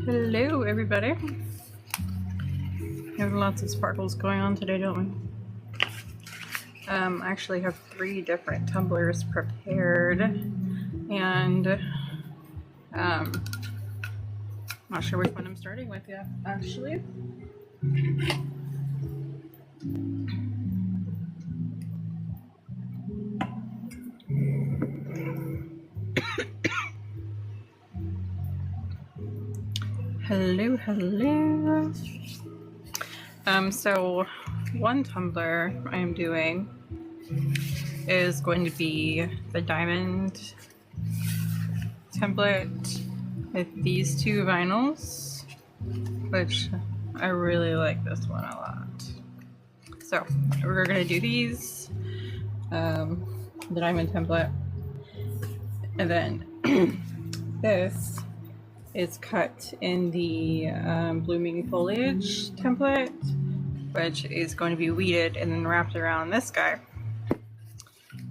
Hello, everybody. We have lots of sparkles going on today, don't we? I actually have 3 different tumblers prepared, and not sure which one I'm starting with yet, actually. Hello. So one tumbler I am doing is going to be the diamond template with these 2 vinyls, which I really like this one a lot. So we're gonna do these, the diamond template, and then this is cut in the blooming foliage template, which is going to be weeded and then wrapped around this guy.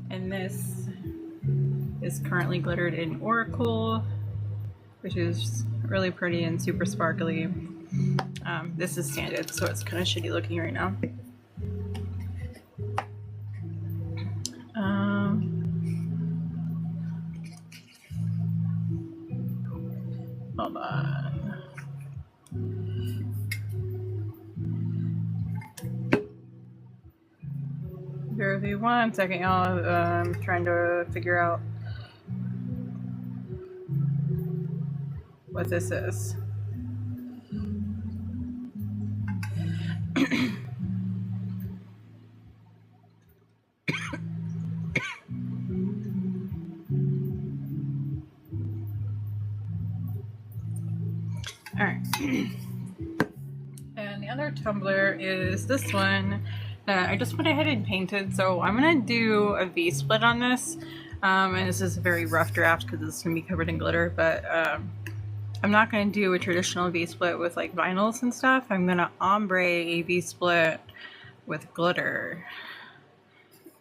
And this is currently glittered in Oracle, which is really pretty and super sparkly. This is sanded, so it's kind of shitty looking right now. Hold on. Bear with me 1 second, y'all. I'm trying to figure out what this is. Alright. And the other tumbler is this one that I just went ahead and painted. So I'm going to do a V-split on this. And this is a very rough draft because it's going to be covered in glitter. But I'm not going to do a traditional V-split with like vinyls and stuff. I'm going to ombre a V-split with glitter.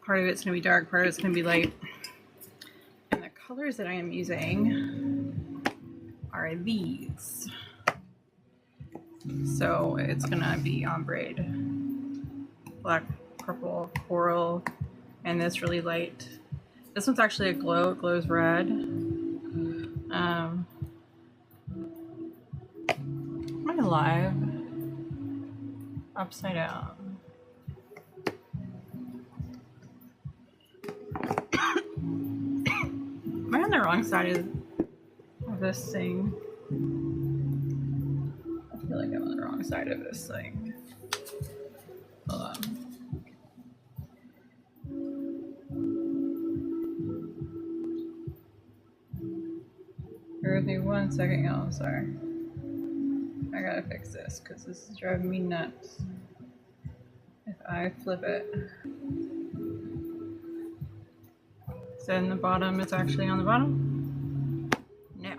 Part of it's going to be dark, part of it's going to be light. And the colors that I am using are these. So it's gonna be ombre, black, purple, coral, and this really light. This one's actually a glow, it glows red. Am I live? Upside down. Am I on the wrong side of this thing? I feel like I'm on the wrong side of this thing. Hold on. Bear with me 1 second, y'all. Sorry. I gotta fix this because this is driving me nuts. If I flip it. So in the bottom, it's actually on the bottom? No.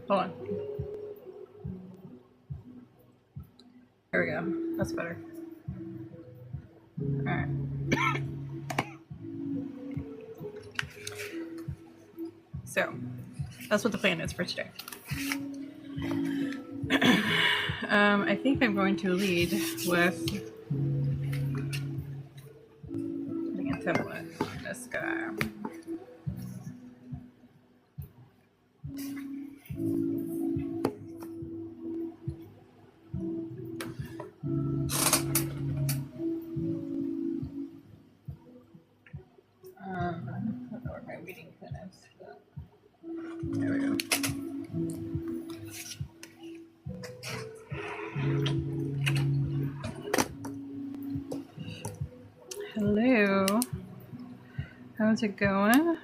Hold on. There we go. That's better. Alright. So, that's what the plan is for today. I think I'm going to lead with putting a template on this guy. I don't know where my weeding pin is, but there we go. Hello. How's it going?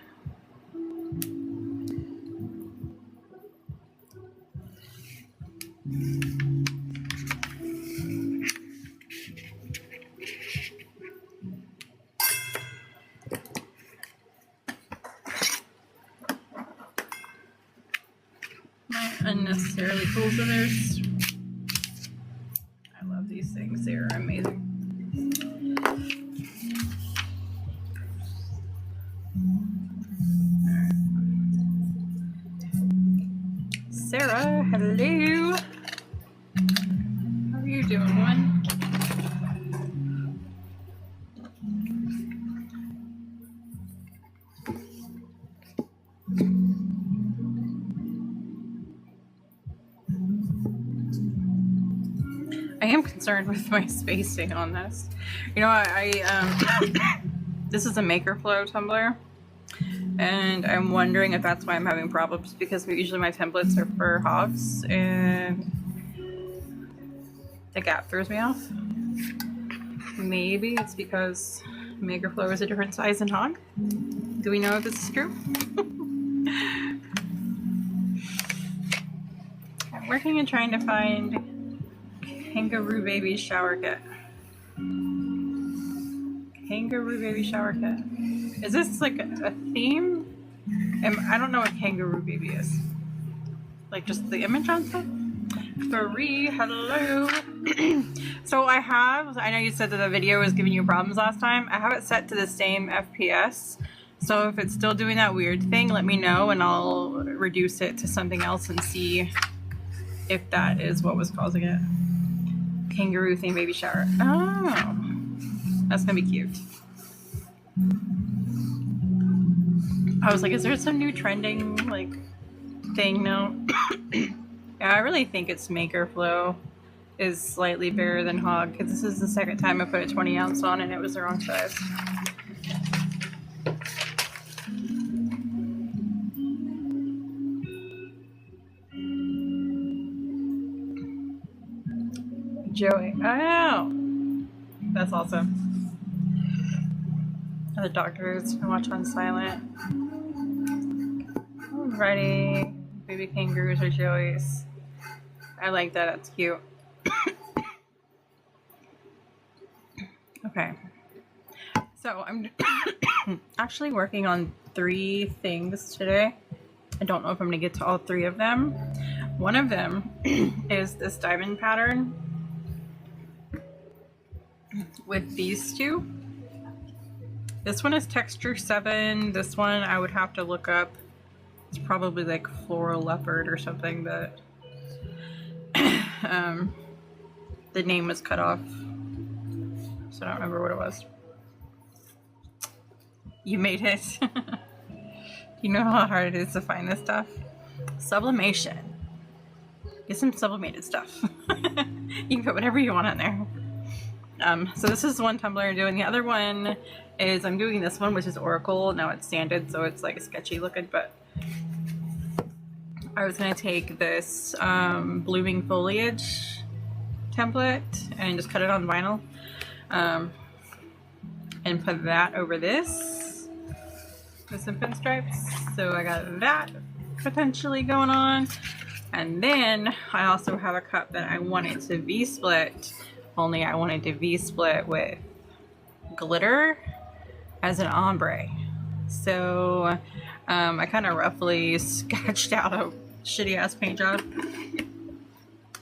Unnecessarily cool scissors. I love these things, they're amazing. Hello. How are you doing, one? I am concerned with my spacing on this. You know, this is a maker flow tumbler, and I'm wondering if that's why I'm having problems, because usually my templates are for hogs and the gap throws me off. Maybe it's because maker flow is a different size than hog. Do we know if this is true? I'm working and trying to find Kangaroo Baby Shower Kit. Kangaroo Baby Shower Kit. Is this like a theme? I don't know what Kangaroo Baby is. Like just the image on stuff? Free, hello. So I know you said that the video was giving you problems last time. I have it set to the same FPS. So if it's still doing that weird thing, let me know and I'll reduce it to something else and see if that is what was causing it. Kangaroo theme baby shower. Oh, that's gonna be cute. I was like, is there some new trending like thing? No. Yeah, I really think it's maker flow is slightly bigger than hog, because this is the second time I put a 20 ounce on and it was the wrong size. Joey. Oh, that's awesome. The doctors can watch on silent. Alrighty. Baby kangaroos or Joey's. I like that. That's cute. Okay. So I'm actually working on 3 things today. I don't know if I'm going to get to all 3 of them. One of them is this diamond pattern with these 2. This one is texture 7. This one I would have to look up. It's probably like floral leopard or something, but the name was cut off, so I don't remember what it was. You made it. You know how hard it is to find this stuff? Sublimation. Get some sublimated stuff. You can put whatever you want on there. So this is one tumbler I'm doing. The other one is I'm doing this one, which is Oracle. Now it's sanded, so it's like sketchy looking, but I was going to take this blooming foliage template and just cut it on vinyl and put that over this with some pinstripes. So I got that potentially going on. And then I also have a cup that I wanted to V-split, only I wanted to V-split with glitter as an ombre. So I kind of roughly sketched out a shitty ass paint job,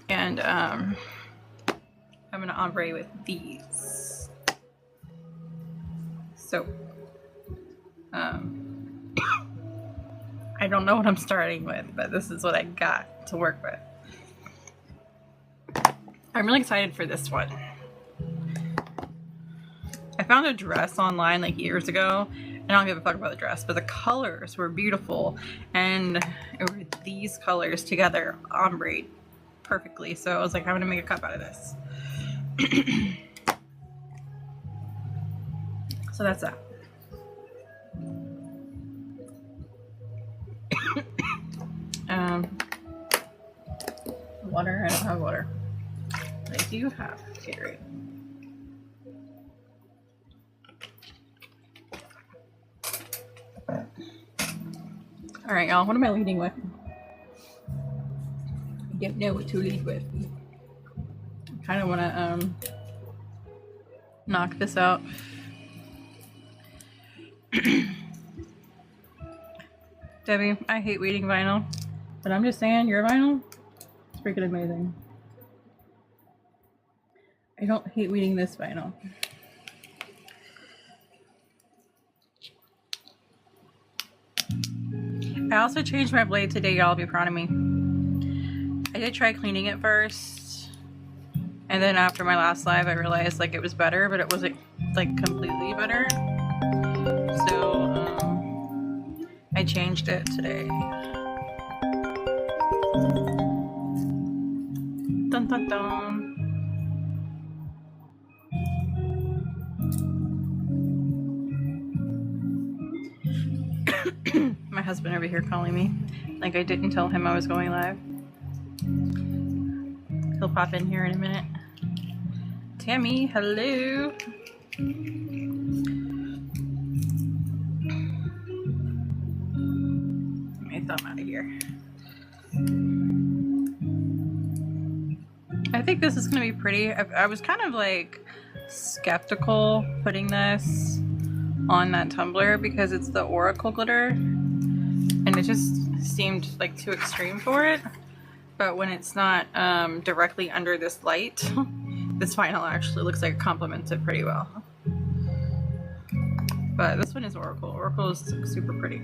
and I'm gonna ombre with these. So I don't know what I'm starting with, but this is what I got to work with. I'm really excited for this one. I found a dress online like years ago, and I don't give a fuck about the dress, but the colors were beautiful, and it were these colors together ombre perfectly. So I was like, I'm gonna make a cup out of this. So that's that. Water. I don't have water. I do have Gatorade. All right, y'all. What am I leading with? I don't know what to lead with. I kind of want to knock this out. Debbie, I hate weeding vinyl, but I'm just saying your vinyl is freaking amazing. I don't hate weeding this vinyl. I also changed my blade today, y'all. Be proud of me. I did try cleaning it first, and then after my last live I realized like it was better, but it wasn't like completely better. So I changed it today. Dun dun dun. My husband over here calling me. Like I didn't tell him I was going live. He'll pop in here in a minute. Tammy, hello. Let me thumb out of here. I think this is gonna be pretty. I was kind of like skeptical putting this on that tumbler because it's the Oracle glitter and it just seemed like too extreme for it. But when it's not directly under this light, this vinyl actually looks like it complements it pretty well. But this one is Oracle. Oracle is super pretty.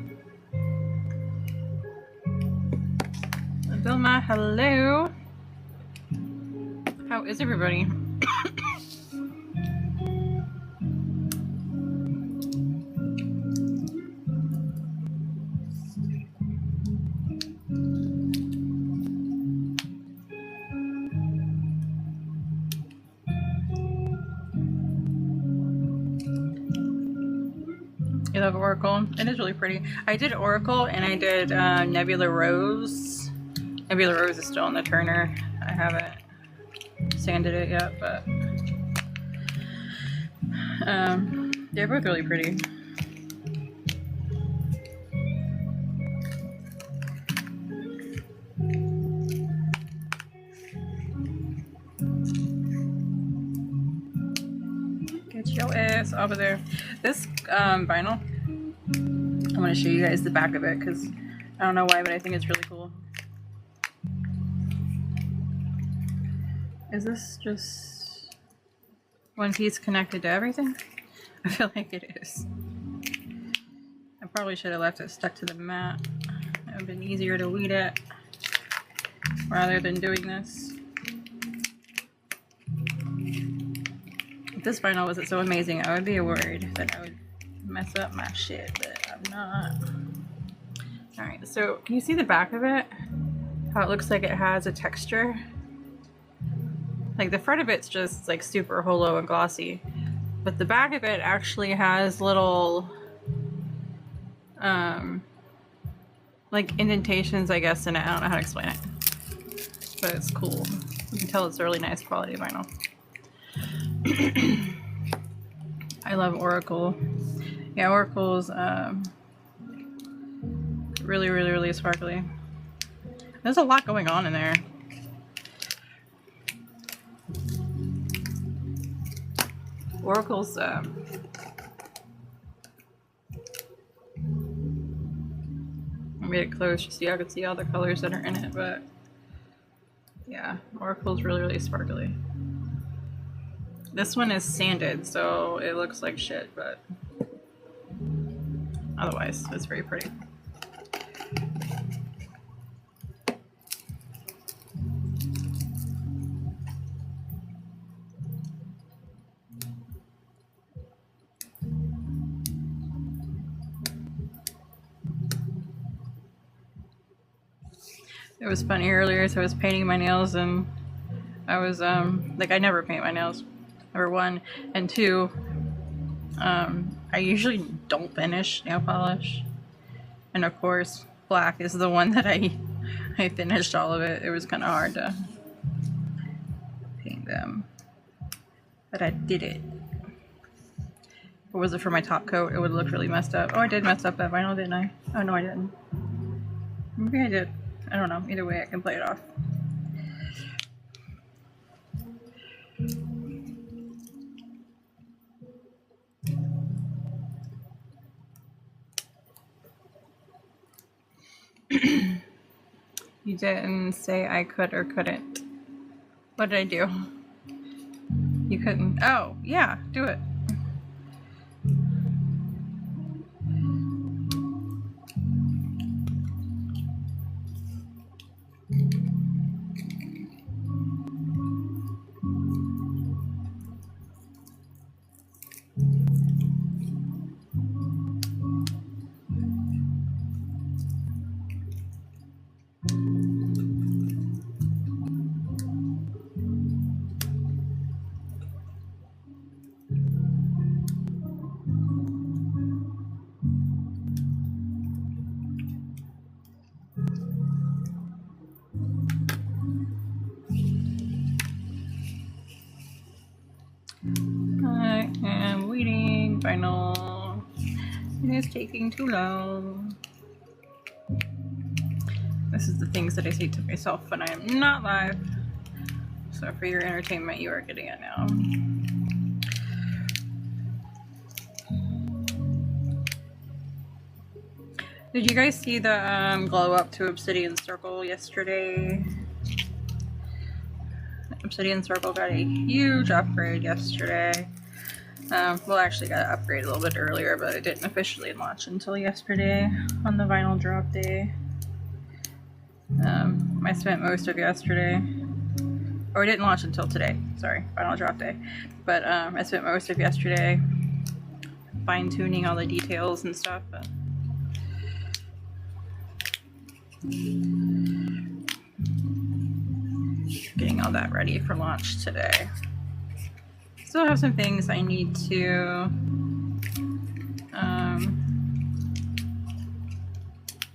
Vilma, hello. How is everybody? You love Oracle? It is really pretty. I did Oracle and I did Nebula Rose. Nebula Rose is still in the turner. I haven't sanded it yet, but they're both really pretty. Get your ass over there. This vinyl, I want to show you guys the back of it because I don't know why, but I think it's really cool. Is this just one piece connected to everything? I feel like it is. I probably should have left it stuck to the mat. It would have been easier to weed it rather than doing this. If this vinyl wasn't so amazing, I would be worried that I would mess up my shit, but I'm not. Alright, so can you see the back of it? How it looks like it has a texture? Like the front of it's just like super hollow and glossy, but the back of it actually has little like indentations, I guess, in it. I don't know how to explain it, but it's cool. You can tell it's a really nice quality vinyl. I love Oracle. Yeah, Oracle's really, really, really sparkly. There's a lot going on in there. Oracle's I made it close just so y'all could see all the colors that are in it, but yeah, Oracle's really, really sparkly. This one is sanded, so it looks like shit, but otherwise it's very pretty. It was funny earlier, so I was painting my nails and I was like, I never paint my nails, number one, and two, I usually don't finish nail polish, and of course black is the one that I finished all of it. It was kind of hard to paint them, but I did it. Or was it for my top coat? It would look really messed up. Oh, I did mess up that vinyl, didn't I? Oh no, I didn't. Maybe I did. I don't know. Either way, I can play it off. You didn't say I could or couldn't. What did I do? You couldn't. Oh, yeah, do it. It is taking too long. This is the things that I say to myself when I am not live. So for your entertainment, you are getting it now. Did you guys see the glow up to Obsidian Circle yesterday? Obsidian Circle got a huge upgrade yesterday. Well, actually got an upgrade a little bit earlier, but it didn't officially launch until yesterday on the vinyl drop day. I spent most of yesterday, or it didn't launch until today, sorry, vinyl drop day. But I spent most of yesterday fine-tuning all the details and stuff. Getting all that ready for launch today. Still have some things I need to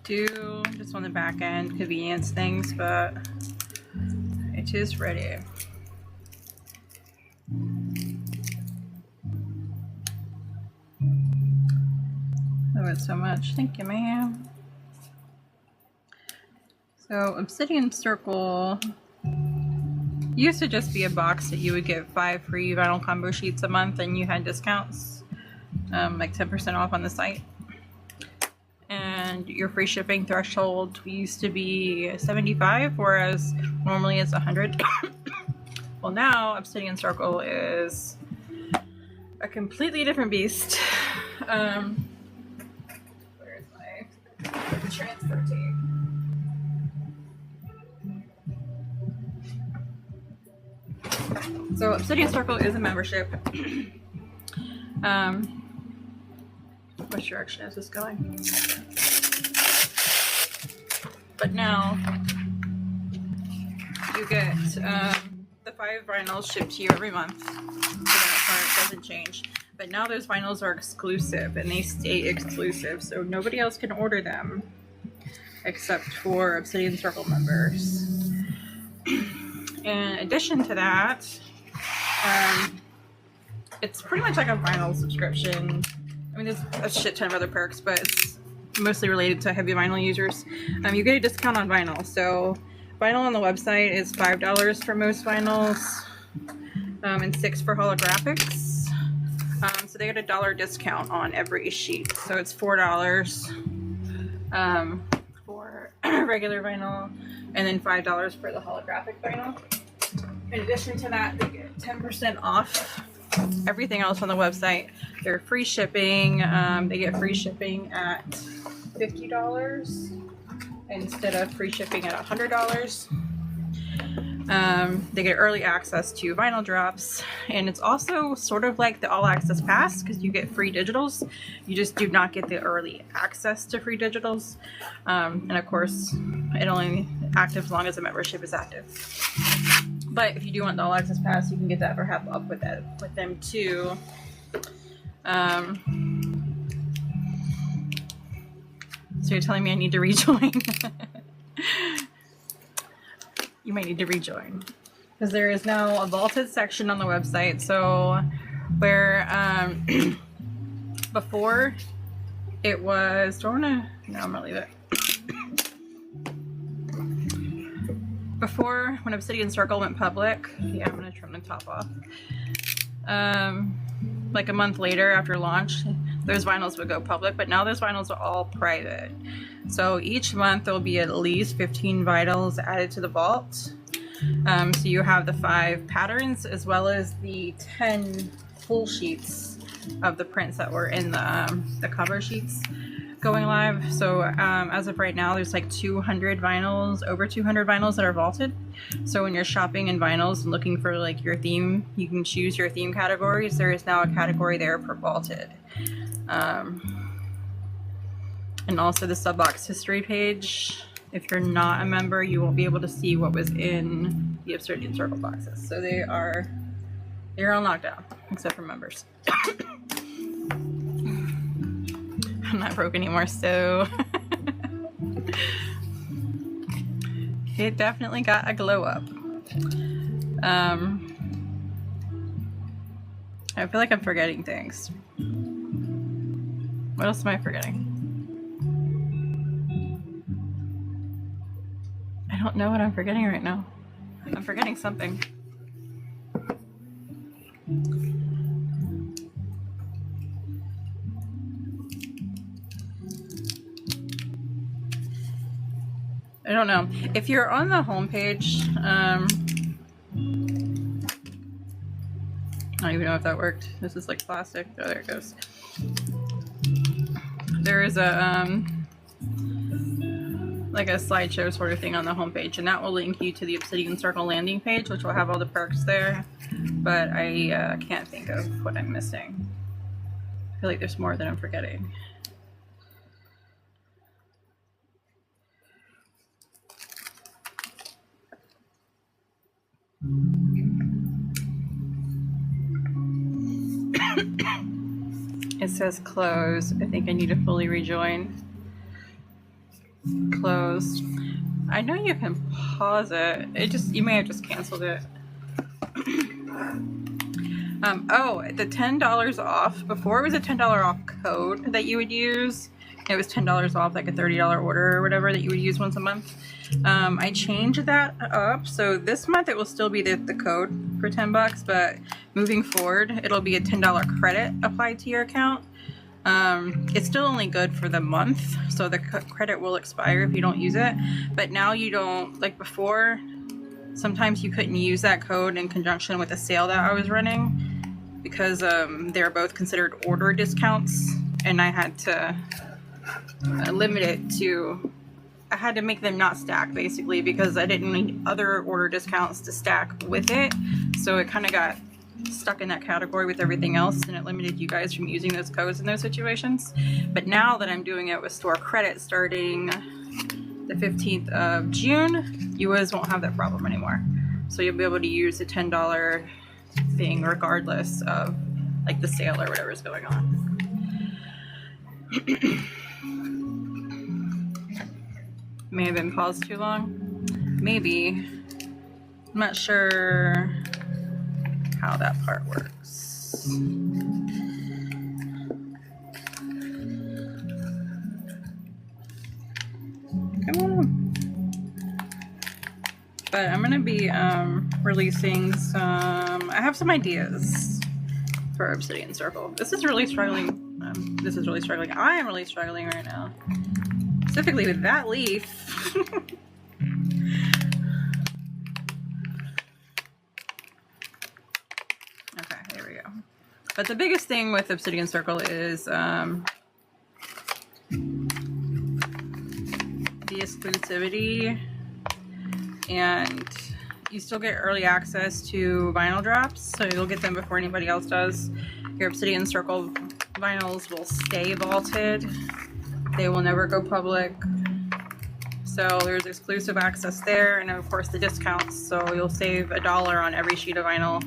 do just on the back end, convenience things, but it is ready. Love it so much. Thank you, ma'am. So Obsidian Circle used to just be a box that you would get 5 free vinyl combo sheets a month, and you had discounts, like 10% off on the site. And your free shipping threshold used to be 75, whereas normally it's 100. Well, now Obsidian Circle is a completely different beast. Where's my transfer tape? So Obsidian Circle is a membership. Which direction is this going? But now you get the 5 vinyls shipped to you every month. So that part doesn't change. But now those vinyls are exclusive, and they stay exclusive, so nobody else can order them except for Obsidian Circle members. In addition to that, it's pretty much like a vinyl subscription. I mean, there's a shit ton of other perks, but it's mostly related to heavy vinyl users. You get a discount on vinyl. So vinyl on the website is $5 for most vinyls, and $6 for holographics. So they get a $1 discount on every sheet. So it's $4 for regular vinyl, and then $5 for the holographic vinyl. In addition to that, they get 10% off everything else on the website. They're free shipping. They get free shipping at $50 instead of free shipping at $100. They get early access to vinyl drops, and it's also sort of like the all access pass because you get free digitals. You just do not get the early access to free digitals, and of course it only active as long as the membership is active. But if you do want the all access pass, you can get that for half off with them too. So you're telling me I need to rejoin? You might need to rejoin because there is now a vaulted section on the website. So where before it was, do I wanna, no, I'm gonna leave it. Before, when Obsidian Circle went public, yeah, I'm gonna trim the top off. Like a month later after launch, those vinyls would go public, but now those vinyls are all private. So each month there'll be at least 15 vinyls added to the vault. So you have the 5 patterns as well as the 10 full sheets of the prints that were in the cover sheets going live. So as of right now, there's like 200 vinyls, over 200 vinyls that are vaulted. So when you're shopping in vinyls and looking for like your theme, you can choose your theme categories. There is now a category there for vaulted. And also the subbox history page. If you're not a member, you won't be able to see what was in the Obsidian Circle boxes. So they're on lockdown, except for members. I'm not broke anymore, so it definitely got a glow up. I feel like I'm forgetting things. What else am I forgetting? I don't know what I'm forgetting right now. I'm forgetting something. I don't know. If you're on the homepage, I don't even know if that worked. This is like plastic. Oh, there it goes. There is a like a slideshow sort of thing on the homepage, and that will link you to the Obsidian Circle landing page, which will have all the perks there. But I can't think of what I'm missing. I feel like there's more that I'm forgetting. It says close. I think I need to fully rejoin. Closed. I know you can pause it. You may have just canceled it. Oh, the $10 off. Before it was a $10 off code that you would use. It was $10 off, like a $30 order or whatever that you would use once a month. I changed that up, so this month it will still be the code for $10, but moving forward it'll be a $10 credit applied to your account. It's still only good for the month, so the credit will expire if you don't use it. But now you don't, like before, sometimes you couldn't use that code in conjunction with a sale that I was running because they're both considered order discounts, and I had to limit it to, I had to make them not stack basically because I didn't need other order discounts to stack with it, so it kind of got stuck in that category with everything else, and it limited you guys from using those codes in those situations. But now that I'm doing it with store credit starting the 15th of June, you guys won't have that problem anymore. So you'll be able to use a $10 thing regardless of like the sale or whatever's going on. May have been paused too long. Maybe. I'm not sure how that part works. Come on. But I'm gonna be releasing some, I have some ideas for Obsidian Circle. This is really struggling. I am really struggling right now. Specifically with that leaf. Okay, there we go. But the biggest thing with Obsidian Circle is the exclusivity, and you still get early access to vinyl drops, so you'll get them before anybody else does. Your Obsidian Circle vinyls will stay vaulted. They will never go public. So there's exclusive access there, and of course the discounts, so you'll save $1 on every sheet of vinyl.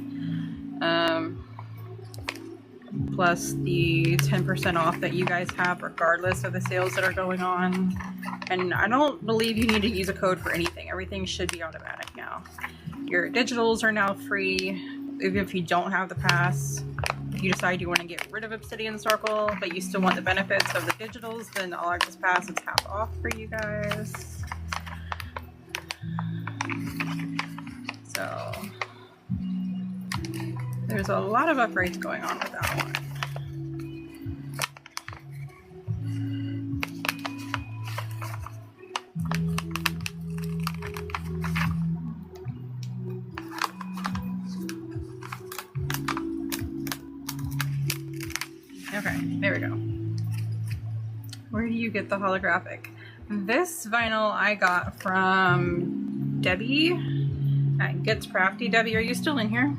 Plus the 10% off that you guys have regardless of the sales that are going on. And I don't believe you need to use a code for anything. Everything should be automatic now. Your digitals are now free. Even if you don't have the pass, if you decide you want to get rid of Obsidian Circle, but you still want the benefits of the digitals, then the All Access Pass is half off for you guys. So there's a lot of upgrades going on with that one. Okay, there we go. Where do you get the holographic? This vinyl I got from Debbie at Gets Crafty. Debbie, are you still in here?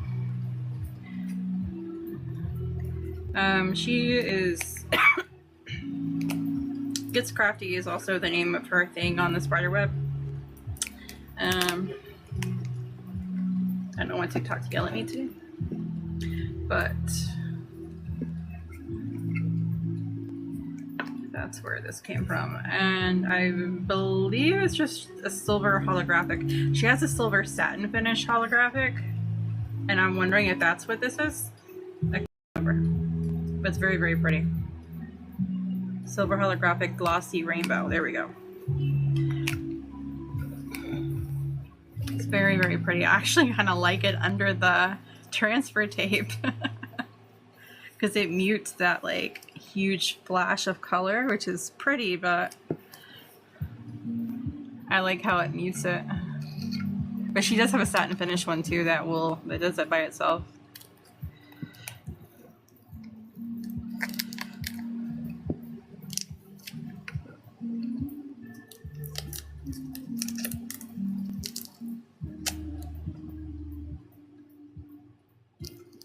She is Gets Crafty is also the name of her thing on the spider web. I don't want TikTok to yell at me too, but that's where this came from, and I believe it's just a silver holographic. She has a silver satin finish holographic, and I'm wondering if that's what this is. I can't remember, but it's very, very pretty. Silver holographic glossy rainbow. There we go. It's very, very pretty. I actually kind of like it under the transfer tape because it mutes that like huge flash of color, which is pretty, but I like how it mutes it. But she does have a satin finish one too that does it by itself.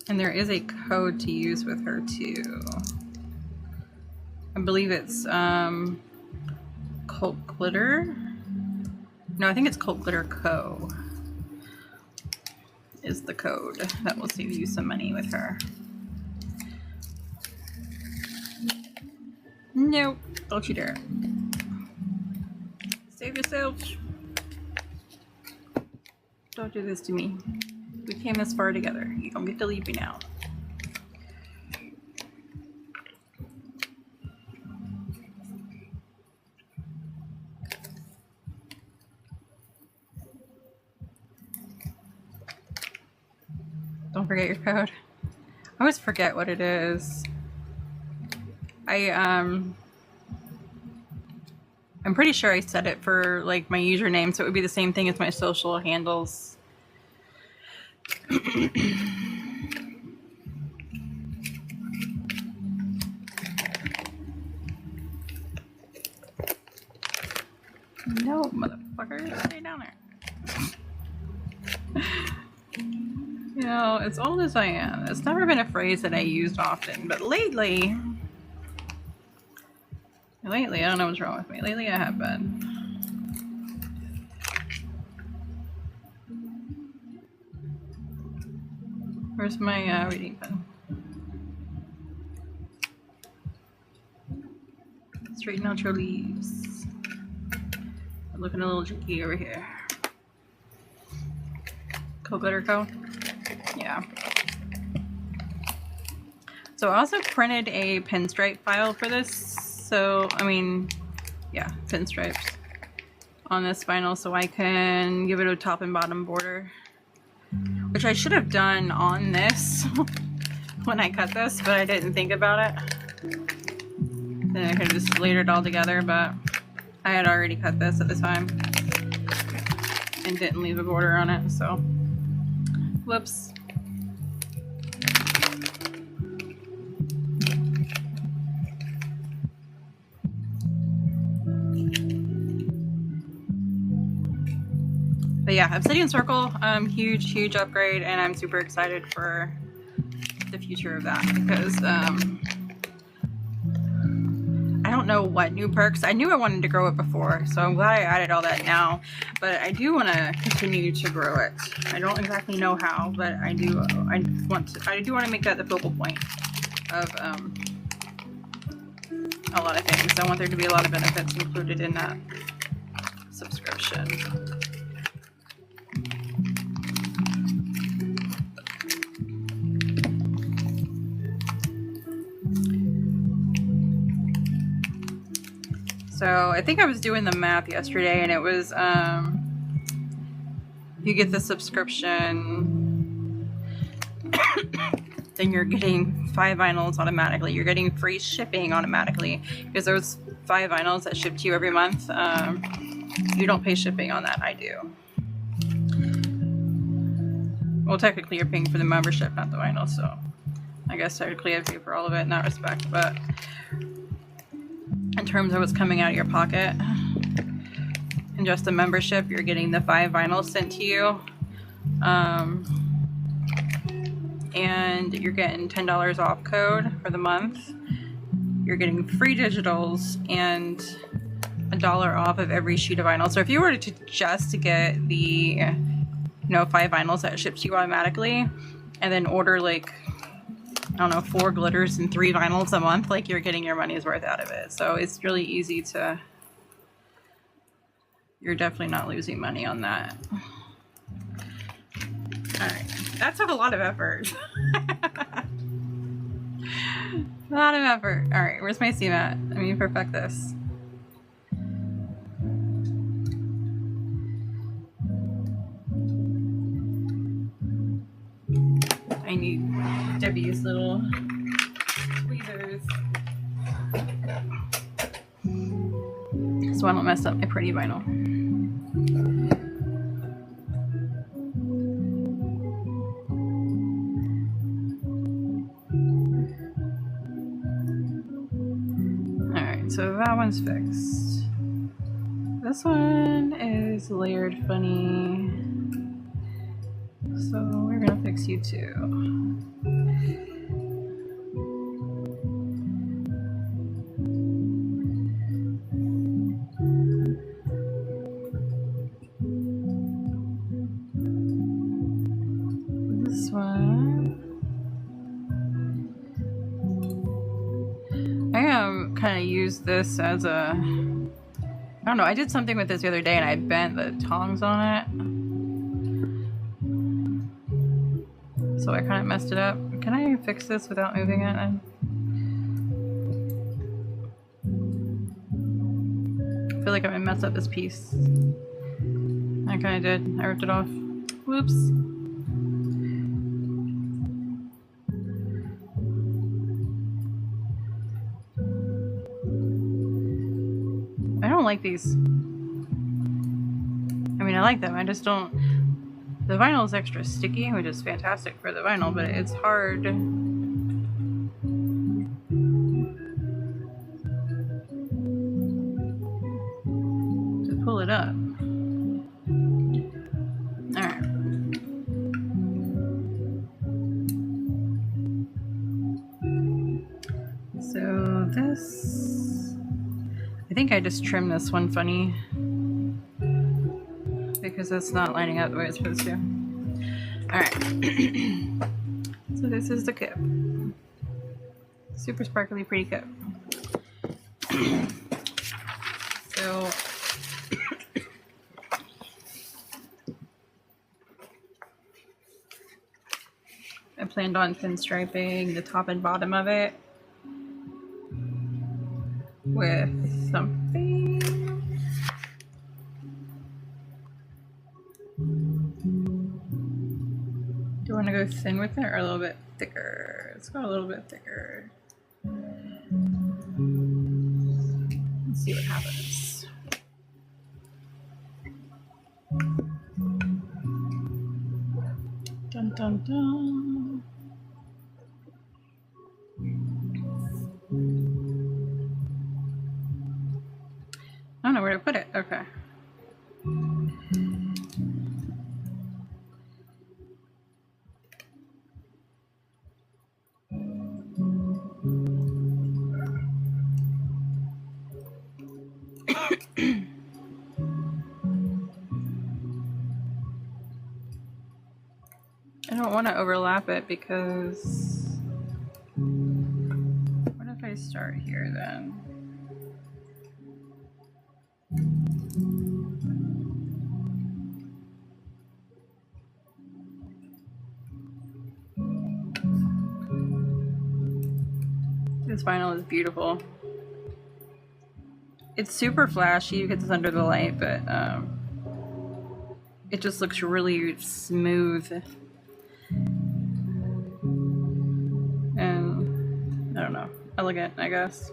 And there is a code to use with her too. I believe it's Cult Glitter. No, I think it's Cult Glitter Co. is the code that will save you some money with her. Nope, don't you dare. Save yourself. Don't do this to me. We came this far together. You don't get to leave me now. Don't forget your code. I always forget what it is. I'm pretty sure I set it for like my username, so it would be the same thing as my social handles. No, motherfucker, stay down there. You know, as old as I am, it's never been a phrase that I used often, but lately, I don't know what's wrong with me. Lately I have been. Where's my reading pen? Straighten out your leaves. I'm looking a little tricky over here. Glitter Co. Yeah. So I also printed a pinstripe file for this. So, I mean, yeah, pinstripes on this vinyl so I can give it a top and bottom border. Which I should have done on this when I cut this, but I didn't think about it. Then I could have just layered it all together, but I had already cut this at the time and didn't leave a border on it, so whoops. But yeah, Obsidian Circle, huge upgrade, and I'm super excited for the future of that because I don't know what new perks. I knew I wanted to grow it before, so I'm glad I added all that now. But I do want to continue to grow it. I don't exactly know how, but I do. I do want to make that the focal point of a lot of things. I want there to be a lot of benefits included in that subscription. So I think I was doing the math yesterday, and it was you get the subscription, then you're getting 5 vinyls automatically. You're getting free shipping automatically because those 5 vinyls that ship to you every month, you don't pay shipping on that. I do. Well, technically you're paying for the membership, not the vinyl, so I guess technically I pay for all of it in that respect, but in terms of what's coming out of your pocket and just the membership, you're getting the 5 vinyls sent to you, and you're getting $10 off code for the month. You're getting free digitals and $1 off of every sheet of vinyl. So if you were to just get the 5 vinyls that ships you automatically, and then order like, I don't know, 4 glitters and 3 vinyls a month, like you're getting your money's worth out of it. So it's really easy to, you're definitely not losing money on that. All right, that took a lot of effort. A lot of effort. Alright, where's my CMAT? I mean, perfect this. I need Debbie's little tweezers so I don't mess up my pretty vinyl. Alright, so that one's fixed. This one is layered funny. So we're gonna fix you too. This one. I kind of use this as a, I don't know, I did something with this the other day and I bent the tongs on it. So I kind of messed it up. Can I fix this without moving it? I feel like I'm gonna mess up this piece. I kind of did. I ripped it off. Whoops. I don't like these. I mean, I like them. I just don't. The vinyl is extra sticky, which is fantastic for the vinyl, but it's hard to pull it up. Alright. So this, I think I just trimmed this one funny because it's not lining up the way it's supposed to. Alright. So this is the cup. Super sparkly, pretty cup. So I planned on pinstriping the top and bottom of it with something. Do you want to go thin with it or a little bit thicker? Let's go a little bit thicker. Let's see what happens. Dun dun dun. I don't know where to put it. Okay. I don't want to overlap it because what if I start here then? This vinyl is beautiful. It's super flashy. You get this under the light, but it just looks really smooth. And I don't know, elegant, I guess.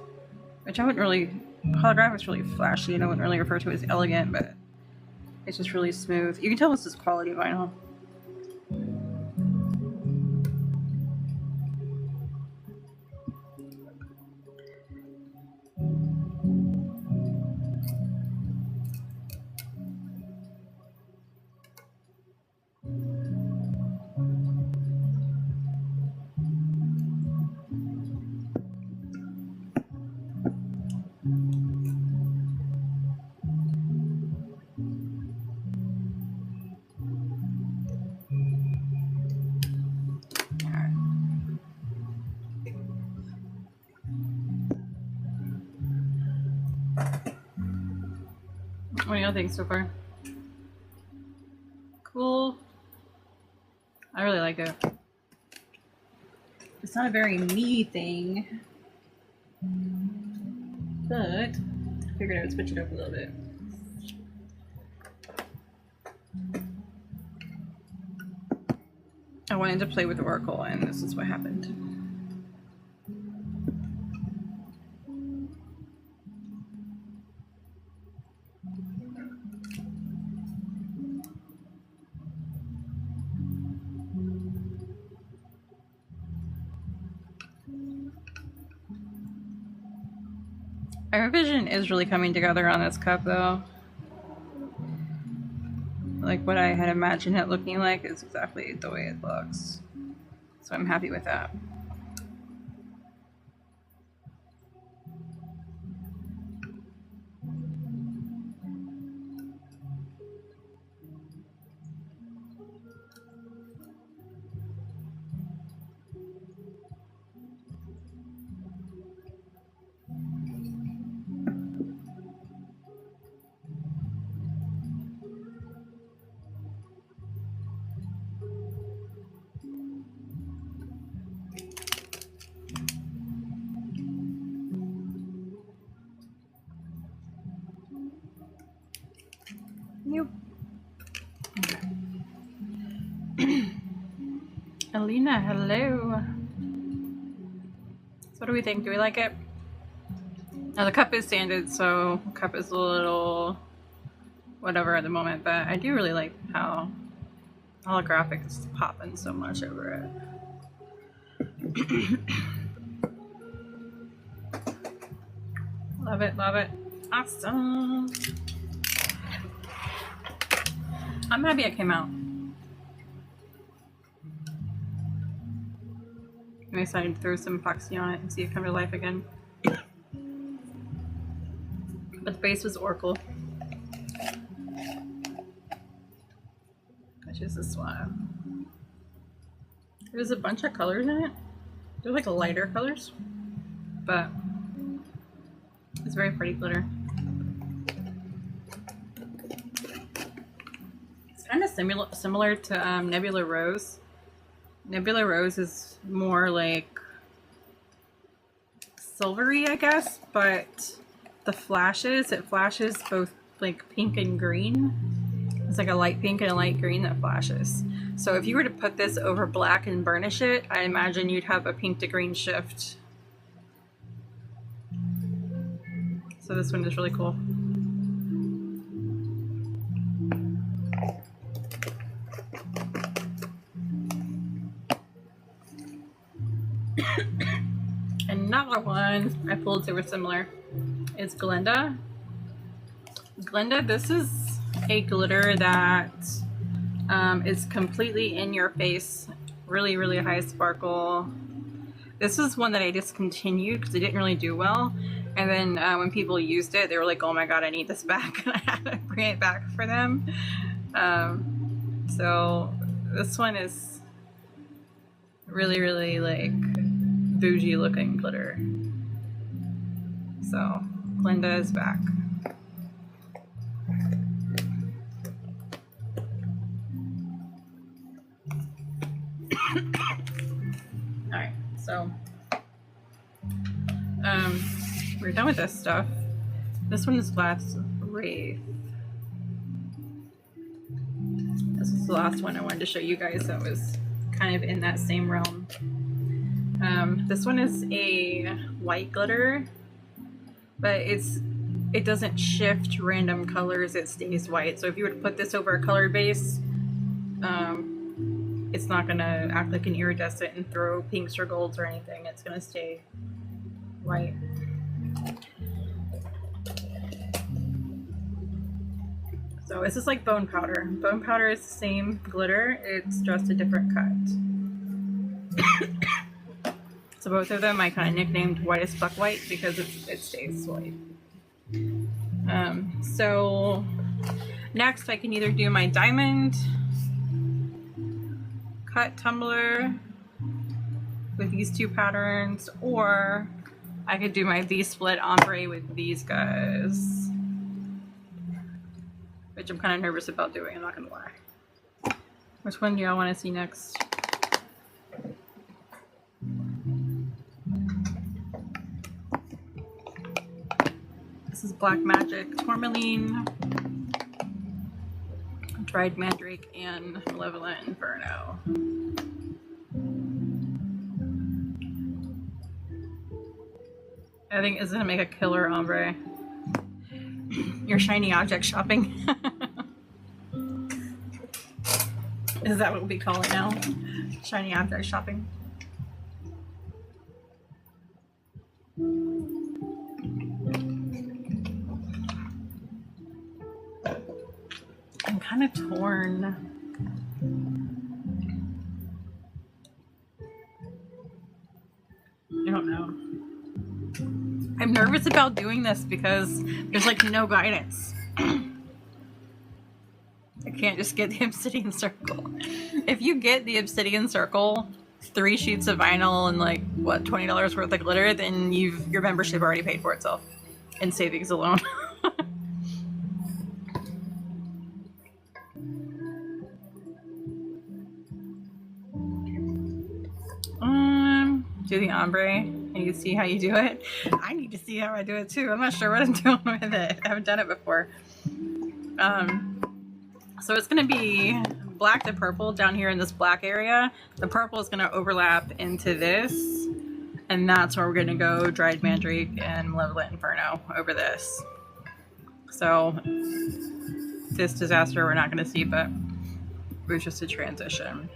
Which I wouldn't really, holographic's really flashy and I wouldn't really refer to it as elegant, but it's just really smooth. You can tell this is quality vinyl. What do y'all think so far? Cool. I really like it. It's not a very me thing. But I figured I would switch it up a little bit. I wanted to play with Oracle, and this is what happened. Our vision is really coming together on this cup, though. Like what I had imagined it looking like is exactly the way it looks. So I'm happy with that. Nope. Alina, hello. So what do we think? Do we like it? Now the cup is sanded, so the cup is a little whatever at the moment, but I do really like how holographic is popping so much over it. Love it, love it. Awesome. I'm happy it came out. I decided to throw some epoxy on it and see it come to life again. But the base was Oracle, which is this one. There's a bunch of colors in it. They're like lighter colors, but it's very pretty glitter. It's kind of similar to Nebula Rose. Nebula Rose is more like silvery, I guess, but the flashes, it flashes both like pink and green. It's like a light pink and a light green that flashes. So if you were to put this over black and burnish it, I imagine you'd have a pink to green shift. So this one is really cool. Another one I pulled super similar is Glenda. Glenda, this is a glitter that is completely in your face, really, really high sparkle. This is one that I discontinued because it didn't really do well. And then when people used it, they were like, oh my god, I need this back. And I had to bring it back for them. So this one is really, really like bougie looking glitter. So Glenda is back. Alright, so we're done with this stuff. This one is Glass Wraith. This is the last one I wanted to show you guys that was kind of in that same realm. This one is a white glitter, but it doesn't shift random colors, it stays white. So if you were to put this over a colored base, it's not gonna act like an iridescent and throw pinks or golds or anything. It's gonna stay white. So this is like bone powder. Bone powder is the same glitter, it's just a different cut. So both of them I kind of nicknamed White as Fuck White because it stays white. So next I can either do my diamond cut tumbler with these two patterns, or I could do my V-split ombre with these guys, which I'm kind of nervous about doing, I'm not gonna lie. Which one do y'all want to see next? is Black Magic Tourmaline, Dried Mandrake, and Malevolent Inferno. I think it's gonna make a killer ombre. You're shiny object shopping. Is that what we'll be calling now? Shiny object shopping. I'm kind of torn. I don't know. I'm nervous about doing this because there's like no guidance. I can't just get the obsidian circle. If you get the obsidian circle, 3 sheets of vinyl and like what, $20 worth of glitter, then your membership already paid for itself in savings alone. Do the ombre and you see how you do it. I need to see how I do it too. I'm not sure what I'm doing with it. I haven't done it before. So it's going to be black to purple down here in this black area. The purple is going to overlap into this, and that's where we're going to go Dried Mandrake and Malevolent Inferno over this. So this disaster we're not going to see, but it's just a transition.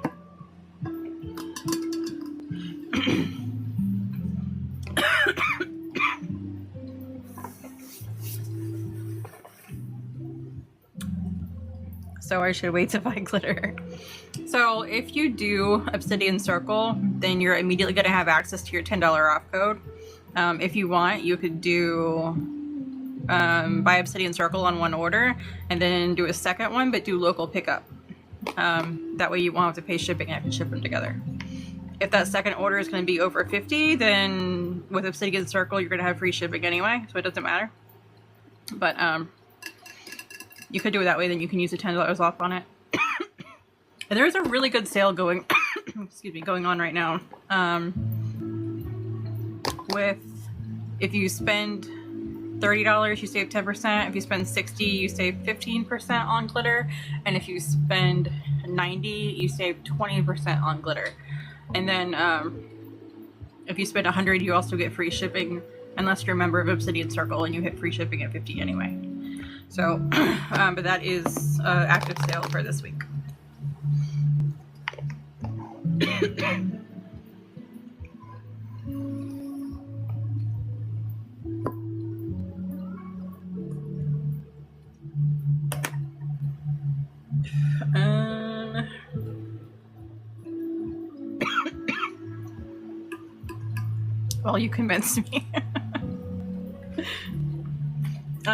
So I should wait to buy glitter. So if you do Obsidian Circle, then you're immediately going to have access to your $10 off code. If you want, you could do buy Obsidian Circle on one order and then do a second one, but do local pickup. That way you won't have to pay shipping. I can ship them together. If that second order is going to be over 50, then with Obsidian Circle, you're going to have free shipping anyway, so it doesn't matter. But you could do it that way, then you can use the $10 off on it. And there is a really good sale going, excuse me, going on right now. With, if you spend $30, you save 10%. If you spend $60, you save 15% on glitter. And if you spend $90, you save 20% on glitter. And then if you spend $100, you also get free shipping, unless you're a member of Obsidian Circle and you hit free shipping at $50 anyway. So, but that is active sale for this week. Well, you convinced me.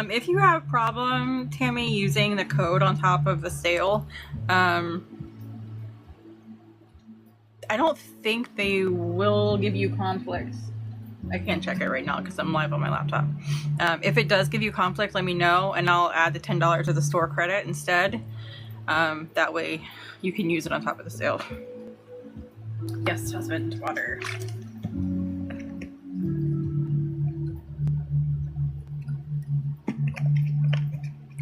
If you have a problem, Tammy, using the code on top of the sale, I don't think they will give you conflicts. I can't check it right now because I'm live on my laptop. If it does give you conflict, let me know and I'll add the $10 to the store credit instead. That way you can use it on top of the sale. Yes, husband, water.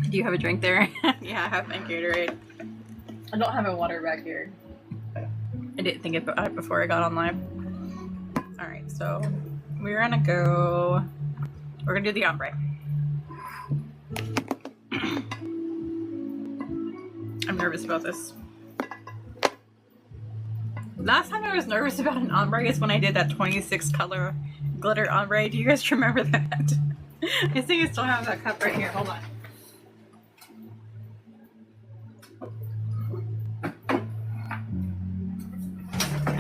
Do you have a drink there? Yeah, I have my Gatorade. I don't have a water back here. I didn't think about it before I got on live. Alright, so we're gonna do the ombre. I'm nervous about this. Last time I was nervous about an ombre is when I did that 26 color glitter ombre. Do you guys remember that? I think I still have that cup right here. Hold on.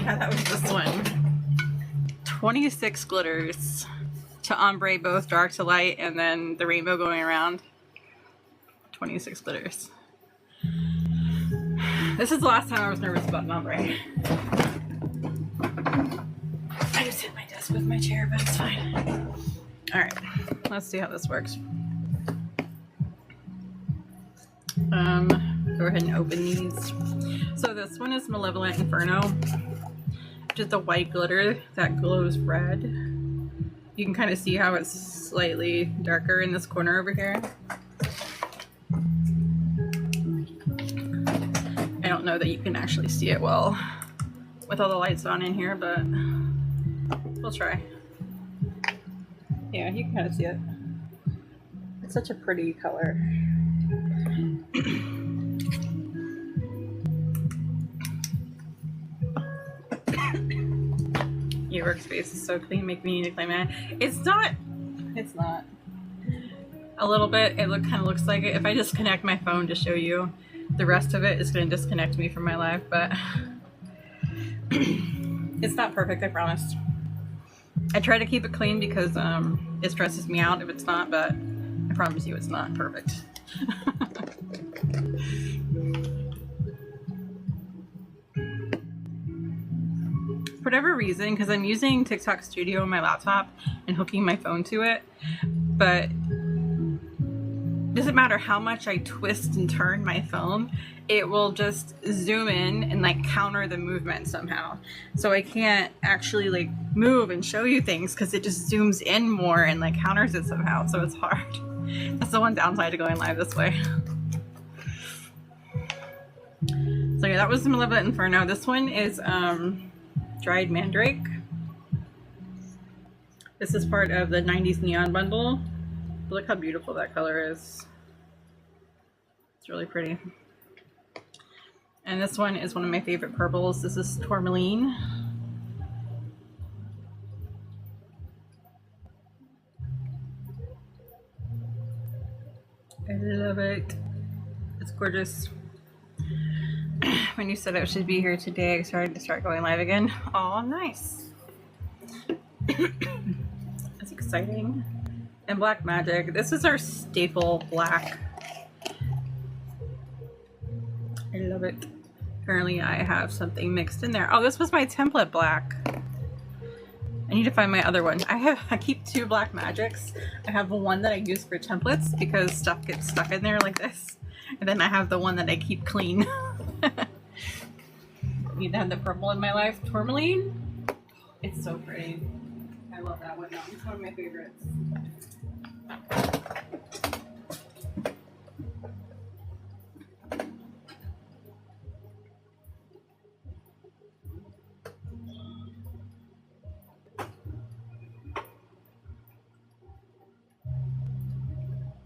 Yeah, that was this one. 26 glitters to ombre both dark to light and then the rainbow going around. 26 glitters. This is the last time I was nervous about an ombre. I just hit my desk with my chair, but it's fine. Alright, let's see how this works. Go ahead and open these. So this one is Malevolent Inferno, which is the white glitter that glows red. You can kind of see how it's slightly darker in this corner over here. I don't know that you can actually see it well with all the lights on in here, but we'll try. Yeah, you can kind of see it. It's such a pretty color. Your workspace is so clean, make me need to claim it. It's not. A little bit, it kind of looks like it. If I disconnect my phone to show you, the rest of it is going to disconnect me from my life, but it's not perfect, I promise. I try to keep it clean because it stresses me out if it's not, but I promise you it's not perfect. For whatever reason, because I'm using TikTok Studio on my laptop and hooking my phone to it, but it doesn't matter how much I twist and turn my phone, it will just zoom in and like counter the movement somehow. So I can't actually like move and show you things because it just zooms in more and like counters it somehow. So it's hard. That's the one downside to going live this way. So yeah, that was Malevolent Inferno. This one is Dried Mandrake. This is part of the 90s Neon bundle. Look how beautiful that color is. It's really pretty. And this one is one of my favorite purples. This is Tourmaline. I love it. It's gorgeous. When you said I should be here today, I started to start going live again. Oh, nice. That's exciting. And Black Magic. This is our staple black. I love it. Apparently I have something mixed in there. Oh, this was my template black. I need to find my other one. I keep two Black Magics. I have the one that I use for templates because stuff gets stuck in there like this. And then I have the one that I keep clean. Need to have the purple in my life. Tourmaline. It's so pretty. I love that one. It's one of my favorites.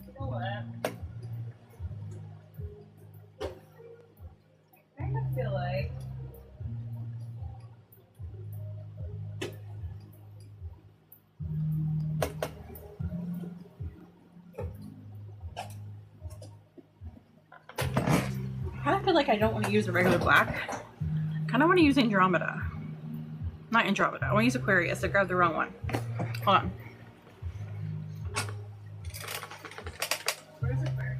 You know what? I kind of feel like I don't want to use a regular black. I kind of want to use Andromeda. Not Andromeda. I want to use Aquarius. I grabbed the wrong one. Hold on. Where's Aquarius?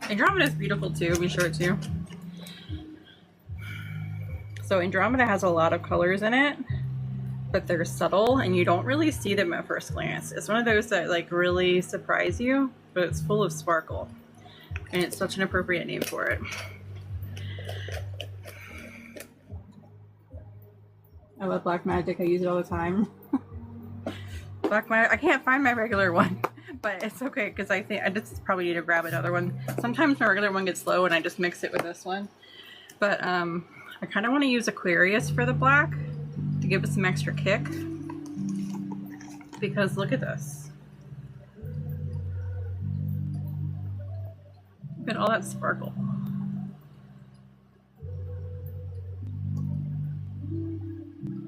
Andromeda is beautiful too. Let me show it to you. So Andromeda has a lot of colors in it, but they're subtle and you don't really see them at first glance. It's one of those that like really surprise you, but it's full of sparkle. And it's such an appropriate name for it. I love Black Magic. I use it all the time. Black Magic. I can't find my regular one, but it's okay because I think I just probably need to grab another one. Sometimes my regular one gets low and I just mix it with this one. But I kind of want to use Aquarius for the black to give it some extra kick. Because look at this. Look at all that sparkle.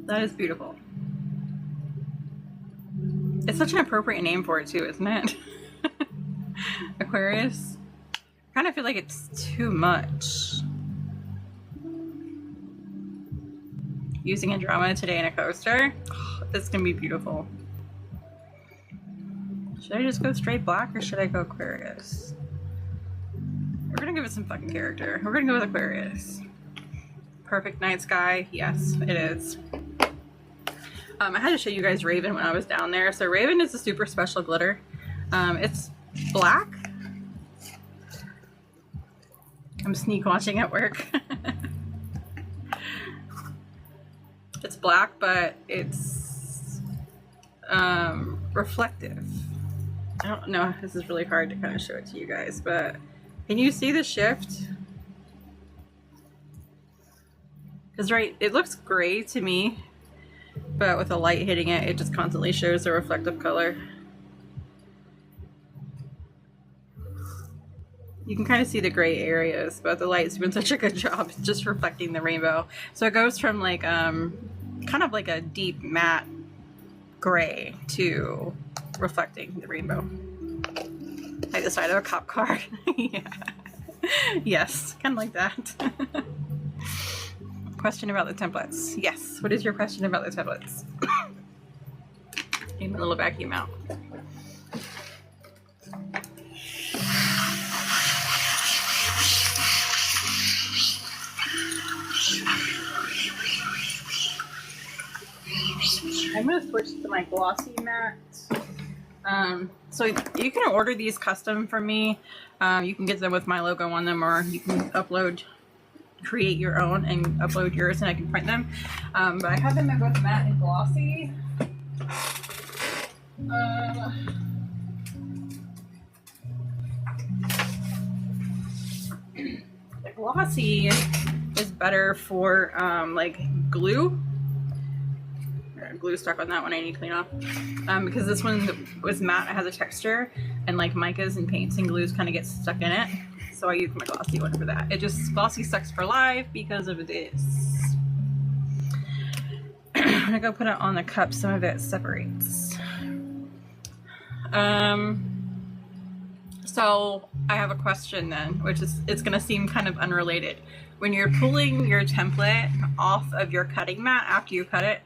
That is beautiful. It's such an appropriate name for it too, isn't it? Aquarius. I kind of feel like it's too much. Using Andromeda today in a coaster. Oh, this is gonna be beautiful. Should I just go straight black or should I go Aquarius? We're gonna give it some fucking character. We're gonna go with Aquarius. Perfect night sky. Yes, it is. I had to show you guys Raven when I was down there. So Raven is a super special glitter. It's black. I'm sneak watching at work. It's black, but it's reflective. I don't know, this is really hard to kind of show it to you guys, but can you see the shift? Because right, it looks gray to me, but with the light hitting it, it just constantly shows a reflective color. You can kind of see the gray areas, but the light's doing such a good job just reflecting the rainbow. So it goes from like kind of like a deep matte gray to reflecting the rainbow. Like the side of a cop car. Yeah. Yes, kind of like that. Question about the templates. Yes, what is your question about the templates? Give me a little vacuum out. I'm going to switch to my glossy matte. So you can order these custom from me. You can get them with my logo on them, or you can create your own and upload yours and I can print them. But I have them in both matte and glossy. The glossy is better for like glue. Glue stuck on that one I need to clean off, because this one was matte, it has a texture, and like micas and paints and glues kind of get stuck in it, so I use my glossy one for that. It just glossy sucks for live because of this. I'm gonna go put it on the cup, some of it separates. So I have a question then, which is, it's gonna seem kind of unrelated. When you're pulling your template off of your cutting mat after you cut it,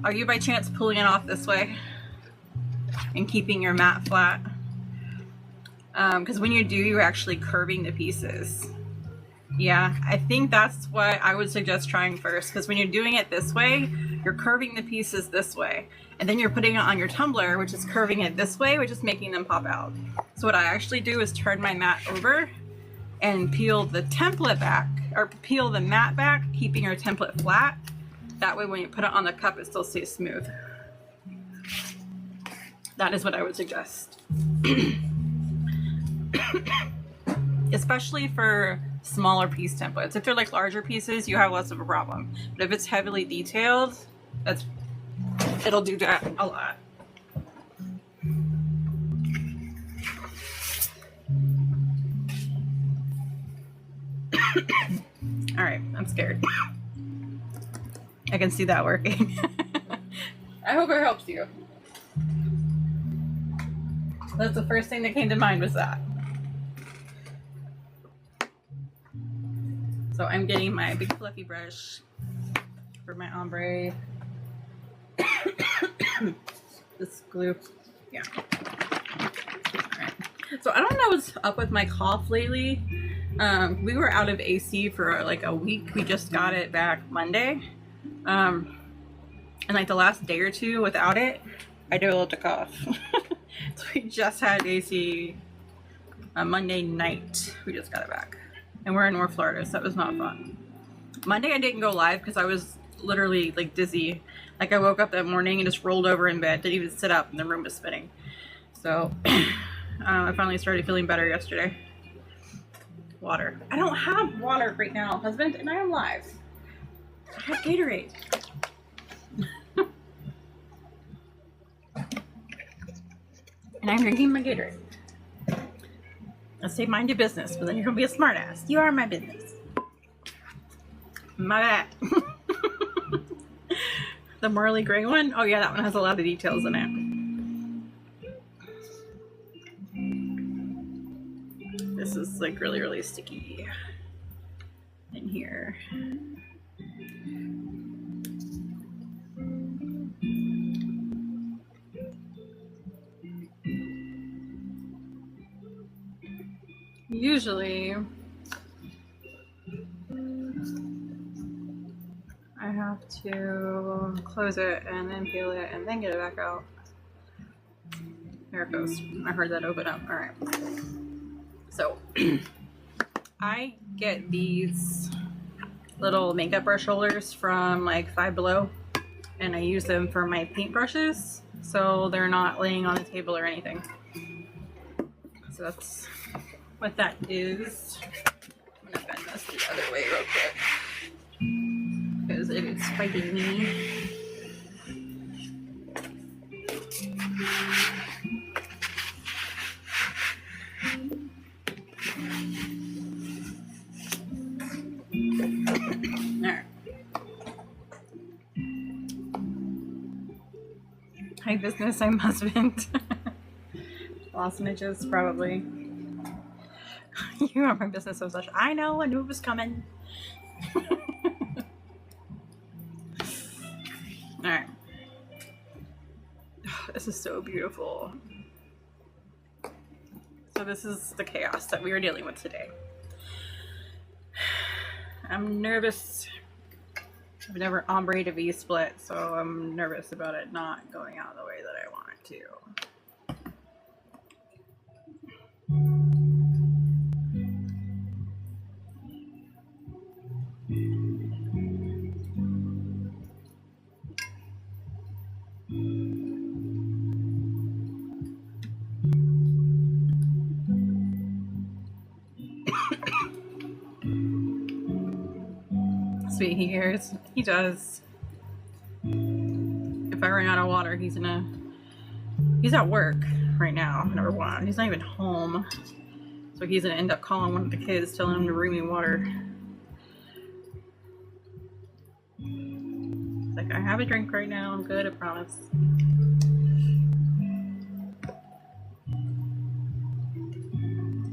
are you by chance pulling it off this way and keeping your mat flat? Because when you do, you're actually curving the pieces. Yeah, I think that's what I would suggest trying first, because when you're doing it this way, you're curving the pieces this way, and then you're putting it on your tumbler, which is curving it this way, which is making them pop out. So what I actually do is turn my mat over and peel the template back, or peel the mat back, keeping your template flat. That way when you put it on the cup, it still stays smooth. That is what I would suggest. Especially for smaller piece templates. If they're like larger pieces, you have less of a problem. But if it's heavily detailed, it'll do that a lot. All right, I'm scared. I can see that working. I hope it helps you. That's the first thing that came to mind, was that. So I'm getting my big fluffy brush for my ombre. This glue, yeah. All right. So I don't know what's up with my cough lately. We were out of AC for like a week. We just got it back Monday. And like the last day or two without it, I developed a cough. So we just had AC Monday night. We just got it back. And we're in North Florida, so that was not fun. Monday I didn't go live because I was literally like dizzy. Like I woke up that morning and just rolled over in bed, didn't even sit up, and the room was spinning. So I finally started feeling better yesterday. Water. I don't have water right now, husband, and I am live. I have Gatorade. And I'm drinking my Gatorade. Let's say mind your business, but then you're gonna be a smart ass. You are my business. My bad. The Marley Gray one? Oh yeah, that one has a lot of details in it. This is like really, really sticky in here. Usually I have to close it and then peel it and then get it back out. There it goes. I heard that open up. All right. So I get these little makeup brush holders from like Five Below. and I use them for my paintbrushes, so they're not laying on the table or anything. So that's what that is. I'm gonna bend this the other way real quick because it is fighting me. Alright. Hi business, I'm husband. Lozenges, probably. You are my business of such. I know, I knew it was coming. Alright. This is so beautiful. So this is the chaos that we are dealing with today. I'm nervous. I've never ombreed a V-split, so I'm nervous about it not going out the way that I want it to. Sweet, he cares. He does. If I run out of water, he's at work right now, number one. He's not even home. So he's gonna end up calling one of the kids, telling him to bring me water. It's like, I have a drink right now, I'm good, I promise.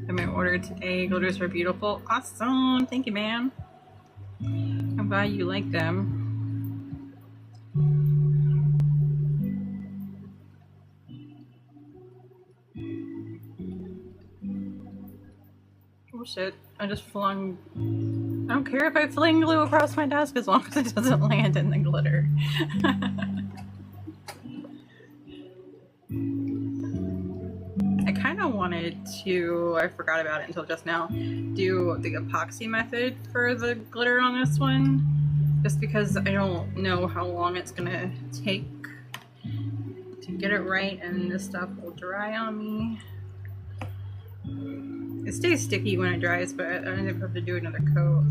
I may order today. Glitters are beautiful. Awesome, thank you, man. I'm glad you like them. Oh shit, I just flung. I don't care if I fling glue across my desk as long as it doesn't land in the glitter. I kind of wanted to, I forgot about it until just now, do the epoxy method for the glitter on this one. Just because I don't know how long it's gonna take to get it right, and this stuff will dry on me. It stays sticky when it dries, but I end up having to do another coat.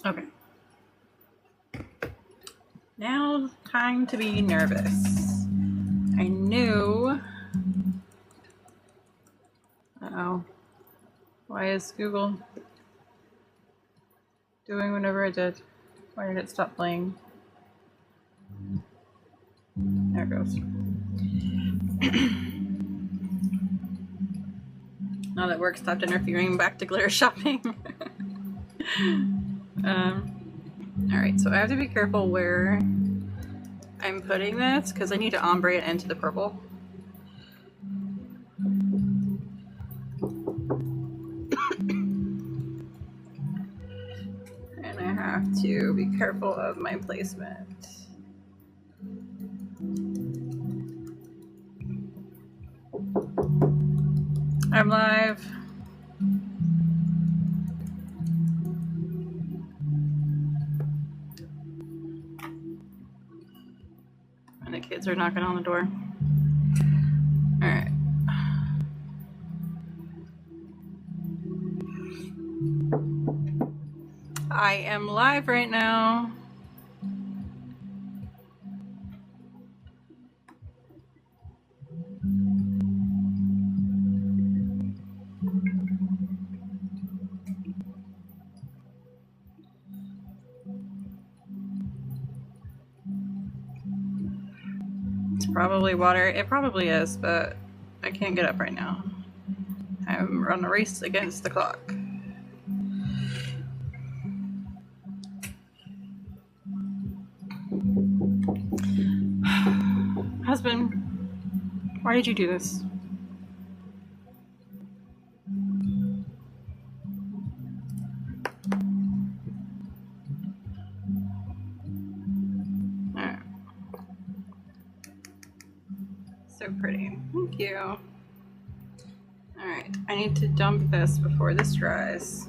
Okay. Now, time to be nervous. I knew. Uh-oh. Why is Google doing whatever it did? Why did it stop playing? There it goes. Now that work stopped interfering, back to glitter shopping. Alright, so I have to be careful where I'm putting this because I need to ombre it into the purple. And I have to be careful of my placement. I'm live. And the kids are knocking on the door. All right. I am live right now. It's probably water. It probably is, but I can't get up right now. I'm on a race against the clock. Husband, why did you do this? So pretty. Thank you. Alright, I need to dump this before this dries.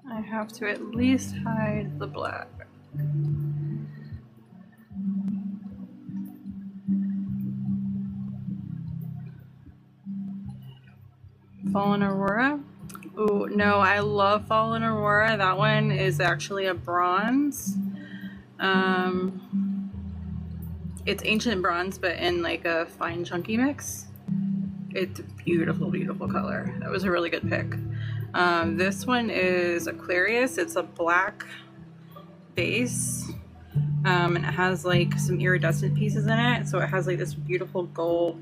I have to at least hide the black. Fallen Aurora? Ooh, no, I love Fallen Aurora. That one is actually a bronze. It's ancient bronze, but in like a fine chunky mix. It's a beautiful, beautiful color. That was a really good pick. This one is Aquarius. It's a black base. And it has like some iridescent pieces in it. So it has like this beautiful gold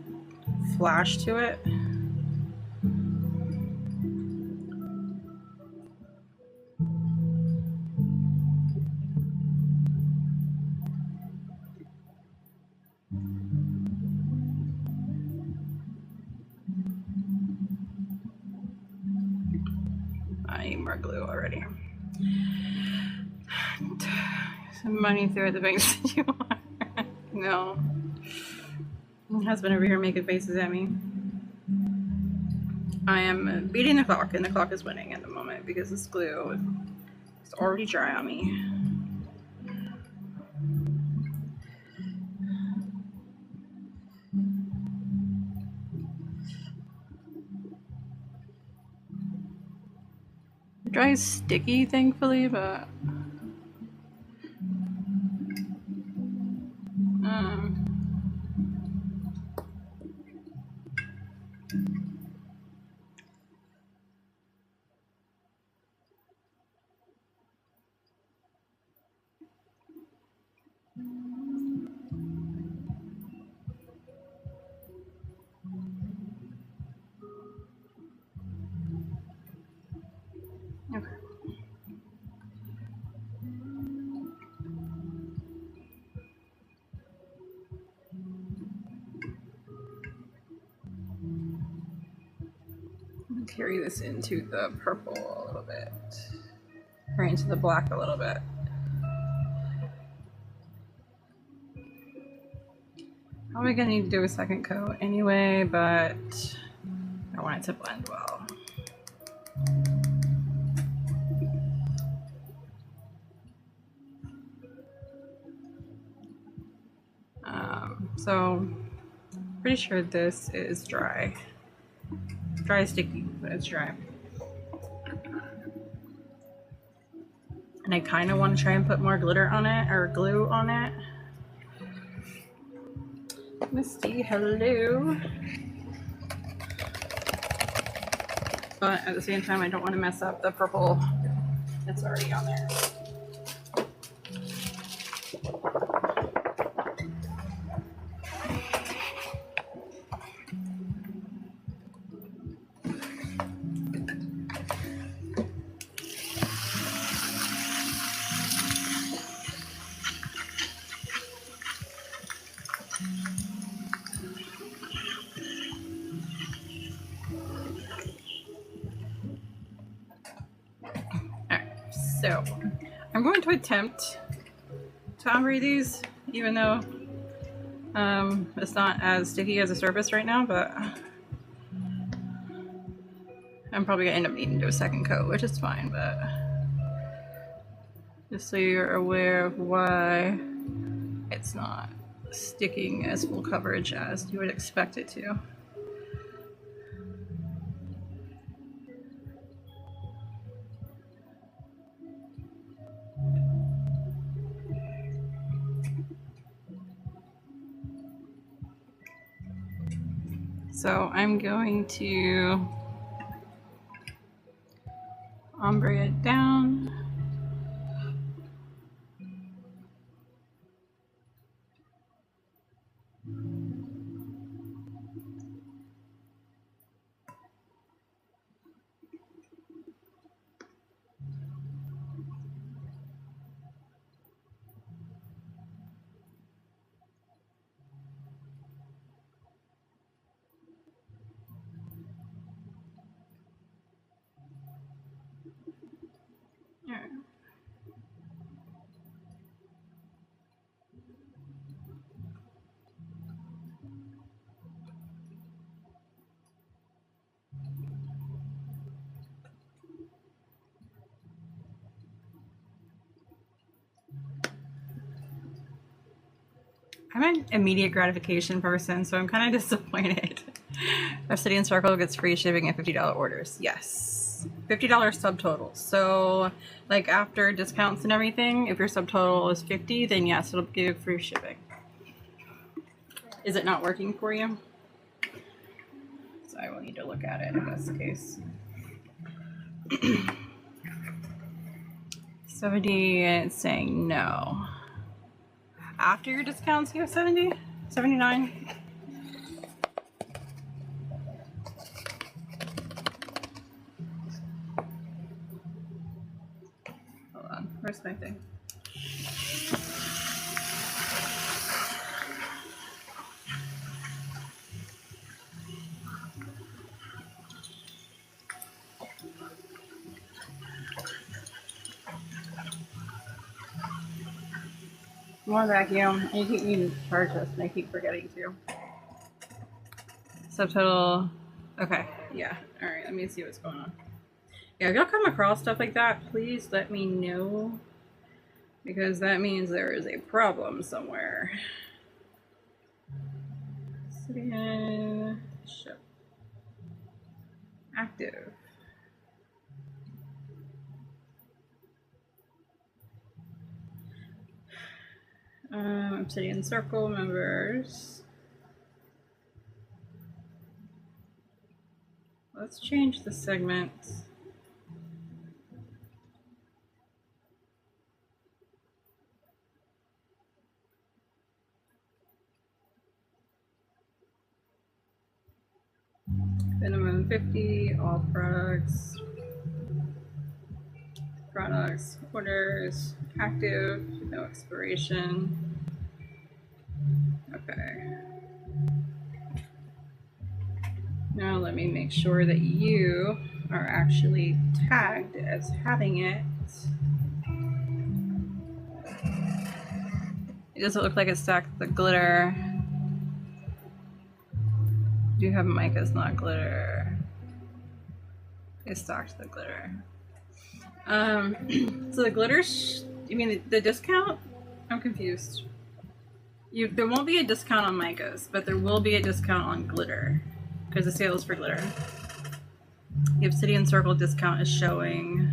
flash to it. I need more glue already. Some money through at the bank that you want. No. My husband over here making faces at me. I am beating the clock, and the clock is winning at the moment because this glue is already dry on me. It dries sticky, thankfully, but okay. Carry this into the purple a little bit, or into the black a little bit. Probably gonna need to do a second coat anyway, but I want it to blend well. So pretty sure this is dry. Dry sticky, but it's dry. And I kind of want to try and put more glitter on it, or glue on it. Misty, hello. But at the same time, I don't want to mess up the purple that's already on there. So, I'm going to attempt to ombre these, even though it's not as sticky as the surface right now, but I'm probably going to end up needing to do a second coat, which is fine, but just so you're aware of why it's not sticking as full coverage as you would expect it to. So I'm going to ombre it down. All right. I'm an immediate gratification person, so I'm kind of disappointed. Obsidian Circle gets free shipping at $50 orders. Yes. $50 subtotal. So, like, after discounts and everything, if your subtotal is 50, then yes, it'll give free shipping. Is it not working for you? So I will need to look at it if that's the case. 70, it's saying no. After your discounts, you have 70? 79? Hold on, where's my thing? More vacuum. You keep needing to charge this, and I keep forgetting to. Subtotal. Okay, yeah. Alright, let me see what's going on. Yeah, if y'all come across stuff like that, please let me know. Because that means there is a problem somewhere. Obsidian ship. Active. Obsidian Circle members. Let's change the segment. Minimum 50, all products. Products, orders, active, no expiration. Okay. Now let me make sure that you are actually tagged as having it. It doesn't look like it's stacked the glitter. Do you have mica's not glitter? It stocked the glitter. So the glitter, you mean the discount? I'm confused. There won't be a discount on micas, but there will be a discount on glitter because the sale is for glitter. The Obsidian Circle discount is showing,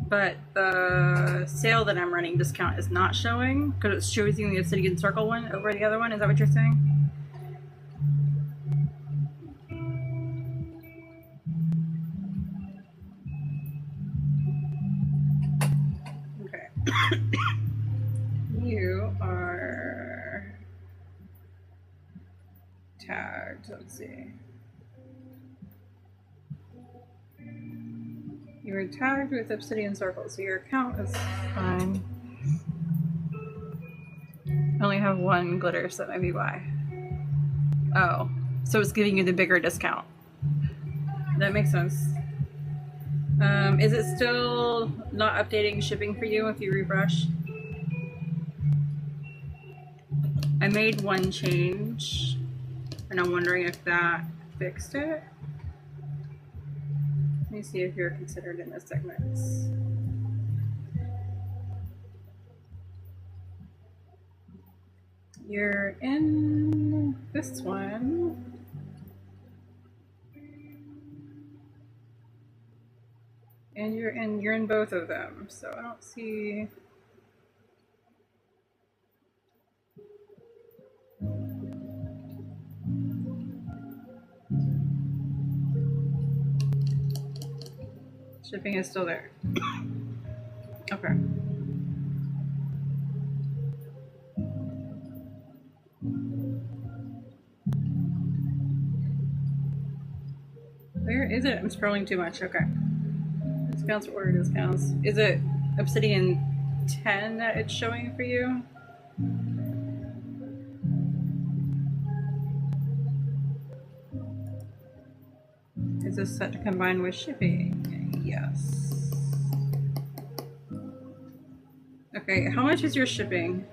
but the sale that I'm running discount is not showing because it's choosing the Obsidian Circle one over the other one. Is that what you're saying? Okay. You are tagged. Let's see. You were tagged with Obsidian Circle, so your account is fine. I only have one glitter, so that might be why. Oh, so it's giving you the bigger discount. That makes sense. Is it still not updating shipping for you if you refresh? I made one change, and I'm wondering if that fixed it. Let me see if you're considered in the segments. You're in this one. And you're in both of them, so I don't see. Shipping is still there. Okay. Where is it? I'm scrolling too much. Okay. Discounts, order discounts. Is it Obsidian 10 that it's showing for you? Is this set to combine with shipping? Yes. Okay, how much is your shipping?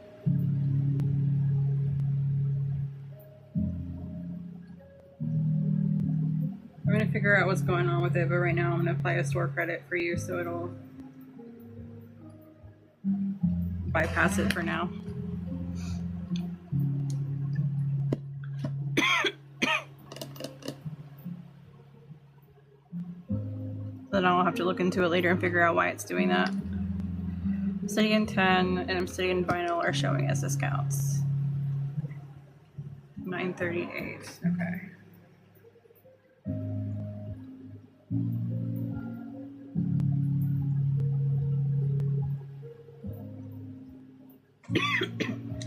I'm gonna figure out what's going on with it, but right now I'm gonna apply a store credit for you so it'll bypass it for now. Then I'll have to look into it later and figure out why it's doing that. Obsidian 10 and Obsidian Vinyl are showing as discounts. 938. Okay.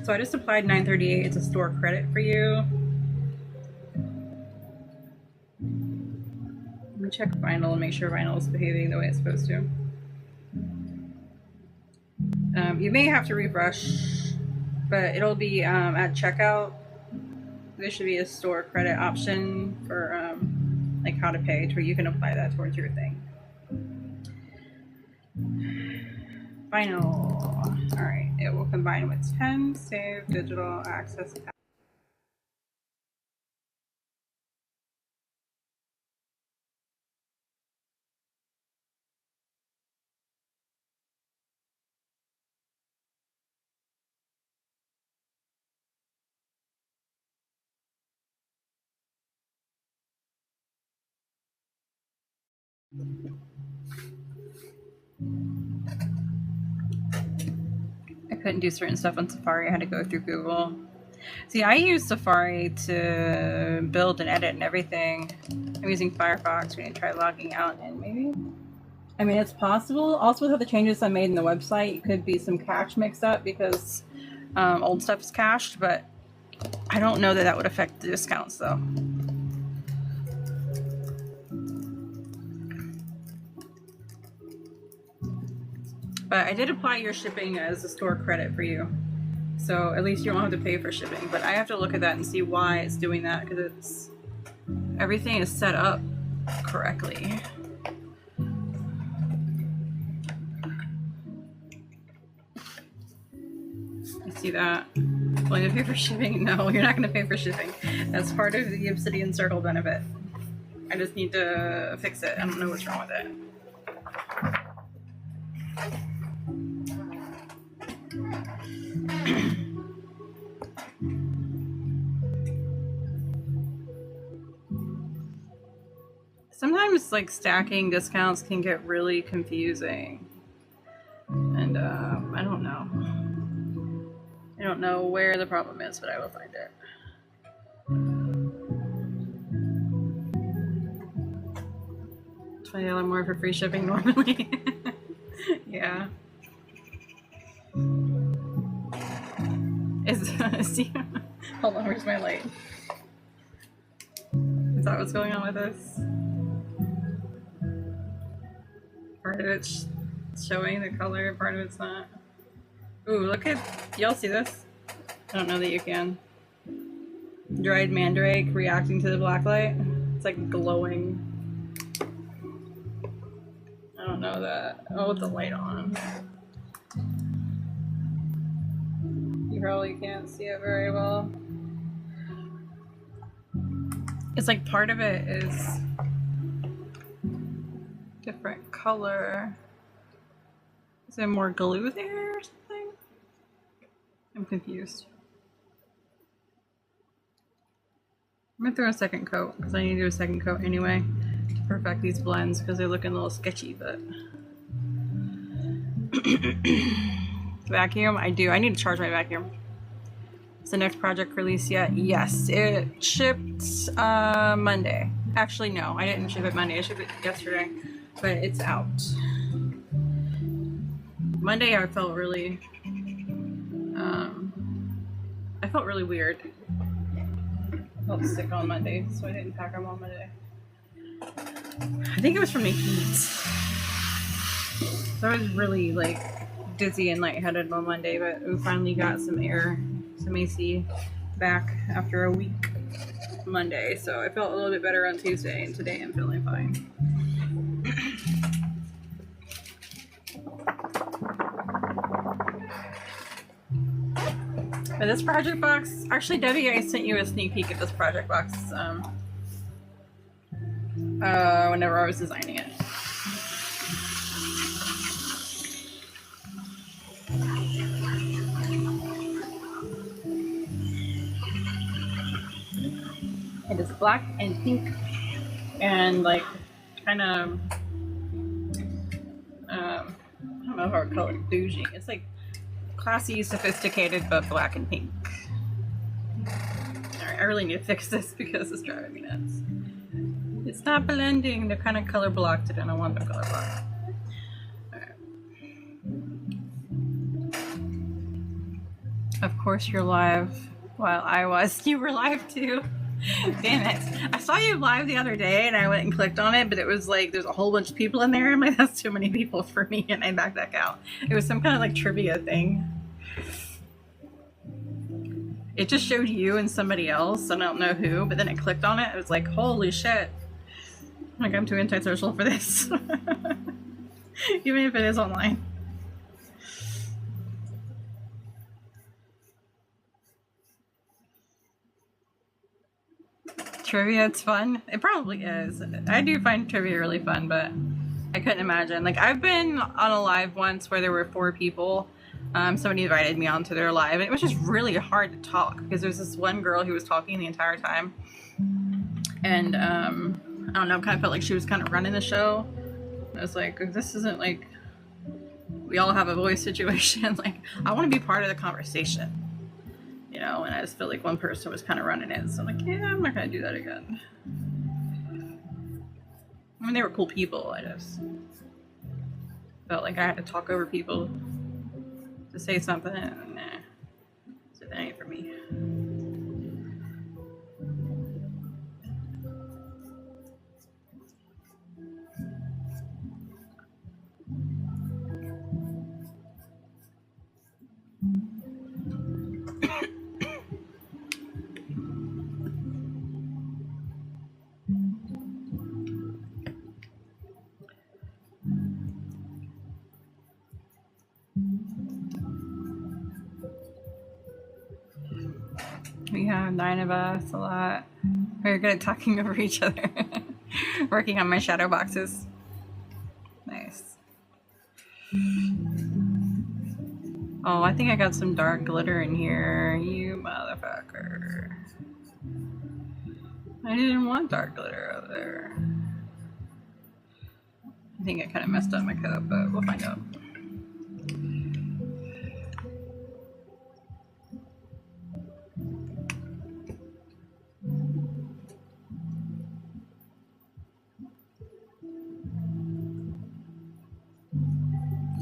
So I just applied 938. It's a store credit for you. Let me check vinyl and make sure vinyl is behaving the way it's supposed to. You may have to refresh, but it'll be at checkout. There should be a store credit option for like how to pay, to where you can apply that towards your thing. Vinyl. All right, it will combine with 10 save digital access. I couldn't do certain stuff on Safari. I had to go through Google. See, I use Safari to build and edit and everything. I'm using Firefox. We're gonna try logging out and maybe. I mean, it's possible. Also, with the changes I made in the website, it could be some cache mixed up because old stuff is cached, but I don't know that that would affect the discounts though. But I did apply your shipping as a store credit for you. So at least you don't have to pay for shipping. But I have to look at that and see why it's doing that, because it's everything is set up correctly. You see that? Will you pay for shipping? No, you're not going to pay for shipping. That's part of the Obsidian Circle benefit. I just need to fix it. I don't know what's wrong with it. Sometimes like stacking discounts can get really confusing, and I don't know. I don't know where the problem is, but I will find it. $20 more for free shipping normally. Yeah. See, hold on, where's my light? Is that what's going on with this? Part of it's showing the color, part of it's not. Ooh, look at, y'all see this? I don't know that you can. Dried mandrake reacting to the black light. It's like glowing. I don't know that. Oh, with the light on. You probably can't see it very well. It's like part of it is different color. Is there more glue there or something? I'm confused. I'm gonna throw a second coat because I need to do a second coat anyway to perfect these blends because they're looking a little sketchy, but vacuum, I do. I need to charge my vacuum. Is the next project released yet? Yes, it shipped Monday. Actually, no, I didn't ship it Monday. I shipped it yesterday. but it's out. Monday I felt really weird. I felt sick on Monday, so I didn't pack them on Monday. I think it was from the heat. So I was really like dizzy and lightheaded on Monday, but we finally got some AC back after a week Monday. So I felt a little bit better on Tuesday, and today I'm feeling fine. But this project box, actually, Debbie, I sent you a sneak peek at this project box whenever I was designing it. It is black and pink and like kind of, I don't know how to call it, bougie. It's like classy, sophisticated, but black and pink. Alright, I really need to fix this because it's driving me nuts. It's not blending. They're kind of color blocked and I don't want them color blocked. Alright. Of course you're live while I was. You were live too. Damn it. I saw you live the other day and I went and clicked on it, but it was like there's a whole bunch of people in there. I'm like, that's too many people for me, and I backed back out. It was some kind of like trivia thing. It just showed you and somebody else. I don't know who, but then I clicked on it. It was like, holy shit. Like, I'm too antisocial for this. Even if it is online. Trivia, it's fun. It probably is. I do find trivia really fun, but I couldn't imagine. Like, I've been on a live once where there were 4 people. Somebody invited me onto their live, and it was just really hard to talk because there was this one girl who was talking the entire time. And, I don't know, kind of felt like she was kind of running the show. I was like, this isn't like we all have a voice situation. Like, I want to be part of the conversation. You know, and I just feel like one person was kind of running it. So I'm like, yeah, I'm not going to do that again. I mean, they were cool people. I just felt like I had to talk over people to say something. And, nah, so that ain't for me. We have 9 of us, a lot. We're good at talking over each other. Working on my shadow boxes. Nice. Oh, I think I got some dark glitter in here. You motherfucker. I didn't want dark glitter over there. I think I kind of messed up my cup, but we'll find out.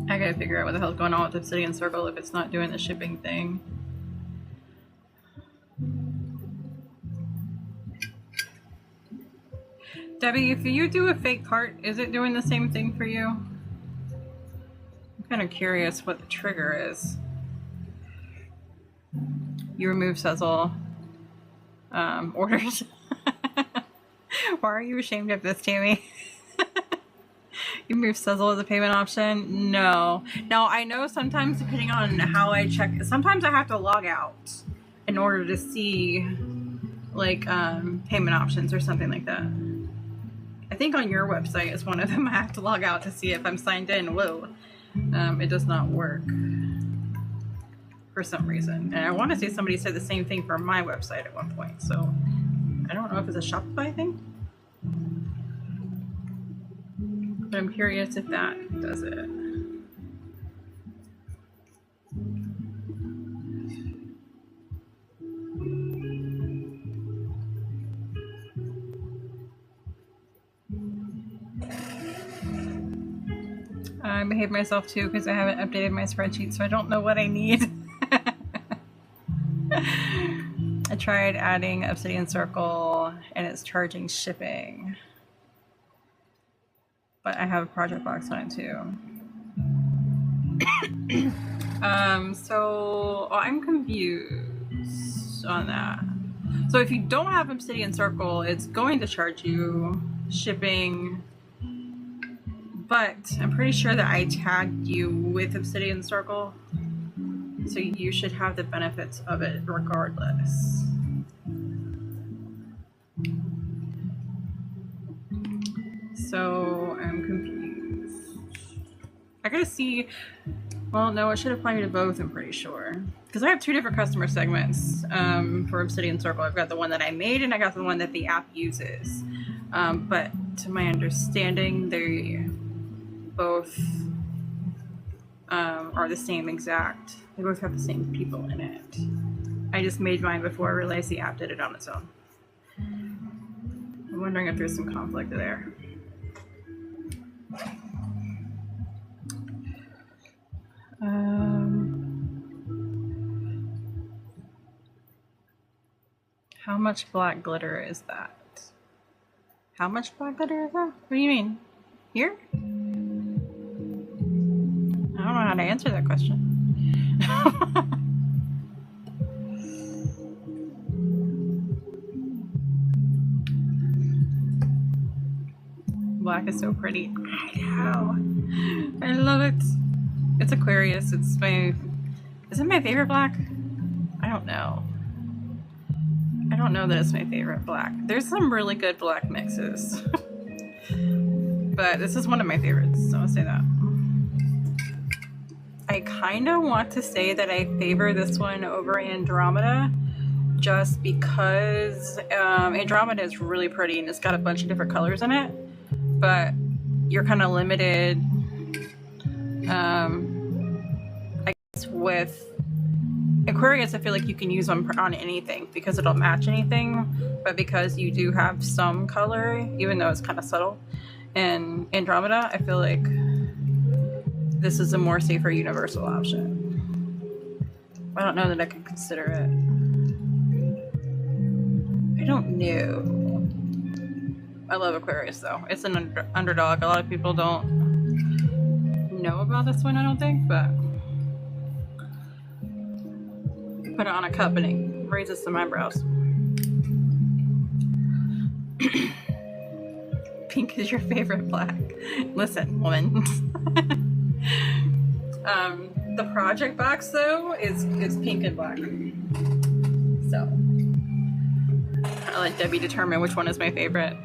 I gotta figure out what the hell's going on with Obsidian Circle if it's not doing the shipping thing. Debbie, if you do a fake cart, is it doing the same thing for you? I'm kind of curious what the trigger is. You remove Sezzle orders. Why are you ashamed of this, Tammy? You move Sezzle as a payment option? No. Now, I know sometimes depending on how I check, sometimes I have to log out in order to see like payment options or something like that. I think on your website is one of them. I have to log out to see if I'm signed in. Whoa. It does not work for some reason. And I want to say somebody said the same thing for my website at one point. So I don't know if it's a Shopify thing. But I'm curious if that does it. behave myself too because I haven't updated my spreadsheet, so I don't know what I need. I tried adding Obsidian Circle and it's charging shipping. But I have a project box on it too. So I'm confused on that. So if you don't have Obsidian Circle, it's going to charge you shipping. But I'm pretty sure that I tagged you with Obsidian Circle. So you should have the benefits of it regardless. So I'm confused. I gotta see. Well, no, it should apply to both, I'm pretty sure. Because I have two different customer segments for Obsidian Circle. I've got the one that I made and I got the one that the app uses. But to my understanding, they both are the same exact. They both have the same people in it. I just made mine before I realized the app did it on its own. I'm wondering if there's some conflict there. How much black glitter is that? How much black glitter is that? What do you mean? Here? I don't know how to answer that question. Black is so pretty. I know. I love it. It's Aquarius. It's my... Is it my favorite black? I don't know. I don't know that it's my favorite black. There's some really good black mixes. But this is one of my favorites, so I'll say that. I kind of want to say that I favor this one over Andromeda just because Andromeda is really pretty and it's got a bunch of different colors in it, but you're kind of limited I guess with Aquarius. I feel like you can use them on anything because it'll match anything, but because you do have some color, even though it's kind of subtle, and Andromeda, I feel like this is a more safer universal option. I don't know that I can consider it. I don't know. I love Aquarius though. It's an underdog. A lot of people don't know about this one, I don't think, but put it on a cup and it raises some eyebrows. Pink is your favorite black. Listen, woman. The project box though is pink and black. So I'll let Debbie determine which one is my favorite.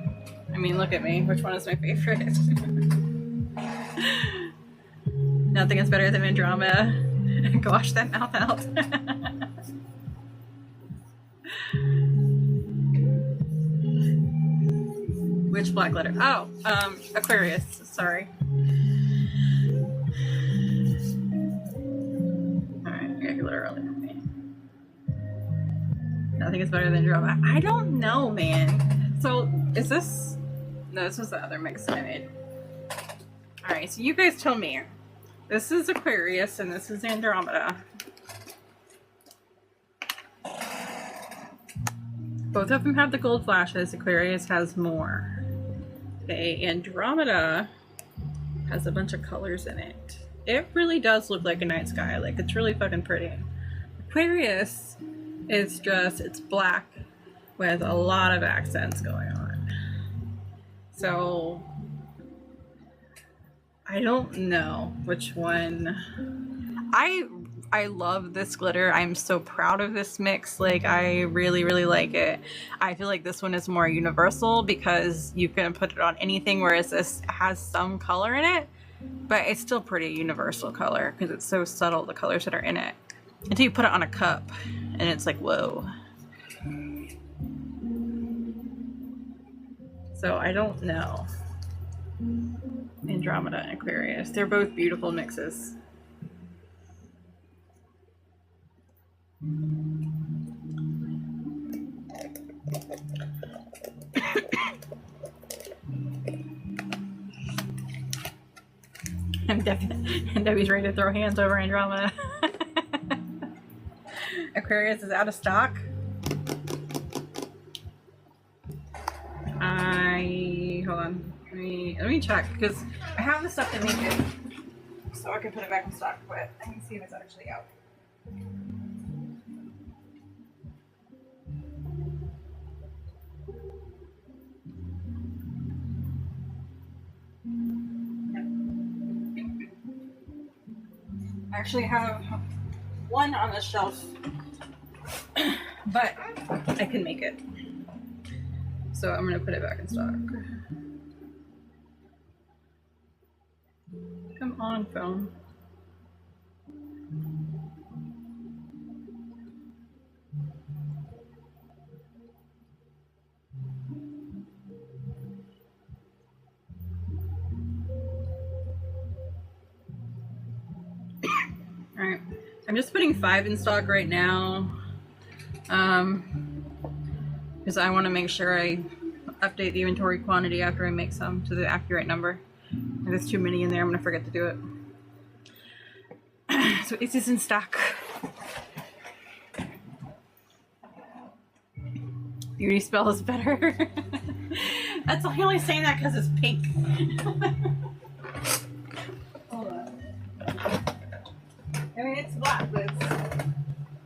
I mean, look at me. Which one is my favorite? Nothing is better than Andromeda. Go wash that mouth out. Which black glitter? Oh, Aquarius. Sorry. Alright, I got glitter early for me. Nothing is better than Andromeda. I don't know, man. So, is this... No, this was the other mix that I made. Alright, so you guys tell me. This is Aquarius and this is Andromeda. Both of them have the gold flashes. Aquarius has more. Okay, Andromeda has a bunch of colors in it. It really does look like a night sky. Like, it's really fucking pretty. Aquarius is just, it's black with a lot of accents going on. So, I don't know which one. I love this glitter. I'm so proud of this mix. Like, I really, really like it. I feel like this one is more universal because you can put it on anything, whereas this has some color in it, but it's still pretty universal color because it's so subtle, the colors that are in it. Until you put it on a cup and it's like, whoa. So I don't know. Andromeda and Aquarius. They're both beautiful mixes. And And Debbie's ready to throw hands over Andromeda. Aquarius is out of stock. Hold on. Let me check, because I have the stuff to make it, so I can put it back in stock. But I can see if it's actually out. I actually have one on the shelf, but I can make it. So I'm gonna put it back in stock. Come on, phone. Alright, I'm just putting 5 in stock right now, because I want to make sure I update the inventory quantity after I make some to the accurate number. If there's too many in there, I'm going to forget to do it. So it is in stock. Beauty spell is better. That's only saying that because it's pink. Hold on. I mean, it's black, but it's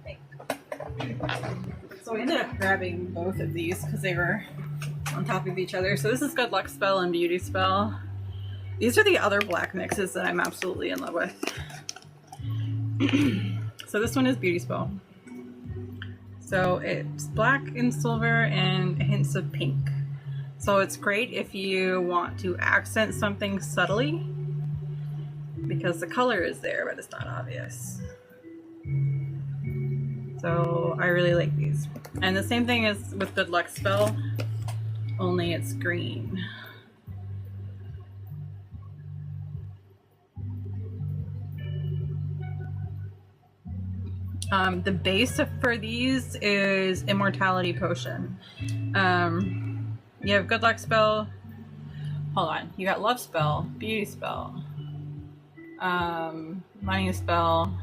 pink. So I ended up grabbing both of these because they were on top of each other. So this is Good Luck Spell and Beauty Spell. These are the other black mixes that I'm absolutely in love with. So this one is Beauty Spell. So it's black and silver and hints of pink. So it's great if you want to accent something subtly, because the color is there, but it's not obvious. So I really like these. And the same thing is with Good Luck Spell, only it's green. The base for these is Immortality Potion. You have Good Luck Spell. Hold on. You got Love Spell, Beauty Spell, Money Spell.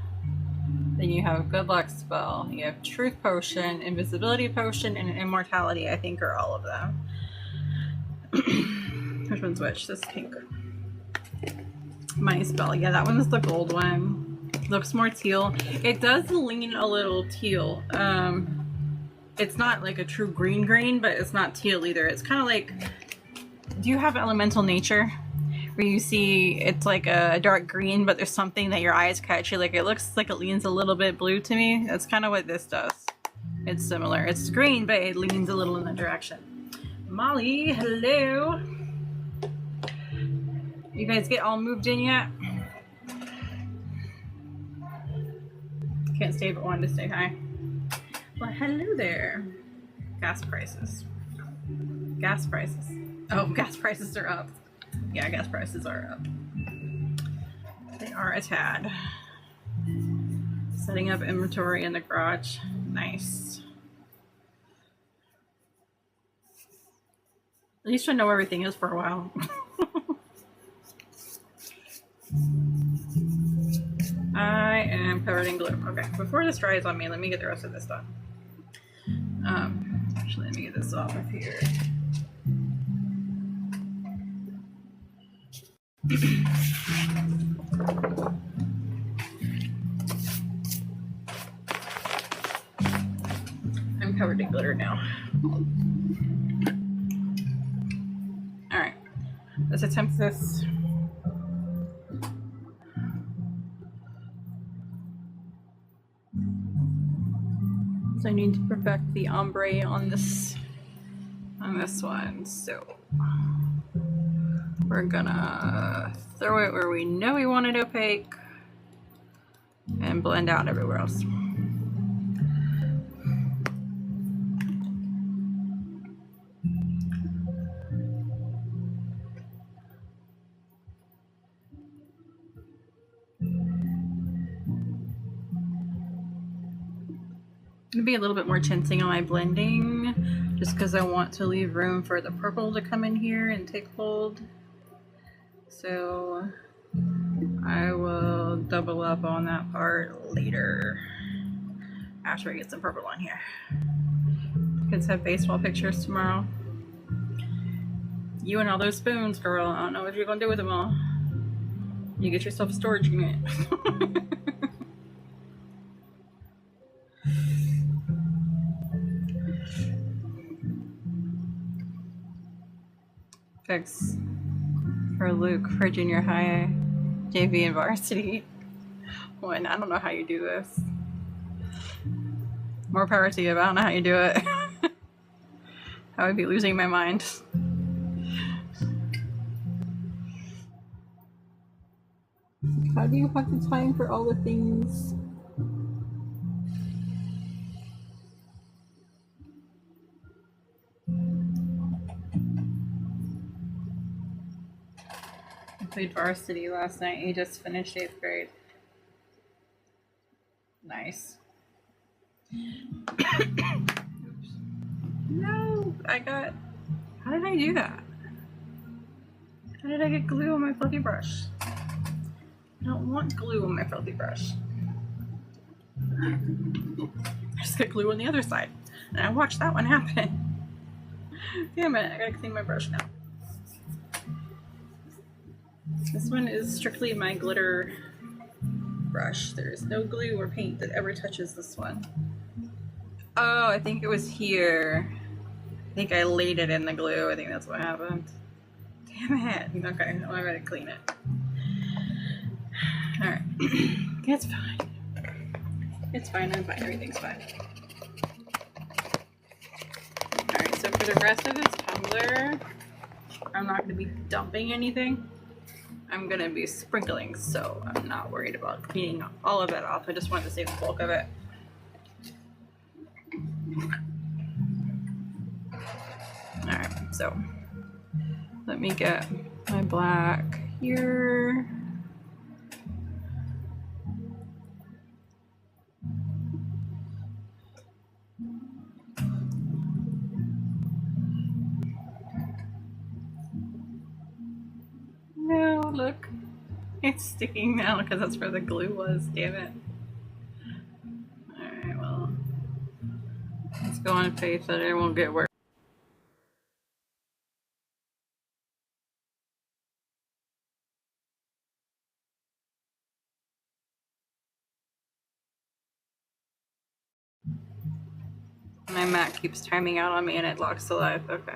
Then you have Good Luck Spell. You have Truth Potion, Invisibility Potion, and Immortality, I think, are all of them. Which one's which? This is pink. Money Spell. Yeah, that one's the gold one. Looks more teal. It does lean a little teal. It's not like a true green, but it's not teal either. It's kind of like, do you have Elemental Nature? Where you see it's like a dark green, but there's something that your eyes catch. Like it looks like it leans a little bit blue to me. That's kind of what this does. It's similar. It's green, but it leans a little in that direction. Molly, hello. You guys get all moved in yet? Can't stay, but wanted to say hi. Well, hello there. Gas prices. Gas prices. Oh, gas prices are up. Yeah, gas prices are up. They are a tad. Setting up inventory in the garage. Nice. At least I know where everything is for a while. I am covered in glue. Okay, before this dries on me, let me get the rest of this done. Actually, let me get this off of here. I'm covered in glitter now. Alright, let's attempt this. So I need to perfect the ombre on this one. So we're gonna throw it where we know we want it opaque and blend out everywhere else. I'm gonna be a little bit more tinting on my blending, just because I want to leave room for the purple to come in here and take hold. So I will double up on that part later after I get some purple on here. Kids have baseball pictures tomorrow. You and all those spoons, girl. I don't know what you're gonna do with them all. You get yourself a storage unit. Fix for Luke for junior high, JV, and varsity. When I don't know how you do this. More power to you, but I don't know how you do it. I would be losing my mind. How do you have the time for all the things? I played varsity last night. He just finished 8th grade. Nice. No, I got... How did I do that? How did I get glue on my fluffy brush? I don't want glue on my fluffy brush. I just got glue on the other side. And I watched that one happen. Damn it, I gotta clean my brush now. This one is strictly my glitter brush. There's no glue or paint that ever touches this one. Oh, I think it was here. I think I laid it in the glue. I think that's what happened. Damn it. Okay, now I gotta clean it. Alright. It's fine. It's fine, I'm fine. Everything's fine. Alright, so for the rest of this tumbler, I'm not going to be dumping anything. I'm going to be sprinkling, so I'm not worried about cleaning all of it off. I just wanted to save the bulk of it. Alright, so let me get my black here. No, look. It's sticking now because that's where the glue was, damn it. Alright, well, let's go on faith that it won't get worse. My Mac keeps timing out on me and it locks the live. Okay.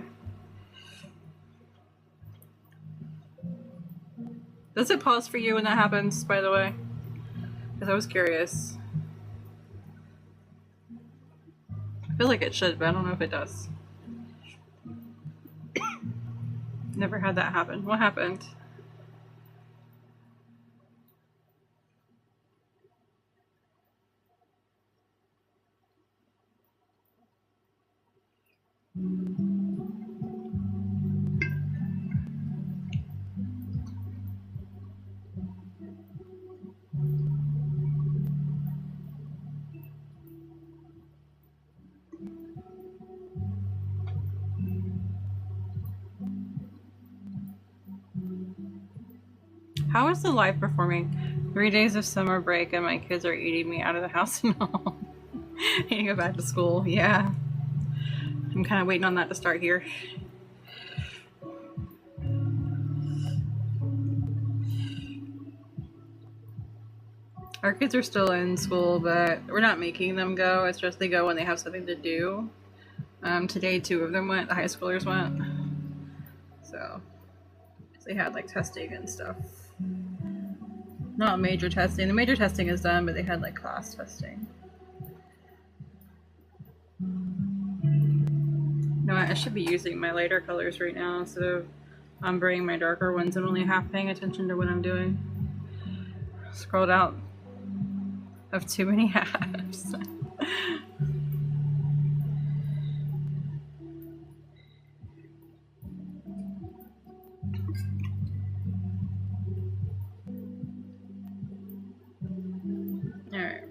Does it pause for you when that happens, by the way? Because I was curious. I feel like it should, but I don't know if it does. Never had that happen. What happened? How is the live performing? 3 days of summer break and my kids are eating me out of the house and all. I need to go back to school. Yeah. I'm kind of waiting on that to start here. Our kids are still in school, but we're not making them go. It's just they go when they have something to do. Today, 2 of them went. The high schoolers went. So they had like testing and stuff. Not major testing. The major testing is done, but they had like class testing. No, I should be using my lighter colors right now instead of ombreing my darker ones and only half paying attention to what I'm doing. Scrolled out of too many apps. Alright.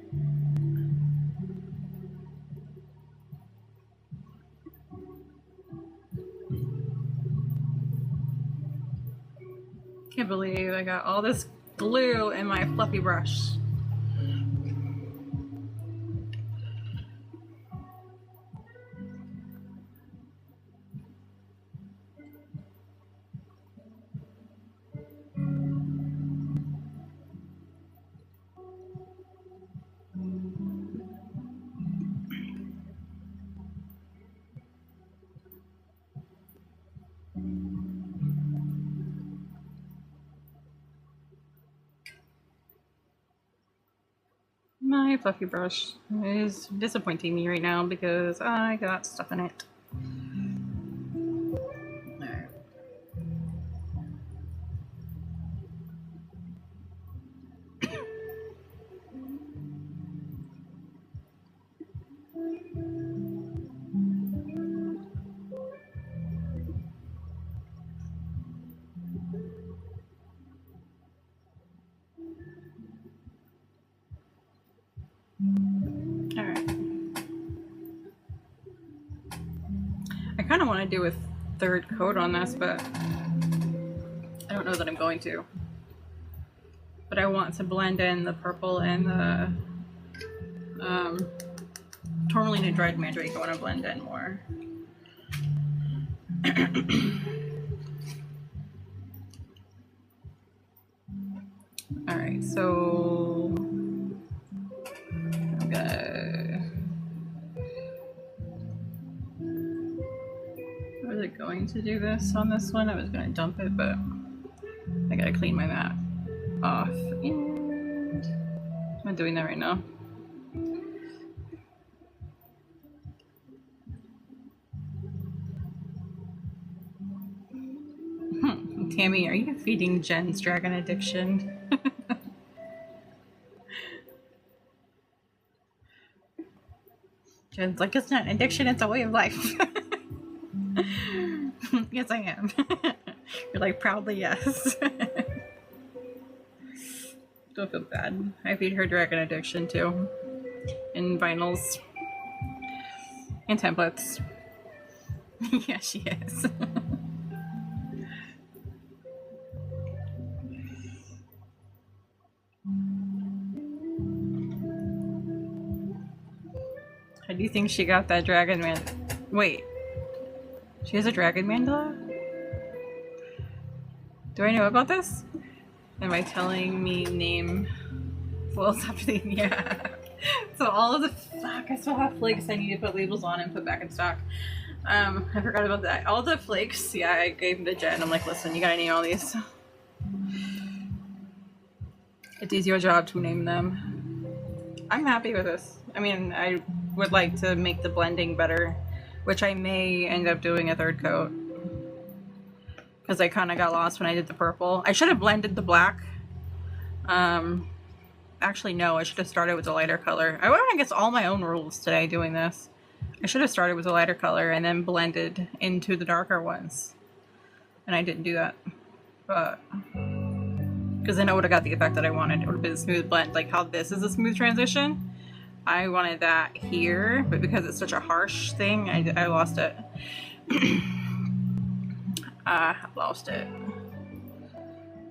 Can't believe I got all this glue in my fluffy brush. My fluffy brush is disappointing me right now because I got stuff in it. Alright. Alright. I kind of want to do a third coat on this, but I don't know that I'm going to. But I want to blend in the purple and the tourmaline and dried mandrake. I want to blend in more. Alright, so I'm gonna... I was going to do this on this one. I was gonna dump it, but I gotta clean my mat off. And I'm not doing that right now. Tammy, are you feeding Jen's dragon addiction? Jen's like, it's not an addiction, it's a way of life. Yes, I am. You're like, proudly, yes. Don't feel bad. I feed her dragon addiction too. In vinyls. And templates. Yeah, she is. How do you think she got that dragon man? Wait. She has a dragon mandala? Do I know about this? Am I telling me name foils after the... Yeah. So all of the... Fuck, I still have flakes I need to put labels on and put back in stock. I forgot about that. All the flakes, yeah, I gave them to Jen. I'm like, listen, you gotta name all these. It is your job to name them. I'm happy with this. I mean, I would like to make the blending better, which I may end up doing a third coat. Because I kind of got lost when I did the purple. I should have blended the black. Actually, no, I should have started with the lighter color. I went against all my own rules today doing this. I should have started with the lighter color and then blended into the darker ones. And I didn't do that. But... because then I would have got the effect that I wanted. It would have been a smooth blend, like how this is a smooth transition. I wanted that here, but because it's such a harsh thing, I lost it. I lost it.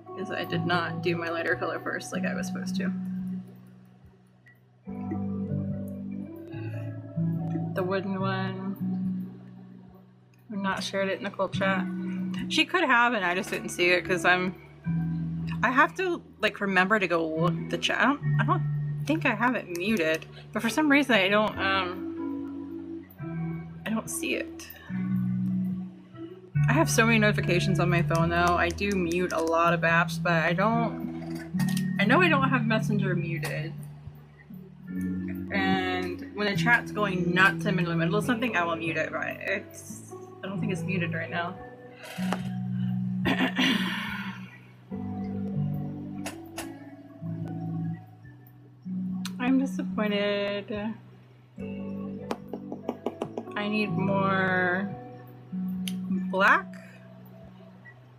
Because I did not do my lighter color first like I was supposed to. The wooden one. I've not shared it in the cult chat. She could have, and I just didn't see it because I have to like remember to go look at the chat. I don't think I have it muted, but for some reason I don't see it. I have so many notifications on my phone though. I do mute a lot of apps, but I know I don't have Messenger muted. And when the chat's going nuts in the middle of something, I will mute it, but I don't think it's muted right now. I'm disappointed. I need more black.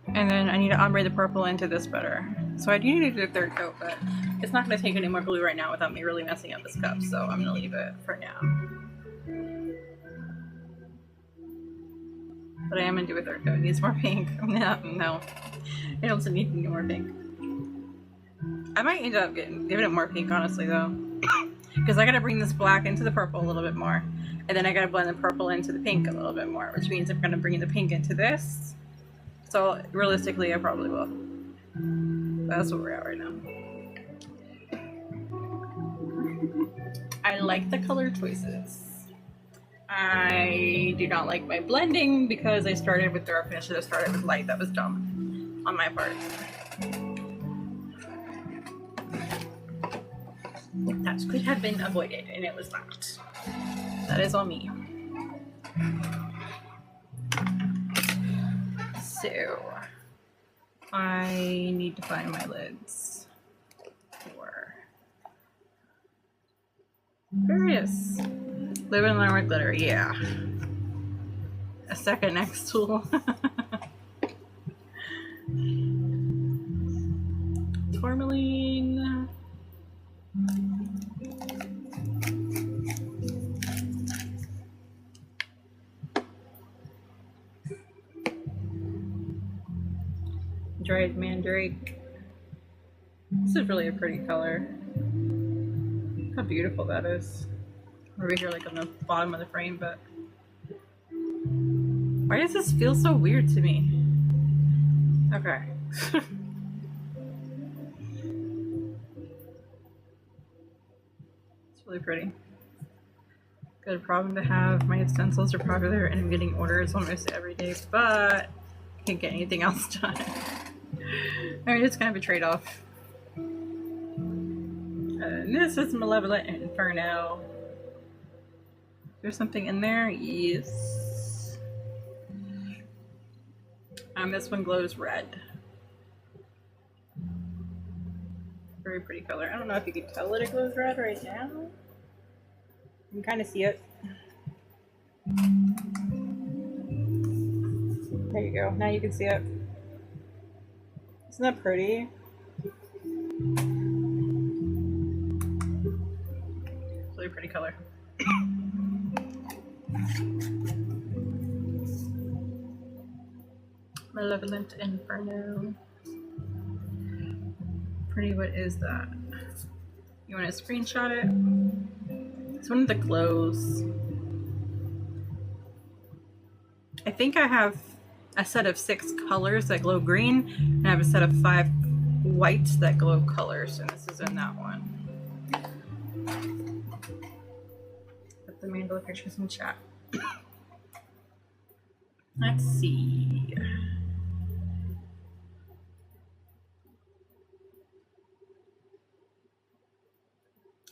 And then I need to ombre the purple into this better. So I do need to do a third coat, but it's not going to take any more glue right now without me really messing up this cup. So I'm going to leave it for now. But I am going to do a third coat. It needs more pink. No. It doesn't need any more pink. I might end up giving it more pink, honestly, though. Because I gotta bring this black into the purple a little bit more. And then I gotta blend the purple into the pink a little bit more, which means I'm gonna bring the pink into this. So realistically, I probably will. That's where we're at right now. I like the color choices. I do not like my blending because I started with dark and I should have started with light. That was dumb on my part. That could have been avoided, and it was not. That is on me. So, I need to find my lids. There it is. Live and learn with glitter, yeah. A second next tool. Tourmaline. Dried mandrake. This is really a pretty color. How beautiful that is. Over here, like on the bottom of the frame, but why does this feel so weird to me? Okay. It's really pretty. Good problem to have. My stencils are popular and I'm getting orders almost every day, but I can't get anything else done. I mean, it's kind of a trade-off. And this is Malevolent Inferno. There's something in there? Yes. This one glows red. Very pretty color. I don't know if you can tell that it glows red right now. You can kind of see it. There you go. Now you can see it. Isn't that pretty? Really pretty color. Malevolent Inferno. Pretty, what is that? You want to screenshot it? It's one of the glows. I think I have a set of 6 colors that glow green, and I have a set of 5 whites that glow colors, and this is in that one. Put the mandala pictures in chat. Let's see.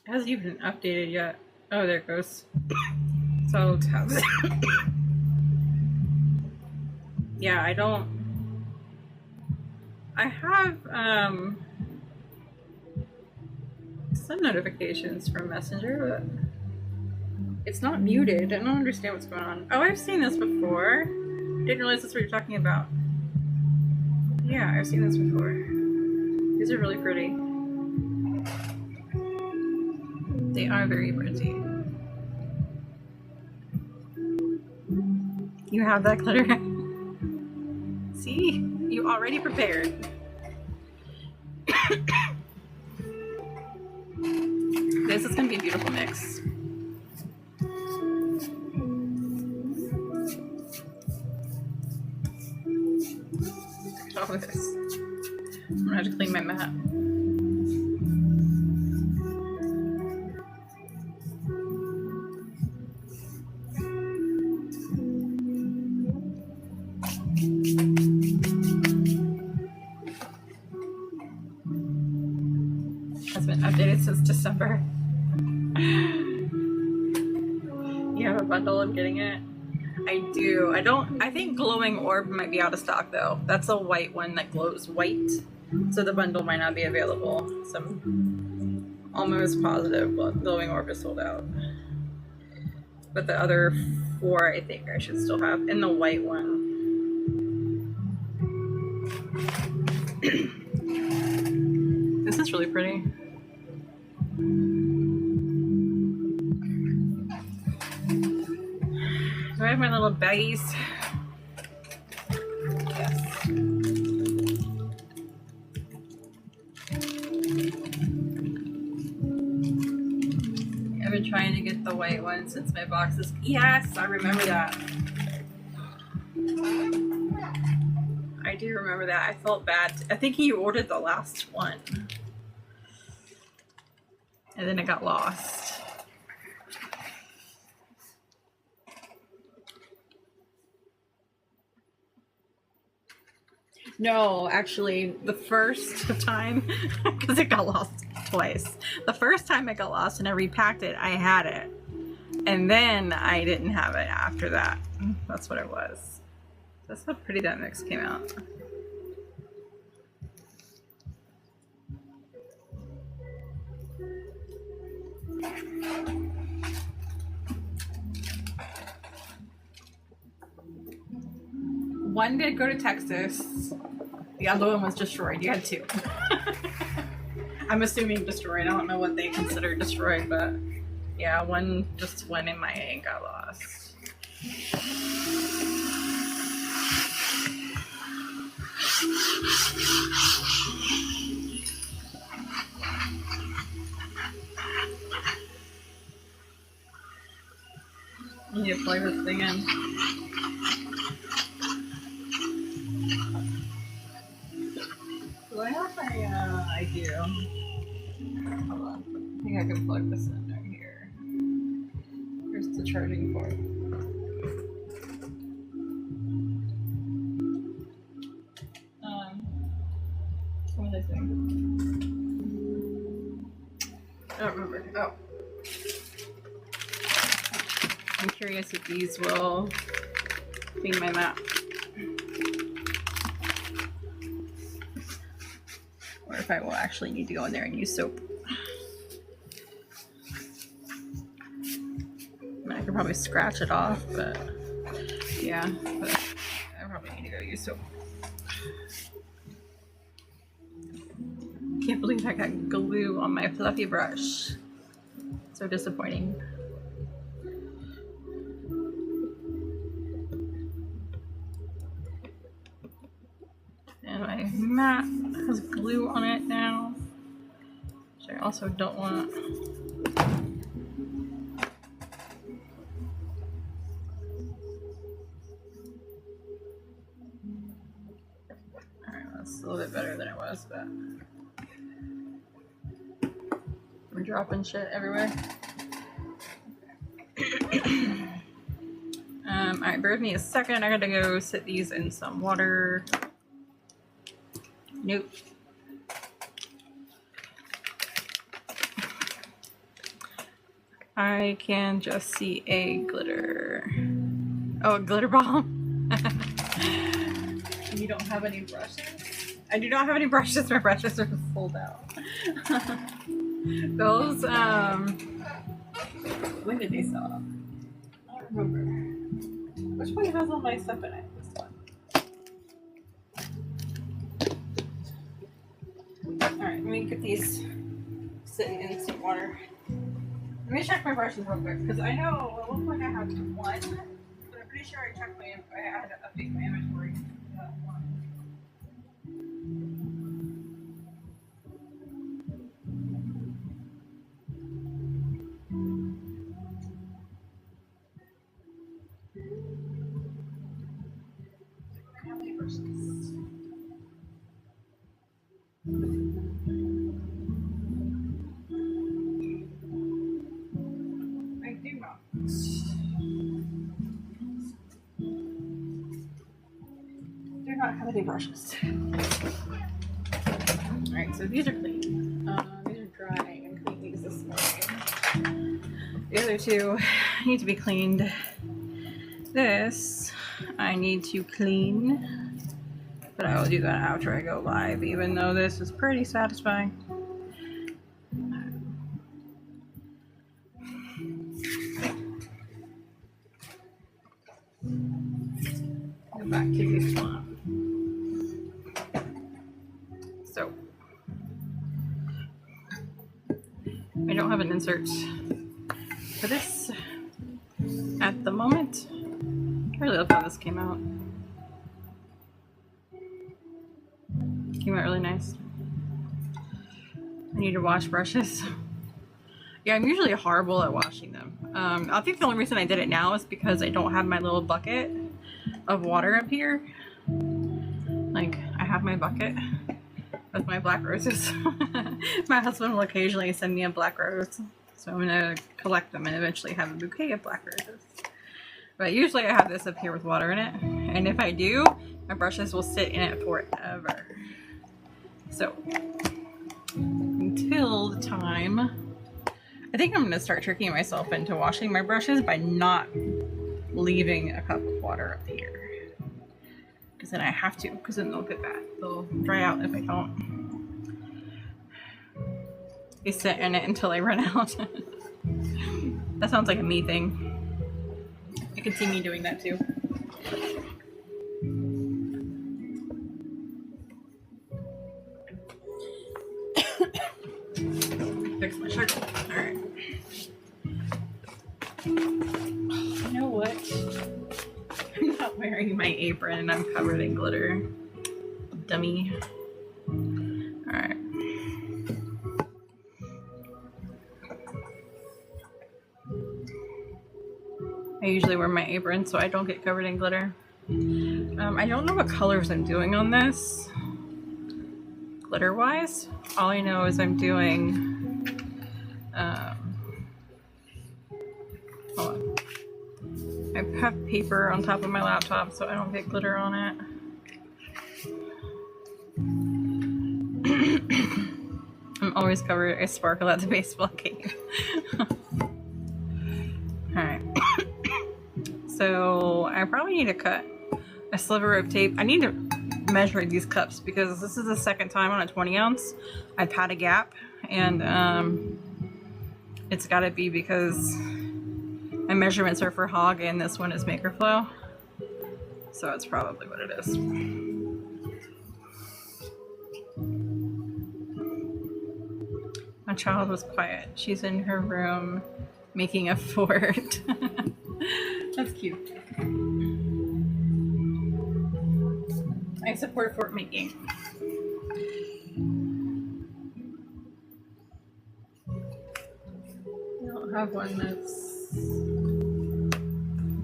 It hasn't even been updated yet. Oh, there it goes. So tabs. Yeah, I don't. I have some notifications from Messenger, but it's not muted. I don't understand what's going on. Oh, I've seen this before. Didn't realize that's what you're talking about. Yeah, I've seen this before. These are really pretty. They are very pretty. You have that glitter? See? You already prepared. This is going to be a beautiful mix. Look at all this. I'm going to have to clean my mat. Has been updated since December. You have a bundle of getting it? I do. I think Glowing Orb might be out of stock though. That's a white one that glows white. So the bundle might not be available. So I'm almost positive Glowing Orb is sold out. But the other 4 I think I should still have. And the white one. This is really pretty. Do I have my little baggies? Yes. I've been trying to get the white one since my box is. Yes, I remember that. I do remember that. I felt bad. I think he ordered the last one. And then it got lost. No, actually, the first time, because it got lost twice. The first time it got lost and I repacked it, I had it. And then I didn't have it after that. That's what it was. That's how pretty that mix came out. One did go to Texas. The other one was destroyed. You had two. I'm assuming destroyed. I don't know what they consider destroyed, but yeah, one just went in my and got lost. You need to plug this thing in. Do I have my, I do. Hold on. I think I can plug this in right here. Here's the charging port. What was I saying? I don't remember. Oh. I'm curious if these will clean my map. Or if I will actually need to go in there and use soap. I could probably scratch it off, but yeah, but I probably need to go use soap. Can't believe I got glue on my fluffy brush. So disappointing. And my mat has glue on it now, which I also don't want. Alright, that's a little bit better than it was, but we're dropping shit everywhere. Alright, bear with me a second. I gotta go sit these in some water. Nope. I can just see a glitter. Oh, a glitter bomb. You don't have any brushes? I do not have any brushes. My brushes are pulled out. Those, when did they sell? I don't remember. Which one has all my stuff in it? This one. Alright, let me get these sitting in some water. Let me check my brushes real quick, because I know it looks like I have one, but I'm pretty sure I checked I had to update my inventory. How many brushes? I do not. Do not have any brushes. Alright, so these are clean. These are dry. I'm going to clean these this morning. The other two need to be cleaned. This I need to clean, but I will do that after I go live, even though this is pretty satisfying. Go back to this one. So I don't have an insert for this at the moment. I really love how this came out. Came out really nice. I need to wash brushes. Yeah, I'm usually horrible at washing them. I think the only reason I did it now is because I don't have my little bucket of water up here. Like, I have my bucket with my black roses. My husband will occasionally send me a black rose, so I'm gonna collect them and eventually have a bouquet of black roses. But usually I have this up here with water in it, and if I do, my brushes will sit in it forever. So, until the time, I think I'm gonna start tricking myself into washing my brushes by not leaving a cup of water up here. Because then I have to, because then they'll get bad. They'll dry out if I don't. They sit in it until I run out. That sounds like a me thing. I could see me doing that too. Fix my sugar. Alright. You know what? I'm not wearing my apron and I'm covered in glitter. Dummy. Alright. I usually wear my apron so I don't get covered in glitter. I don't know what colors I'm doing on this, glitter wise. All I know is I'm doing, hold on. I have paper on top of my laptop so I don't get glitter on it. I'm always covered. I sparkle at the baseball game. Alright. So I probably need to cut a sliver of tape. I need to measure these cups because this is the second time on a 20 ounce I've had a gap, and it's got to be because my measurements are for hog and this one is maker flow, so that's probably what it is. My child was quiet. She's in her room making a fort. That's cute. I support fort making. I don't have one that's...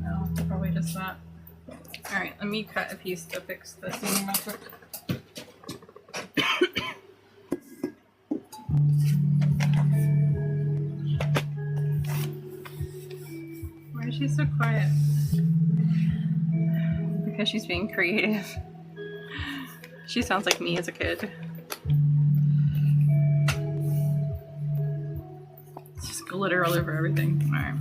No, probably just that. Alright, let me cut a piece to fix this thing real quick. Why is she so quiet? Because she's being creative. She sounds like me as a kid. Just glitter all over everything. Alright.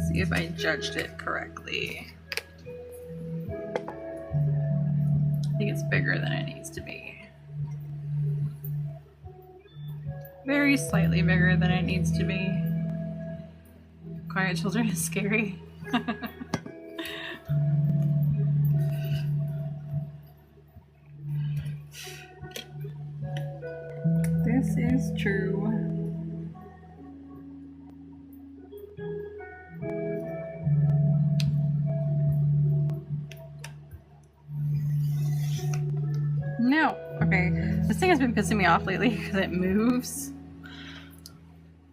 See if I judged it correctly. I think it's bigger than it needs to be. Very slightly bigger than it needs to be. Quiet children is scary. This is true. No. Okay. This thing has been pissing me off lately because it moves.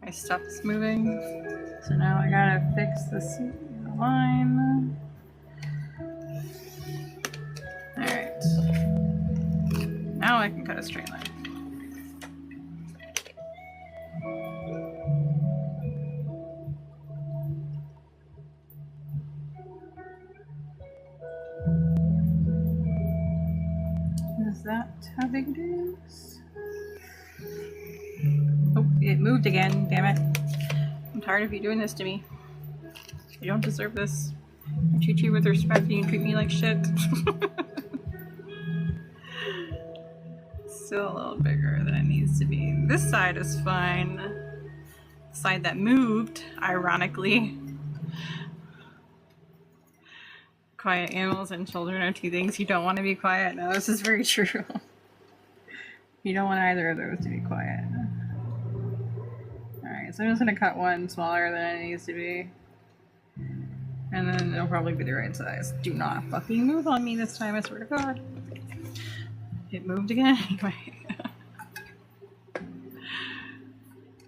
My stuff is moving. So now I gotta fix this line. Alright. Now I can cut a straight line. Is that how big it is? Oh, it moved again, damn it. I'm tired of you doing this to me. You don't deserve this. I treat you with respect and you treat me like shit. Still a little bigger than it needs to be. This side is fine. The side that moved, ironically. Quiet animals and children are two things you don't want to be quiet. No, this is very true. You don't want either of those to be quiet. Alright, Alright, so I'm just gonna cut one smaller than it needs to be. And then it'll probably be the right size. Do not fucking move on me this time, I swear to God. It moved again anyway.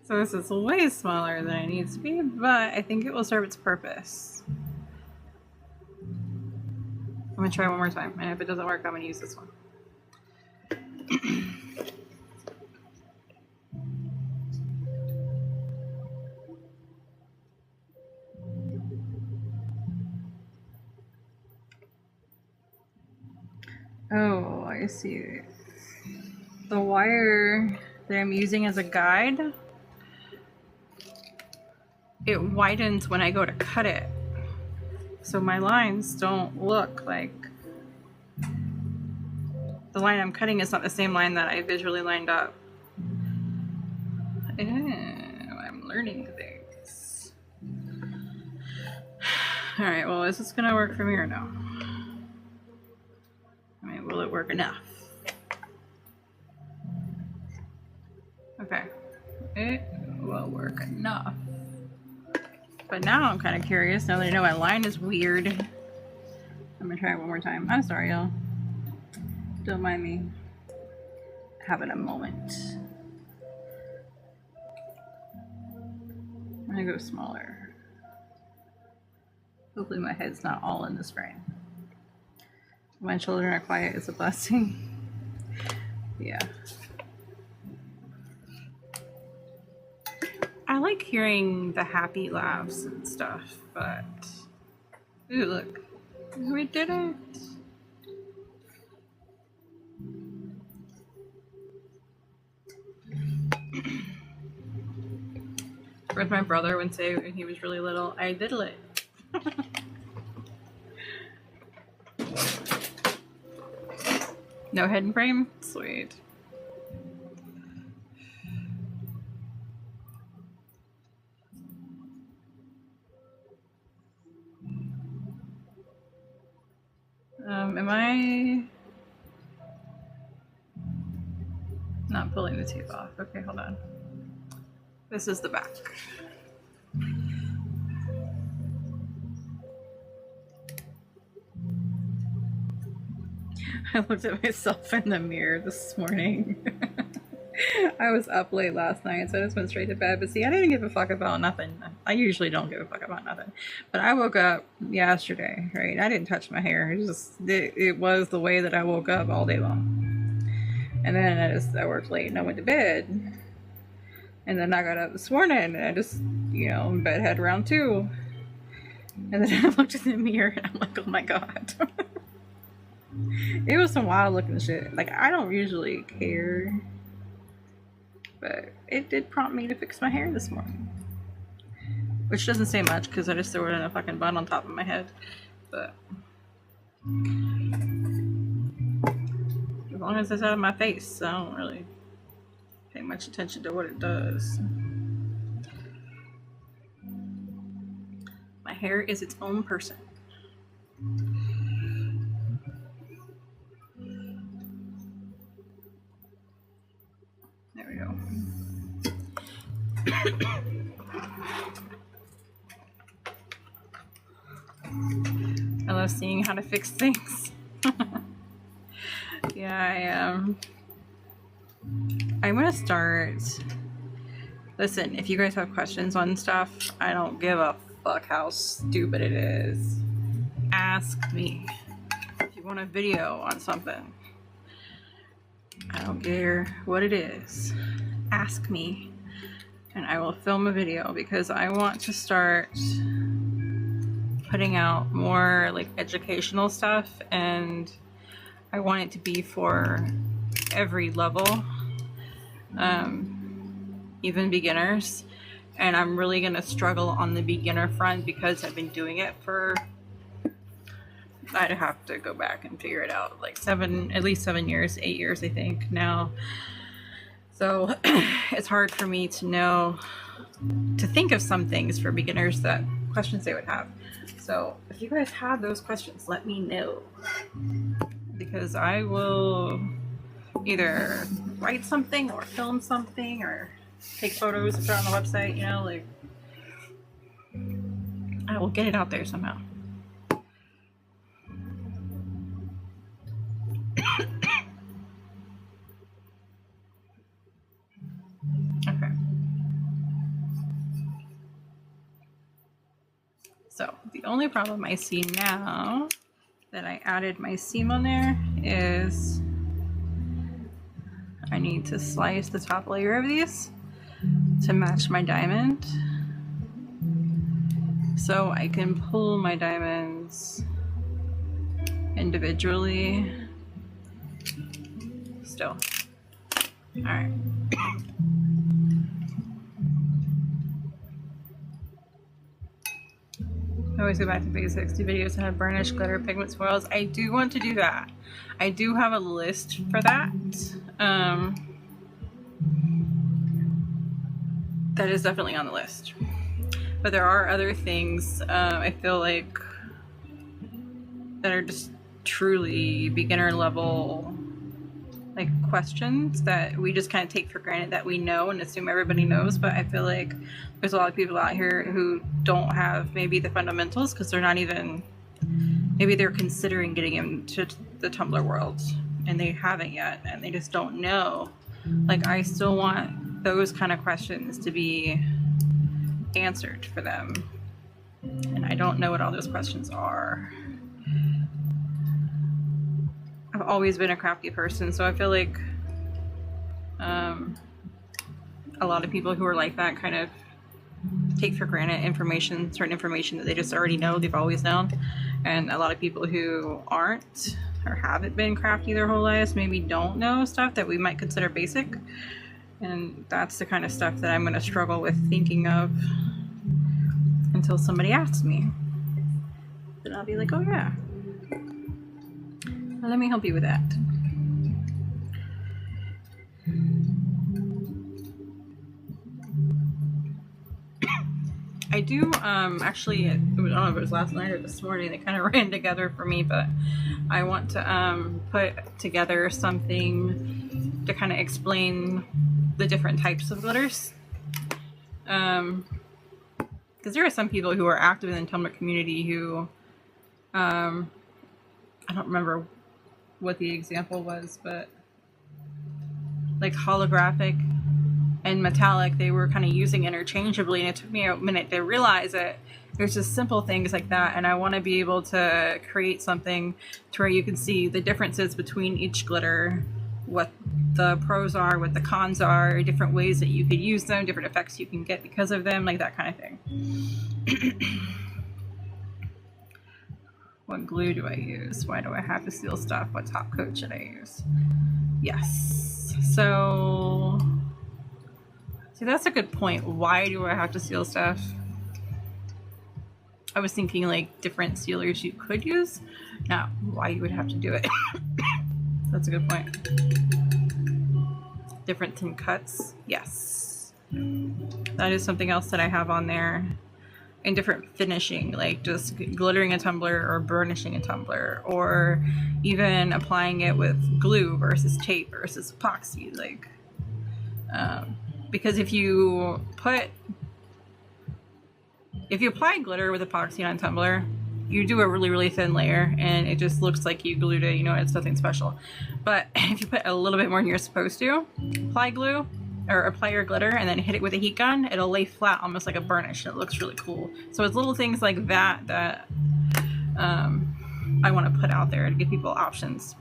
So this is way smaller than it needs to be, but I think it will serve its purpose. I'm gonna try one more time, and if it doesn't work, I'm gonna use this one. Oh, I see. The wire that I'm using as a guide, it widens when I go to cut it. So my lines don't look like... The line I'm cutting is not the same line that I visually lined up. I'm learning things. Alright, well, is this gonna work for me or no? I mean, will it work enough? Okay. It will work enough. But now I'm kind of curious, now that I know my line is weird. I'm gonna try it one more time. I'm sorry, y'all. Don't mind me having a moment. I'm gonna go smaller. Hopefully my head's not all in this frame. My children are quiet is a blessing. Yeah. I like hearing the happy laughs and stuff, but... Ooh, look. We did it! Whereas my brother would say when he was really little, I diddle it. No hidden frame? Sweet. Am I not pulling the tape off? Okay, hold on. This is the back. I looked at myself in the mirror this morning. I was up late last night, so I just went straight to bed. But see, I didn't give a fuck about nothing. I usually don't give a fuck about nothing. But I woke up yesterday, right? I didn't touch my hair. It was the way that I woke up all day long. And then I worked late and I went to bed. And then I got up this morning and I just, in bed had round 2. And then I looked in the mirror and I'm like, oh my God. It was some wild looking shit. Like, I don't usually care. But it did prompt me to fix my hair this morning. Which doesn't say much because I just threw it in a fucking bun on top of my head. But as long as it's out of my face, I don't really pay much attention to what it does. My hair is its own person. There we go. I love seeing how to fix things. Yeah, I'm gonna start. Listen, if you guys have questions on stuff, I don't give a fuck how stupid it is. Ask me. If you want a video on something, I don't care what it is. Ask me and I will film a video because I want to start putting out more like educational stuff, and I want it to be for every level, even beginners. And I'm really gonna struggle on the beginner front because I've been doing it for, I'd have to go back and figure it out, like at least 7 years, 8 years I think now. So it's hard for me to think of some things for beginners, that questions they would have. So if you guys have those questions, let me know, because I will either write something or film something or take photos and put it on the website, you know, like I will get it out there somehow. Okay. So the only problem I see now that I added my seam on there is I need to slice the top layer of these to match my diamond, so I can pull my diamonds individually still. All right. I always go back to basics. Do videos that have burnish, glitter, pigment spoils. I do want to do that. I do have a list for that. That is definitely on the list. But there are other things I feel like that are just truly beginner level like questions that we just kind of take for granted that we know and assume everybody knows. But I feel like there's a lot of people out here who don't have maybe the fundamentals because they're not even, maybe they're considering getting into the Tumbler world and they haven't yet and they just don't know. Like, I still want those kind of questions to be answered for them, and I don't know what all those questions are. I've always been a crafty person, so I feel like a lot of people who are like that kind of take for granted information, certain information that they just already know, they've always known. And a lot of people who aren't or haven't been crafty their whole lives maybe don't know stuff that we might consider basic. And that's the kind of stuff that I'm going to struggle with thinking of until somebody asks me. Then I'll be like, oh yeah, well, let me help you with that. I do actually, I don't know if it was last night or this morning, they kind of ran together for me, but I want to put together something to kind of explain the different types of glitters. Because there are some people who are active in the Tumbler community who, I don't remember what the example was, but like holographic and metallic, they were kind of using interchangeably, and it took me a minute to realize it. There's just simple things like that, and I want to be able to create something to where you can see the differences between each glitter, what the pros are, what the cons are, different ways that you could use them, different effects you can get because of them, like that kind of thing. What glue do I use? Why do I have to seal stuff? What top coat should I use? Yes. So, see, that's a good point. Why do I have to seal stuff? I was thinking like different sealers you could use, not why you would have to do it. That's a good point. Different thin cuts. Yes. That is something else that I have on there. And different finishing, like just glittering a tumbler or burnishing a tumbler, or even applying it with glue versus tape versus epoxy. Like, because if you apply glitter with epoxy on a tumbler, you do a really, really thin layer and it just looks like you glued it, you know, it's nothing special. But if you put a little bit more than you're supposed to, apply glue or apply your glitter and then hit it with a heat gun, it'll lay flat almost like a burnish and it looks really cool. So it's little things like that that I want to put out there to give people options.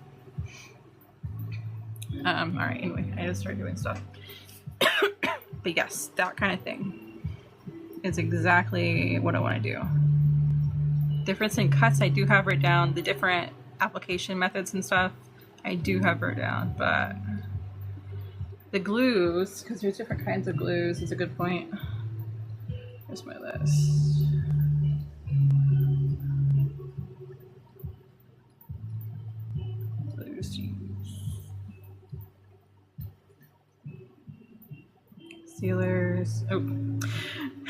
All right, anyway, I just started doing stuff. But yes, that kind of thing is exactly what I want to do. Difference in cuts, I do have written down. The different application methods and stuff, I do have written down. But the glues, because there's different kinds of glues, is a good point. Here's my list. Glues to use. Sealers. Oh,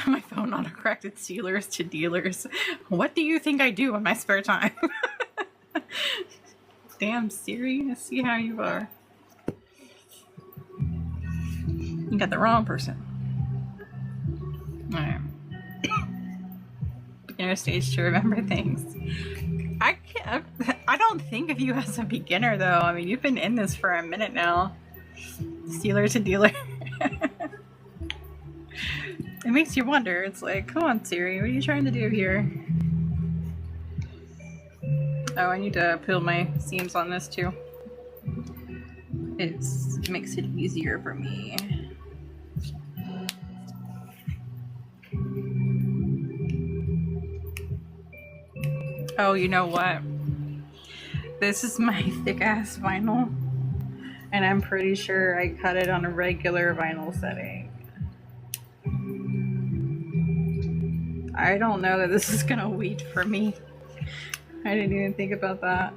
my phone autocorrected sealers to dealers. What do you think I do in my spare time? Damn Siri, I see how you are. You got the wrong person. Alright. Beginner stage to remember things. I don't think of you as a beginner though. I mean, you've been in this for a minute now. Stealer to dealer. It makes you wonder. It's like, come on Siri, what are you trying to do here? Oh, I need to peel my seams on this too. It makes it easier for me. Oh, you know what? This is my thick ass vinyl, and I'm pretty sure I cut it on a regular vinyl setting. I don't know that this is gonna weed for me. I didn't even think about that.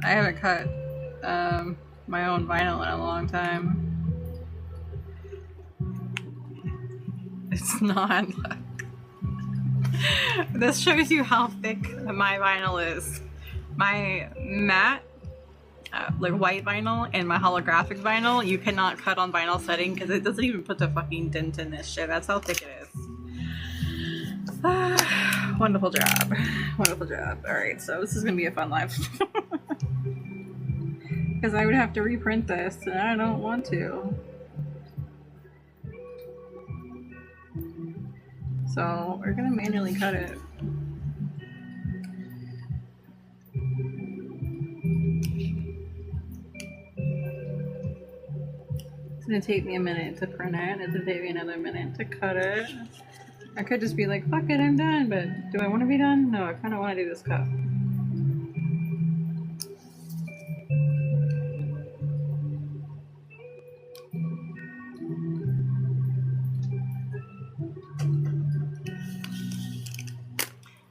I haven't cut my own vinyl in a long time. It's not. This shows you how thick my vinyl is. My matte, like white vinyl, and my holographic vinyl, you cannot cut on vinyl setting because it doesn't even put the fucking dent in this shit. That's how thick it is. Wonderful job. Wonderful job. Alright, so this is gonna be a fun life. Because I would have to reprint this, and I don't want to. So we're gonna manually cut it. It's gonna take me a minute to print it. It's gonna take me another minute to cut it. I could just be like, fuck it, I'm done, but do I want to be done? No, I kind of want to do this cut.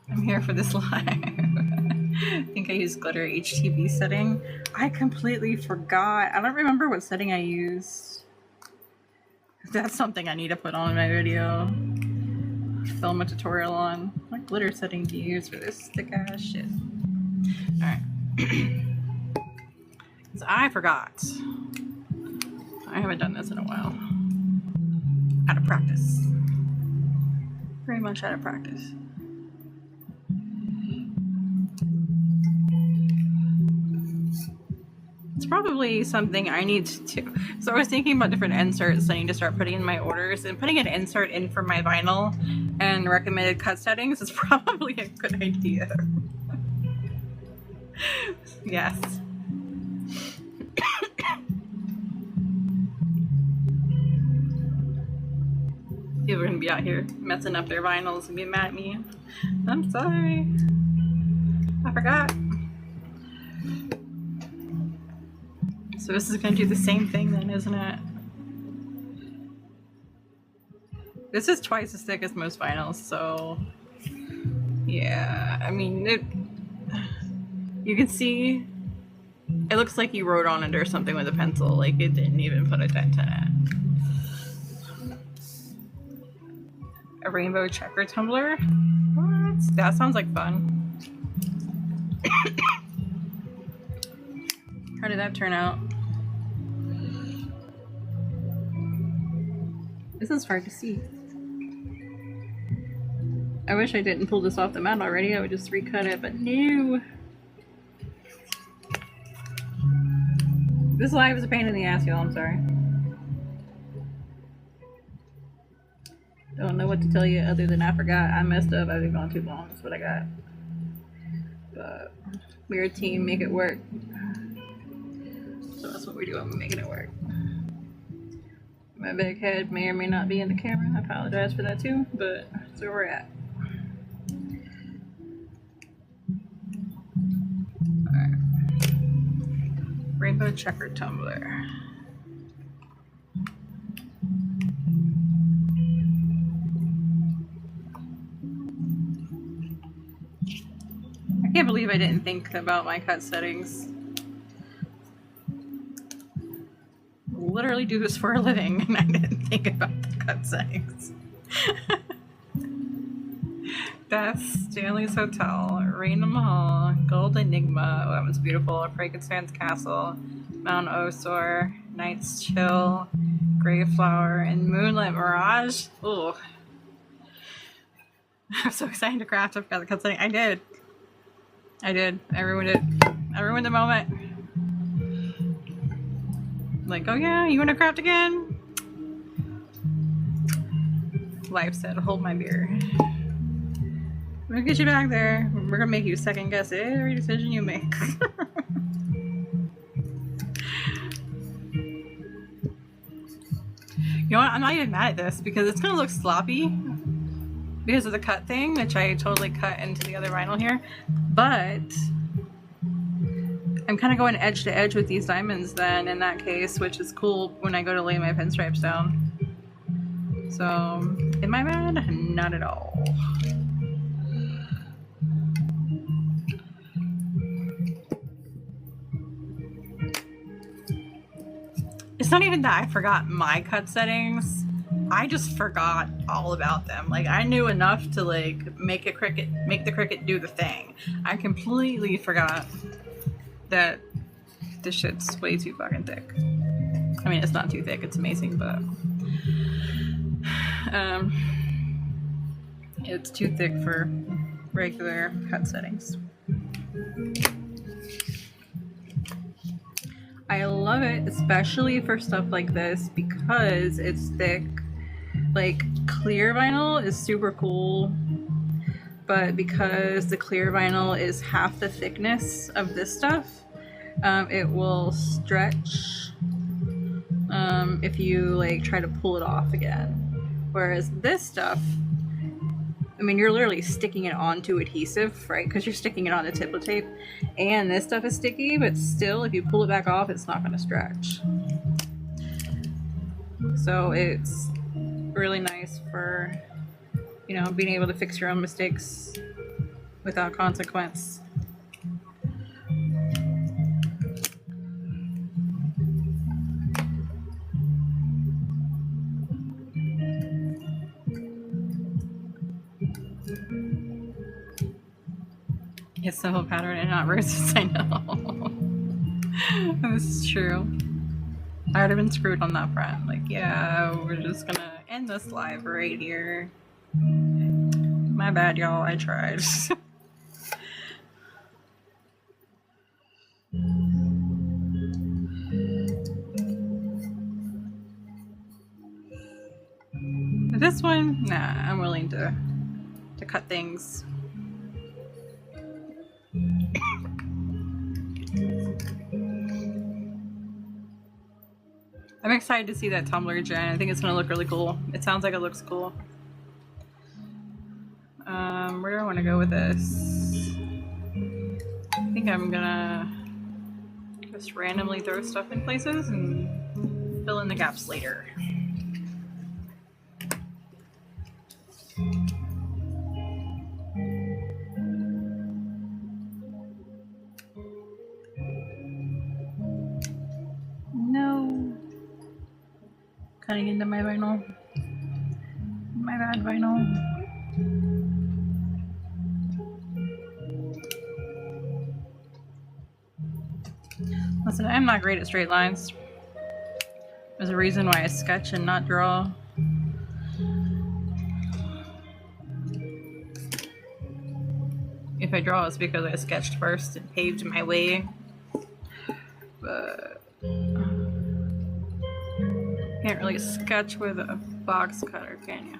I'm here for this live. I think I used glitter HTV setting. I completely forgot. I don't remember what setting I used. That's something I need to put on in my video. Film a tutorial on what glitter setting do you use for this thick ass shit. Alright. Because I forgot. I haven't done this in a while. Out of practice. Very much out of practice. It's probably something I need to. So I was thinking about different inserts I need to start putting in my orders, and putting an insert in for my vinyl and recommended cut settings is probably a good idea. Yes. People are gonna be out here messing up their vinyls and be mad at me. I'm sorry. I forgot. So this is gonna do the same thing then, isn't it? This is twice as thick as most vinyls, so yeah, I mean, you can see it looks like you wrote on it or something with a pencil, like it didn't even put a dent in it. A rainbow checker tumbler? What? That sounds like fun. How did that turn out? This is hard to see. I wish I didn't pull this off the mat already. I would just recut it, but no. This live is a pain in the ass, y'all. I'm sorry. Don't know what to tell you other than I forgot. I messed up. I've been gone too long. That's what I got. But we're a team. Make it work. So that's what we do. I'm making it work. My big head may or may not be in the camera. I apologize for that too, but that's where we're at. Alright. Rainbow checker tumbler. I can't believe I didn't think about my cut settings. Literally do this for a living and I didn't think about the cut settings. That's Stanley's Hotel, Rainham Hall, Gold Enigma, oh that one's beautiful, Frankenstein's Castle, Mount Osor, Night's Chill, Grey Flower, and Moonlit Mirage. Ooh. I'm so excited to craft. I've got the cut setting. I did. I ruined it. I ruined the moment. Like, oh yeah, you want to craft again? Life said, hold my beer. We're gonna get you back there. We're gonna make you second guess every decision you make. You know what? I'm not even mad at this because it's gonna look sloppy because of the cut thing, which I totally cut into the other vinyl here. But I'm kind of going edge to edge with these diamonds then in that case, which is cool when I go to lay my pinstripes down. So, am I mad? Not at all. It's not even that I forgot my cut settings. I just forgot all about them. Like, I knew enough to like make the Cricut do the thing. I completely forgot that this shit's way too fucking thick. I mean, it's not too thick, it's amazing, but it's too thick for regular cut settings. I love it, especially for stuff like this because it's thick. Like, clear vinyl is super cool, but because the clear vinyl is half the thickness of this stuff, it will stretch if you like try to pull it off again. Whereas this stuff, I mean, you're literally sticking it onto adhesive, right? Because you're sticking it on the tip of tape. And this stuff is sticky, but still, if you pull it back off, it's not going to stretch. So it's really nice for, you know, being able to fix your own mistakes without consequence. It's the whole pattern and not roses, I know. This is true. I would have been screwed on that front. Like, yeah, we're just gonna end this live right here. My bad, y'all. I tried. But this one, nah, I'm willing to cut things. I'm excited to see that Tumbler gen. I think it's gonna look really cool. It sounds like it looks cool. Where do I want to go with this? I think I'm gonna just randomly throw stuff in places and fill in the gaps later. No. Cutting into my vinyl. My bad, vinyl. Listen, I'm not great at straight lines. There's a reason why I sketch and not draw. If I draw, it's because I sketched first and paved my way. But can't really sketch with a box cutter, can you?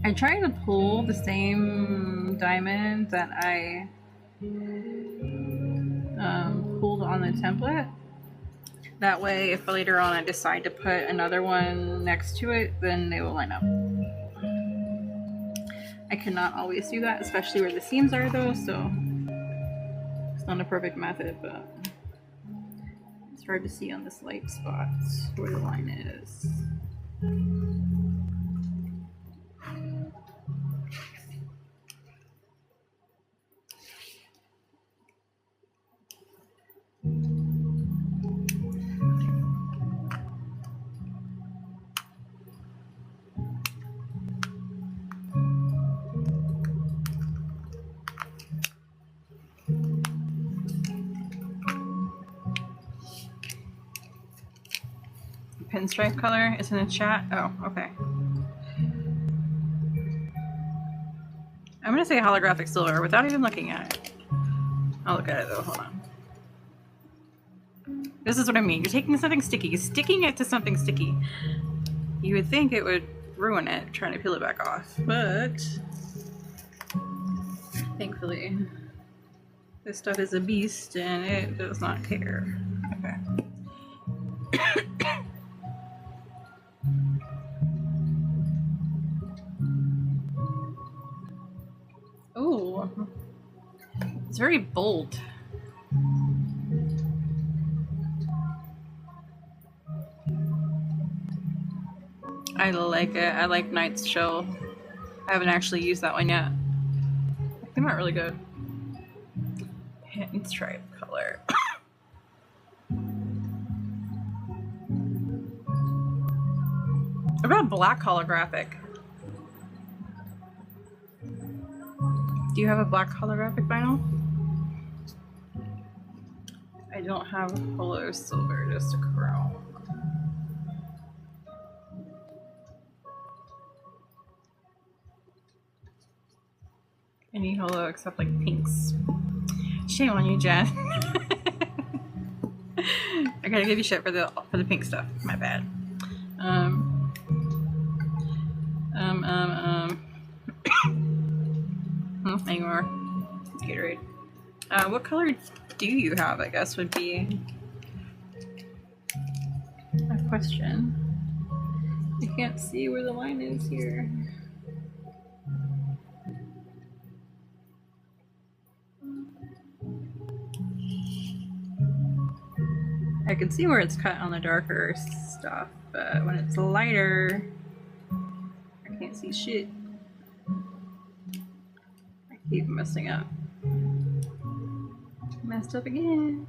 I try to pull the same diamond that I pulled on the template. That way, if later on I decide to put another one next to it, then they will line up. I cannot always do that, especially where the seams are though, so it's not a perfect method, but it's hard to see on this light spot where the line is. pinstripe color is in the chat. Oh, okay. I'm gonna say holographic silver without even looking at it. I'll look at it though, hold on. This is what I mean. You're taking something sticky, you're sticking it to something sticky. You would think it would ruin it, trying to peel it back off, but thankfully this stuff is a beast and it does not care. Okay. Ooh, it's very bold. I like it. I like Knight's Shell. I haven't actually used that one yet. They came out really good. Pinstripe color. What about black holographic? Do you have a black holographic vinyl? I don't have holo silver, just a chrome. Any holo except like pinks. Shame on you, Jen. I gotta give you shit for the pink stuff. My bad. Anymore. Gatorade. What color do you have? I guess would be a question. I can't see where the line is here. I can see where it's cut on the darker stuff, but when it's lighter, I can't see shit. I keep messing up. Messed up again.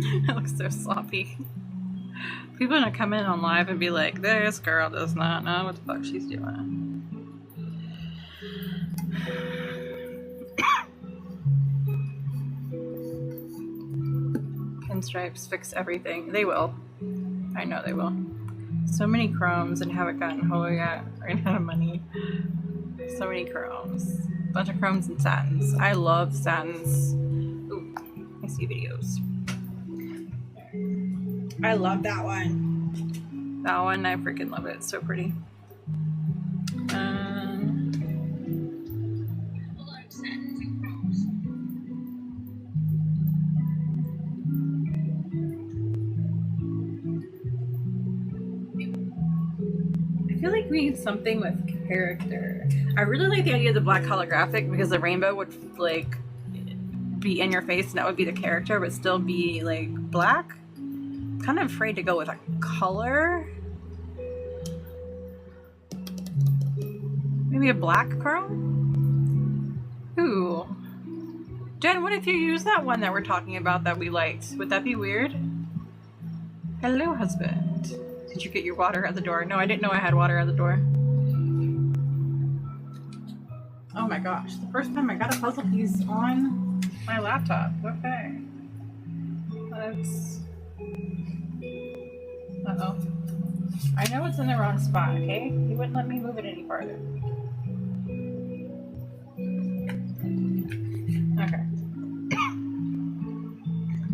It looks so sloppy. People are gonna come in on live and be like, this girl does not know what the fuck she's doing. Pinstripes fix everything. They will. I know they will. So many chromes and haven't gotten holo yet. Ran out of money. So many chromes. Bunch of chromes and satins. I love satins. Ooh, I see videos. I love that one. That one, I freaking love it. It's so pretty. I feel like we need something with character. I really like the idea of the black holographic because the rainbow would like be in your face and that would be the character but still be like black. Kind of afraid to go with a color. Maybe a black chrome? Ooh. Jen, what if you use that one that we're talking about that we liked? Would that be weird? Hello, husband. Did you get your water at the door? No, I didn't know I had water at the door. Oh my gosh. The first time I got a puzzle piece on my laptop. Okay. Let's... Uh-oh. I know it's in the wrong spot, okay? He wouldn't let me move it any farther. Okay.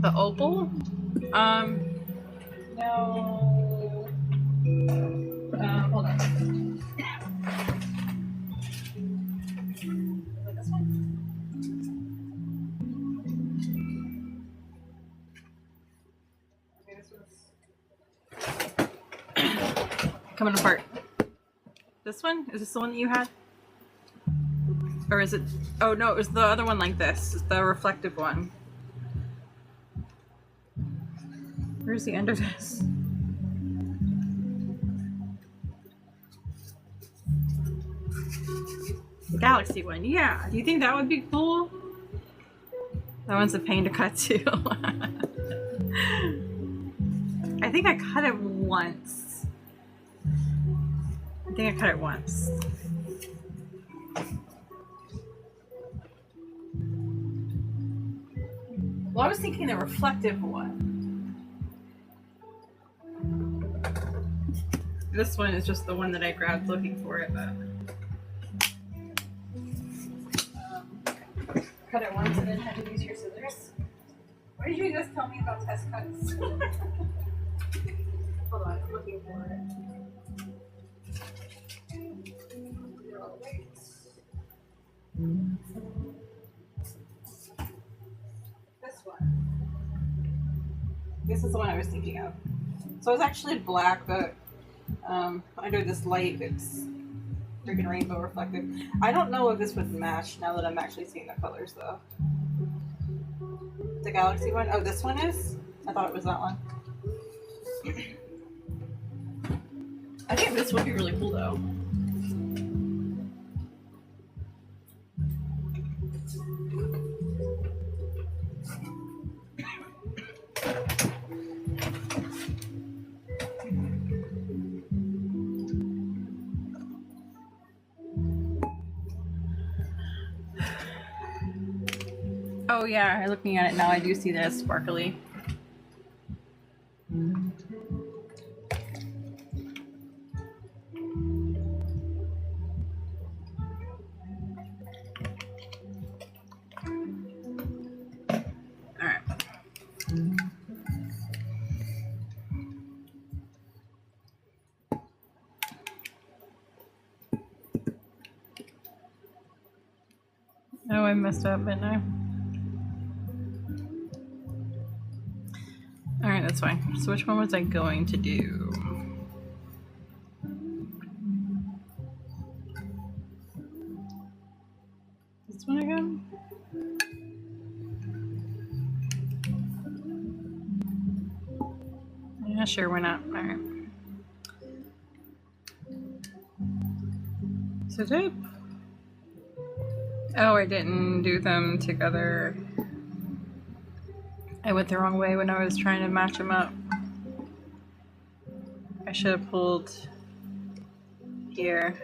The opal? No. Hold on. Is it this one? Okay, this one's coming apart. This one? Is this the one that you had? Or is it... Oh no, it was the other one like this. It's the reflective one. Where's the end of this? The galaxy one, yeah. Do you think that would be cool? That one's a pain to cut too. I think I cut it once. Well, I was thinking the reflective one. This one is just the one that I grabbed looking for it, but cut it once and then had to use your scissors. What did you guys tell me about test cuts? Hold on, I'm looking for it. This one. This is the one I was thinking of. So it's actually black, but under this light, it's freaking rainbow reflective. I don't know if this would match now that I'm actually seeing the colors, though. The galaxy one? Oh, this one is? I thought it was that one. I think this would be really cool, though. Oh yeah, looking at it now, I do see that it's sparkly. Alright. Oh, I messed up, didn't I? Alright, that's fine. So which one was I going to do? This one again? Yeah, sure, why not? Alright. So tape. Oh, I didn't do them together. I went the wrong way when I was trying to match them up. I should have pulled here.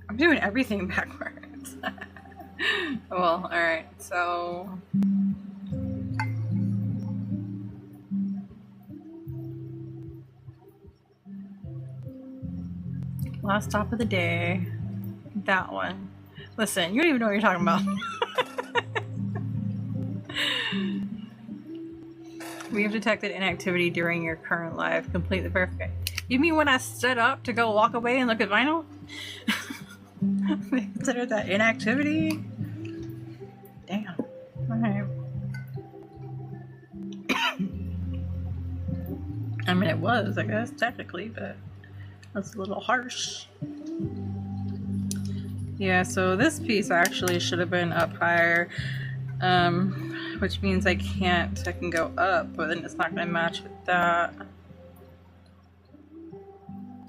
I'm doing everything backwards. Well, alright, so... last stop of the day. That one. Listen, you don't even know what you're talking about. We have detected inactivity during your current live. Complete the verification. You mean when I stood up to go walk away and look at vinyl? They consider that inactivity? Damn. Alright. I mean, it was, I guess, technically, but that's a little harsh. Yeah, so this piece actually should have been up higher, which means I can go up, but then it's not going to match with that.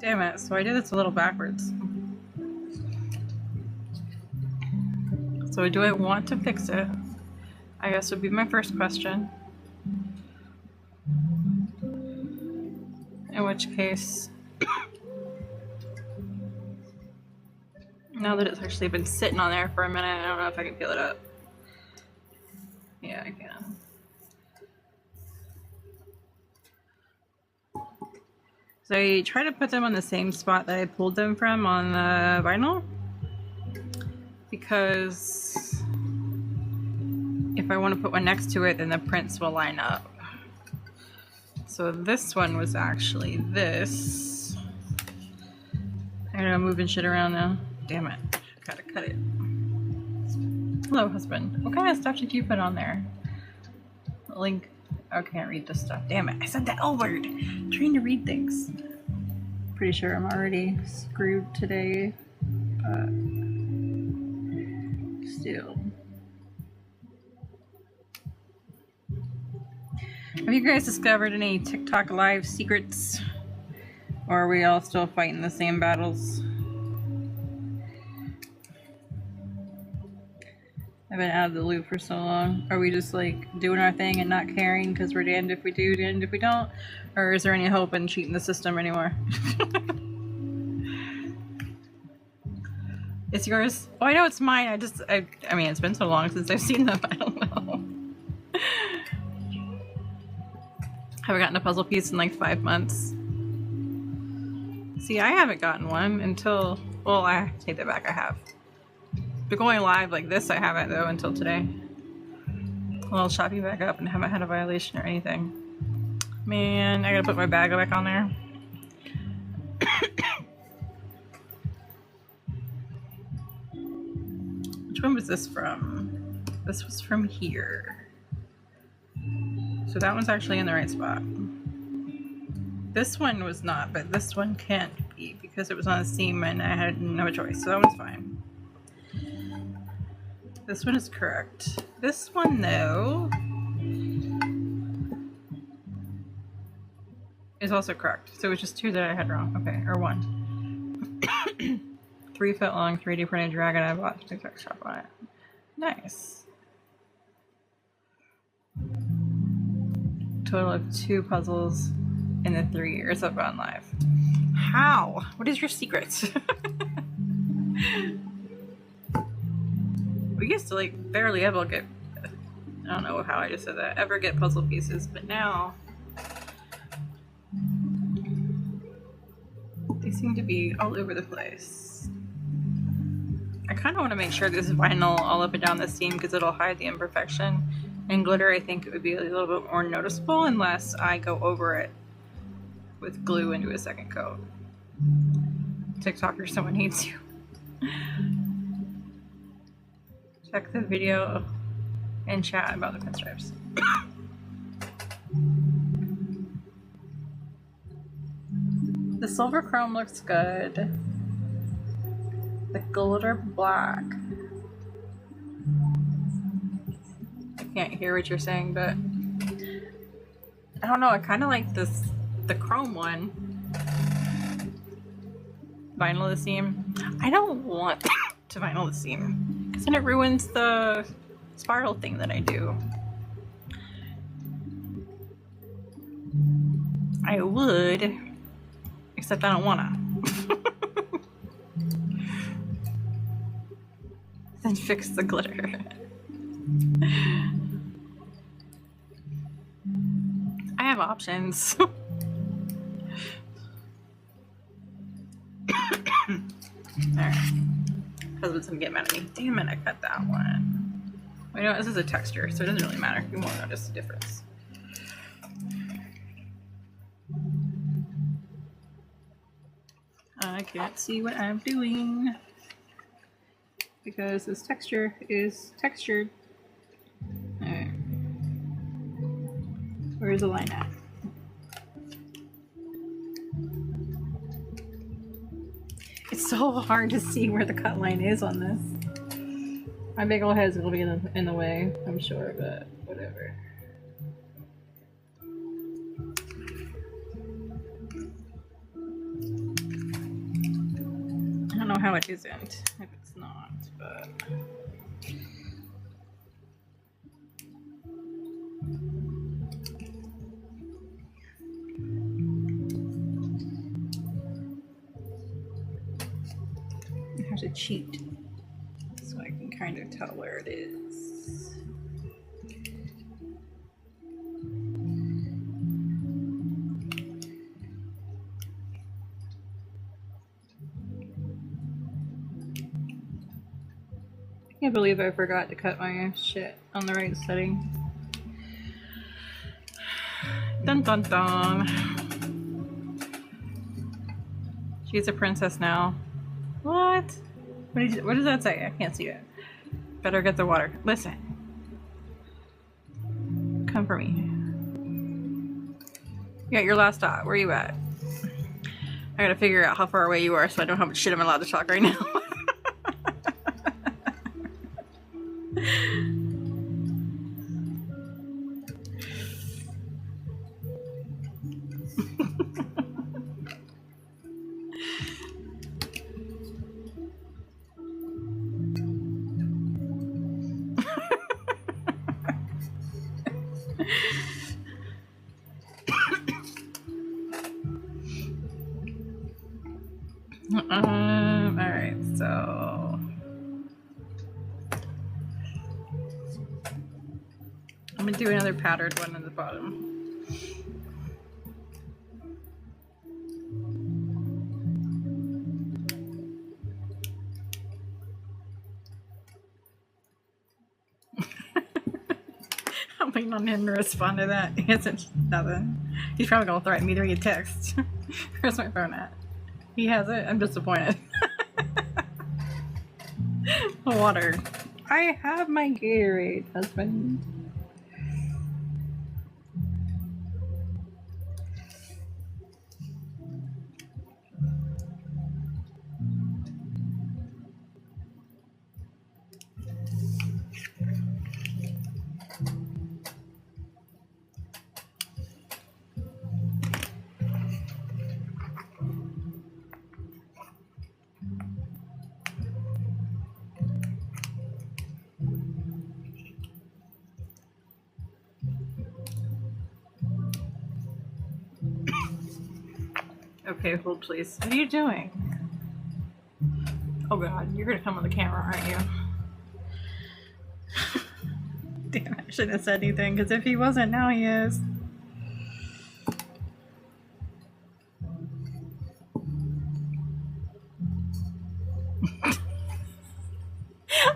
Damn it, so I did this a little backwards. So do I want to fix it? I guess would be my first question. In which case, now that it's actually been sitting on there for a minute, I don't know if I can peel it up. Yeah, I can. So I try to put them on the same spot that I pulled them from on the vinyl, because if I want to put one next to it, then the prints will line up. So this one was actually this. I know I'm moving shit around now. Damn it. Gotta cut it. Hello, husband. What kind of stuff did you put on there? Link. I can't read this stuff. Damn it. I said the L word. I'm trying to read things. Pretty sure I'm already screwed today. But still. Have you guys discovered any TikTok live secrets? Or are we all still fighting the same battles? I've been out of the loop for so long. Are we just like doing our thing and not caring because we're damned if we do, damned if we don't? Or is there any hope in cheating the system anymore? It's yours? Oh, I know it's mine. I mean, it's been so long since I've seen them. I don't know. Haven't gotten a puzzle piece in like 5 months. See, I haven't gotten one until, well, I take that back, I have. But going live like this, I haven't though until today. Well, shopping back up and haven't had a violation or anything. Man, I gotta put my bag back on there. Which one was this from? This was from here. So that one's actually in the right spot. This one was not, but this one can't be because it was on a seam and I had no choice. So that one's fine. This one is correct. This one, though, is also correct. So it was just 2 that I had wrong. Okay, or 1. 3 foot long 3D printed dragon I bought to TikTok shop on it. Nice. Total of 2 puzzles in the 3 years I've gone live. How? What is your secret? We used to like barely ever get, I don't know how I just said that, ever get puzzle pieces, but now they seem to be all over the place. I kind of want to make sure there's vinyl all up and down the seam because it'll hide the imperfection. And glitter, I think it would be a little bit more noticeable unless I go over it with glue and do a second coat. TikToker, someone needs you. Check the video and chat about the pinstripes. The silver chrome looks good. The glitter black. I can't hear what you're saying, but I don't know. I kind of like this, the chrome one. Vinyl the seam. I don't want to vinyl the seam because then it ruins the spiral thing that I do. I would, except I don't wanna. Then fix the glitter. I have options. Alright. Husband's gonna get mad at me. Damn it, I cut that one. Well, you know what? This is a texture, so it doesn't really matter. You won't notice the difference. I can't see what I'm doing because this texture is textured. Alright. Where's the line at? It's so hard to see where the cut line is on this. My big old head's gonna be in the way, I'm sure, but whatever. I don't know how it isn't, if it's not, but... I have to cheat so I can kind of tell where it is. I can't believe I forgot to cut my shit on the right setting. Dun dun dun. She's a princess now. What? What does that say? I can't see it. Better get the water. Listen. Come for me. Yeah, your last dot. Where are you at? I gotta figure out how far away you are so I know how much shit I'm allowed to talk right now. So I'm gonna do another powdered one at the bottom. I'm waiting on him to respond to that. He hasn't nothing. He's probably gonna threaten me to read text. Where's my phone at? He has it. I'm disappointed. Water. I have my Gatorade, husband. Okay, hold please. What are you doing? Oh god, you're gonna come on the camera, aren't you? Damn, I shouldn't have said anything, because if he wasn't, now he is.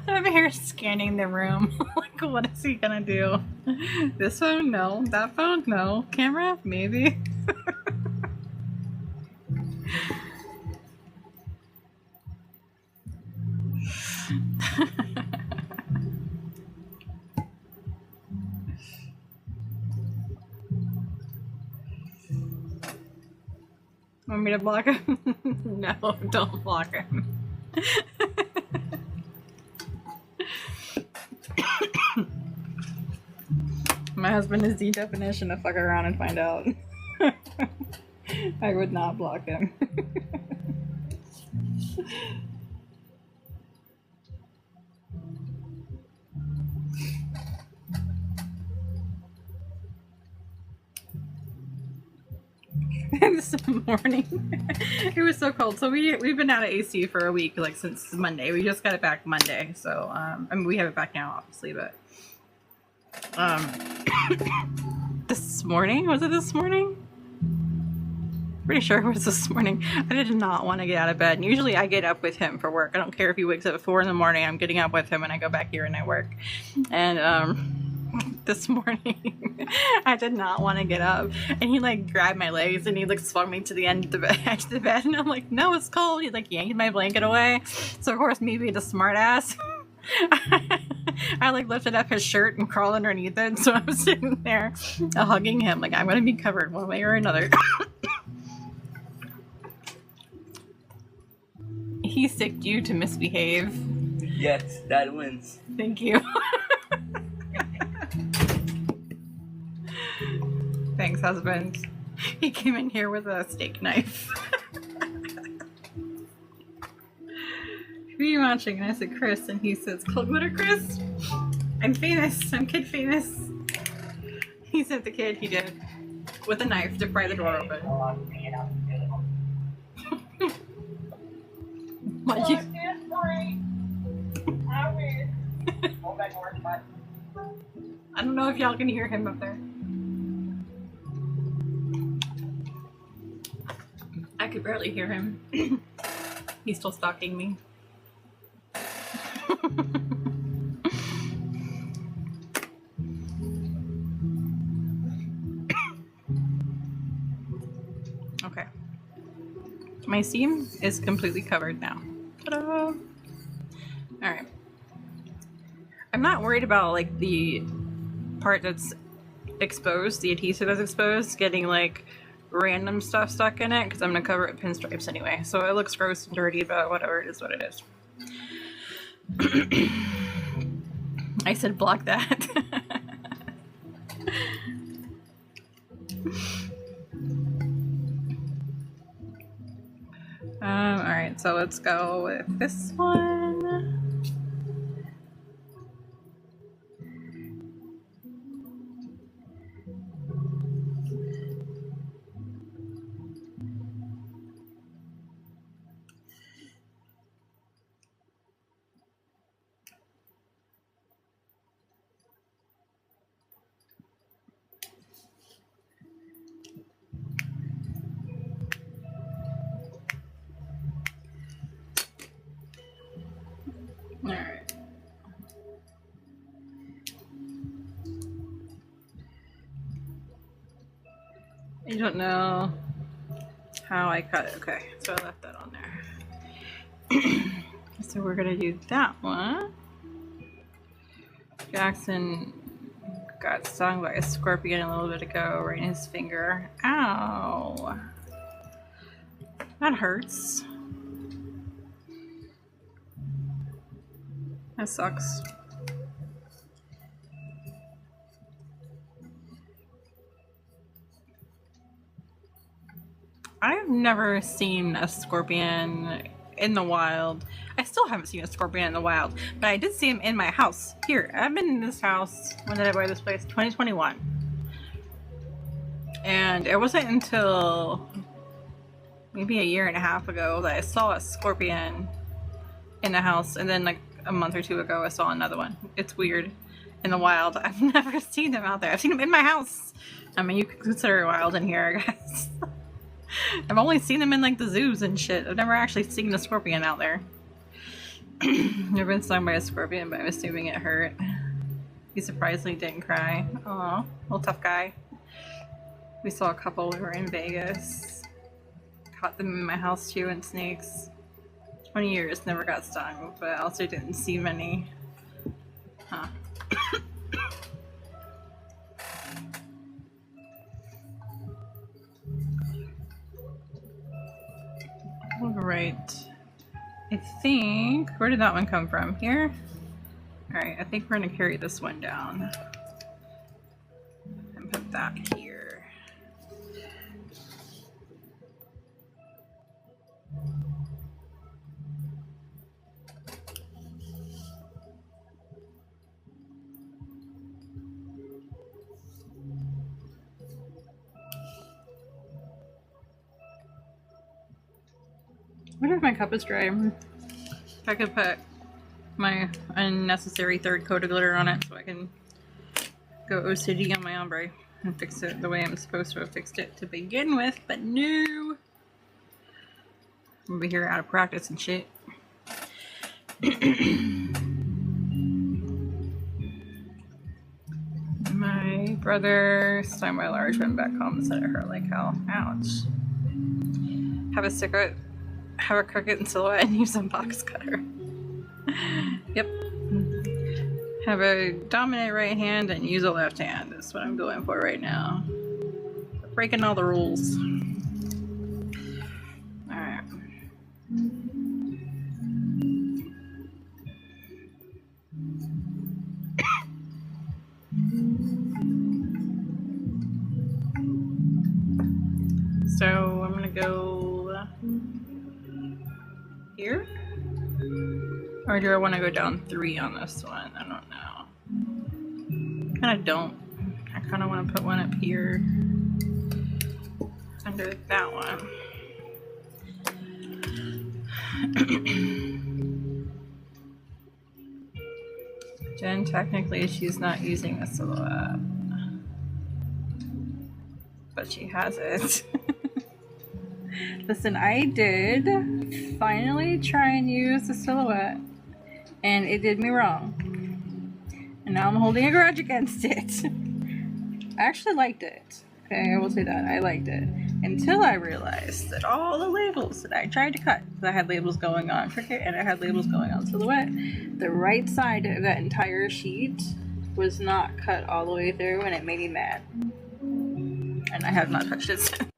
I'm here scanning the room. Like, what is he gonna do? This phone? No. That phone? No. Camera? Maybe. Want me to block him? No, don't block him. My husband is the definition of fuck around and find out. I would not block him. This morning it was so cold, so we've been out of AC for a week, like since Monday. We just got it back Monday, so I mean we have it back now obviously, but this morning, was it this morning? Pretty sure it was this morning. I did not want to get out of bed, and usually I get up with him for work. I don't care if he wakes up at 4 in the morning, I'm getting up with him and I go back here and I work. And this morning I did not want to get up, and he like grabbed my legs and he like swung me to the end of the edge of the bed, and I'm like, no, it's cold. He like yanked my blanket away. So of course, me being the smart ass, I like lifted up his shirt and crawled underneath it. So I'm sitting there hugging him like I'm gonna be covered one way or another. He sicked you to misbehave. Yes, that wins. Thank you. Thanks, husband. He came in here with a steak knife. Who are you watching? And I said, Chris. And he says, Cold Glitter Chris? I'm famous. I'm kid famous. He said the kid, he did. With a knife to pry the door open. What'd you... I don't know if y'all can hear him up there. I could barely hear him. He's still stalking me. Okay. My seam is completely covered now. Ta-da! Alright. I'm not worried about like the part that's exposed, the adhesive that's exposed, getting like random stuff stuck in it, because I'm gonna cover it with pinstripes anyway. So it looks gross and dirty, but whatever, it is what it is. I said block that. Alright, so let's go with this one. Alright. I don't know how I cut it. Okay, so I left that on there. So we're gonna do that one. Jackson got stung by a scorpion a little bit ago right in his finger. Ow! That hurts. That sucks. I've never seen a scorpion in the wild. I still haven't seen a scorpion in the wild, but I did see him in my house. Here, I've been in this house. When did I buy this place? 2021. And it wasn't until maybe a year and a half ago that I saw a scorpion in the house, and then like a month or two ago I saw another one. It's weird. In the wild, I've never seen them out there. I've seen them in my house. I mean, you could consider it wild in here, I guess. I've only seen them in like the zoos and shit. I've never actually seen a scorpion out there. Never been stung by a scorpion, but I'm assuming it hurt. He surprisingly didn't cry. Aw, little tough guy. We saw a couple when we were in Vegas. Caught them in my house too, and snakes. 20 years, never got stung, but I also didn't see many. Huh. Alright. I think... Where did that one come from? Here? Alright, I think we're gonna carry this one down. And put that here. What if my cup is dry? If I could put my unnecessary third coat of glitter on it so I can go OCD on my ombre and fix it the way I'm supposed to have fixed it to begin with, but no. I'm over here out of practice and shit. My brother stung by a large one back home and said it hurt like hell. Ouch. Have a cigarette. Have a cook it in silhouette and use a box cutter. Yep. Have a dominant right hand and use a left hand. That's what I'm going for right now. Breaking all the rules. Alright. So I'm gonna go here? Or do I want to go down 3 on this one? I don't know. I kind of don't. I kind of want to put one up here under that one. Jen, technically she's not using the silhouette, but she has it. Listen, I did finally try and use the silhouette, and it did me wrong. And now I'm holding a grudge against it. I actually liked it. Okay, I will say that. I liked it. Until I realized that all the labels that I tried to cut, because I had labels going on Cricut and I had labels going on Silhouette, the right side of that entire sheet was not cut all the way through, and it made me mad. And I have not touched it since.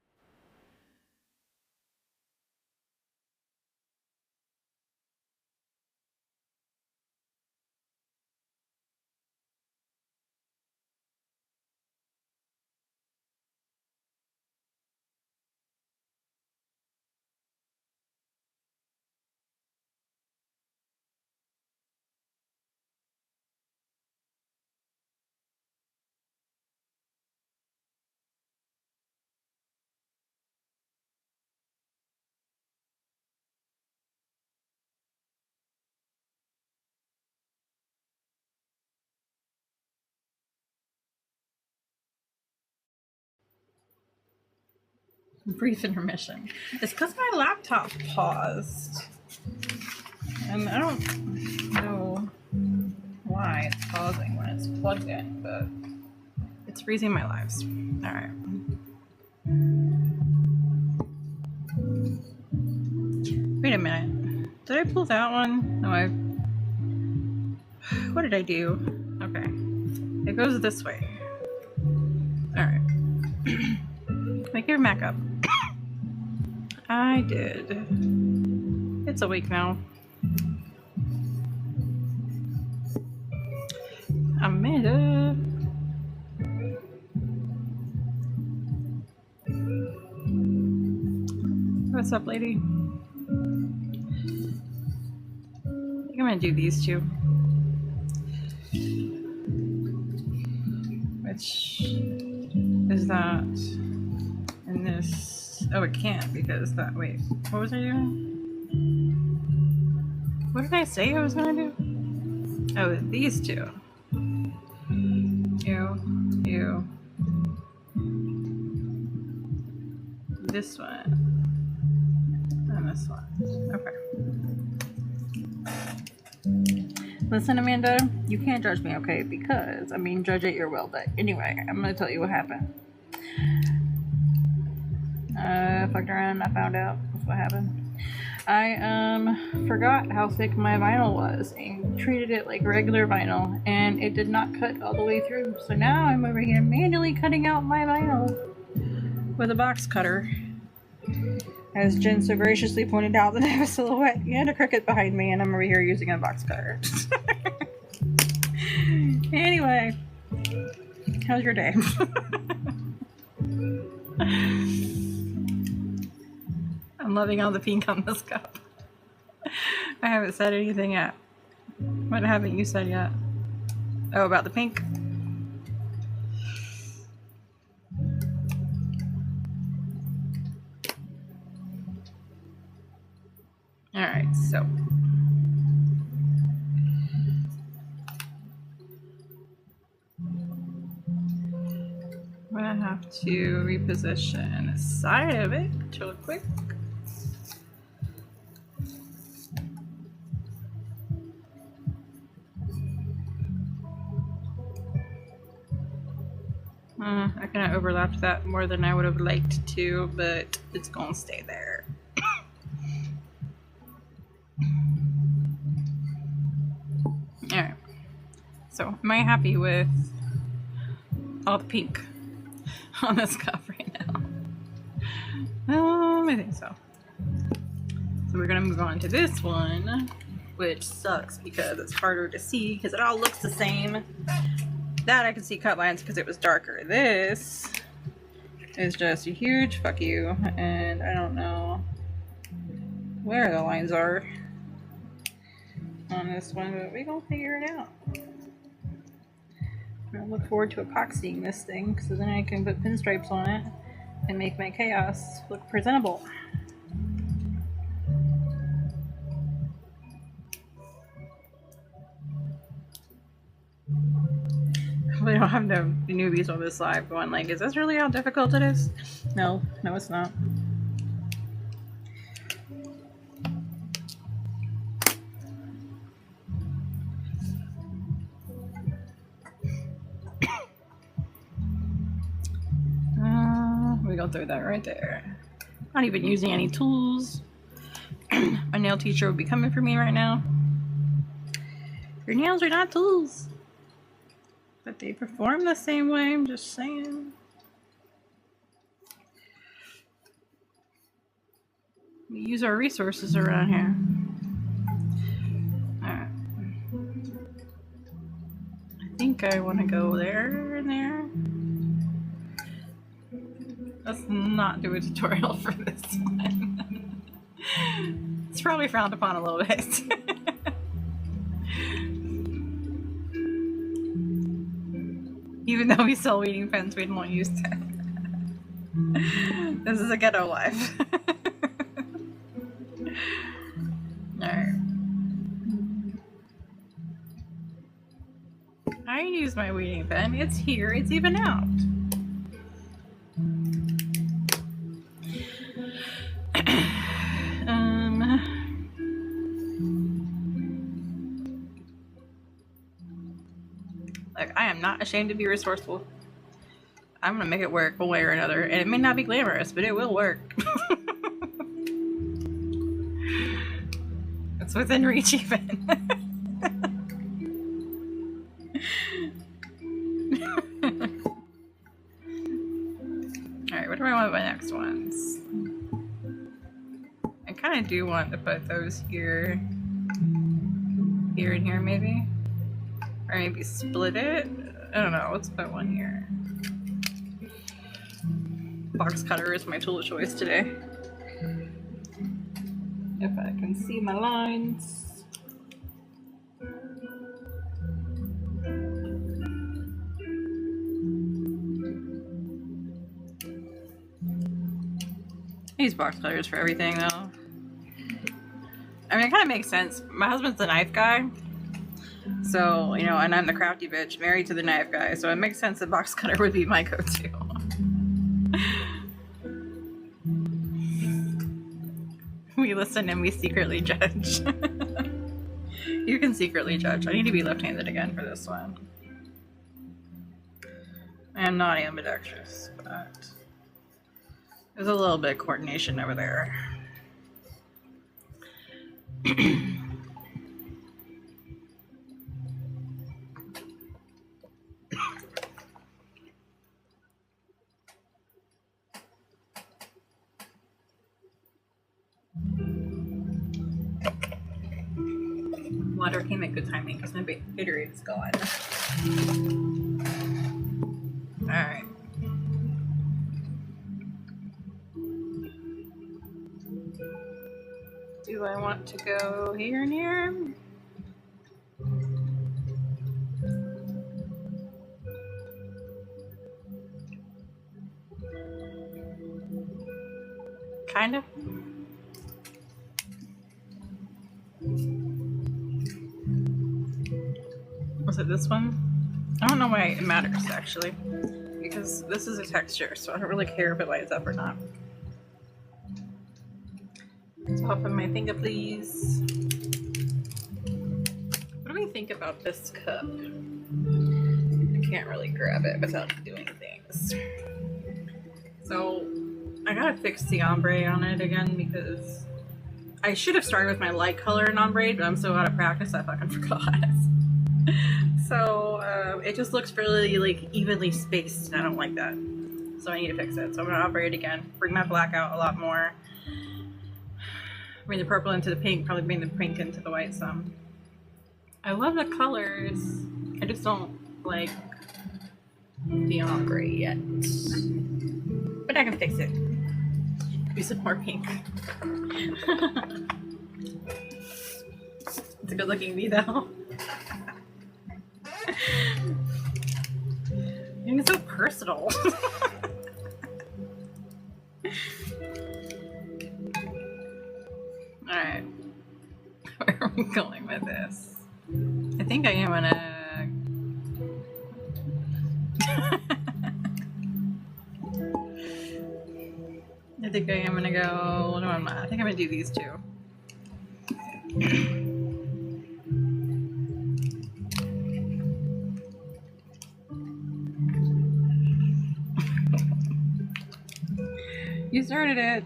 Brief intermission. It's because my laptop paused. And I don't know it's plugged in, but it's freezing my lives. Alright. Wait a minute. Did I pull that one? No, what did I do? Okay. It goes this way. Alright. Make your Mac up. I did. It's awake now. Amanda. What's up, lady? I think I'm gonna do these two. Which is that? And this. Oh, it can't because that. Wait, what was I doing? What did I say I was gonna do? Oh, these two. You. This one. And this one. Okay. Listen, Amanda, you can't judge me, okay? Because, I mean, judge at your will. But anyway, I'm going to tell you what happened. I fucked around and I found out that's what happened. I forgot how thick my vinyl was and treated it like regular vinyl, and it did not cut all the way through. So now I'm over here manually cutting out my vinyl with a box cutter. As Jen so graciously pointed out that I have a silhouette and a cricket behind me, and I'm over here using a box cutter. Anyway, how's your day? I'm loving all the pink on this cup. I haven't said anything yet. What haven't you said yet? Oh, about the pink? Alright, so. I'm gonna have to reposition the side of it real quick. I kind of overlapped that more than I would have liked to, but it's gonna stay there. Alright, so am I happy with all the pink on this cup right now? I think so. So we're gonna move on to this one, which sucks because it's harder to see because it all looks the same. That I can see cut lines because it was darker. This is just a huge fuck you, and I don't know where the lines are on this one, but we gonna figure it out. I look forward to epoxying this thing so then I can put pinstripes on it and make my chaos look presentable. We don't have no newbies on this live going like, is this really how difficult it is? No, it's not. We go through that right there. Not even using any tools. My nail teacher would be coming for me right now. Your nails are not tools. But they perform the same way, I'm just saying. We use our resources around here. Alright. I think I want to go there and there. Let's not do a tutorial for this one. It's probably frowned upon a little bit. Even though we sell weeding pens, we don't use them. This is a ghetto life. Alright. I use my weeding pen. It's here. It's even out. Like, I am not ashamed to be resourceful. I'm gonna make it work one way or another. And it may not be glamorous, but it will work. It's within reach even. Alright, what do I want with my next ones? I kind of do want to put those here. Here and here, maybe? Or maybe split it? I don't know, let's put one here. Box cutter is my tool of choice today. If I can see my lines. I use box cutters for everything though. I mean, it kind of makes sense. My husband's the knife guy. So, you know, and I'm the crafty bitch married to the knife guy. So it makes sense that box cutter would be my go-to. We listen and we secretly judge. You can secretly judge. I need to be left-handed again for this one. I am not ambidextrous, but there's a little bit of coordination over there. Water came at good timing because my Gatorade is gone. Alright. Do I want to go here and here? Kind of. Was it this one? I don't know why it matters actually, because this is a texture, so I don't really care if it lights up or not. Top of my finger, please. What do we think about this cup? I can't really grab it without doing things. So I gotta fix the ombre on it again because I should have started with my light color in ombre, but I'm so out of practice I fucking forgot. So it just looks really like evenly spaced and I don't like that. So I need to fix it. So I'm gonna ombre it again, bring my black out a lot more. Bring the purple into the pink, probably bring the pink into the white some. I love the colors. I just don't like the ombre yet. But I can fix it. Do some more pink. It's a good looking V though. And it's so personal. Alright. Where are we going with this? I think I am gonna... I think I am gonna go... No, I'm not. I think I'm gonna do these two. You started it.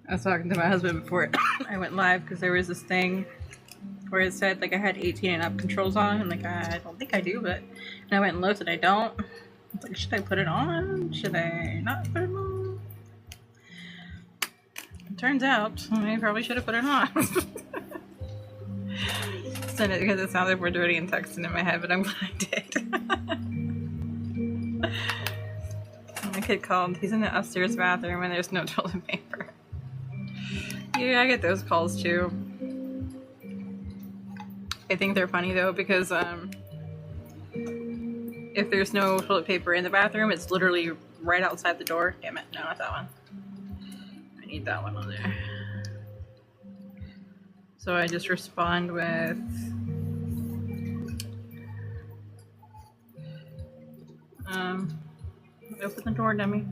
I was talking to my husband before I went live because there was this thing where it said like I had 18 and up controls on, and like I don't think I do, but and I went and looked and I don't. It's like, should I put it on? Should I not put it on? It turns out I probably should have put it on. Send it because it sounds like we're dirty and texting in my head, but I'm glad I did. My kid called. He's in the upstairs bathroom and there's no toilet paper. Yeah, I get those calls too. I think they're funny though because if there's no toilet paper in the bathroom, it's literally right outside the door. Damn it, no, not that one. I need that one on there. So I just respond with open the door, dummy.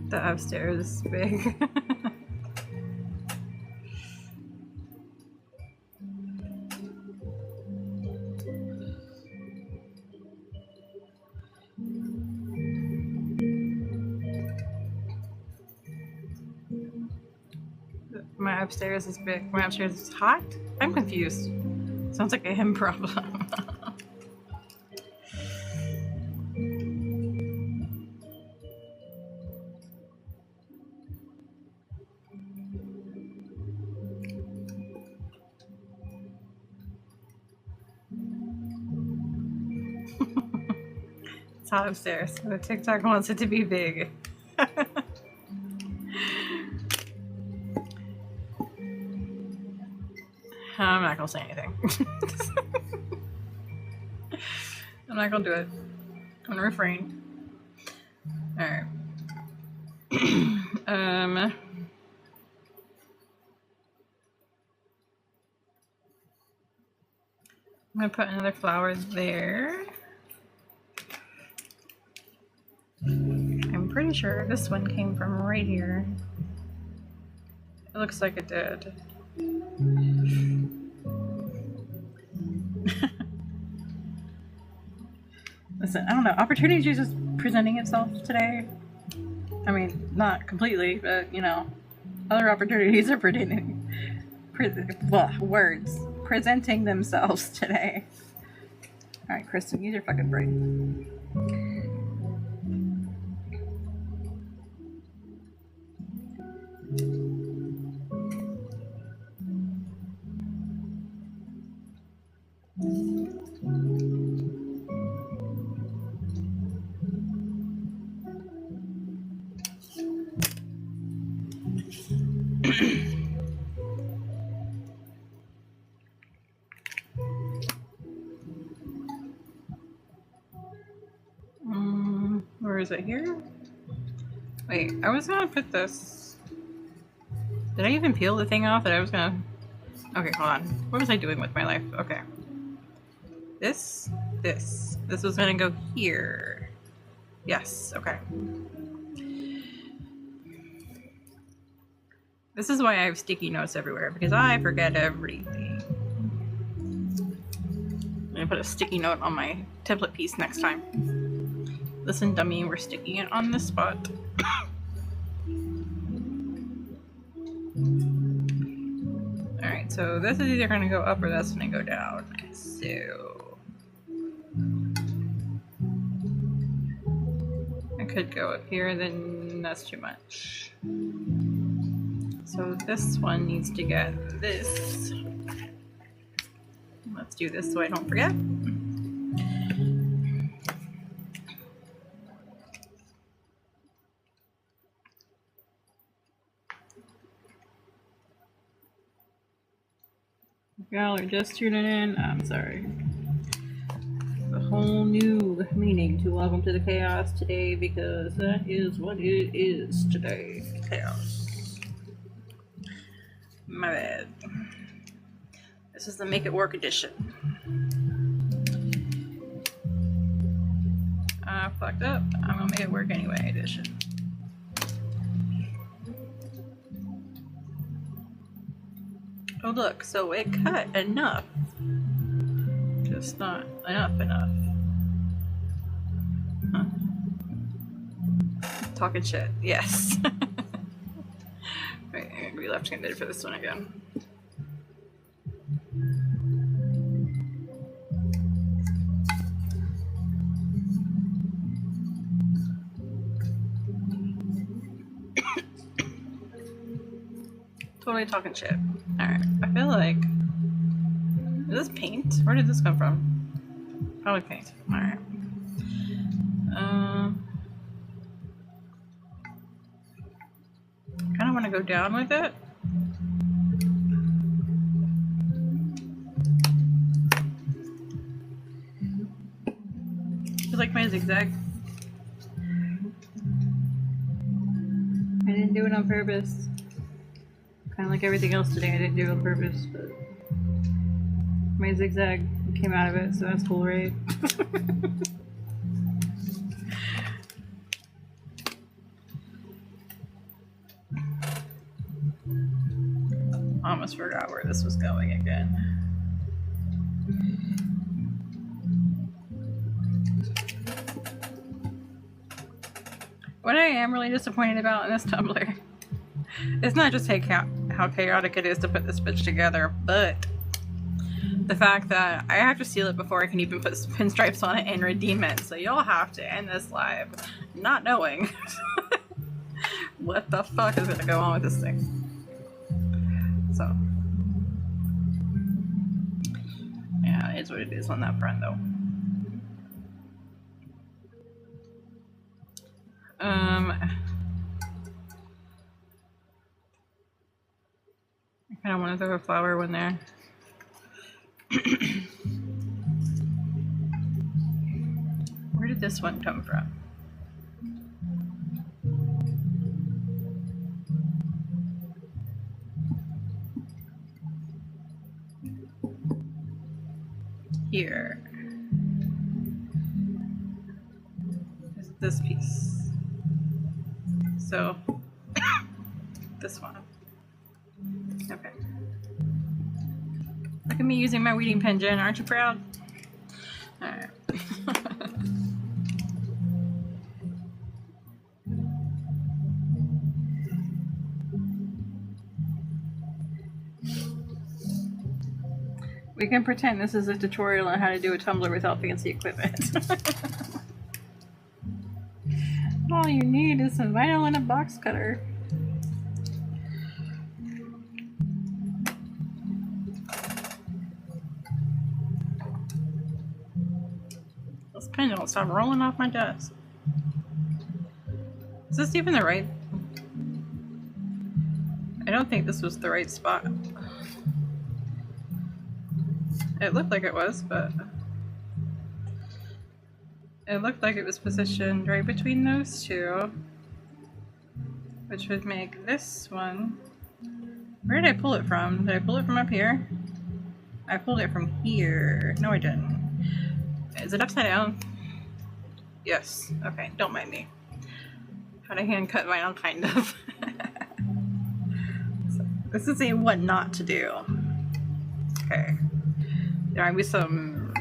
The upstairs is big. My upstairs is big. My upstairs is hot? I'm confused. Sounds like a him problem. It's hot upstairs. The TikTok wants it to be big. I'm not gonna say anything. I'm not gonna do it. I'm gonna refrain. Alright. I'm gonna put another flower there. I'm pretty sure this one came from right here. It looks like it did. Listen, I don't know. Opportunity is just presenting itself today. I mean, not completely, but you know, other opportunities are presenting themselves today. All right, Kristen, use your fucking brain. Where is it here? Wait, I was gonna put this. Did I even peel the thing off that I was gonna? Okay, hold on. What was I doing with my life? Okay. This was gonna go here. Yes, okay. This is why I have sticky notes everywhere, because I forget everything. I'm gonna put a sticky note on my template piece next time. Listen, dummy, we're sticking it on this spot. Alright, so this is either gonna go up or that's gonna go down. So I could go up here, then that's too much. So this one needs to get this. Let's do this so I don't forget. If y'all are just tuning in, I'm sorry. A whole new meaning to welcome to the chaos today, because that is what it is today. Chaos. My bad. This is the Make It Work edition. I fucked up. I'm gonna make it work anyway edition. Oh look, so it cut enough. Just not enough. Huh. Talking shit, yes. Wait, I'm gonna be left-handed for this one again. Totally talking shit. Alright, I feel like... Is this paint? Where did this come from? Probably paint. Alright. go down with it. You like my zigzag? I didn't do it on purpose. Kind of like everything else today, I didn't do it on purpose, but my zigzag came out of it, so that's cool, right? Almost forgot where this was going again. What I am really disappointed about in this tumbler, it's not just how chaotic it is to put this bitch together, but the fact that I have to seal it before I can even put pinstripes on it and redeem it. So y'all have to end this live not knowing what the fuck is gonna go on with this thing. So yeah, it's what it is on that front though. I kind of want to throw a flower one there. Where did this one come from? Here. This piece. So, this one. Okay. Look at me using my weeding pen, Jen. Aren't you proud? Alright. We can pretend this is a tutorial on how to do a tumbler without fancy equipment. All you need is some vinyl and a box cutter. This pen don't stop rolling off my desk. Is this even the right? I don't think this was the right spot. It looked like it was, but it looked like it was positioned right between those two, which would make this one. Where did I pull it from? Did I pull it from up here? I pulled it from here. No, I didn't. Is it upside down? Yes. Okay, don't mind me. Had a hand cut vinyl, kind of. So, this is a what not to do. Okay. There might be some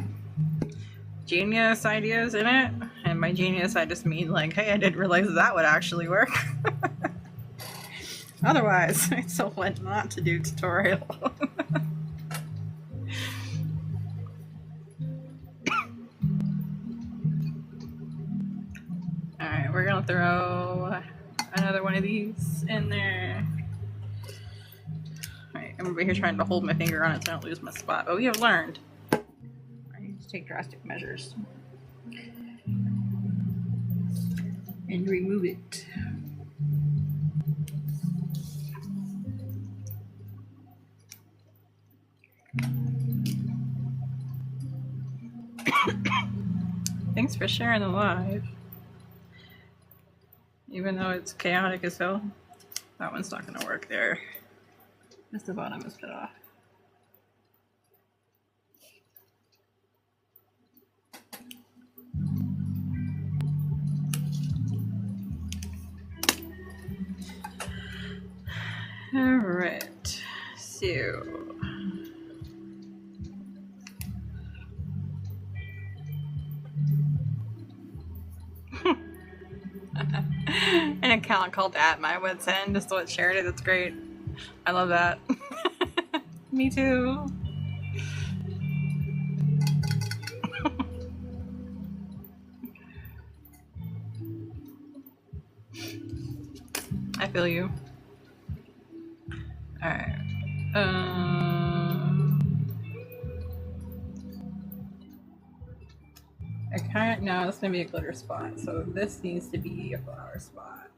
genius ideas in it, and by genius I just mean like, hey, I didn't realize that would actually work. Otherwise, it's a what not to do tutorial. Alright, we're gonna throw another one of these in there. Alright, I'm over here trying to hold my finger on it so I don't lose my spot, but we have learned I need to take drastic measures and remove it. Thanks for sharing the live. Even though it's chaotic as hell, that one's not gonna work there. Just the bottom is cut off. Alright, so an account called @MyWitsEnd is what shared it. That's great. I love that. Me too. I feel you. Alright. I can't. No, it's gonna be a glitter spot. So this needs to be a flower spot.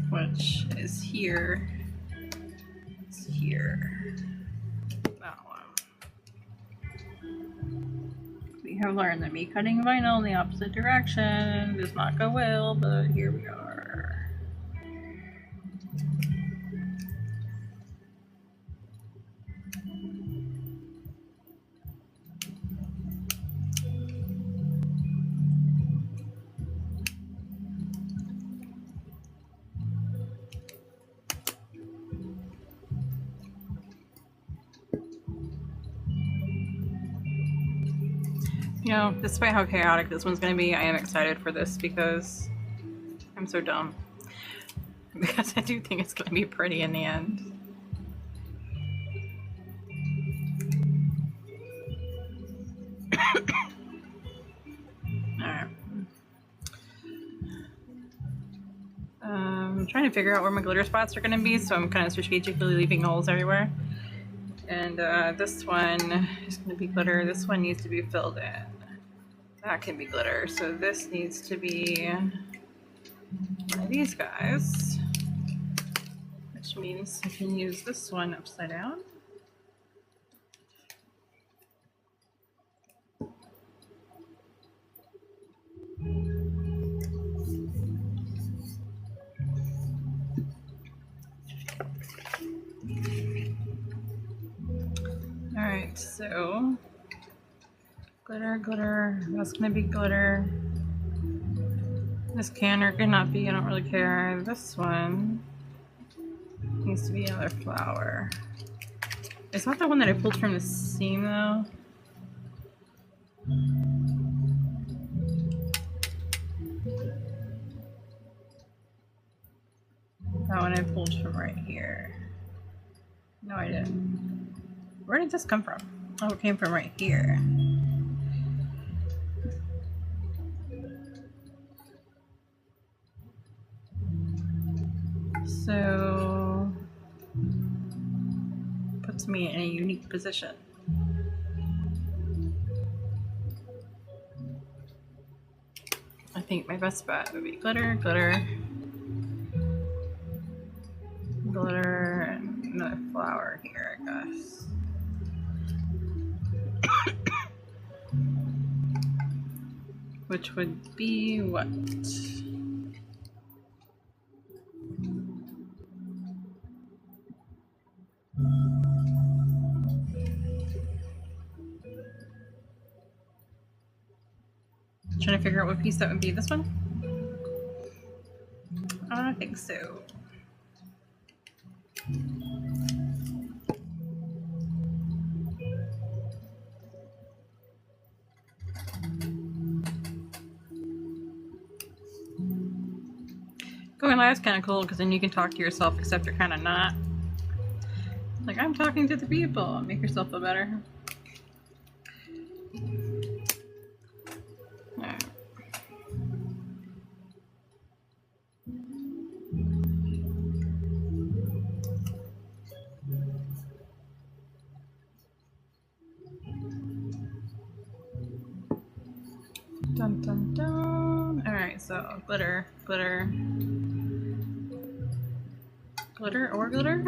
which is here. It's here. That one. We have learned that me cutting vinyl in the opposite direction does not go well, but here we are. You know, despite how chaotic this one's going to be, I am excited for this because I'm so dumb. Because I do think it's going to be pretty in the end. Alright. I'm trying to figure out where my glitter spots are going to be, so I'm kind of strategically leaving holes everywhere. And this one is going to be glitter. This one needs to be filled in. That can be glitter. So this needs to be these guys, which means I can use this one upside down. Alright, so glitter, glitter, that's gonna be glitter. This canner cannot be, I don't really care. This one needs to be another flower. Is that the one that I pulled from the seam though? That one I pulled from right here. No, I didn't. Where did this come from? Oh, it came from right here. So, puts me in a unique position. I think my best bet would be glitter, glitter, glitter, and another flower here, I guess. Which would be what? Trying to figure out what piece that would be. This one? I don't think so. Going live is kind of cool because then you can talk to yourself, except you're kind of not. Like, I'm talking to the people. Make yourself feel better. Alright. Dun dun dun. Alright, so glitter, glitter. Glitter or glitter?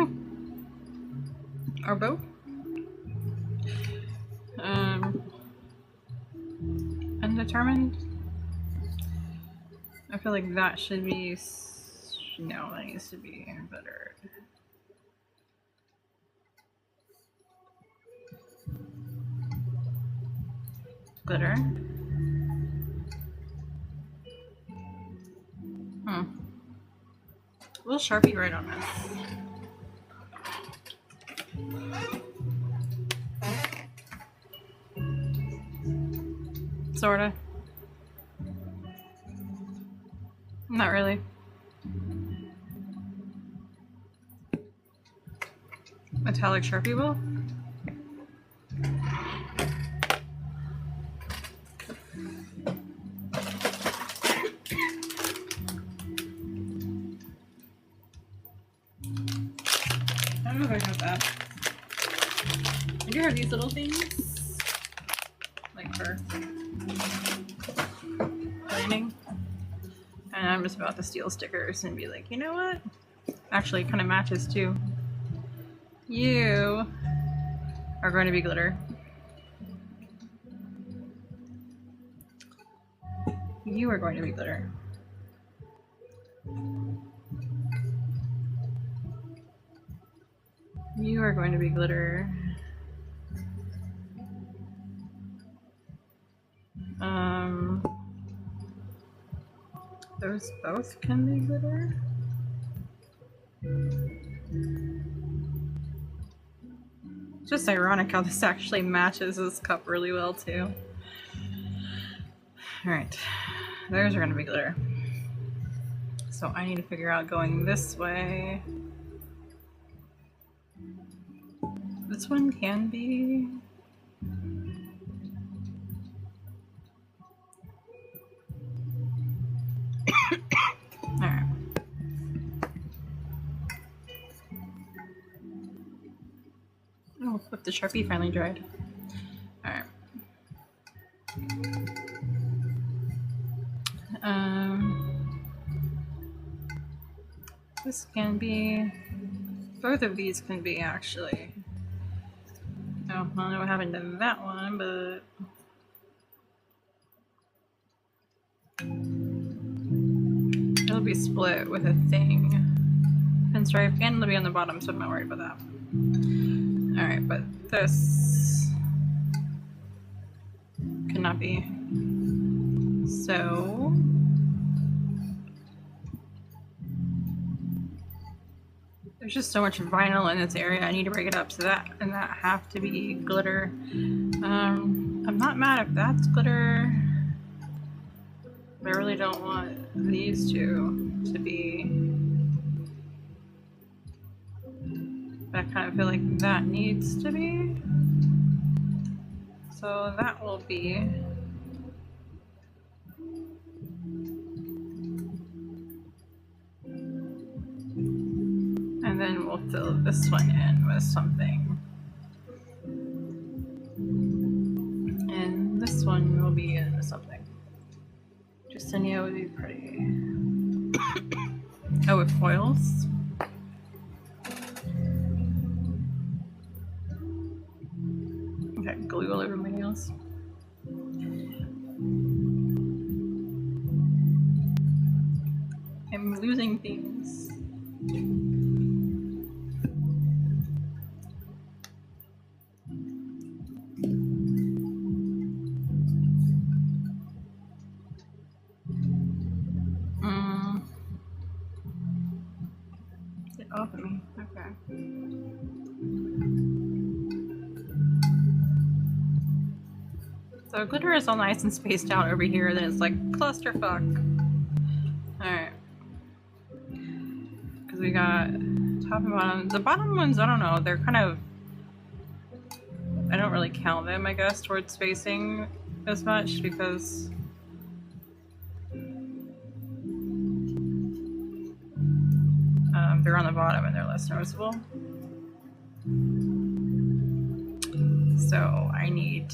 Or both? Undetermined? I feel like that should be... No, that needs to be glittered. Glitter. A little Sharpie right on this. Sorta. Not really. Metallic Sharpie will? I don't know if I have that. I do have these little things. Like for lighting. And I'm just about to steal stickers and be like, you know what? Actually, it kind of matches too. You are going to be glitter. You are going to be glitter. You are going to be glitter. Those both can be glitter. Just ironic how this actually matches this cup really well too. Alright, those are going to be glitter. So I need to figure out going this way. This one can be... Alright. Oh, look, the Sharpie finally dried. Alright. This can be... Both of these can be, actually. Oh, I don't know what happened to that one, but... It'll be split with a thing. Pinstripe, and it'll be on the bottom, so I'm not worried about that. Alright, but this cannot be. So... There's just so much vinyl in this area. I need to break it up so that and that have to be glitter. I'm not mad if that's glitter. But I really don't want these two to be. But I kind of feel like that needs to be. So that will be. And then we'll fill this one in with something. And this one will be in something. Justinia would be pretty. Oh, with foils? Okay, glue all over my nails. I'm losing things. Get off of me. Okay. So glitter is all nice and spaced out over here, then it's like clusterfuck. Alright. Because we got top and bottom. The bottom ones, I don't know, they're kind of... I don't really count them, I guess, towards spacing as much because... they're on the bottom and they're less noticeable. So I need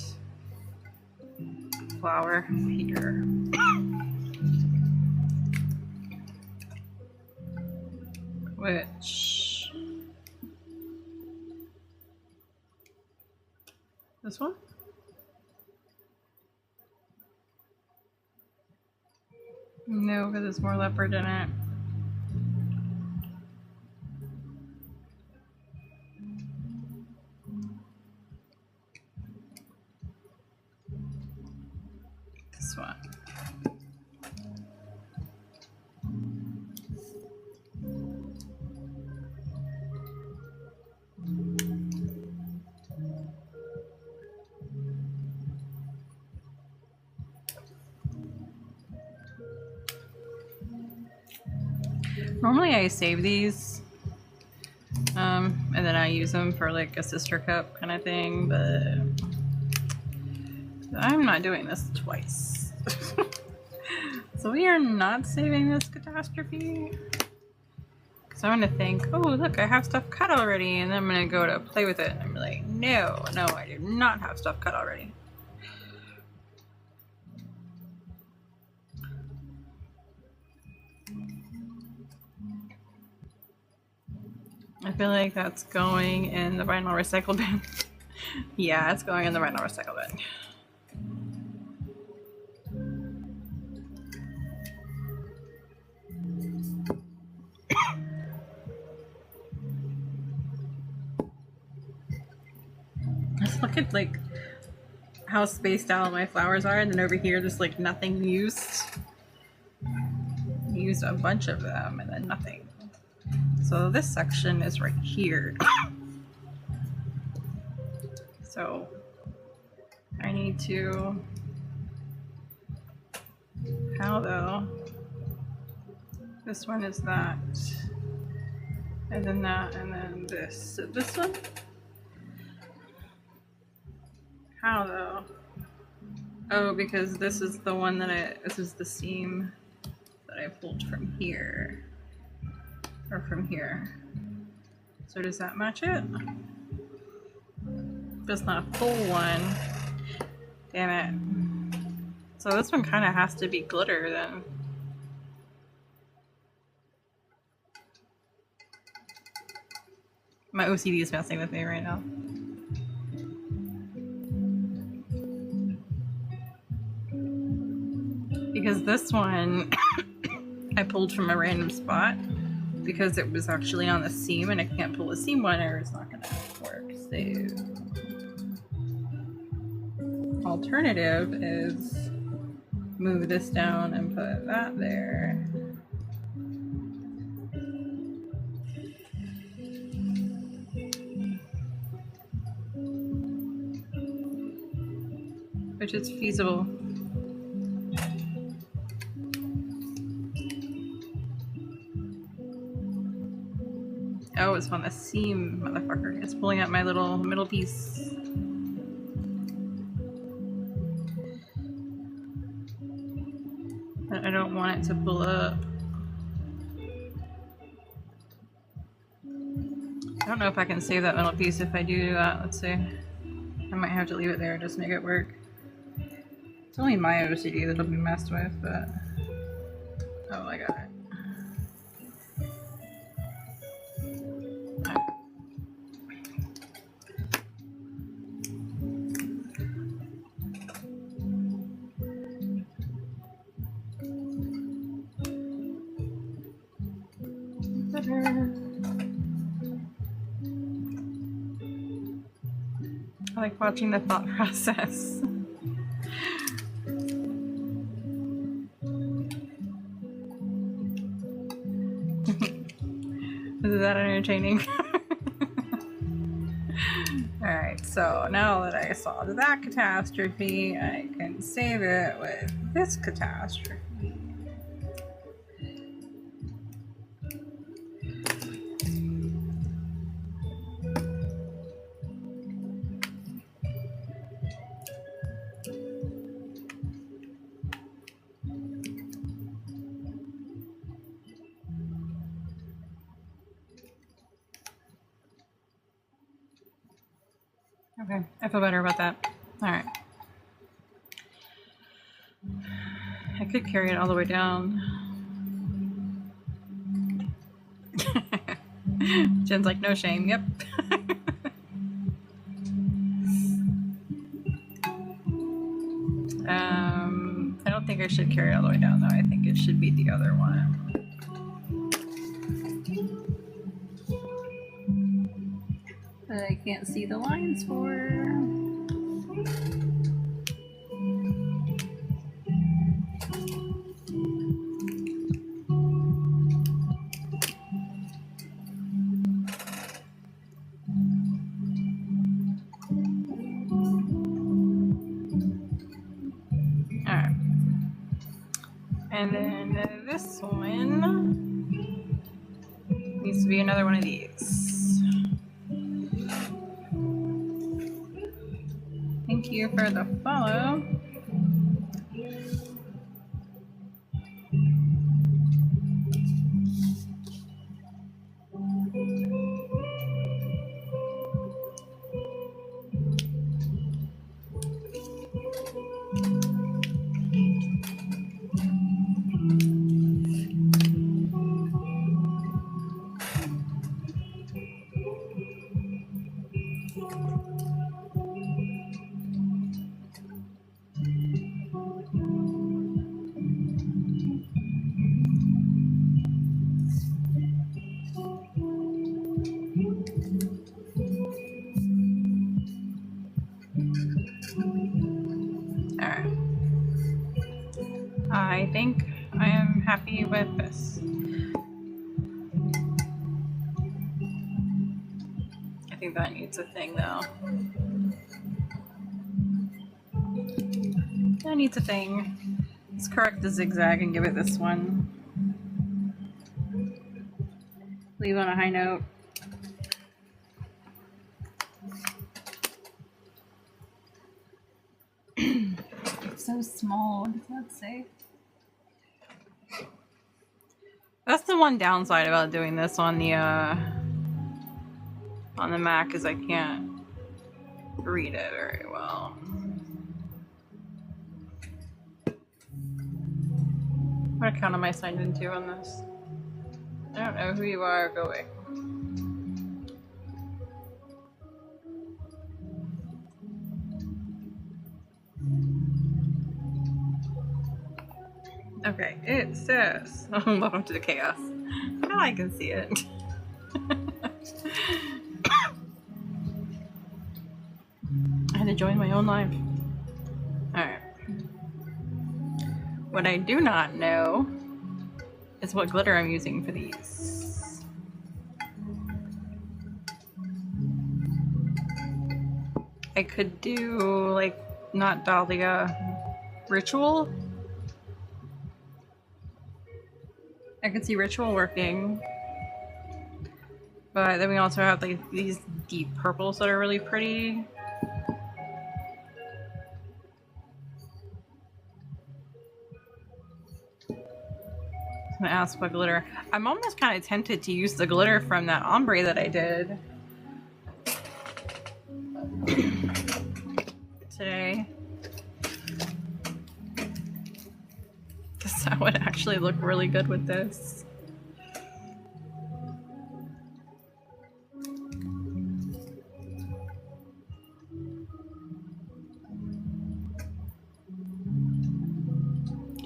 flour here. Which... This one? No, because it's more leopard in it. This one. Normally I save these and then I use them for like a sister cup kind of thing, but I'm not doing this twice. So we are not saving this catastrophe. Because I'm going to think, oh look, I have stuff cut already, and then I'm going to go to play with it and I'm like, no, I do not have stuff cut already. I feel like that's going in the vinyl recycle bin. Yeah, it's going in the vinyl recycle bin. Just look at like how spaced out my flowers are, and then over here there's like nothing used. Used a bunch of them and then nothing. So this section is right here. So I need to, how though? This one is that, and then that, and then this. So this one? How though? Oh, because this is the one that this is the seam that I pulled from here. Or from here. So does that match it? But it's not a full one. Damn it. So this one kind of has to be glitter then. My OCD is messing with me right now. Because this one I pulled from a random spot because it was actually on the seam and I can't pull a seam one or it's not gonna work. So alternative is move this down and put that there. Which is feasible. Oh, it's on the seam, motherfucker. It's pulling out my little middle piece. But I don't want it to pull up. I don't know if I can save that middle piece if I do that. Let's see. I might have to leave it there, just make it work. It's only my OCD that'll be messed with, but... Oh, I got it. I like watching the thought process. Is that entertaining? Alright, so now that I solved that catastrophe, I can save it with this catastrophe. Okay, I feel better about that. Alright. I could carry it all the way down. Jen's like, no shame, yep. I don't think I should carry it all the way down though. I think it should be the other one. But I can't see the lines for. Alright. And then this one needs to be another one of these. Thank you for the follow. I think I am happy with this. I think that needs a thing though. That needs a thing. Let's correct the zigzag and give it this one. Leave on a high note. It's so small. What does that say? That's the one downside about doing this on the Mac is I can't read it very well. What account am I signed into on this? I don't know who you are. Go away. Okay, it says, welcome to the chaos. Now I can see it. I had to join my own live. Alright. What I do not know is what glitter I'm using for these. I could do, like, not Dahlia, Ritual. I could see Ritual working. But then we also have like these deep purples that are really pretty. I'm gonna ask what glitter. I'm almost kind of tempted to use the glitter from that ombre that I did today. Because that would actually look really good with this.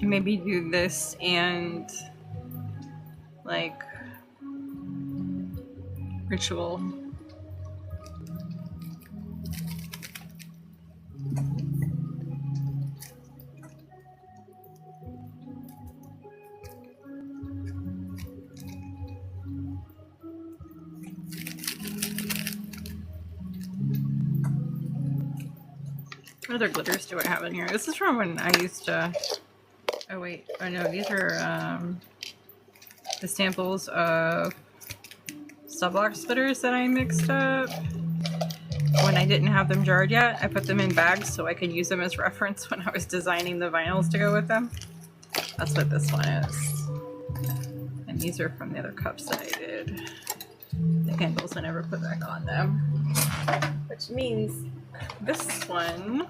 Maybe do this and like Ritual. What other glitters do I have in here? This is from when I used to... Oh wait, oh no, these are the samples of Sublock glitters that I mixed up. When I didn't have them jarred yet, I put them in bags so I could use them as reference when I was designing the vinyls to go with them. That's what this one is. And these are from the other cups that I did. The handles I never put back on them. Which means this one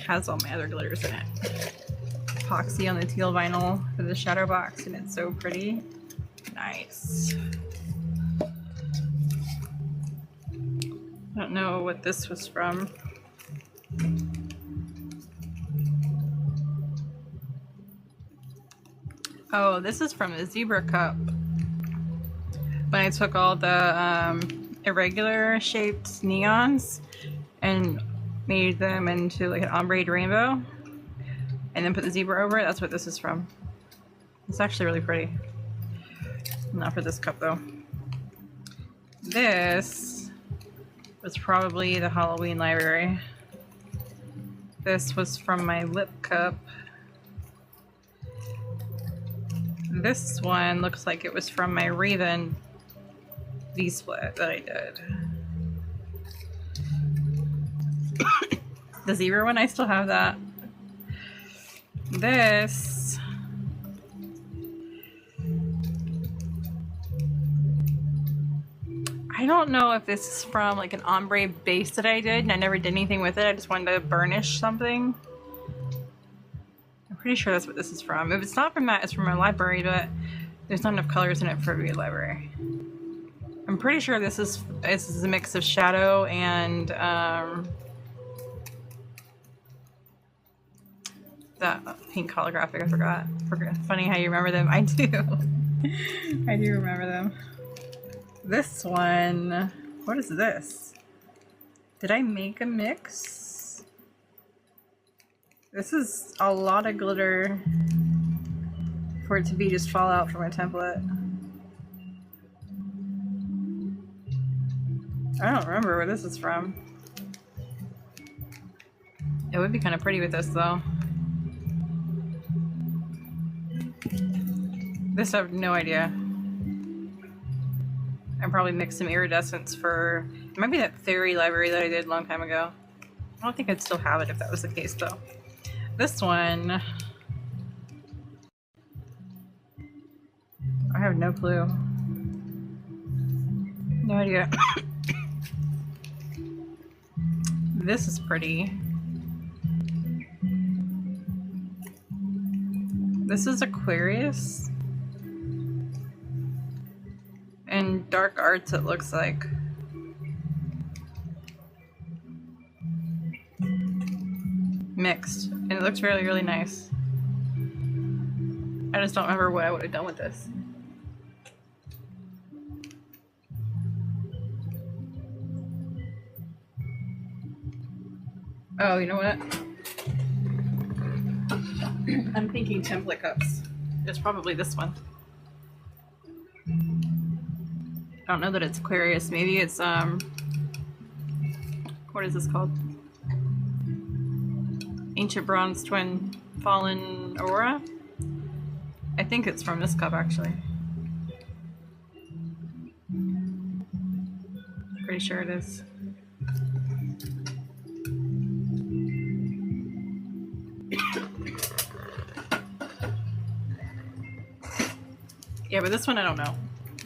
has all my other glitters in it. Epoxy on the teal vinyl for the shadow box, and it's so pretty. Nice. I don't know what this was from. Oh, this is from a zebra cup. When I took all the irregular shaped neons and made them into like an ombre rainbow and then put the zebra over it, that's what this is from. It's actually really pretty. Not for this cup though. This was probably the Halloween library. This was from my lip cup. This one looks like it was from my Raven V-split that I did. The zebra one, I still have that. This I don't know if this is from like an ombre base that I did and I never did anything with it. I just wanted to burnish something. I'm pretty sure that's what this is from. If it's not from that, it's from my library, but there's not enough colors in it for it to be a library. I'm pretty sure this is a mix of shadow and that pink holographic. I forgot. Funny how you remember them. I do. I do remember them. This one, what is this? Did I make a mix? This is a lot of glitter for it to be just fall out from a template. I don't remember where this is from. It would be kind of pretty with this though. This I have no idea. I probably mixed some iridescence for... It might be that fairy library that I did a long time ago. I don't think I'd still have it if that was the case though. This one... I have no clue. No idea. This is pretty. This is Aquarius. And dark arts, it looks like. Mixed. And it looks really, really nice. I just don't remember what I would have done with this. Oh, you know what? I'm thinking template cups. It's probably this one. I don't know that it's Aquarius. Maybe it's, what is this called? Ancient Bronze Twin Fallen Aurora? I think it's from this cup, actually. Pretty sure it is. Yeah, but this one I don't know.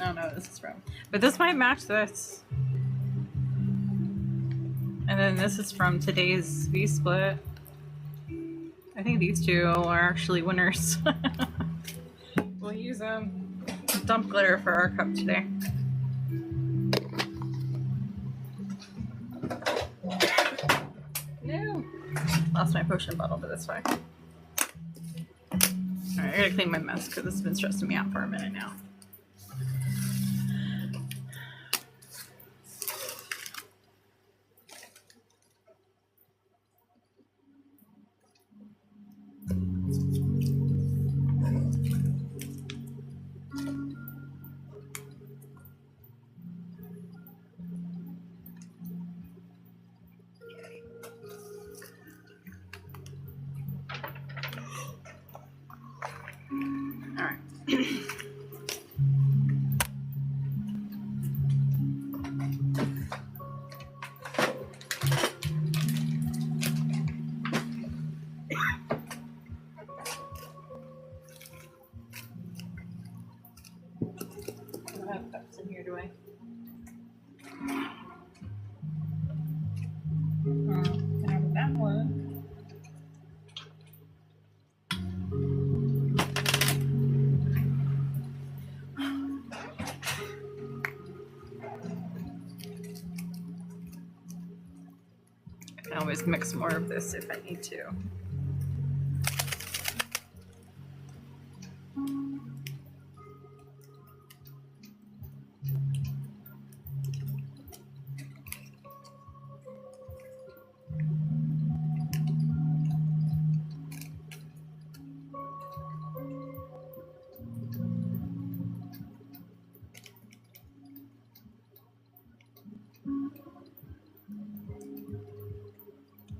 I don't know what this is from. But this might match this. And then this is from today's V-Split. I think these two are actually winners. We'll use dump glitter for our cup today. No! Lost my potion bottle, but that's fine. Alright, I gotta clean my mess because this has been stressing me out for a minute now. Alright. I don't have cups in here, do I? I have that one. I can always mix more of this if I need to.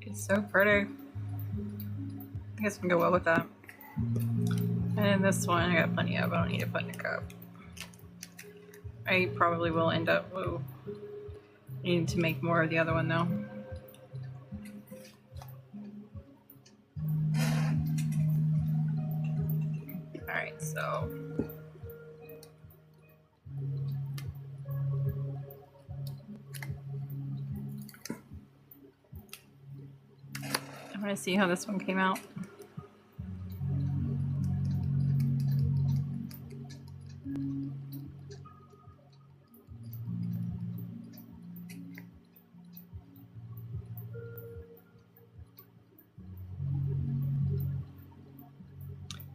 It's so pretty. I think it's gonna go well with that. And then this one I got plenty of. I don't need to put in a cup. I probably will end up needing to make more of the other one though. Alright, so I'm gonna see how this one came out.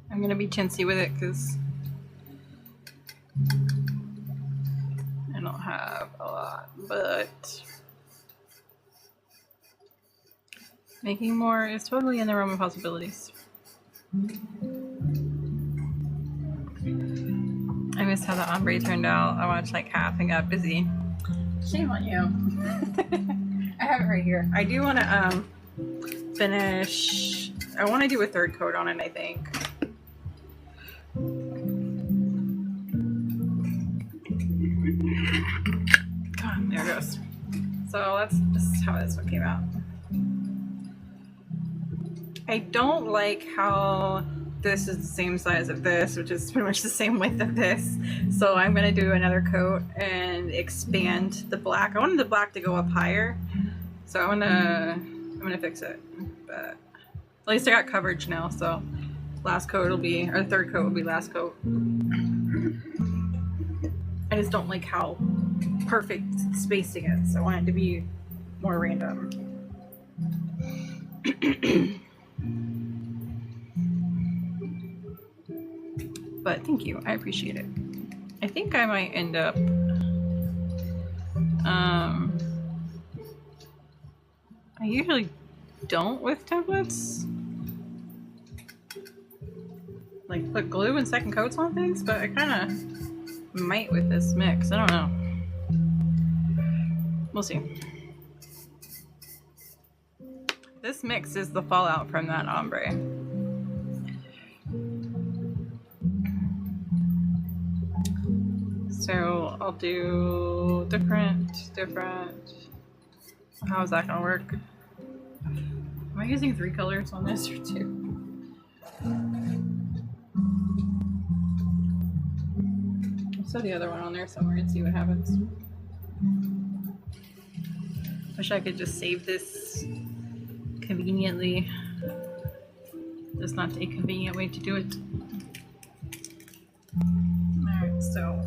I'm gonna be chintzy with it because I don't have a lot, but Making more is totally in the realm of possibilities. I missed how the ombre turned out. I watched like half and got busy. Shame on you. I have it right here. I do want to finish. I want to do a third coat on it, I think. Come on, there it goes. So this is how this one came out. I don't like how this is the same size of this, which is pretty much the same width of this. So I'm gonna do another coat and expand the black. I wanted the black to go up higher, so I'm gonna fix it. But at least I got coverage now, so last coat will be, or third coat will be last coat. I just don't like how perfect spacing is. I want it to be more random. But thank you, I appreciate it. I think I might end up I usually don't with templates, like put glue and second coats on things, but I kind of might with this mix. I don't know. We'll see. This mix is the fallout from that ombre. So I'll do different. How is that gonna work? Am I using 3 colors on this or 2? I'll set the other one on there somewhere and see what happens. Wish I could just save this conveniently. Just not a convenient way to do it. Alright, so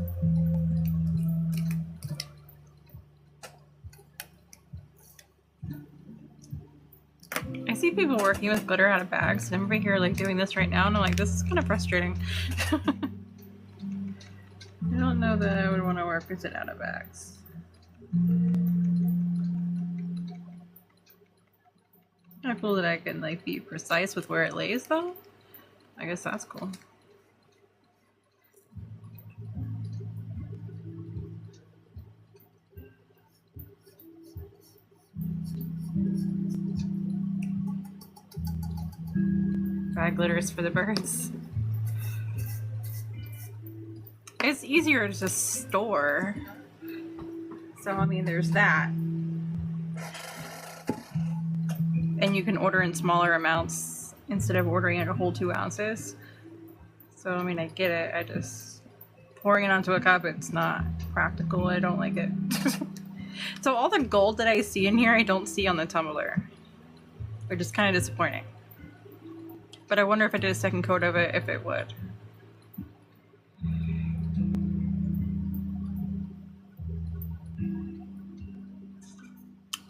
I see people working with glitter out of bags, and I'm over here like doing this right now, and I'm like, this is kind of frustrating. I don't know that I would want to work with it out of bags. Kind of cool that I can like be precise with where it lays, though. I guess that's cool. Bag glitters for the birds. It's easier to just store. So, I mean, there's that. And you can order in smaller amounts instead of ordering it a whole 2 ounces. So, I mean, I get it. I just, pouring it onto a cup, it's not practical. I don't like it. So, all the gold that I see in here, I don't see on the tumbler, which is kind of disappointing. But I wonder if I did a second coat of it, if it would.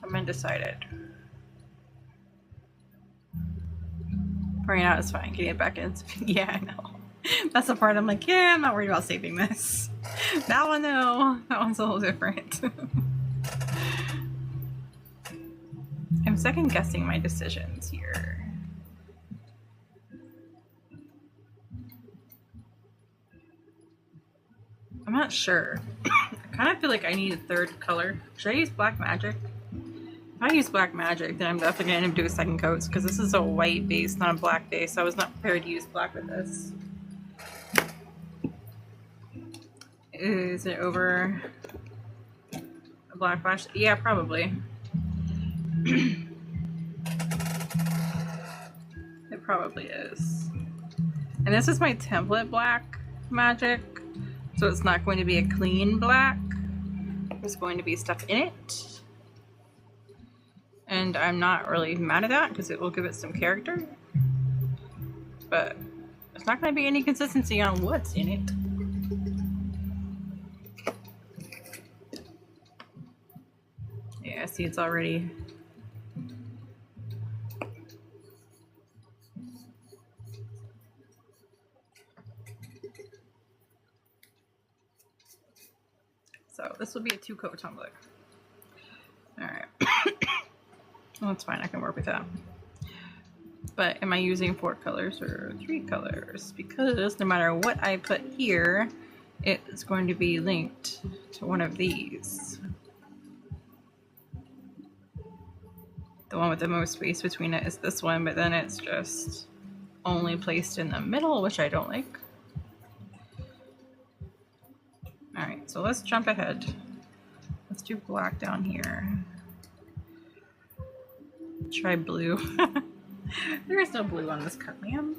I'm undecided. Pouring it out is fine. Getting it back in, yeah, I know. That's the part I'm like, yeah, I'm not worried about saving this. That one though, that one's a little different. I'm second guessing my decisions here. I'm not sure. I kind of feel like I need a third color. Should I use black magic? If I use black magic, then I'm definitely going to do a second coat because this is a white base, not a black base. So I was not prepared to use black with this. Is it over a black flash? Yeah, probably. It probably is. And this is my template black magic. So it's not going to be a clean black. There's going to be stuff in it. And I'm not really mad at that because it will give it some character. But there's not going to be any consistency on what's in it. Yeah, see, it's already... So this will be a 2-coat tumbler. Alright. Well, that's fine, I can work with that. But am I using 4 colors or 3 colors? Because no matter what I put here, it's going to be linked to one of these. The one with the most space between it is this one, but then it's just only placed in the middle, which I don't like. Alright, so let's jump ahead. Let's do black down here. Try blue. There is no blue on this cut, ma'am.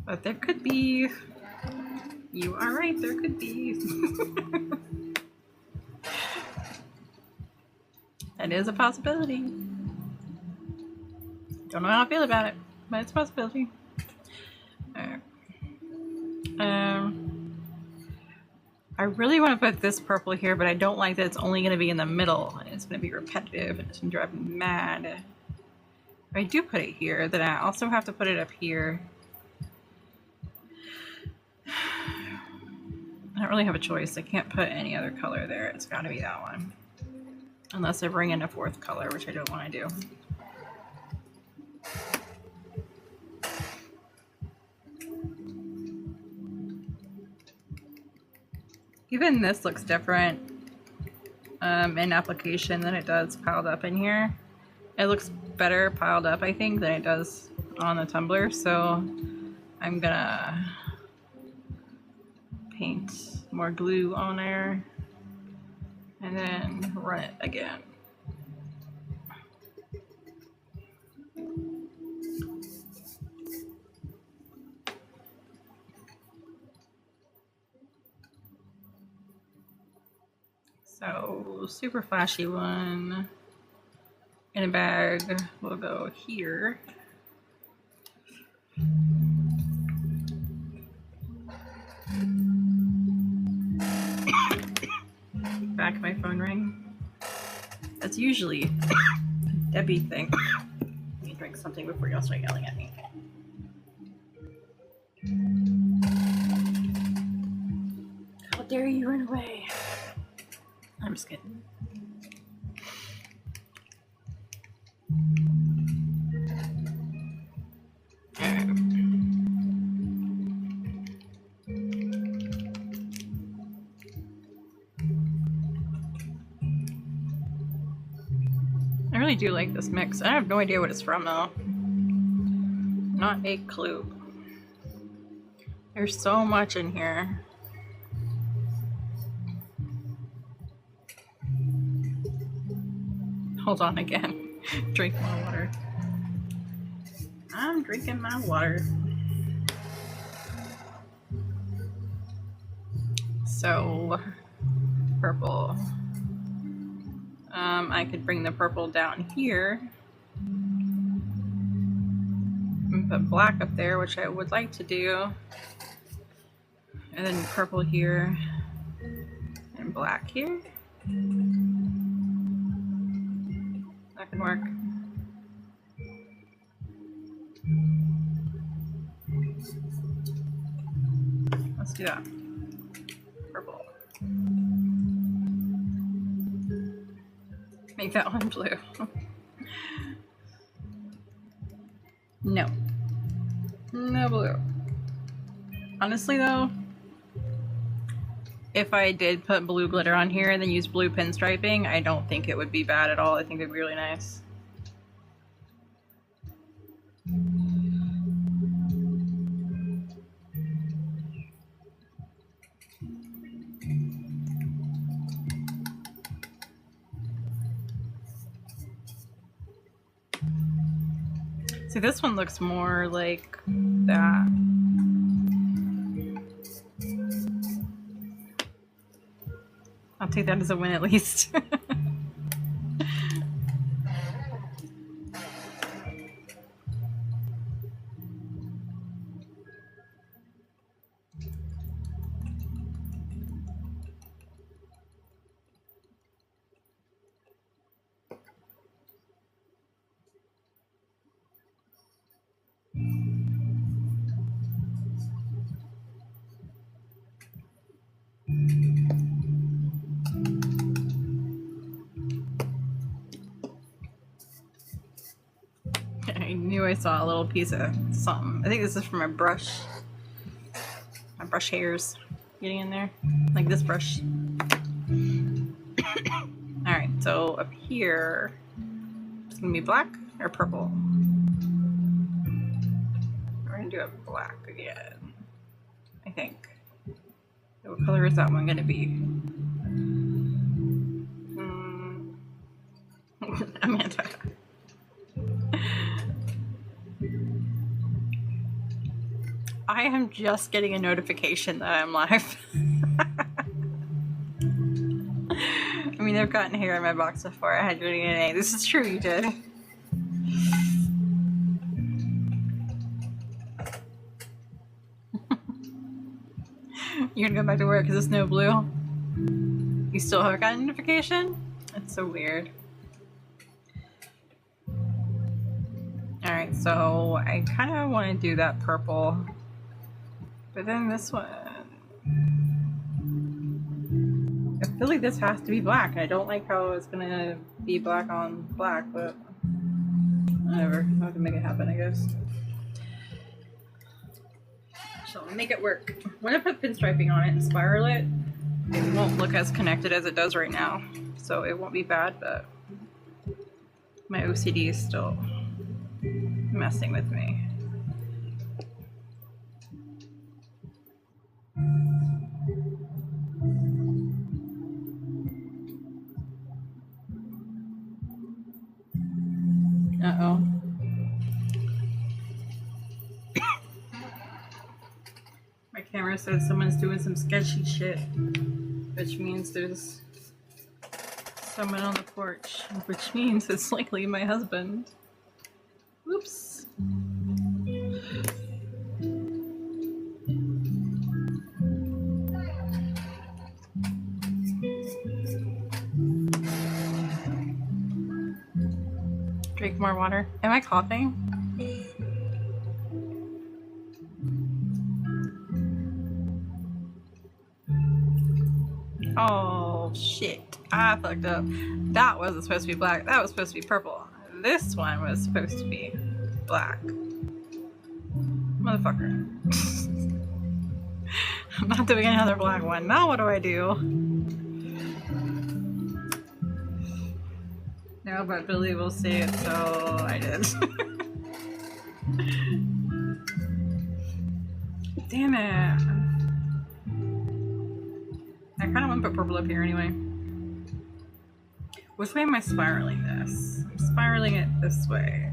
But there could be. You are right, there could be. That is a possibility. Don't know how I feel about it, but it's a possibility. Alright. I really want to put this purple here, but I don't like that it's only going to be in the middle. And it's going to be repetitive and it's going to drive me mad. If I do put it here, then I also have to put it up here. I don't really have a choice. I can't put any other color there. It's got to be that one. Unless I bring in a 4th color, which I don't want to do. Even this looks different in application than it does piled up in here. It looks better piled up, I think, than it does on the tumbler. So I'm gonna paint more glue on there and then run it again. So super flashy one in a bag will go here. Back my phone ring. That's usually Debbie thing. Let me drink something before y'all start yelling at me. How dare you run away? I'm just kidding. I really do like this mix. I have no idea what it's from though. Not a clue. There's so much in here. Hold on again. Drink more water. I'm drinking my water. So, purple. I could bring the purple down here and put black up there, which I would like to do. And then purple here and black here. That can work. Let's do that. Purple. Make that one blue. No. No blue. Honestly though, if I did put blue glitter on here and then use blue pinstriping, I don't think it would be bad at all. I think it'd be really nice. See, this one looks more like that. I'll take that as a win at least. I knew I saw a little piece of something. I think this is from my brush. My brush hairs getting in there. Like this brush. Alright, so up here, it's gonna be black or purple? We're gonna do it black again, I think. What color is that one gonna be? Amanda. I am just getting a notification that I'm live. I mean, I've gotten hair in my box before. I had your DNA. This is true, you did. You're gonna go back to work because it's no blue? You still haven't gotten a notification? That's so weird. Alright, so I kind of want to do that purple. But then this one... I feel like this has to be black. I don't like how it's gonna be black on black, but whatever. I'll have to make it happen, I guess. So I'll make it work. When I put pinstriping on it and spiral it, it won't look as connected as it does right now. So it won't be bad, but my OCD is still messing with me. Uh-oh. My camera says someone's doing some sketchy shit, which means there's someone on the porch, which means it's likely my husband. Oops. Drink more water. Am I coughing? Oh shit. I fucked up. That wasn't supposed to be black. That was supposed to be purple. This one was supposed to be black. Motherfucker. I'm not doing another black one. Now what do I do? No, but Billy will see it, so I did. Damn it. I kind of want to put purple up here anyway. Which way am I spiraling this? I'm spiraling it this way.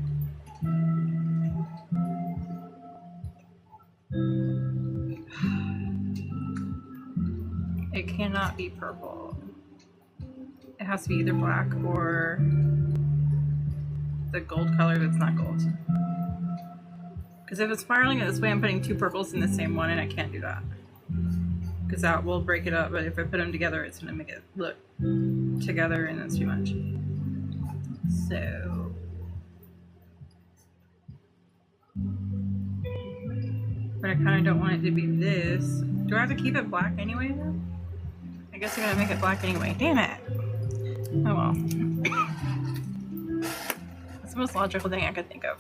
It cannot be purple. It has to be either black or the gold color that's not gold. Because if it's spiraling it this way, I'm putting two purples in the same one, and I can't do that. Because that will break it up, but if I put them together, it's going to make it look together, and that's too much. So... but I kind of don't want it to be this. Do I have to keep it black anyway, though? I guess I gotta make it black anyway. Damn it! Oh well. That's the most logical thing I could think of.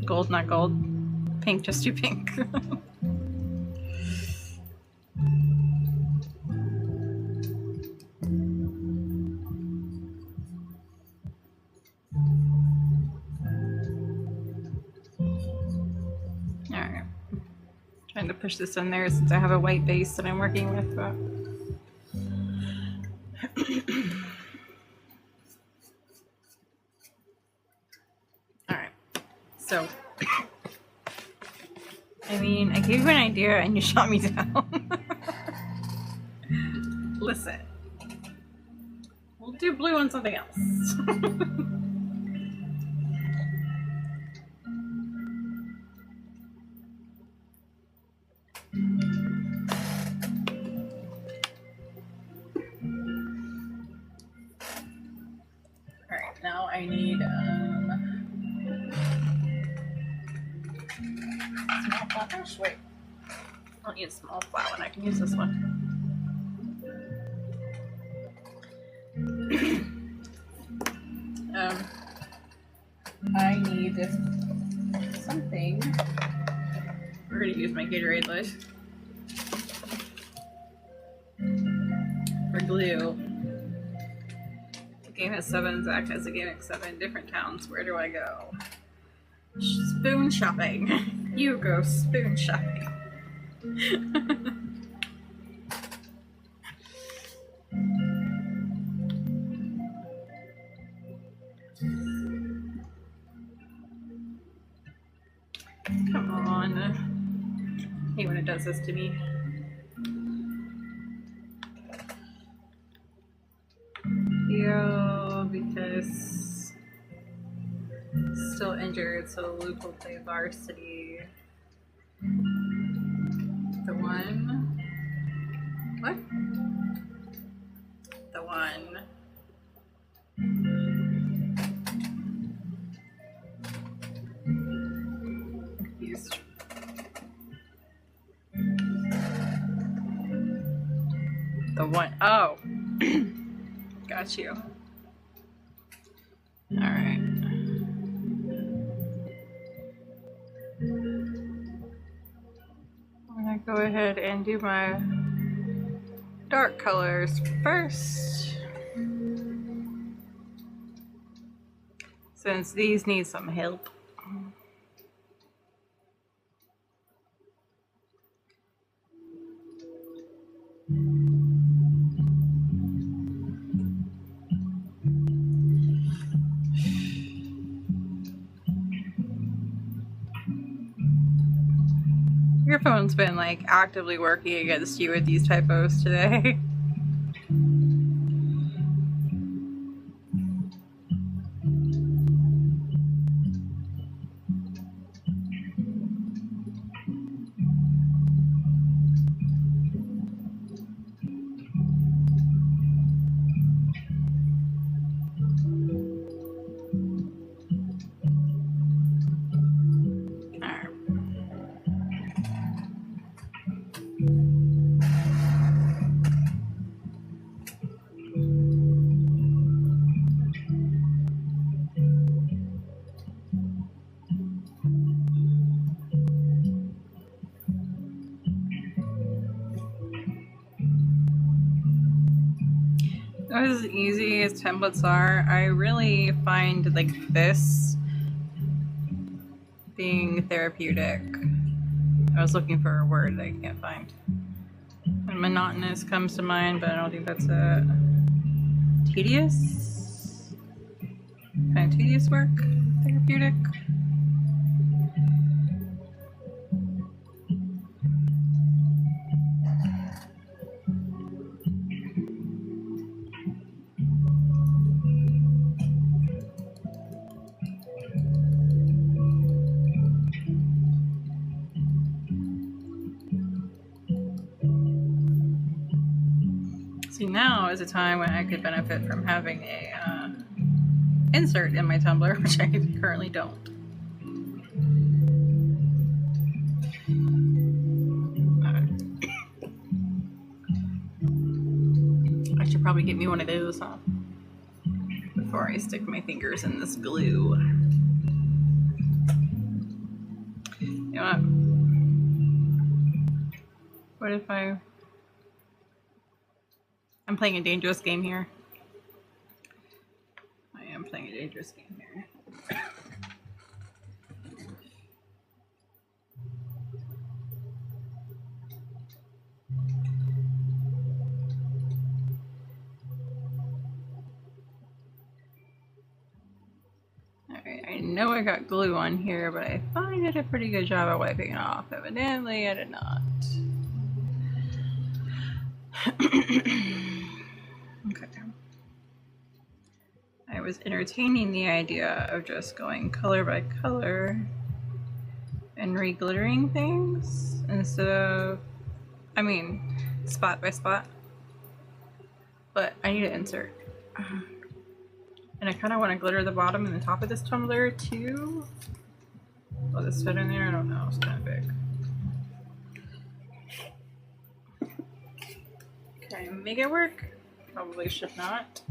Gold, not gold. Pink, just do pink. Alright. Trying to push this in there since I have a white base that I'm working with. But... Alright. So, I mean, I gave you an idea and you shot me down. Listen. We'll do blue on something else. Alright, now I need small polish. Wait. don't need a small flat one, I can use this one. I need something. We're gonna use my Gatorade lid for glue. The game has 7, Zach has a game at 7 different towns. Where do I go? Spoon shopping. You go spoon shopping. Come on. I hate when it does this to me. Heal because still injured, so Luke will play varsity. The one. What? The one. Confused. The one. Oh. Got you. Alright. I'm gonna go ahead and do my dark colors first, since these need some help. Your phone's been like actively working against you with these typos today. As easy as templates are, I really find like this being therapeutic. I was looking for a word that I can't find. And monotonous comes to mind, but I don't think that's it. Tedious? Kind of tedious work? Therapeutic? See, now is a time when I could benefit from having a insert in my Tumbler, which I currently don't. I should probably get me one of those, huh? Before I stick my fingers in this glue. You know what? What if I'm playing a dangerous game here. I am playing a dangerous game here. Alright, I know I got glue on here, but I thought I did a pretty good job of wiping it off. Evidently, I did not. Okay. I was entertaining the idea of just going color by color and re-glittering things instead of, I mean, spot by spot. But I need to insert. And I kind of want to glitter the bottom and the top of this tumbler too. Will this fit in there? I don't know. It's kind of big. make it work. Probably should not.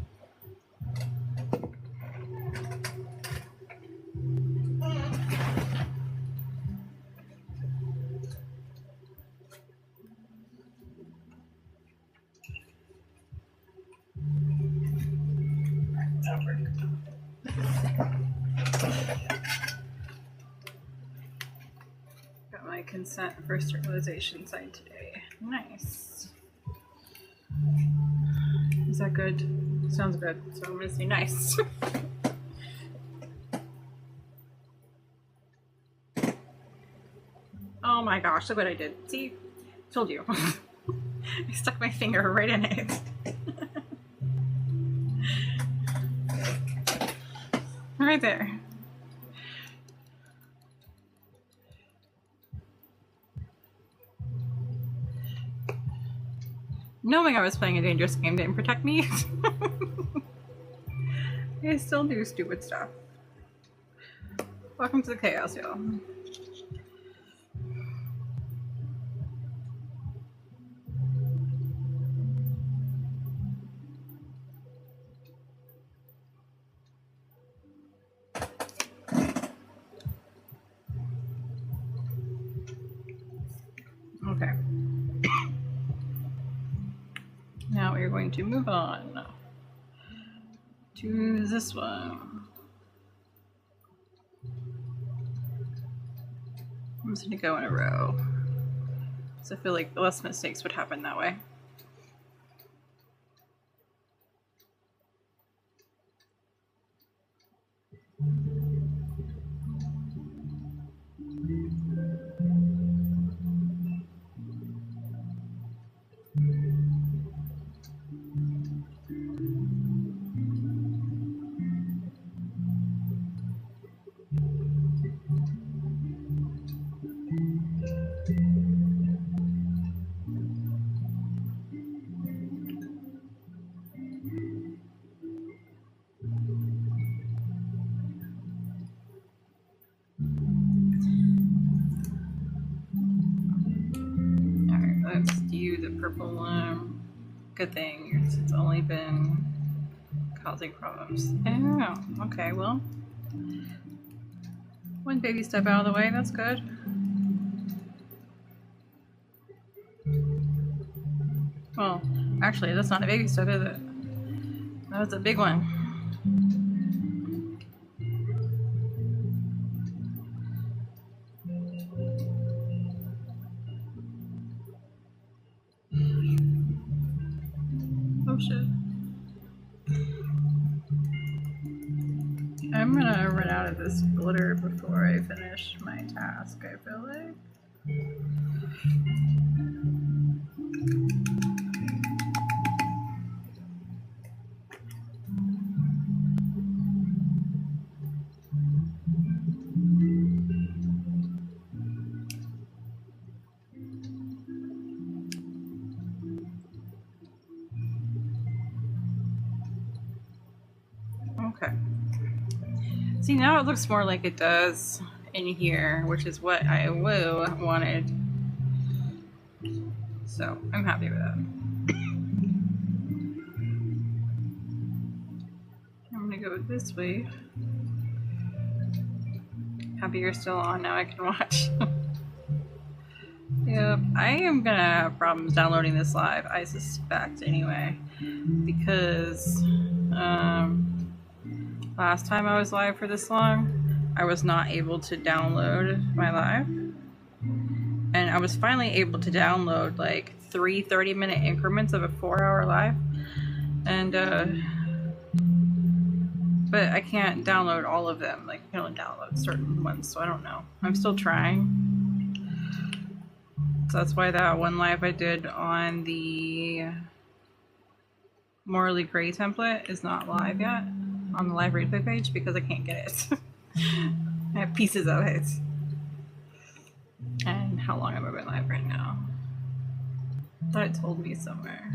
Got my consent for sterilization site today. Nice. Is that good? Sounds good. So I'm gonna say nice. Oh my gosh, look what I did. See? Told you. I stuck my finger right in it. Right there. Knowing I was playing a dangerous game didn't protect me. I still do stupid stuff. Welcome to the chaos, y'all. Okay. Now we're going to move on to this one. I'm just going to go in a row. So I feel like less mistakes would happen that way. Let's do the purple one. Good thing it's only been causing problems. Oh, okay, well. One baby step out of the way, that's good. Well, actually, that's not a baby step, is it? That was a big one. Oh shit. I'm gonna run out of this glitter before I finish my task, I feel like. Okay. See, now it looks more like it does in here, which is what I wanted. So I'm happy with that. I'm gonna go this way. Happy you're still on, now I can watch. Yep, I am gonna have problems downloading this live, I suspect anyway, because last time I was live for this long, I was not able to download my live, and I was finally able to download like 3 30-minute increments of a 4-hour live, and but I can't download all of them. Like, I can only download certain ones, so I don't know. I'm still trying. So that's why that one live I did on the Morally Gray template is not live yet on the live replay page, because I can't get it. I have pieces of it. And how long have I been live right now? I thought it told me somewhere.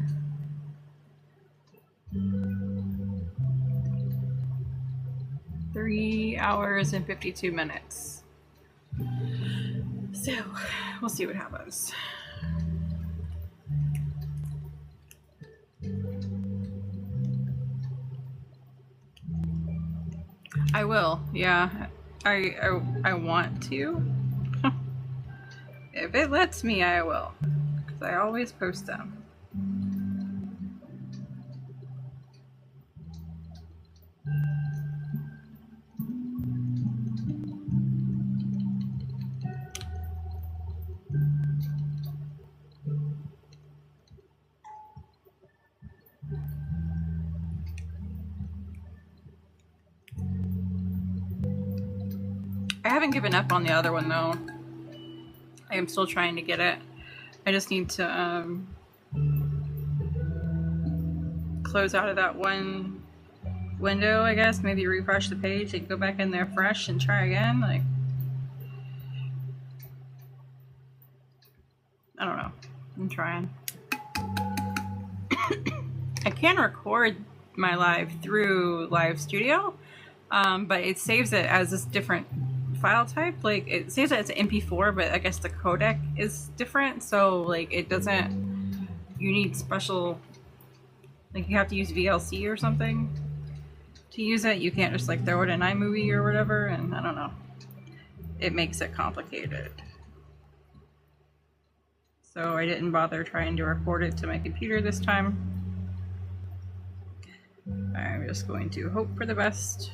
3 hours and 52 minutes. So we'll see what happens. will. Yeah, I want to. If it lets me, I will. Because I always post them. I haven't given up on the other one though. I am still trying to get it. I just need to close out of that one window, I guess. Maybe refresh the page and go back in there fresh and try again. Like, I don't know. I'm trying. I can record my live through Live Studio, but it saves it as this different file type. Like, it saves it as an MP4, but I guess the codec is different. So like, it doesn't, you need special, like you have to use VLC or something to use it. You can't just like throw it in iMovie or whatever. And I don't know, it makes it complicated. So I didn't bother trying to record it to my computer this time. I'm just going to hope for the best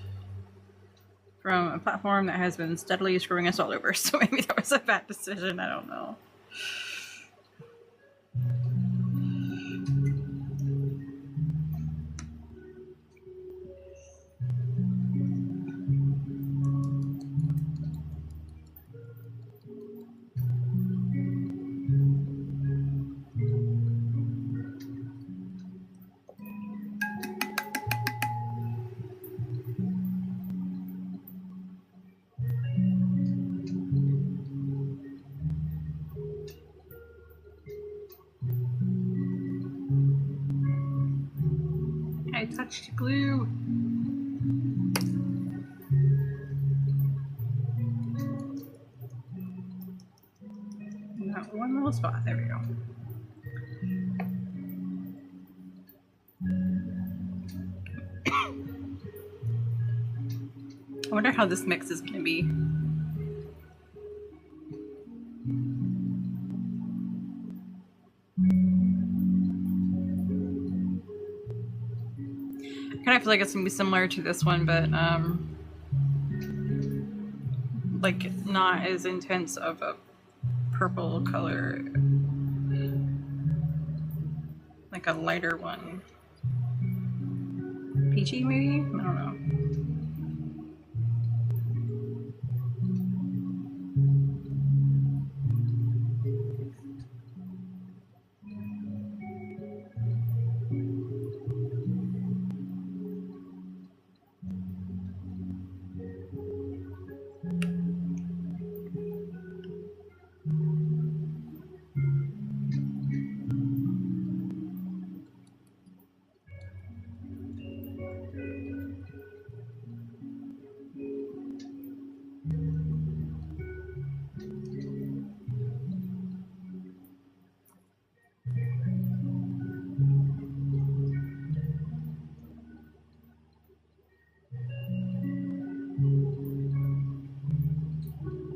from a platform that has been steadily screwing us all over. So maybe that was a bad decision. I don't know. I touched glue. That one little spot. There we go. I wonder how this mix is going to be. I kind of feel like it's going to be similar to this one, but like not as intense of a purple color, like a lighter one. Peachy maybe? I don't know.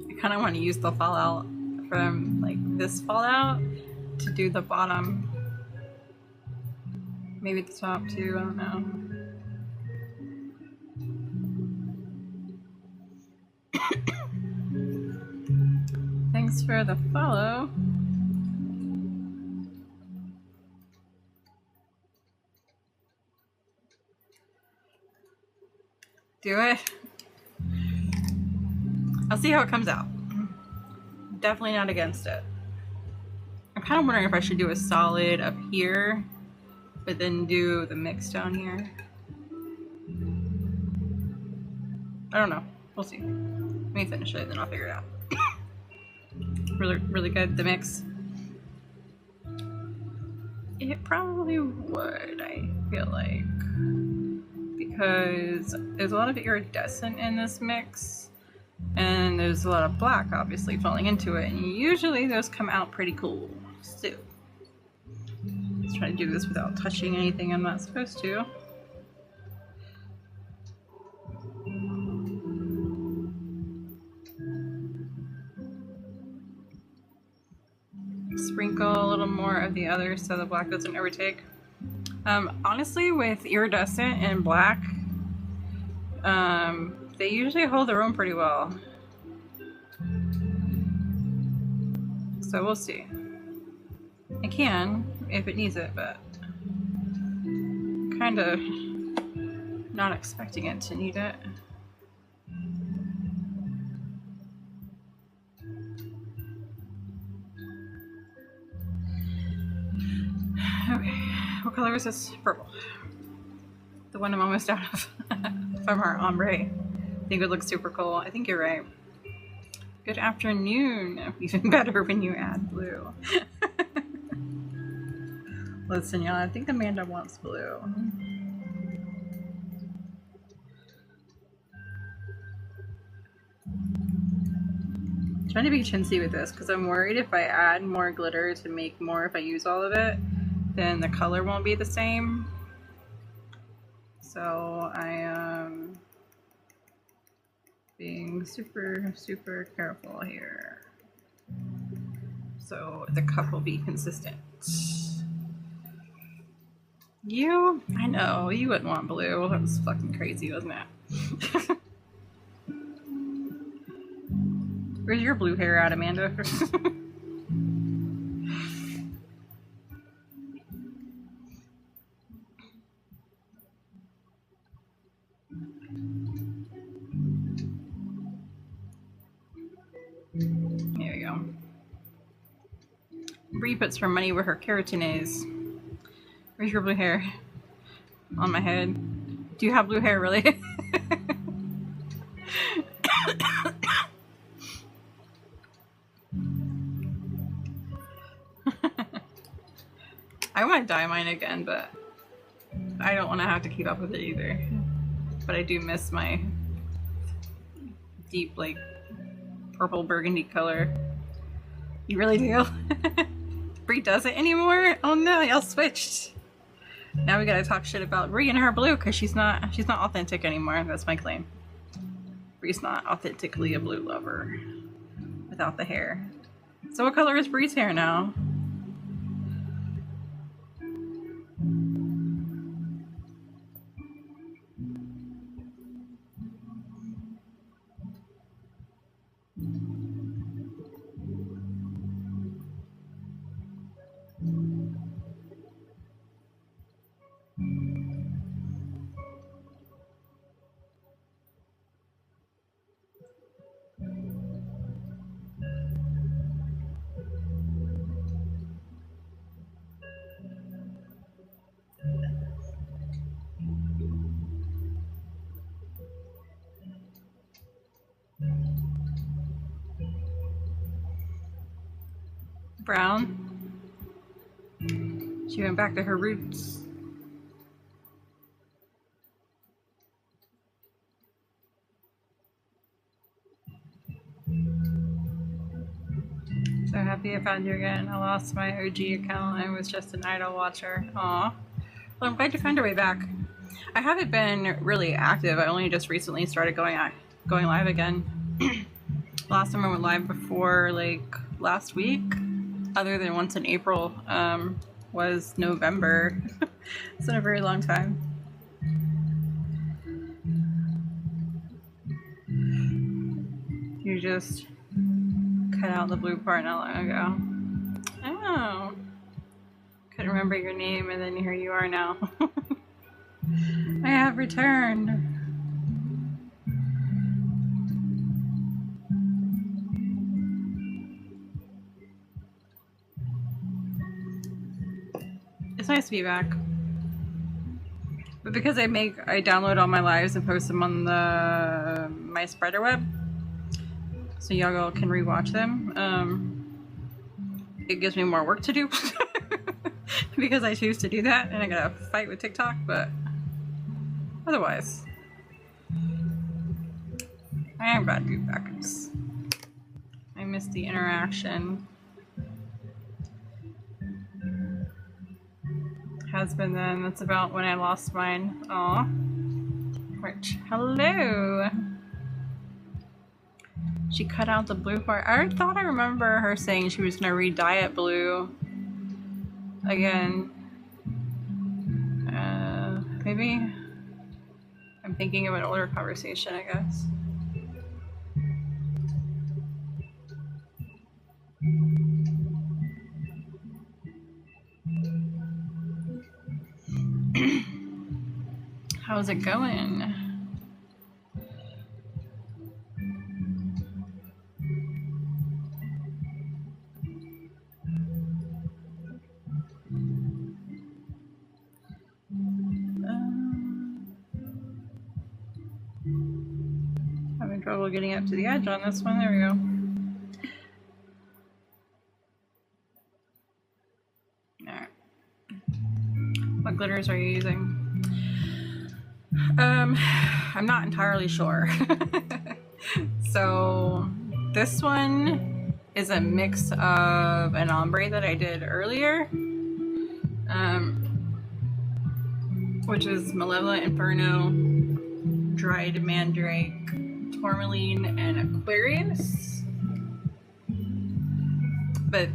I kind of want to use the fallout from like this fallout to do the bottom. Maybe the top too, I don't know. Thanks for the follow. Do it. I'll see how it comes out. Definitely not against it. I'm kind of wondering if I should do a solid up here, but then do the mix down here. I don't know. We'll see. Let me finish it, then I'll figure it out. Really, really good, the mix. It probably would, I feel like. Because there's a lot of iridescent in this mix. And there's a lot of black, obviously, falling into it. And usually those come out pretty cool, too. Let's try to do this without touching anything I'm not supposed to. Sprinkle a little more of the other so the black doesn't overtake. Honestly, with iridescent and black, they usually hold their own pretty well. So we'll see. It can if it needs it, but kind of not expecting it to need it. Okay, what color is this? Purple. The one I'm almost out of from our ombre. I think it looks super cool. I think you're right. Good afternoon. Even better when you add blue. Listen, y'all, I think Amanda wants blue. I'm trying to be chintzy with this because I'm worried if I add more glitter to make more, if I use all of it, then the color won't be the same. So I am being super, super careful here. So the cup will be consistent. I know, you wouldn't want blue. That was fucking crazy, wasn't it? Where's your blue hair at, Amanda? There we go. Bree puts her money where her keratin is. Where's your blue hair? On my head. Do you have blue hair, really? I want to dye mine again, but I don't want to have to keep up with it either. But I do miss my deep, like, purple burgundy color. You really do? Bree doesn't anymore? Oh no, y'all switched. Now we gotta talk shit about Bree and her blue because she's not authentic anymore. That's my claim. Bree's not authentically a blue lover without the hair. So what color is Bree's hair now? Brown. She went back to her roots. So happy I found you again. I lost my OG account. I was just an idol watcher. Aw. Well, I'm glad you found your way back. I haven't been really active. I only just recently started going live again. Last time I went live before, like, last week, other than once in April, was November. It's been a very long time. You just cut out the blue part not long ago. Oh. Couldn't remember your name, and then here you are now. I have returned. It's nice to be back. But because I download all my lives and post them on my spider web, so y'all can rewatch them, it gives me more work to do. Because I choose to do that, and I gotta fight with TikTok, but otherwise, I am glad to be back. I miss the interaction. Has been then. That's about when I lost mine. Aw. Rich. Hello. She cut out the blue part. I thought I remember her saying she was gonna re-dye it blue again. Maybe I'm thinking of an older conversation, I guess. How's it going? Having trouble getting up to the edge on this one. There we go. Alright. What glitters are you using? I'm not entirely sure. So this one is a mix of an ombre that I did earlier, which is Malevolent Inferno, Dried Mandrake, Tourmaline, and Aquarius. But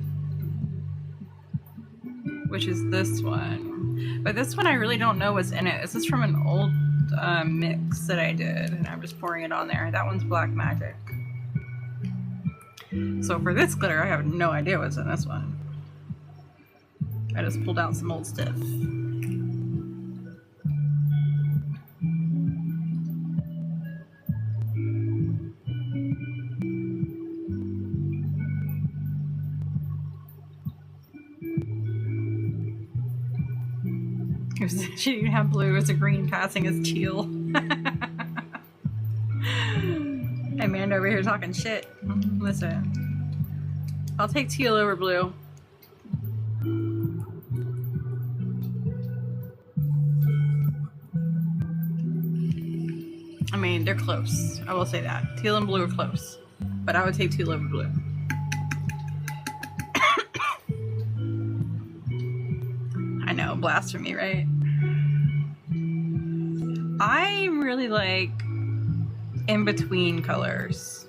which is this one. But this one I really don't know what's in it. This is from an old mix that I did, and I'm just pouring it on there. That one's Black Magic. So for this glitter, I have no idea what's in this one. I just pulled out some old stuff. She didn't have blue, it's a green passing as teal. Amanda over here talking shit. Listen, I'll take teal over blue. I mean, they're close. I will say that. Teal and blue are close. But I would take teal over blue. I know, blasphemy, right? I really like in-between colors.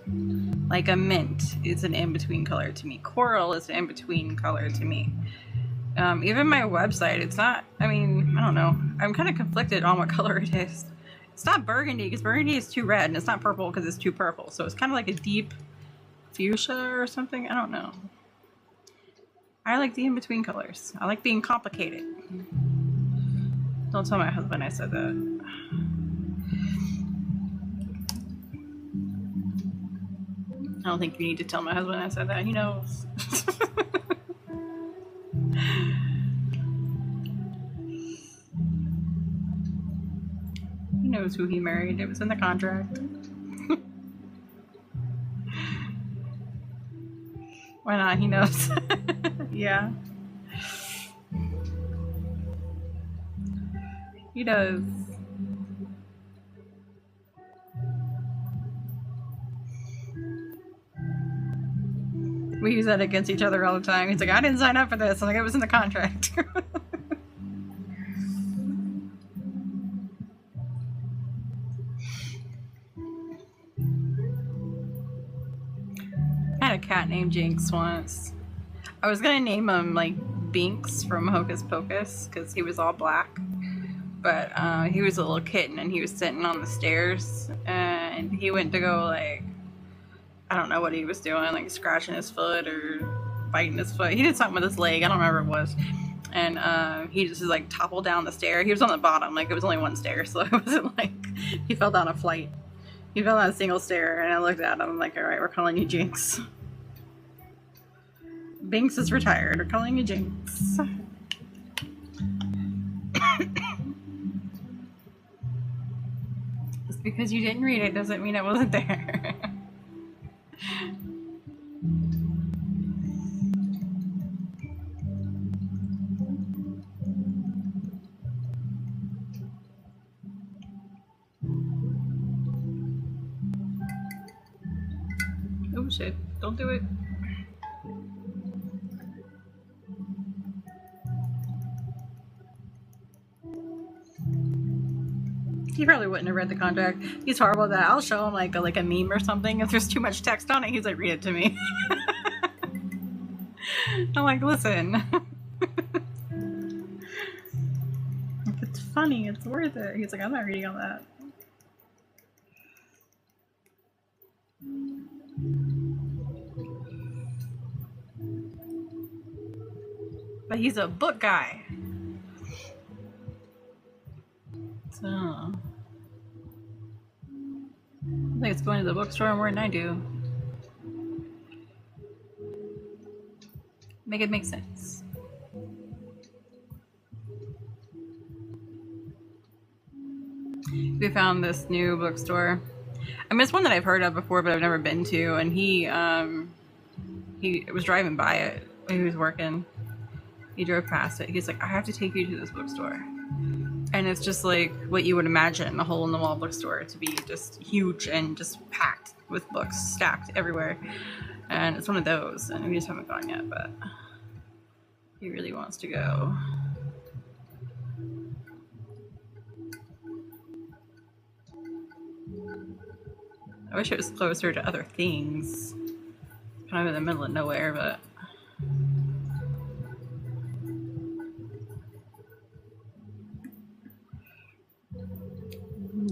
Like a mint is an in-between color to me. Coral is an in-between color to me. Even my website, it's not, I mean, I don't know. I'm kind of conflicted on what color it is. It's not burgundy because burgundy is too red, and it's not purple because it's too purple. So it's kind of like a deep fuchsia or something. I don't know. I like the in-between colors. I like being complicated. Don't tell my husband I said that. I don't think you need to tell my husband I said that. He knows. He knows who he married. It was in the contract. Why not? He knows. Yeah. He does. We use that against each other all the time. He's like, I didn't sign up for this. I'm like, it was in the contract. I had a cat named Jinx once. I was gonna name him like Binks from Hocus Pocus because he was all black. But he was a little kitten and he was sitting on the stairs and he went to go like, I don't know what he was doing, like scratching his foot or biting his foot. He did something with his leg. I don't remember what it was. And he just like toppled down the stair. He was on the bottom, like it was only one stair, so it wasn't like he fell down a flight. He fell down a single stair, and I looked at him I'm like, all right, we're calling you Jinx. Binks is retired. We're calling you Jinx. Just because you didn't read it doesn't mean it wasn't there. Oh shit, don't do it. He probably wouldn't have read the contract. He's horrible at that. I'll show him like a meme or something. If there's too much text on it, he's like, read it to me. I'm like, listen. If it's funny, it's worth it. He's like, I'm not reading all that. But he's a book guy. So I think it's going to the bookstore more than I do. Make it make sense. We found this new bookstore. I mean, it's one that I've heard of before, but I've never been to. And he was driving by it when he was working. He drove past it. He's like, I have to take you to this bookstore. And it's just like what you would imagine a hole-in-the-wall bookstore to be, just huge and just packed with books stacked everywhere. And it's one of those, and we just haven't gone yet, but he really wants to go. I wish it was closer to other things. Kind of in the middle of nowhere, but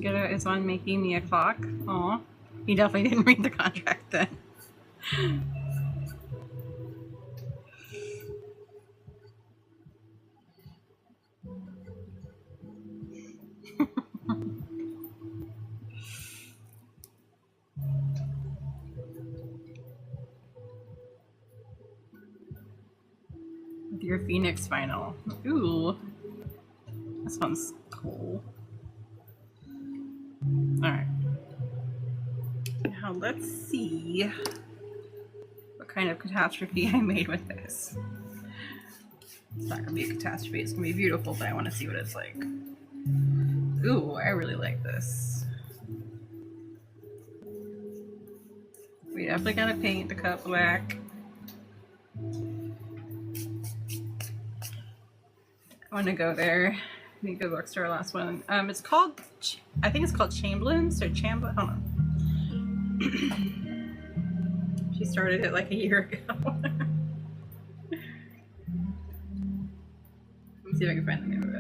Ghetto is on making me a clock. Aw. He definitely didn't read the contract then. With your Phoenix vinyl. Ooh. That sounds cool. Alright. Now let's see what kind of catastrophe I made with this. It's not gonna be a catastrophe, it's gonna be beautiful, but I wanna see what it's like. Ooh, I really like this. We definitely gotta paint the cup black. I wanna go there. We go bookstore, last one. It's called, I think it's called Chamberlain's or Chamberlain. Hold on. She started it like a year ago. Let's see if I can find the name of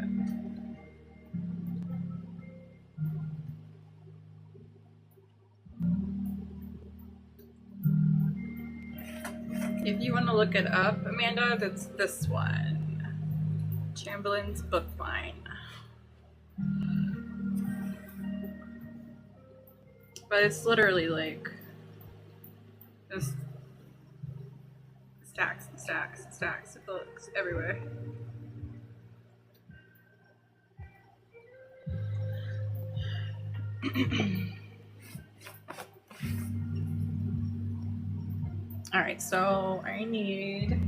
it. If you want to look it up, Amanda, that's this one. Chamberlain's Book Line. But it's literally like just stacks and stacks and stacks of books everywhere. Alright, so I need...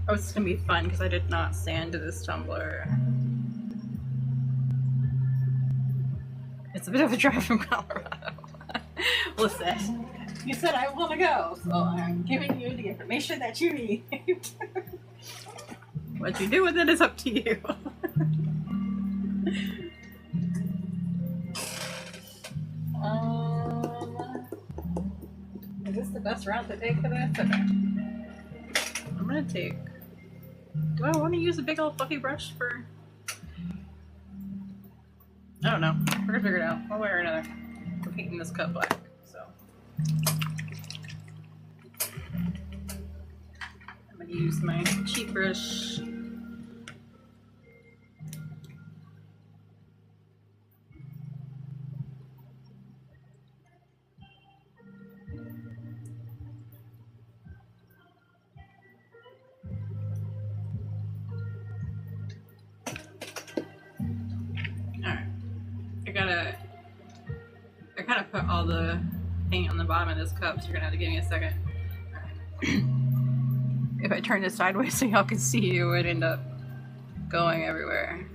Oh, it's gonna be fun because I did not sand this tumbler. It's a bit of a drive from Colorado. Listen, you said I want to go, so I'm giving you the information that you need. What you do with it is up to you. Is this the best route to take for this? Okay. I'm gonna take... Do I want to use a big old fluffy brush for... I don't know. We're gonna figure it out one way or another. We're painting this cup black, so I'm gonna use my cheap brush. I kind of put all the paint on the bottom of this cup, so you're gonna have to give me a second. If I turn this sideways so y'all can see, it would end up going everywhere.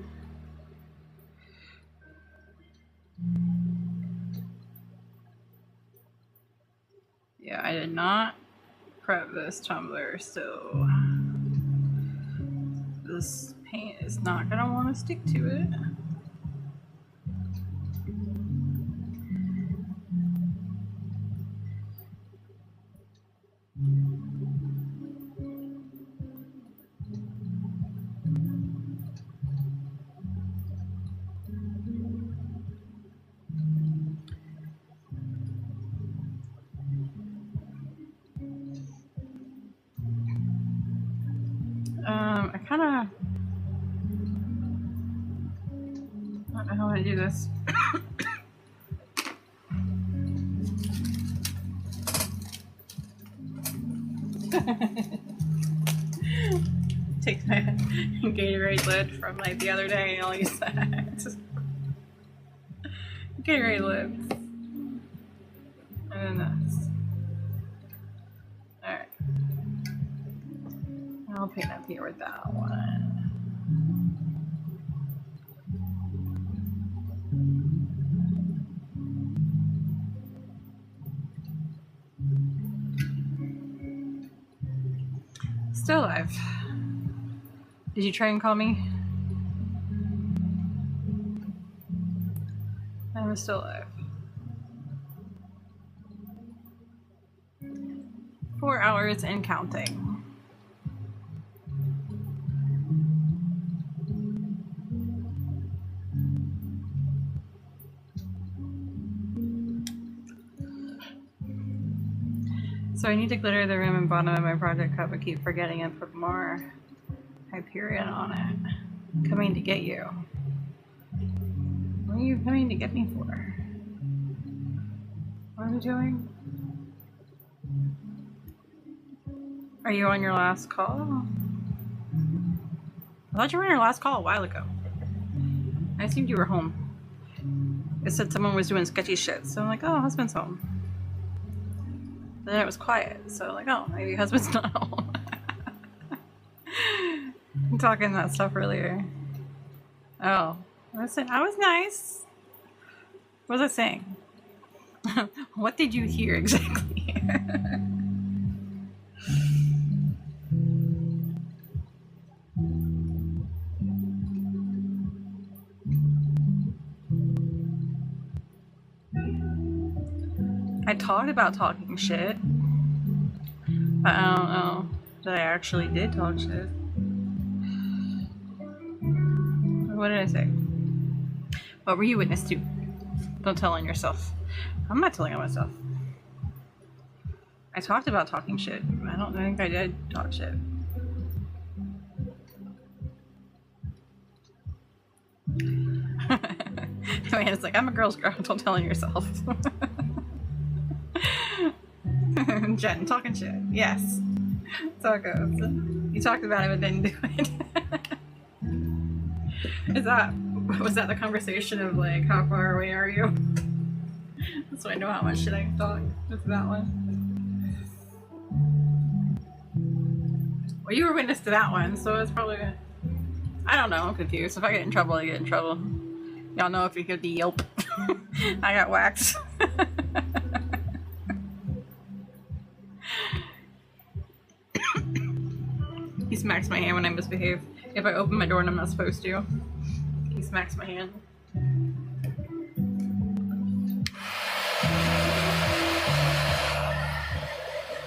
Yeah, I did not prep this tumbler, so this paint is not gonna want to stick to it. I kind of don't know how I want to do this. Take my Gatorade lid from like the other day and I'll use that. Gatorade lids. And then this. Alright. I'll paint up here with that one. Still alive. Did you try and call me? I'm still alive. 4 hours and counting. So I need to glitter the rim and bottom of my project cup and keep forgetting and put more Hyperion on it. Coming to get you. What are you coming to get me for? What are we doing? Are you on your last call? I thought you were on your last call a while ago. I assumed you were home. It said someone was doing sketchy shit, so I'm like, oh, husband's home. Then it was quiet, so like, oh, maybe husband's not home. I'm talking that stuff earlier. Oh, I was nice. What was I saying? What did you hear exactly? I talked about talking shit, but I don't know that I actually did talk shit. What did I say? What were you witness to? Don't tell on yourself. I'm not telling on myself. I talked about talking shit. I don't think I did talk shit. I mean, it's like, I'm a girl's girl. Don't tell on yourself. Jen, talking shit. Yes. That's how it goes. You talked about it, but didn't do it. Was that the conversation of like, how far away are you? So I know how much shit I can talk. That's that one. Well, you were witness to that one, so it's probably, I don't know, I'm confused. If I get in trouble, I get in trouble. Y'all know if you hear the yelp. I got whacked. He smacks my hand when I misbehave. If I open my door and I'm not supposed to, he smacks my hand.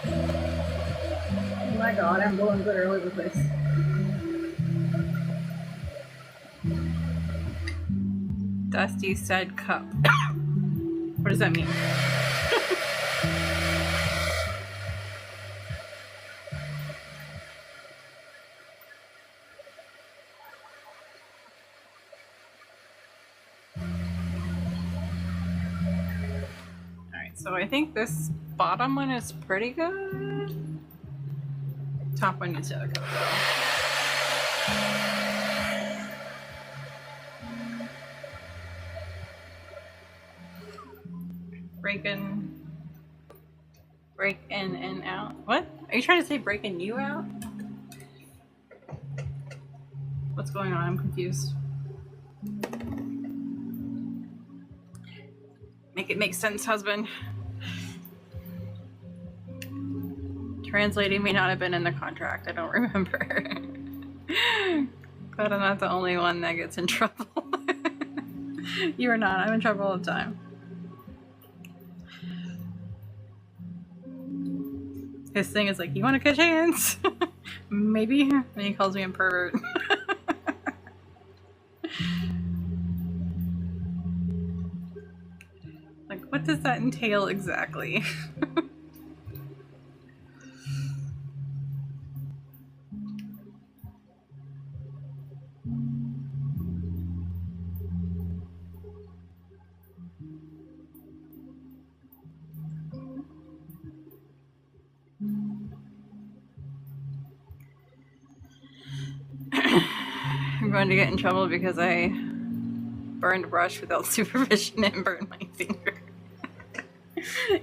Oh my god, I'm blowing glitter all over the place. Dusty said cup. What does that mean? Alright, so I think this bottom one is pretty good. Top one needs to go though. Break in and out. What? Are you trying to say breaking you out? What's going on? I'm confused. Make it make sense, husband. Translating may not have been in the contract. I don't remember. But I'm not the only one that gets in trouble. You are not. I'm in trouble all the time. His thing is like, you want to catch hands? Maybe. And he calls me a pervert. Like, what does that entail exactly? going to get in trouble because I burned a brush without supervision and burned my finger.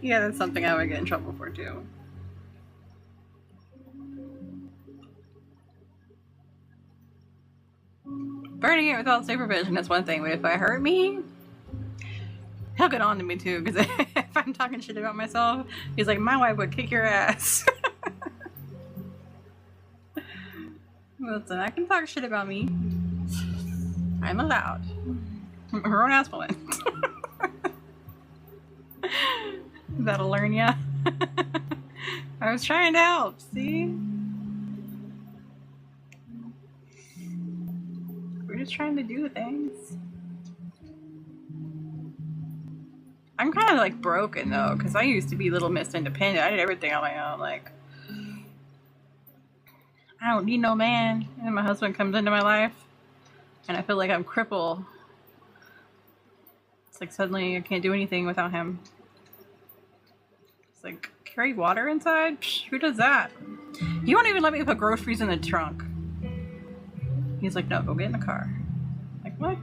Yeah, that's something I would get in trouble for too. Burning it without supervision is one thing, but if I hurt me, he'll get on to me too, because if I'm talking shit about myself, he's like, my wife would kick your ass. Listen, I can talk shit about me. I'm allowed. I'm a grown ass woman. That'll learn ya. I was trying to help, see? We're just trying to do things. I'm kind of like broken though, because I used to be Little Miss Independent. I did everything on my own. Like, I don't need no man. And then my husband comes into my life, and I feel like I'm crippled. It's like suddenly I can't do anything without him. It's like, carry water inside? Psh, who does that? You won't even let me put groceries in the trunk. He's like, no, go get in the car. Like, what?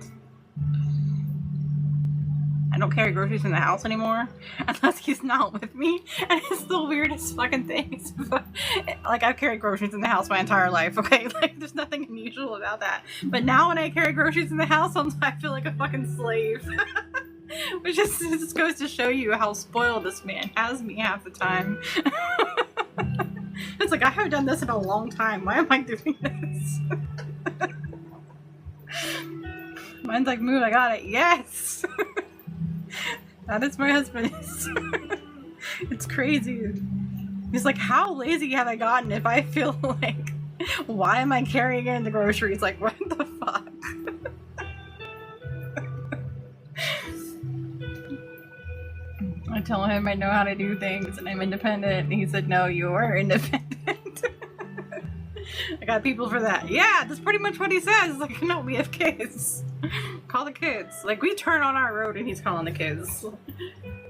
I don't carry groceries in the house anymore unless he's not with me. And it's the weirdest fucking things. Like, I've carried groceries in the house my entire life, okay? Like, there's nothing unusual about that. But now when I carry groceries in the house, I feel like a fucking slave. Which just goes to show you how spoiled this man has me half the time. It's like, I haven't done this in a long time. Why am I doing this? Mine's like, move, I got it. Yes! That is my husband. It's crazy. He's like, how lazy have I gotten if I feel like, why am I carrying in the groceries? Like, what the fuck? I tell him I know how to do things and I'm independent. And he said, no, you're independent. I got people for that. Yeah, that's pretty much what he says. Like, no, we have kids. Call the kids. Like, we turn on our road and he's calling the kids.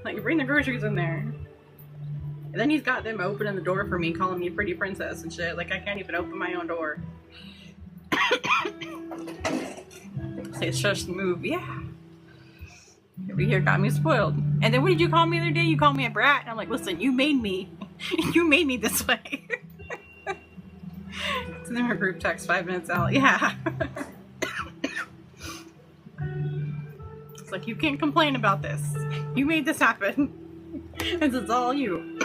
Like, bring the groceries in there. And then he's got them opening the door for me, calling me a pretty princess and shit. Like, I can't even open my own door. Say, shush, move. Yeah. Over here got me spoiled. And then what did you call me the other day? You called me a brat. And I'm like, listen, you made me. You made me this way. It's in our group text 5 minutes out. Yeah. It's like, you can't complain about this. You made this happen. It's all you.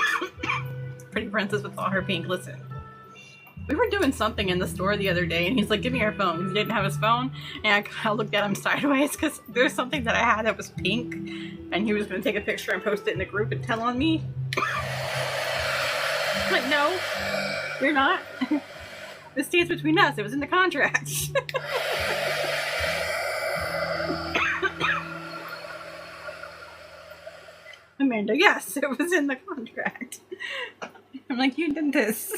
Pretty princess with all her pink. Listen. We were doing something in the store the other day, and he's like, give me your phone. He didn't have his phone, and I kind of looked at him sideways because there's something that I had that was pink, and he was going to take a picture and post it in the group and tell on me. I'm like, no, you're not. This stays between us. It was in the contract. Amanda, yes, it was in the contract. I'm like, you did this.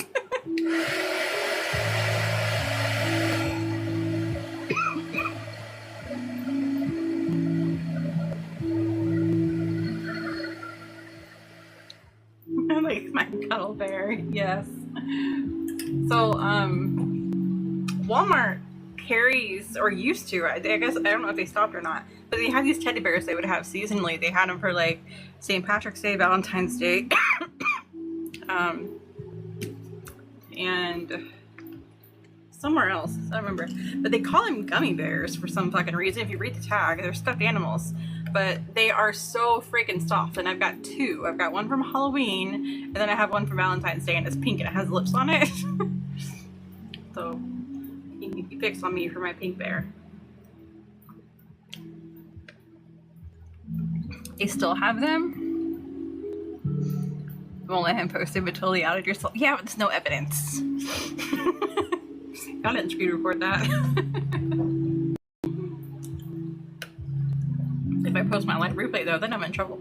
I'm like, my cuddle bear, yes. So, Walmart carries, or used to, I guess, I don't know if they stopped or not, but they had these teddy bears they would have seasonally. They had them for like St. Patrick's Day, Valentine's Day, and somewhere else, I don't remember. But they call them gummy bears for some fucking reason. If you read the tag, they're stuffed animals. But they are so freaking soft. And I've got two. I've got one from Halloween, and then I have one for Valentine's Day, and it's pink and it has lips on it. So he picks on me for my pink bear. They still have them. Won't let him post it, but totally outed yourself. Yeah, but there's no evidence. I didn't screen record that. If I post my live replay though, then I'm in trouble.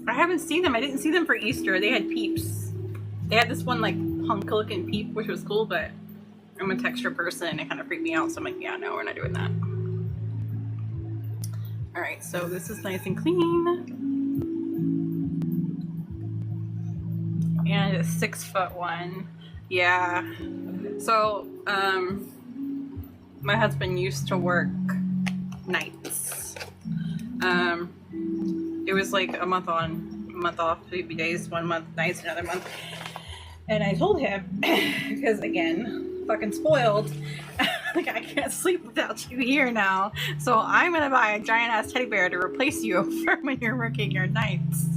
I haven't seen them. I didn't see them for Easter. They had peeps. They had this one like punk looking peep, which was cool, but I'm a texture person and it kind of freaked me out. So I'm like, yeah, no, we're not doing that. All right, so this is nice and clean. And a 6 foot one. Yeah. So, my husband used to work nights. It was like a month on, a month off, maybe days, 1 month nights, another month. And I told him, because again, fucking spoiled, like I can't sleep without you here now. So I'm gonna buy a giant ass teddy bear to replace you for when you're working your nights.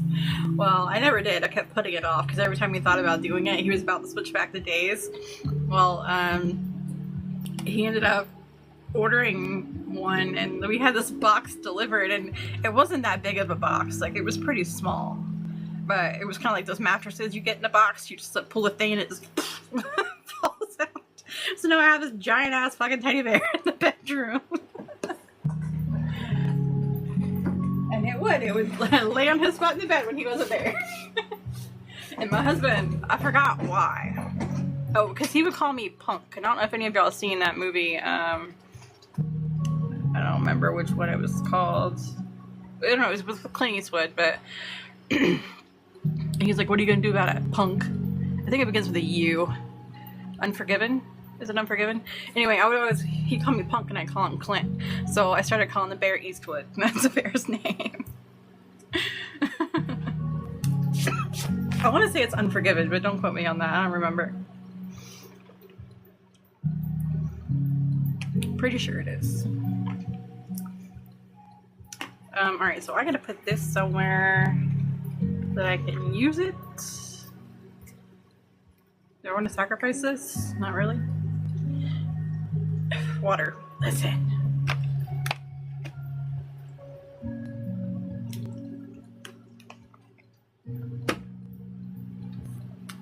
Well, I never did. I kept putting it off because every time he thought about doing it, he was about to switch back to days. Well, he ended up ordering one, and we had this box delivered, and it wasn't that big of a box. Like, it was pretty small, but it was kind of like those mattresses you get in a box. You just like, pull the thing and it just falls out. So now I have this giant ass fucking teddy bear in the bedroom. And it would lay on his butt in the bed when he wasn't there. And my husband, I forgot why. Oh, because he would call me punk. I don't know if any of y'all have seen that movie. I don't remember which one it was called. I don't know, it was with Clint Eastwood, but he's like, what are you going to do about it, punk? I think it begins with a U. Unforgiven? Is it Unforgiven? Anyway, he called me punk and I call him Clint. So I started calling the bear Eastwood. That's the bear's name. I want to say it's Unforgiven, but don't quote me on that. I don't remember. Pretty sure it is. Alright, so I gotta put this somewhere that I can use it. Do I want to sacrifice this? Not really. Water. Listen.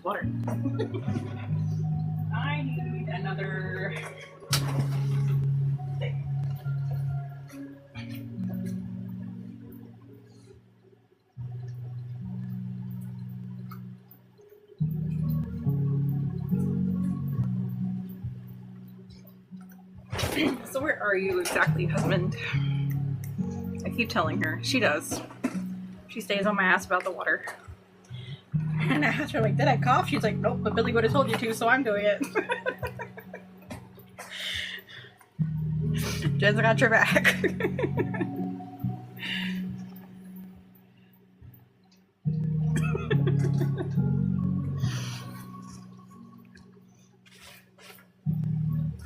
Water. I need another thing. So where are you exactly, husband? I keep telling her. She does. She stays on my ass about the water. And I asked her, like, did I cough? She's like, nope, but Billy would have told you to, so I'm doing it. Jen's got your back.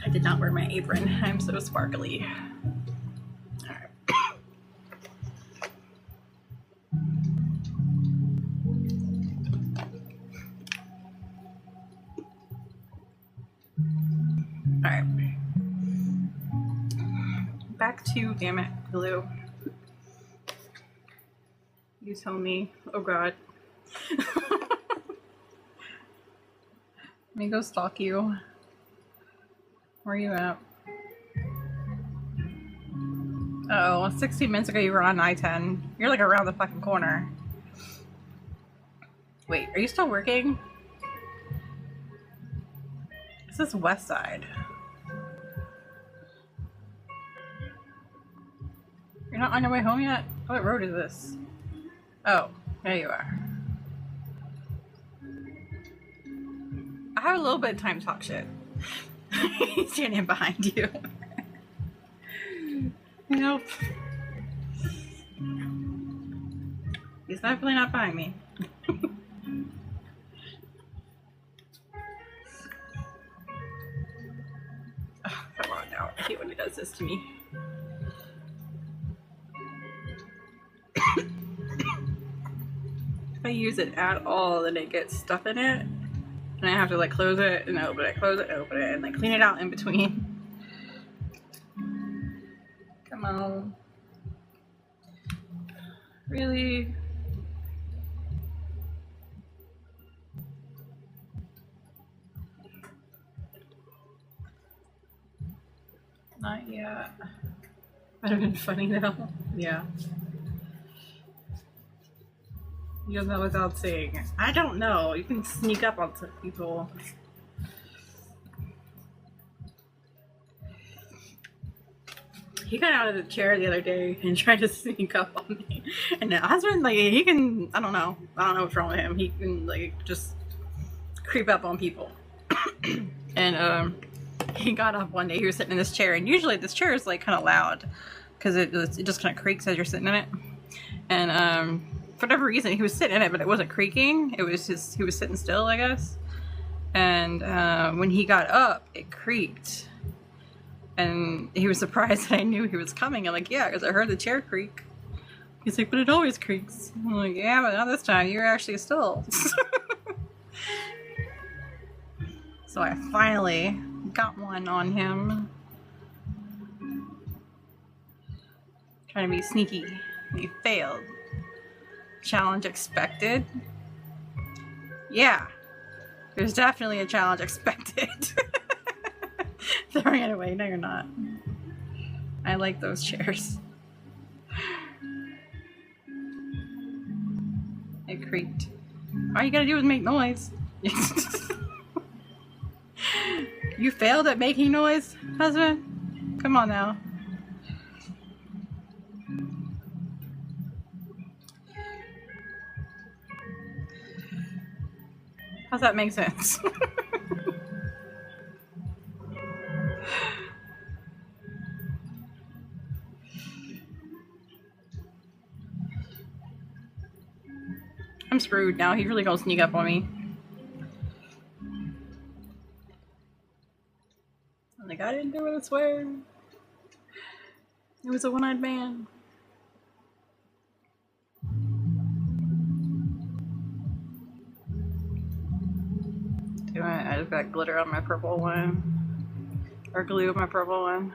I did not wear my apron. I'm so sparkly. Alright. Alright. Back to, damn it, glue. You tell me. Oh god. Let me go stalk you. Where are you at? Oh, 16 minutes ago you were on I-10. You're like around the fucking corner. Wait, are you still working? This is West Side. You're not on your way home yet? What road is this? Oh, there you are. I have a little bit of time to talk shit. He's standing behind you. Nope. He's definitely not behind me. Oh, come on now. I hate when he does this to me. If I use it at all, then it gets stuff in it. And I have to like close it and open it, close it, open it, and like clean it out in between. Come on. Really? Not yet. Would have been funny though. Yeah. You don't know without saying. I don't know. You can sneak up on some people. He got out of the chair the other day and tried to sneak up on me. And the husband, like, he can, I don't know what's wrong with him. He can, like, just creep up on people. And he got up one day. He was sitting in this chair, and usually this chair is like kind of loud because it just kind of creaks as you're sitting in it. And for whatever reason, he was sitting in it, but it wasn't creaking. It was just he was sitting still, I guess. And when he got up, it creaked. And he was surprised that I knew he was coming. I'm like, yeah, because I heard the chair creak. He's like, but it always creaks. I'm like, yeah, but not this time. You're actually still. So I finally got one on him. Trying to be sneaky. He failed. Challenge expected. Yeah. There's definitely a challenge expected. Throwing it away. No, you're not. I like those chairs. It creaked. All you gotta do is make noise. You failed at making noise, husband? Come on now. How's that make sense? I'm screwed now. He's really gonna sneak up on me. Like, I didn't do it, I swear. It was a one-eyed man. Do I just got glitter on my purple one. Or glue on my purple one.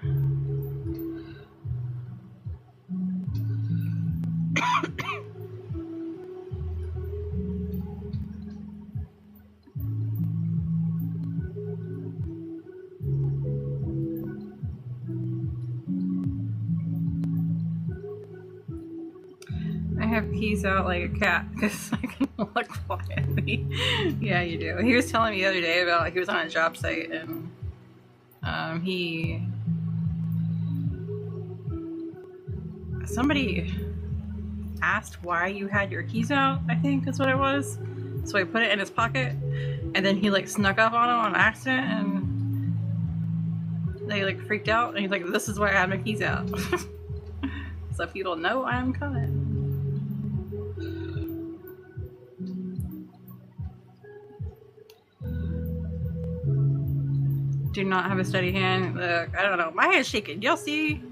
I have keys out like a cat because I can look quietly. Yeah, you do. He was telling me the other day about he was on a job site and somebody asked why you had your keys out, I think is what it was. So he put it in his pocket and then he like snuck up on him on accident and they like freaked out and he's like, this is why I had my keys out. So people know I'm coming. Do not have a steady hand. Look, I don't know. My hand's shaking. Y'all see?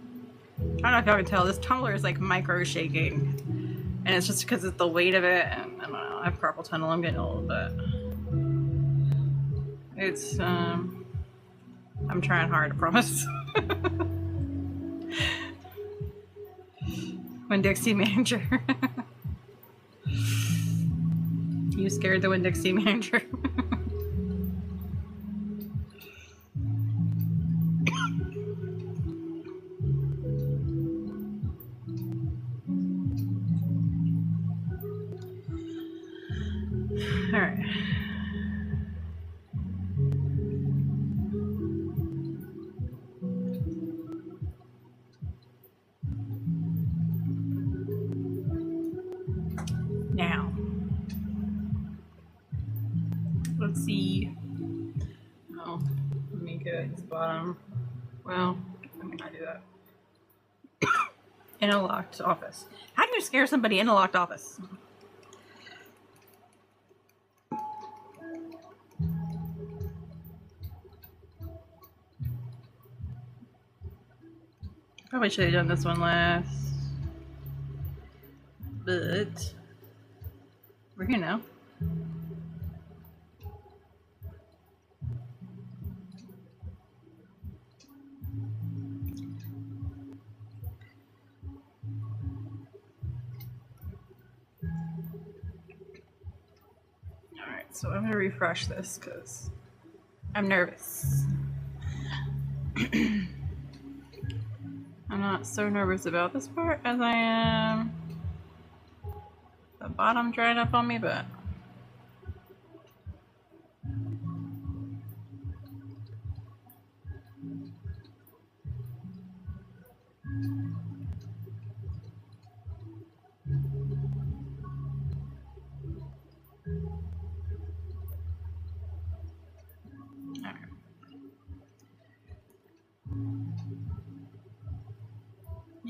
I don't know if y'all can tell. This tumbler is like micro shaking. And it's just because of the weight of it. And I don't know. I have carpal tunnel. I'm getting old, but it's, I'm trying hard, I promise. Winn-Dixie manager. You scared the Winn-Dixie manager. All right. Now, let's see. Oh, let me get this bottom. Well, I mean, I do that. In a locked office. How do you scare somebody in a locked office? Probably should have done this one last. But we're here now. Alright, so I'm gonna refresh this because I'm nervous. I'm not so nervous about this part as I am the bottom dried up on me, but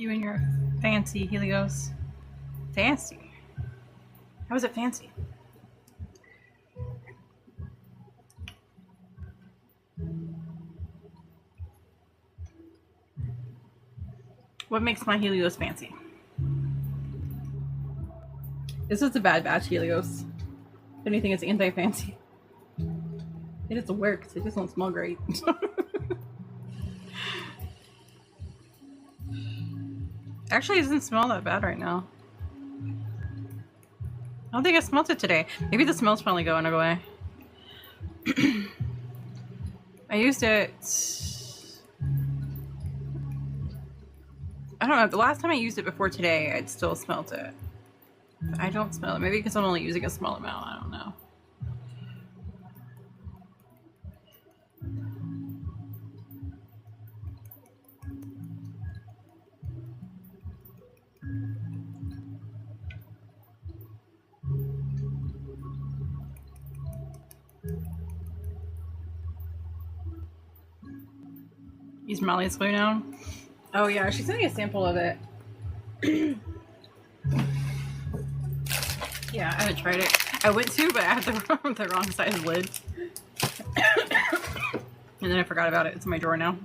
You and your fancy Helios. Fancy? How is it fancy? What makes my Helios fancy? This is a bad batch Helios. If anything, it's anti-fancy. It just works. It just don't smell great. Actually, it doesn't smell that bad right now. I don't think I smelled it today. Maybe the smell's finally going away. I used it... I don't know. The last time I used it before today, I'd still smelled it. But I don't smell it. Maybe because I'm only using a small amount. I don't know. Use Molly's glue now. Oh yeah, she sent me a sample of it. Yeah, I haven't tried it. I went to, but I had the wrong size lid. And then I forgot about it. It's in my drawer now.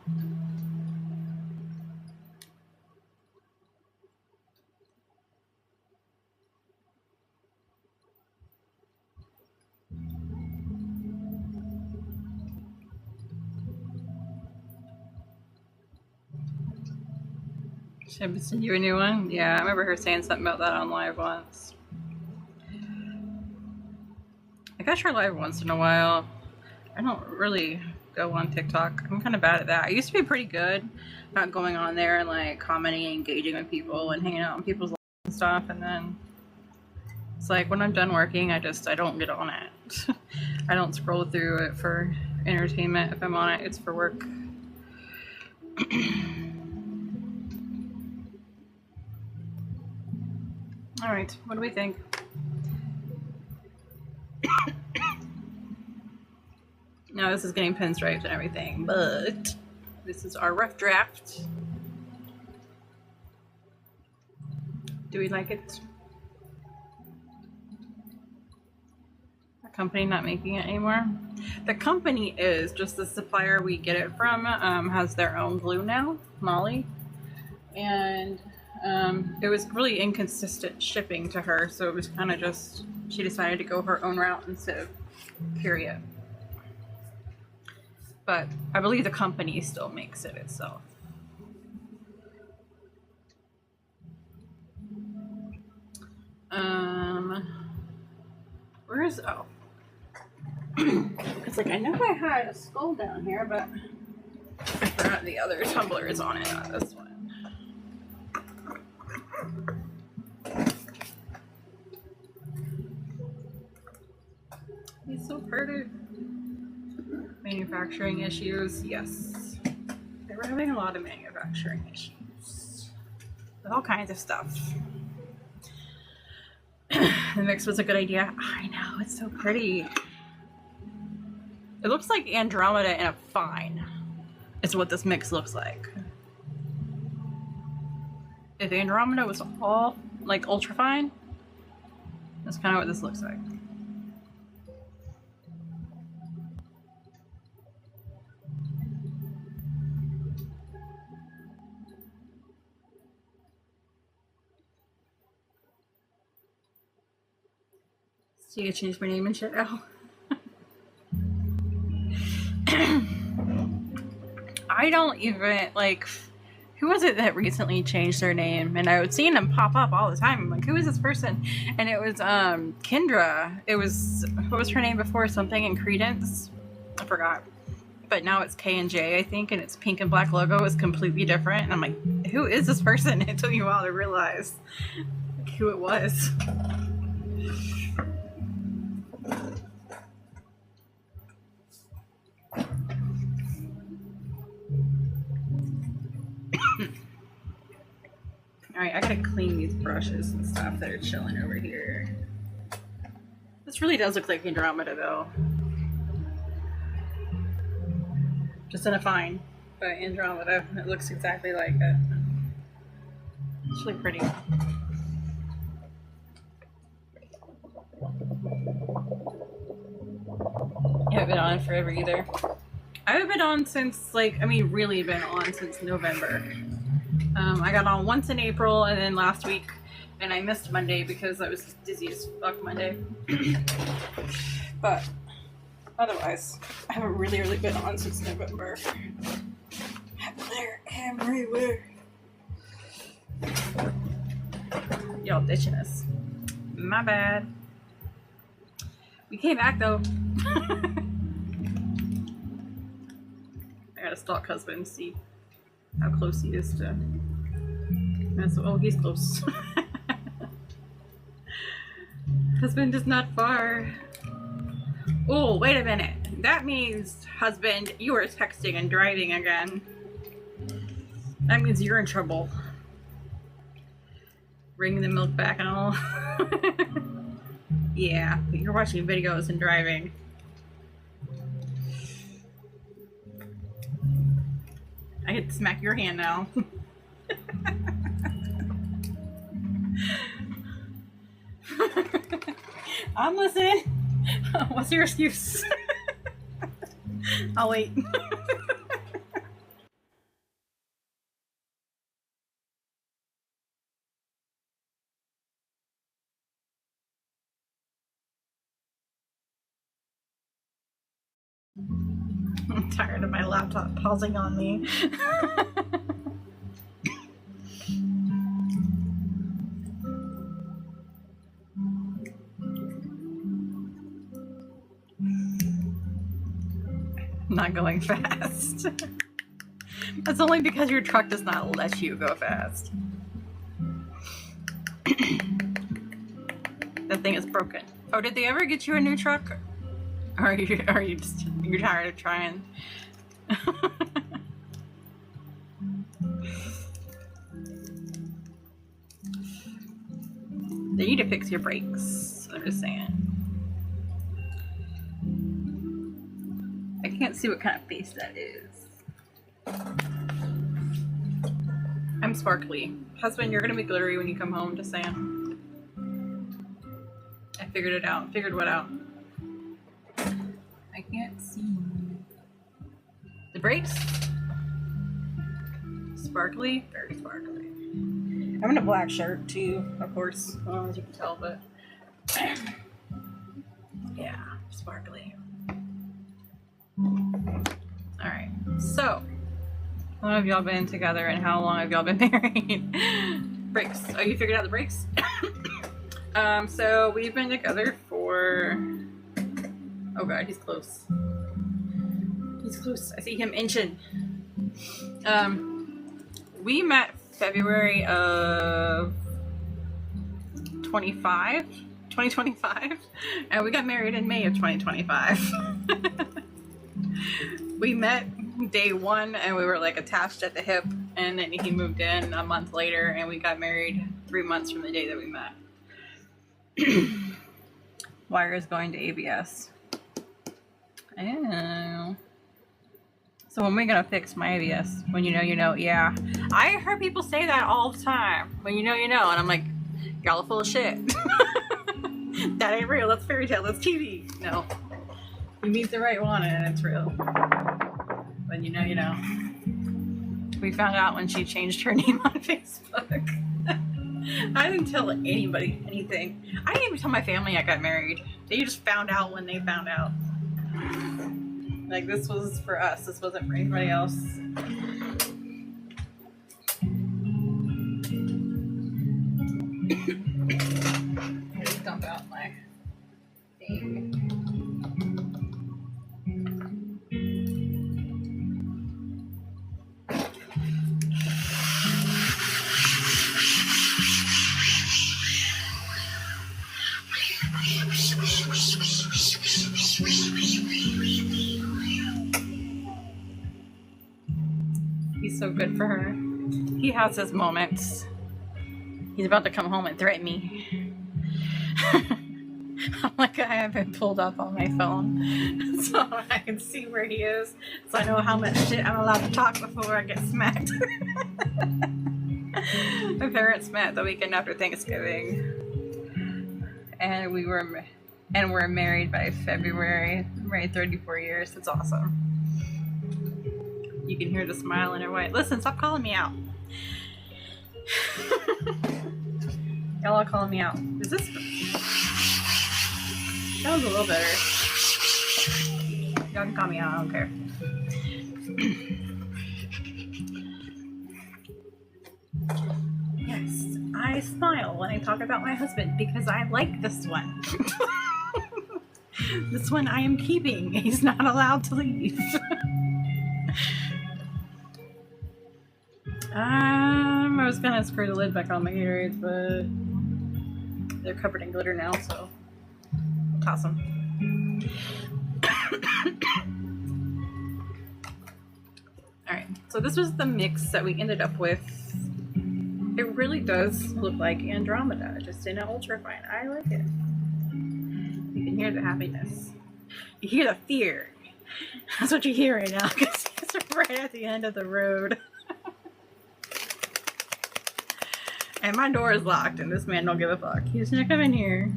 Should I send you a new one? Yeah, I remember her saying something about that on live once. I catch her live once in a while. I don't really go on TikTok. I'm kind of bad at that. I used to be pretty good about going on there and like commenting and engaging with people and hanging out on people's lives and stuff. And then it's like when I'm done working, I don't get on it. I don't scroll through it for entertainment. If I'm on it, it's for work. All right, what do we think? Now this is getting pinstripes and everything, but this is our rough draft. Do we like it? The company not making it anymore? The company is, just the supplier we get it from has their own glue now, Molly. And it was really inconsistent shipping to her, so it was kind of just, she decided to go her own route instead of carry it. But I believe the company still makes it itself. Where is, oh. It's like, I know I had a skull down here, but I forgot the other tumbler is on it, not this one. He's so pretty. Manufacturing issues, yes. They were having a lot of manufacturing issues with all kinds of stuff. The mix was a good idea. I know, it's so pretty. It looks like Andromeda in a fine is what this mix looks like. If Andromeda was all like ultra fine, that's kind of what this looks like. So you changed my name and shit now. I don't even, like, who was it that recently changed their name? And I was seeing them pop up all the time. I'm like, who is this person? And it was Kendra. It was, what was her name before? Something in Credence? I forgot. But now it's K&J, I think, and its pink and black logo is completely different. And I'm like, who is this person? It took me a while to realize who it was. Alright, I gotta clean these brushes and stuff that are chilling over here. This really does look like Andromeda, though. Just in a fine, but Andromeda, it looks exactly like it. It's really pretty. I haven't been on forever either. I haven't been on since, like, I mean, really been on since November. I got on once in April and then last week, and I missed Monday because I was dizzy as fuck Monday. But otherwise, I haven't really been on since November. They're everywhere. Y'all ditching us. My bad. We came back though. I gotta stalk husband and see how close he is to. Oh, he's close. Husband is not far. Oh, wait a minute. That means, husband, you are texting and driving again. That means you're in trouble. Bring the milk back and all. Yeah, but you're watching videos and driving. I get to smack your hand now. I'm listening. What's your excuse? I'll wait. I'm tired of my laptop pausing on me. Not going fast. That's only because your truck does not let you go fast. That thing is broken. Oh, did they ever get you a new truck? Or are you just, you're tired of trying? They need to fix your brakes. I'm just saying. I can't see what kind of face that is. I'm sparkly. Husband, you're gonna be glittery when you come home, just saying. I figured it out. Figured what out? I can't see. The brakes? Sparkly? Very sparkly. I'm in a black shirt too, of course, as you can tell, but yeah, sparkly. Alright, so how long have y'all been together and how long have y'all been married? Brakes. Oh, you figured out the brakes? So we've been together for, oh god, he's close. He's close. I see him inching. We met February of 2025, and we got married in May of 2025. We met day one and we were like attached at the hip, and then he moved in a month later and we got married 3 months from the day that we met. Wire is going to ABS. Oh. So when are we gonna fix my ABS? When you know, you know. Yeah. I heard people say that all the time. When you know, you know. And I'm like, y'all are full of shit. That ain't real. That's fairy tale. That's TV. No. You meet the right one and it's real. When you know, you know. We found out when she changed her name on Facebook. I didn't tell anybody anything. I didn't even tell my family I got married. They just found out when they found out. Like, this was for us. This wasn't for anybody else. I just dump out my thing. He's so good for her. He has his moments. He's about to come home and threaten me. I'm like, I have him pulled up on my phone so I can see where he is, so I know how much shit I'm allowed to talk before I get smacked. My parents met the weekend after Thanksgiving, and we're married by February. Married 34 years. It's awesome. You can hear the smile in her voice. Listen, stop calling me out. Y'all are calling me out. Is this? That was a little better. Y'all can call me out. I don't care. Yes, I smile when I talk about my husband because I like this one. This one I am keeping. He's not allowed to leave. I was gonna screw the lid back on my Gatorades, but they're covered in glitter now, so I'll toss them. Alright, so this was the mix that we ended up with. It really does look like Andromeda, just in an ultrafine. I like it. You can hear the happiness. You hear the fear. That's what you hear right now, because it's right at the end of the road. And my door is locked, and this man don't give a fuck. He's gonna come in here.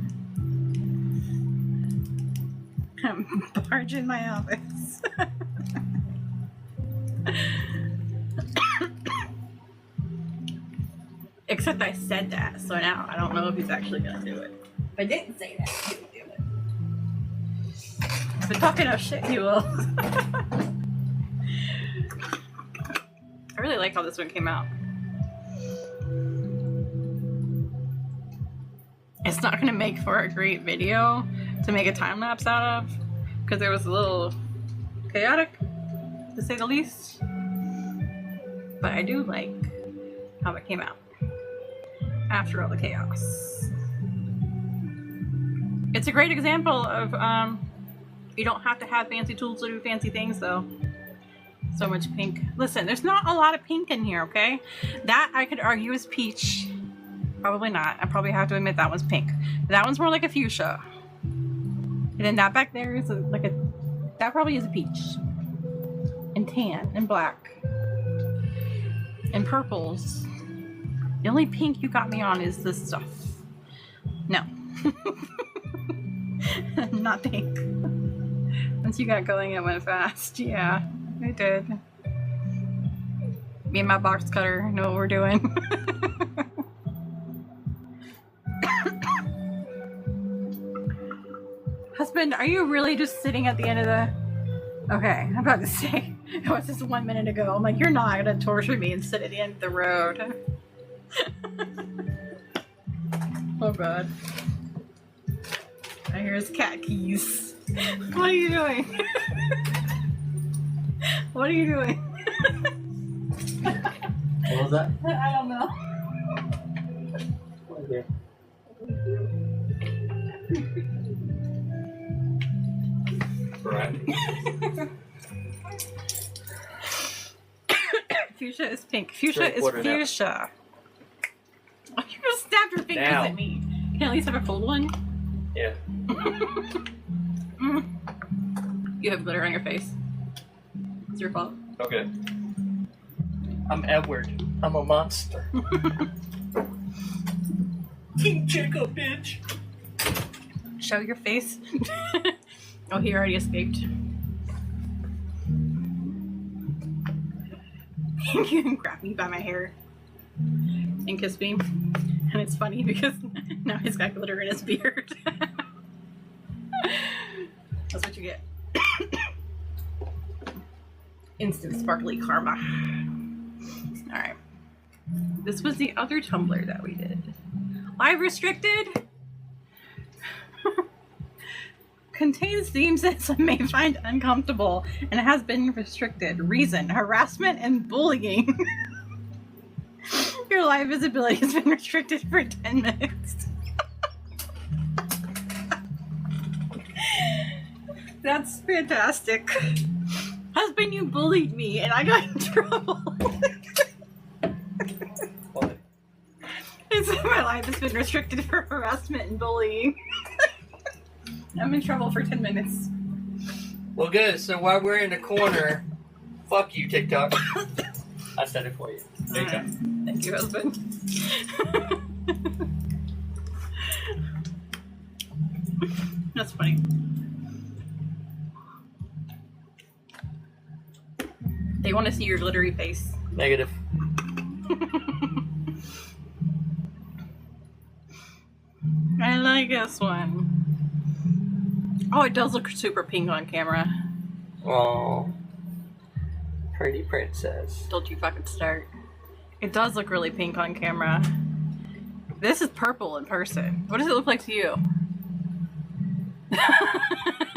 I'm barging my office. Except I said that, so now I don't know if he's actually gonna do it. If I didn't say that, he would do it. If I'm talking enough shit, he will. I really like how this one came out. It's not gonna make for a great video to make a time lapse out of, because it was a little chaotic, to say the least. But I do like how it came out after all the chaos. It's a great example of you don't have to have fancy tools to do fancy things, though. So much pink. Listen, there's not a lot of pink in here, okay? That I could argue is peach. Probably not. I probably have to admit that one's pink. That one's more like a fuchsia. And then that back there is that probably is a peach. And tan and black. And purples. The only pink you got me on is this stuff. No. Not pink. Once you got going, it went fast. Yeah, it did. Me and my box cutter know what we're doing. Husband, are you really just sitting at the end of the... Okay, I'm about to say, it was just 1 minute ago. I'm like, you're not gonna torture me and sit at the end of the road. Oh god. I hear his cat keys. What are you doing? What are you doing? What was that? I don't know. Okay. Right. Fuchsia is pink. Fuchsia is fuchsia. Oh, you just stabbed your fingers at me. You can at least have a cold one. Yeah. You have glitter on your face. It's your fault. Okay. I'm Edward. I'm a monster. King Jacob, bitch. Show your face. Oh, he already escaped. You can grab me by my hair and kiss me. And it's funny because now he's got glitter in his beard. That's what you get. Instant sparkly karma. Alright. This was the other Tumbler that we did. Live restricted. Contains themes that some may find uncomfortable and has been restricted. Reason: harassment and bullying. Your live visibility has been restricted for 10 minutes. That's fantastic. Husband, you bullied me and I got in trouble. What? It's my life has been restricted for harassment and bullying. I'm in trouble for 10 minutes. Well, good. So while we're in the corner, fuck you, TikTok. I said it for you. There you go. Thank you, husband. That's funny. They want to see your glittery face. Negative. I like this one. Oh, it does look super pink on camera. Oh, pretty princess. Don't you fucking start. It does look really pink on camera. This is purple in person. What does it look like to you?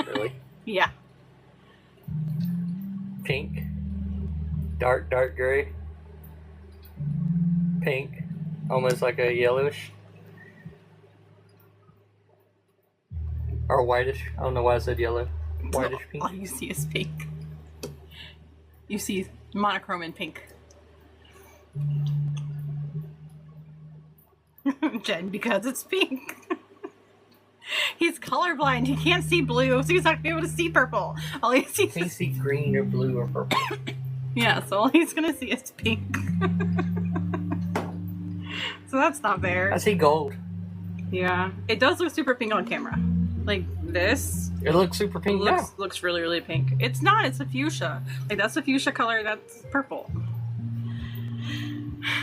Really? Yeah. Pink. Dark gray. Pink. Almost like a yellowish. Or whitish. I don't know why I said yellow. Whitish pink. All you see is pink. You see monochrome in pink. Jen, because it's pink. He's colorblind. He can't see blue, so he's not gonna be able to see purple. All he sees Can you see green or blue or purple? yeah, so all he's gonna see is pink. So that's not there. I see gold. Yeah, it does look super pink on camera. Like this It looks super pink now. looks really, really pink. It's not. It's a fuchsia. Like that's a fuchsia color. That's purple.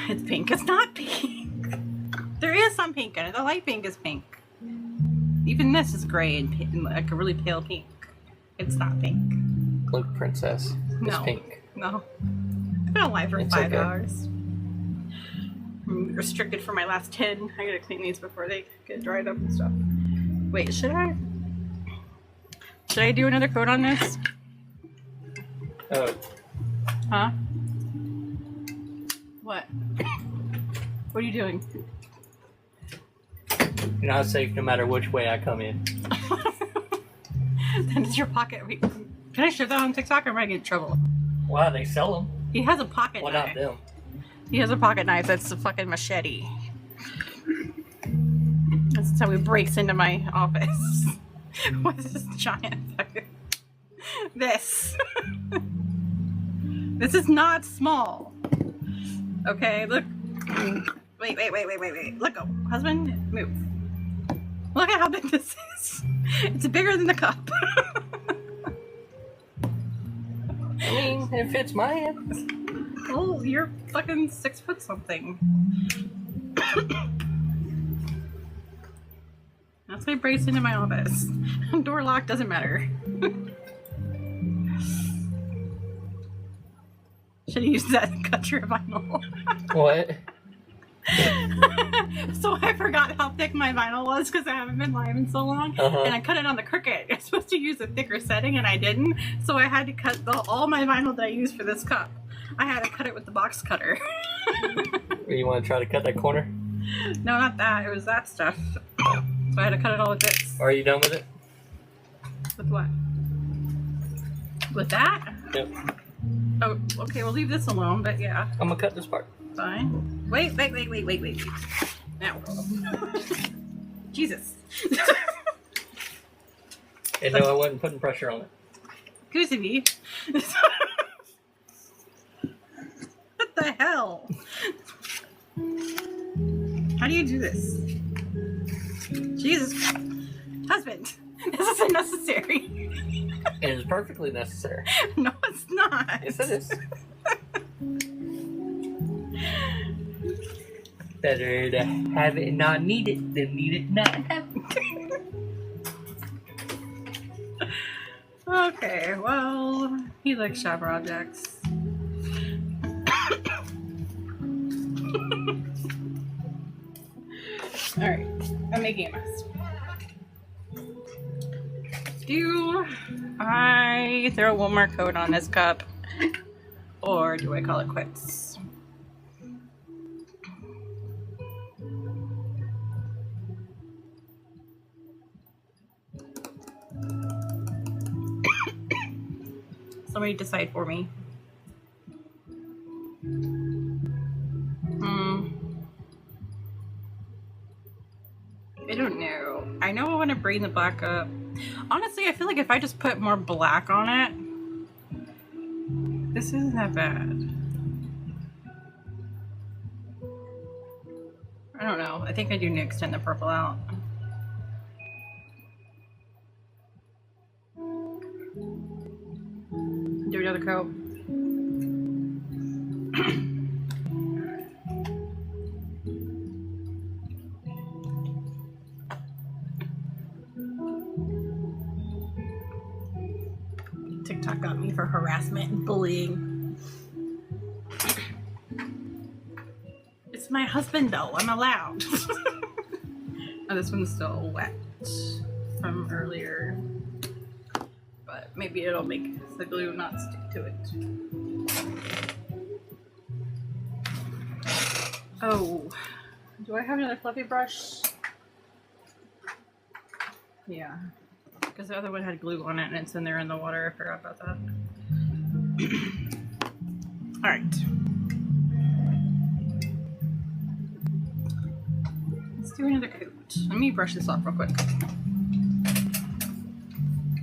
It's pink. It's not pink. There is some pink in it. The light pink is pink. Even this is gray and pink, like a really pale pink. It's not pink. Look, princess. It's No. pink. No. I've been alive for It's 5 okay. hours. I'm restricted for my last 10. I gotta clean these before they get dried up and stuff. Wait, should I do another coat on this? Oh, Huh? What? What are you doing? you're not safe no matter which way I come in. Then it's your pocket. Wait, can I share that on TikTok or am I gonna get in trouble? Wow, they sell them. He has a pocket Well, knife. not them. He has a pocket knife that's a fucking machete. That's how he breaks into my office. What is this giant fucking... This. This is not small. Okay, look. Wait. Let go. Husband, move. Look at how big this is. It's bigger than the cup. I mean, it fits my hand. Oh, you're fucking 6 foot something. That's why he breaks into my office. Door lock doesn't matter. Should have used that cut your vinyl. What? So I forgot how thick my vinyl was because I haven't been live in so long. Uh-huh. And I cut it on the crooked. I'm supposed to use a thicker setting and I didn't. So I had to cut all my vinyl that I used for this cup. I had to cut it with the box cutter. You want to try to cut that corner? No, not that. It was that stuff. So I had to cut it all with this. Are you done with it? With what? With that? Yep. Oh, okay, we'll leave this alone, but yeah, I'm gonna cut this part. fine. Wait. Now. Jesus. And no, I wasn't putting pressure on it. Goose of me. What the hell? How do you do this? Jesus. Husband, this is unnecessary. It is perfectly necessary. No, it's not. Yes, it is. Better to have it and not need it than need it and not have it. Okay, well, he likes sharp objects. Alright, I'm making a mess. Do I throw one more coat on this cup? Or do I call it quits? Somebody decide for me. I don't know. I know I want to bring the black up. Honestly, I feel like if I just put more black on it, this isn't that bad. I don't know. I think I do need to extend the purple out. Do another coat. TikTok got me for harassment and bullying. It's my husband though, I'm allowed. Oh, this one's still wet from earlier. But maybe it'll make the glue not stick to it. Oh, do I have another fluffy brush? Yeah, because the other one had glue on it and it's in there in the water. I forgot about that. All right. Let's do another coat. Let me brush this off real quick.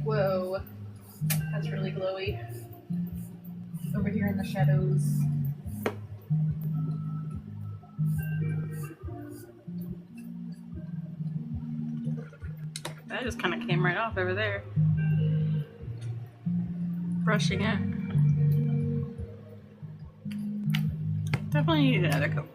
Whoa, that's really glowy. Over here in the shadows. That just kind of came right off over there. Brushing it. Definitely need another coat.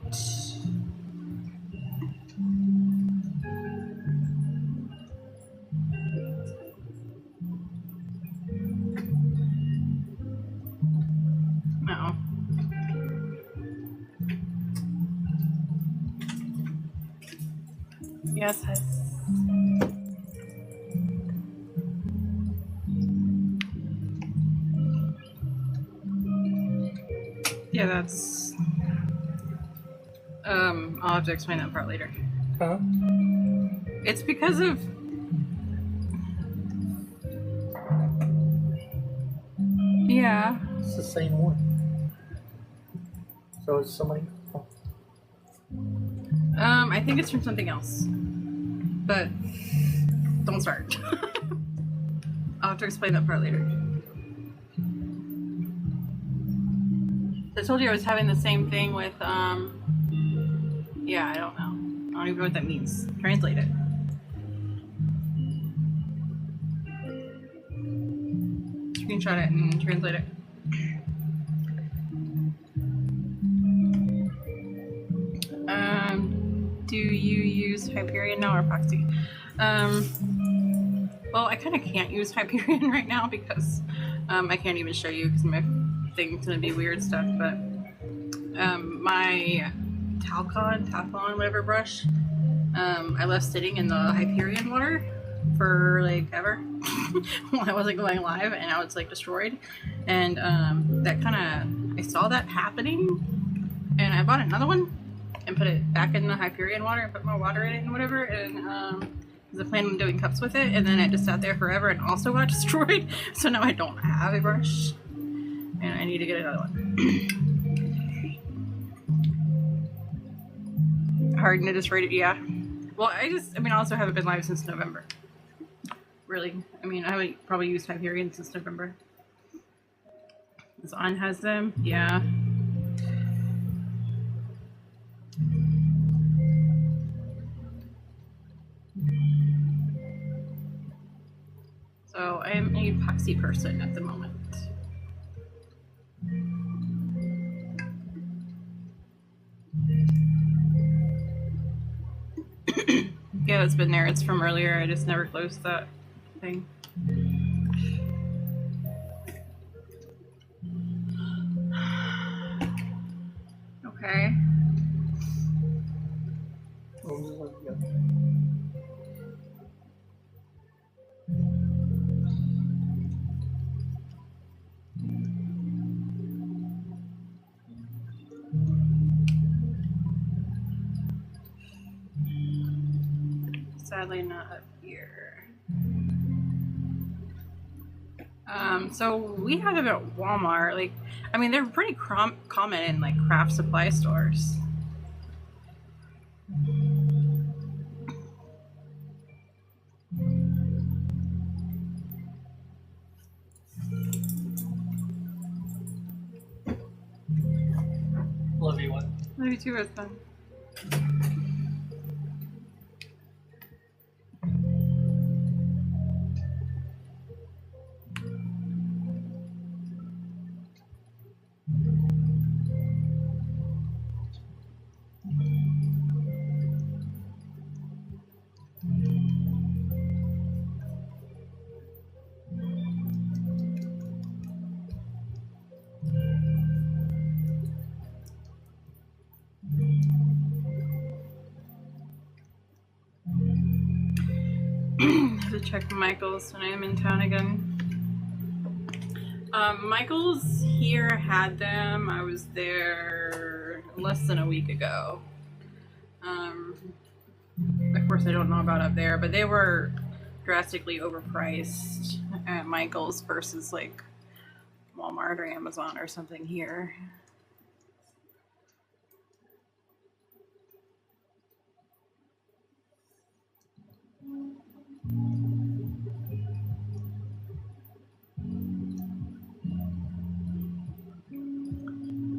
No. Yes, yeah, that's I'll have to explain that part later. Huh? It's because of yeah. It's the same one. So it's somebody. Oh. I think it's from something else. But don't start. I'll have to explain that part later. I told you I was having the same thing with yeah, I don't know. I don't even know what that means. Translate it. Screenshot it and translate it. Do you use Hyperion now or Epoxy? Well, I kind of can't use Hyperion right now because I can't even show you because my thing's gonna be weird stuff. But my Talcon, whatever brush, I left sitting in the Hyperion water for like ever while I wasn't going live, and I was like destroyed. And that kind of, I saw that happening, and I bought another one and put it back in the Hyperion water and put more water in it and whatever. And I plan on doing cups with it, and then it just sat there forever and also got destroyed. So now I don't have a brush, and I need to get another one. Harden it is rated, yeah. Well, I also haven't been live since November. Really, I haven't probably used Hyperion since November. Zon has them, yeah. So I am an epoxy person at the moment. Yeah, it's been there. It's from earlier. I just never closed that thing. Okay. Sadly not up here. So we have them at Walmart. Like, they're pretty common in like craft supply stores. Love you, one. Love you too, husband. to check Michael's when I'm in town again. Michael's here had them. I was there less than a week ago. Of course, I don't know about up there, but they were drastically overpriced at Michael's versus like Walmart or Amazon or something here.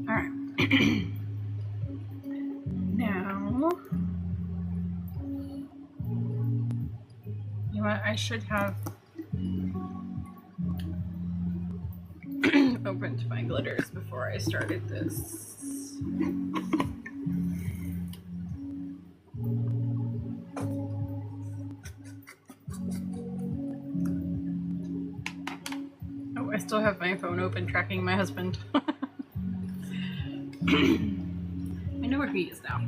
All right. Now, you know what? I should have opened my glitters before I started this. Oh, I still have my phone open tracking my husband. I know where he is now.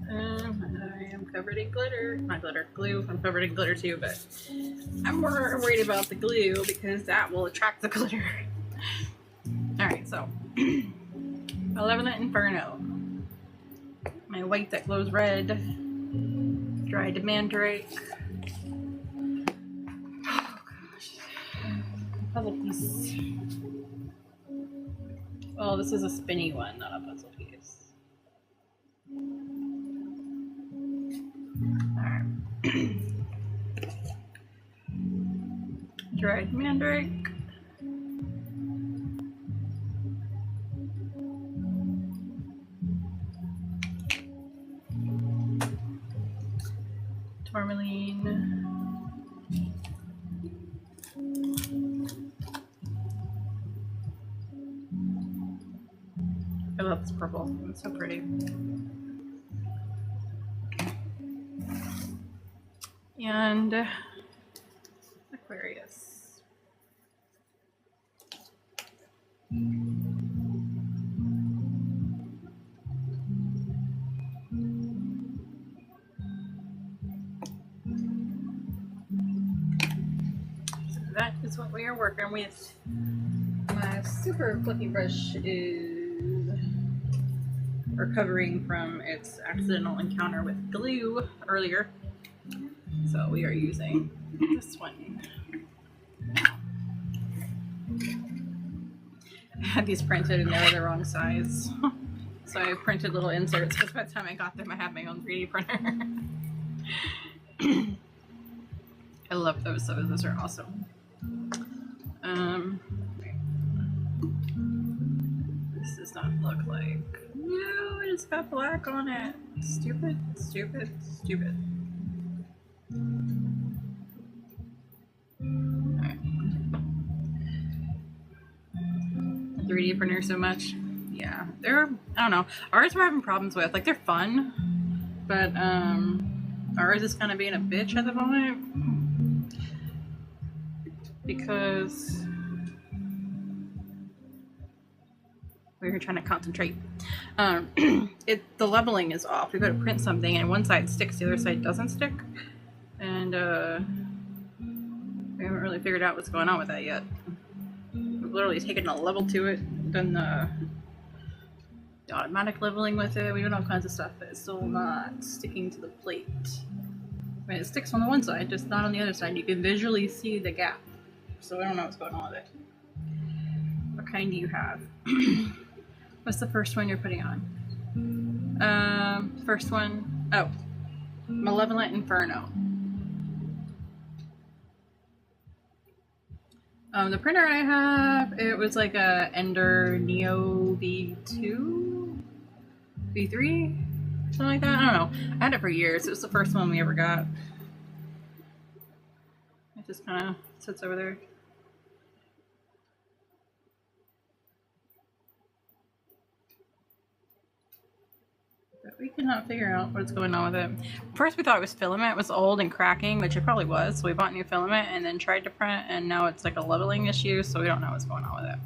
I am covered in glitter. Not glitter, glue. I'm covered in glitter too, but I'm more worried about the glue because that will attract the glitter. Alright, so Malevolent Inferno. My white that glows red. Dried mandrake. Oh gosh. Puzzle piece. Well, this is a spinny one, not a puzzle piece. Alright. Dried mandrake. Tourmaline. I love this purple. It's so pretty. And Aquarius. So that is what we are working with. My super fluffy brush is recovering from its accidental encounter with glue earlier. So we are using this one. I had these printed and they were the wrong size. So I printed little inserts because by the time I got them I had my own 3D printer. I love those, so those are awesome. This does not look like... No, it's got black on it. Stupid, stupid, stupid. Alright. 3D printer so much. Yeah, they're, I don't know. Ours we're having problems with. Like, they're fun, but ours is kind of being a bitch at the moment because we were trying to concentrate. The leveling is off. We go to print something and one side sticks, the other side doesn't stick, and we haven't really figured out what's going on with that yet. We've literally taken a level to it, done the automatic leveling with it. We did all kinds of stuff, but it's still not sticking to the plate. I mean, it sticks on the one side, just not on the other side. You can visually see the gap. So I don't know what's going on with it. What kind do you have? What's the first one you're putting on? First one, oh, Malevolent Inferno. The printer I have, it was like a Ender Neo V2? V3? Something like that? I don't know. I had it for years. It was the first one we ever got. It just kind of sits over there. We could not figure out what's going on with it. First we thought it was filament was old and cracking, which it probably was, so we bought new filament and then tried to print, and now it's like a leveling issue, so we don't know what's going on with it.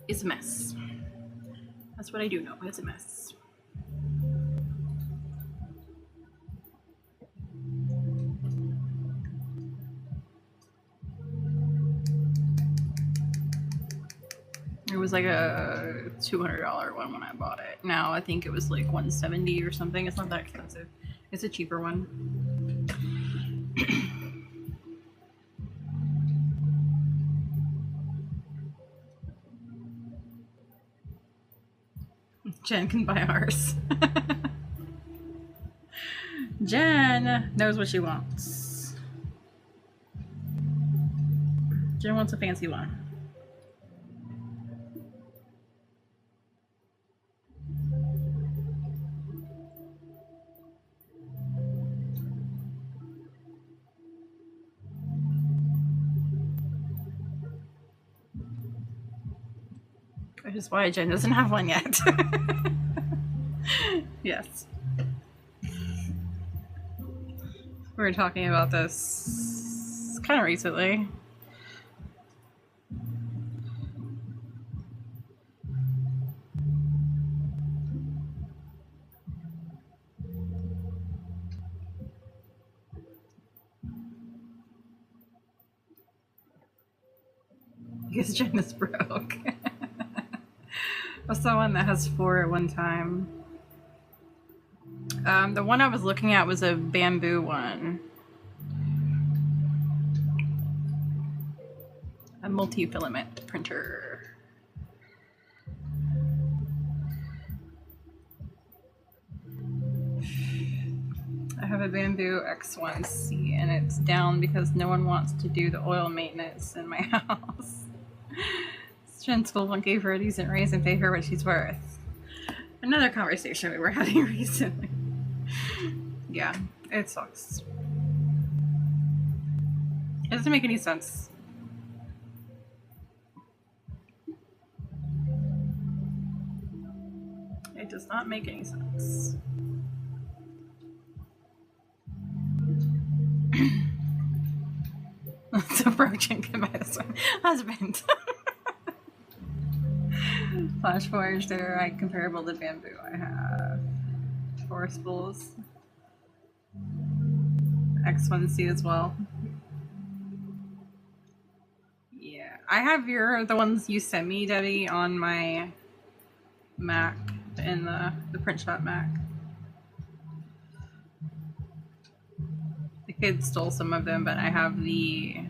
It's a mess. That's what I do know. It's a mess. It was like a $200 one when I bought it. Now I think it was like $170 or something. It's not that expensive. It's a cheaper one. Jen can buy ours. Jen knows what she wants. Jen wants a fancy one. Which is why Jen doesn't have one yet. Yes. We were talking about this kind of recently. Because Jen is broke. What's the one that has 4 at one time? The one I was looking at was a bamboo one. A multi-filament printer. I have a bamboo X1C and it's down because no one wants to do the oil maintenance in my house. Jen's school won't give her a decent raise and pay her what she's worth. Another conversation we were having recently. Yeah, it sucks. It doesn't make any sense. It does not make any sense. So Broken can buy this one. Husband. Flash forged are right comparable to bamboo. I have 4 spools. X1C as well. Yeah, I have the ones you sent me, Debbie, on my Mac in the print shop Mac. The kids stole some of them, but I have the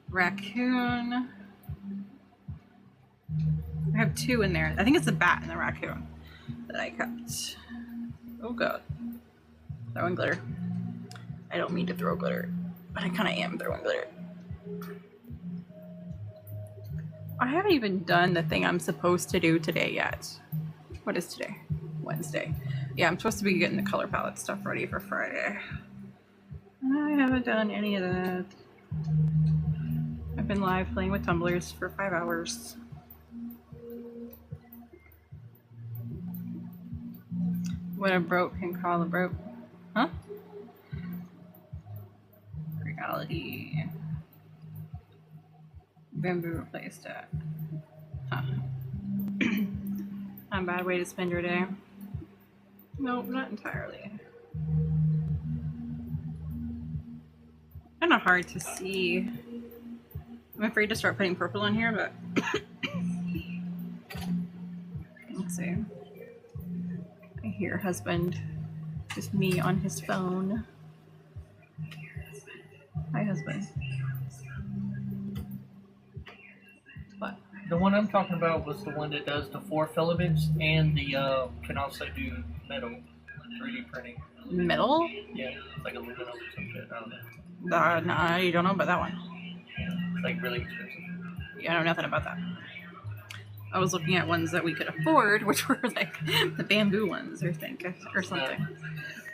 raccoon. I have 2 in there. I think it's the bat and the raccoon that I kept. Oh god. Throwing glitter. I don't mean to throw glitter, but I kind of am throwing glitter. I haven't even done the thing I'm supposed to do today yet. What is today? Wednesday. Yeah, I'm supposed to be getting the color palette stuff ready for Friday. I haven't done any of that. I've been live playing with tumblers for 5 hours. What a broke can call a broke. Huh? Reality. Bamboo replaced it. Huh. Not a bad way to spend your day. Nope, not entirely. Kind of hard to see. I'm afraid to start putting purple on here, but let's see. I hear husband. Just me on his phone. Hi, husband. What? The one I'm talking about was the one that does the 4 filaments and the can also do metal 3D printing. Metal? Yeah, it's like aluminum or some shit. I don't know. Nah, you don't know about that one. It's like really expensive. Yeah, I know nothing about that. I was looking at ones that we could afford, which were like the bamboo ones, or something.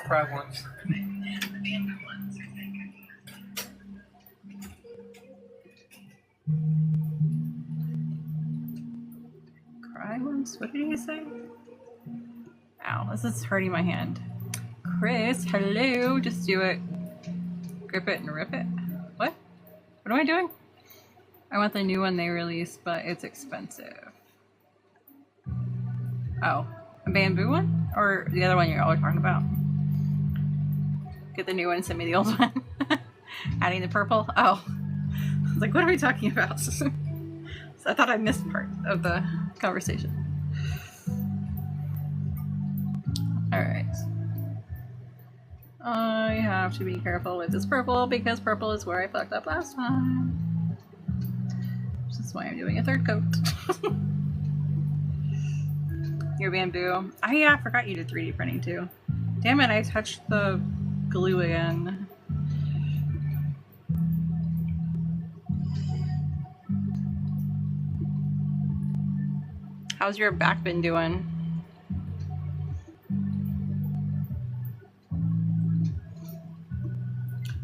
Try once. dry ones? What did he say? Ow, this is hurting my hand. Chris, hello. Just do it. Grip it and rip it. What? What am I doing? I want the new one they released, but it's expensive. Oh, a bamboo one? Or the other one you're always talking about? Get the new one and send me the old one. Adding the purple? Oh. I was like, what are we talking about? So I thought I missed part of the conversation. Alright. I have to be careful with this purple because purple is where I fucked up last time. Which is why I'm doing a third coat. Your bamboo. Oh yeah, I forgot you did 3D printing too. Damn it, I touched the glue again. How's your back been doing?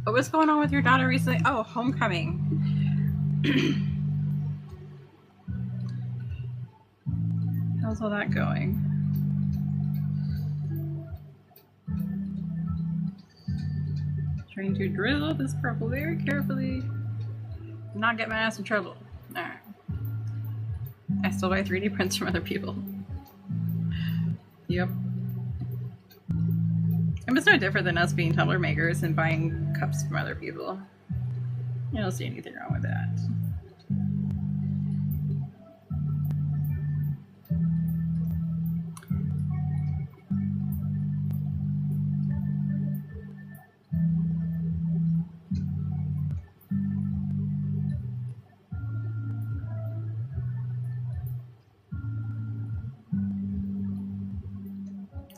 What was going on with your daughter recently? Oh, homecoming. How's all that going? Trying to drizzle this purple very carefully. Not get my ass in trouble. Alright. I still buy 3D prints from other people. Yep. And it's no different than us being tumbler makers and buying cups from other people. I don't see anything wrong with that.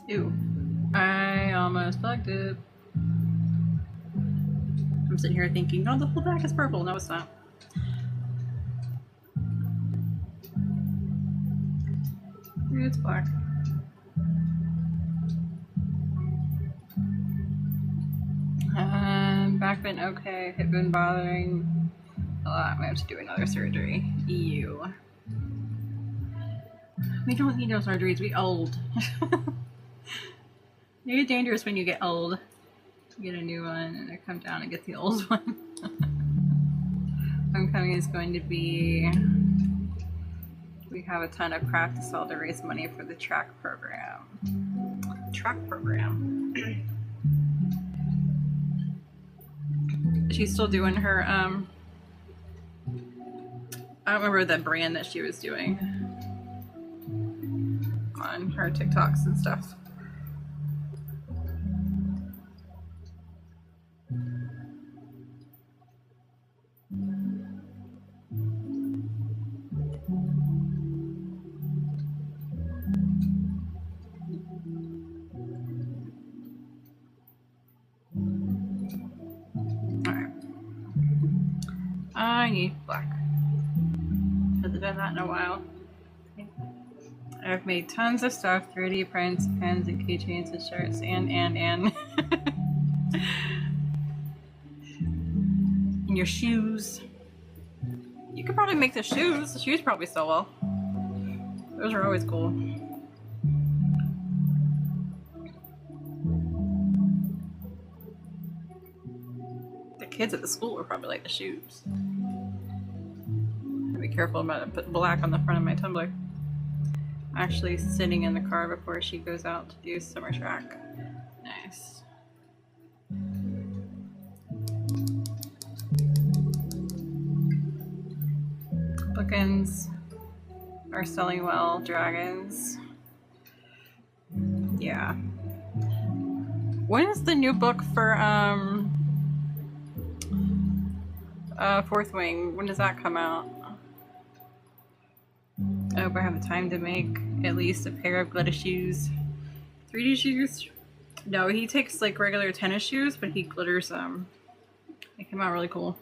Ew. I almost plugged it. I'm sitting here thinking, oh, the whole back is purple. No, it's not. It's black. Back been okay. Hip been bothering a lot. We have to do another surgery. Ew. We don't need those surgeries. We old. It's dangerous when you get old. You get a new one and then come down and get the old one. Homecoming is going to be... We have a ton of craft to sell to raise money for the track program. Track program. She's still doing her, I don't remember the brand that she was doing on her TikToks and stuff. I need black. Hasn't done that in a while. Okay. I've made tons of stuff, 3D prints, pens, and keychains, and shirts, and. And your shoes. You could probably make the shoes. The shoes probably sell well. Those are always cool. The kids at the school will probably like the shoes. Be careful about it. Put black on the front of my tumbler. Actually sitting in the car before she goes out to do summer track. Nice. Bookends are selling well. Dragons. Yeah. When is the new book for Fourth Wing? When does that come out? I hope I have the time to make at least a pair of glitter shoes. 3D shoes? No, he takes like regular tennis shoes, but he glitters them. They came out really cool.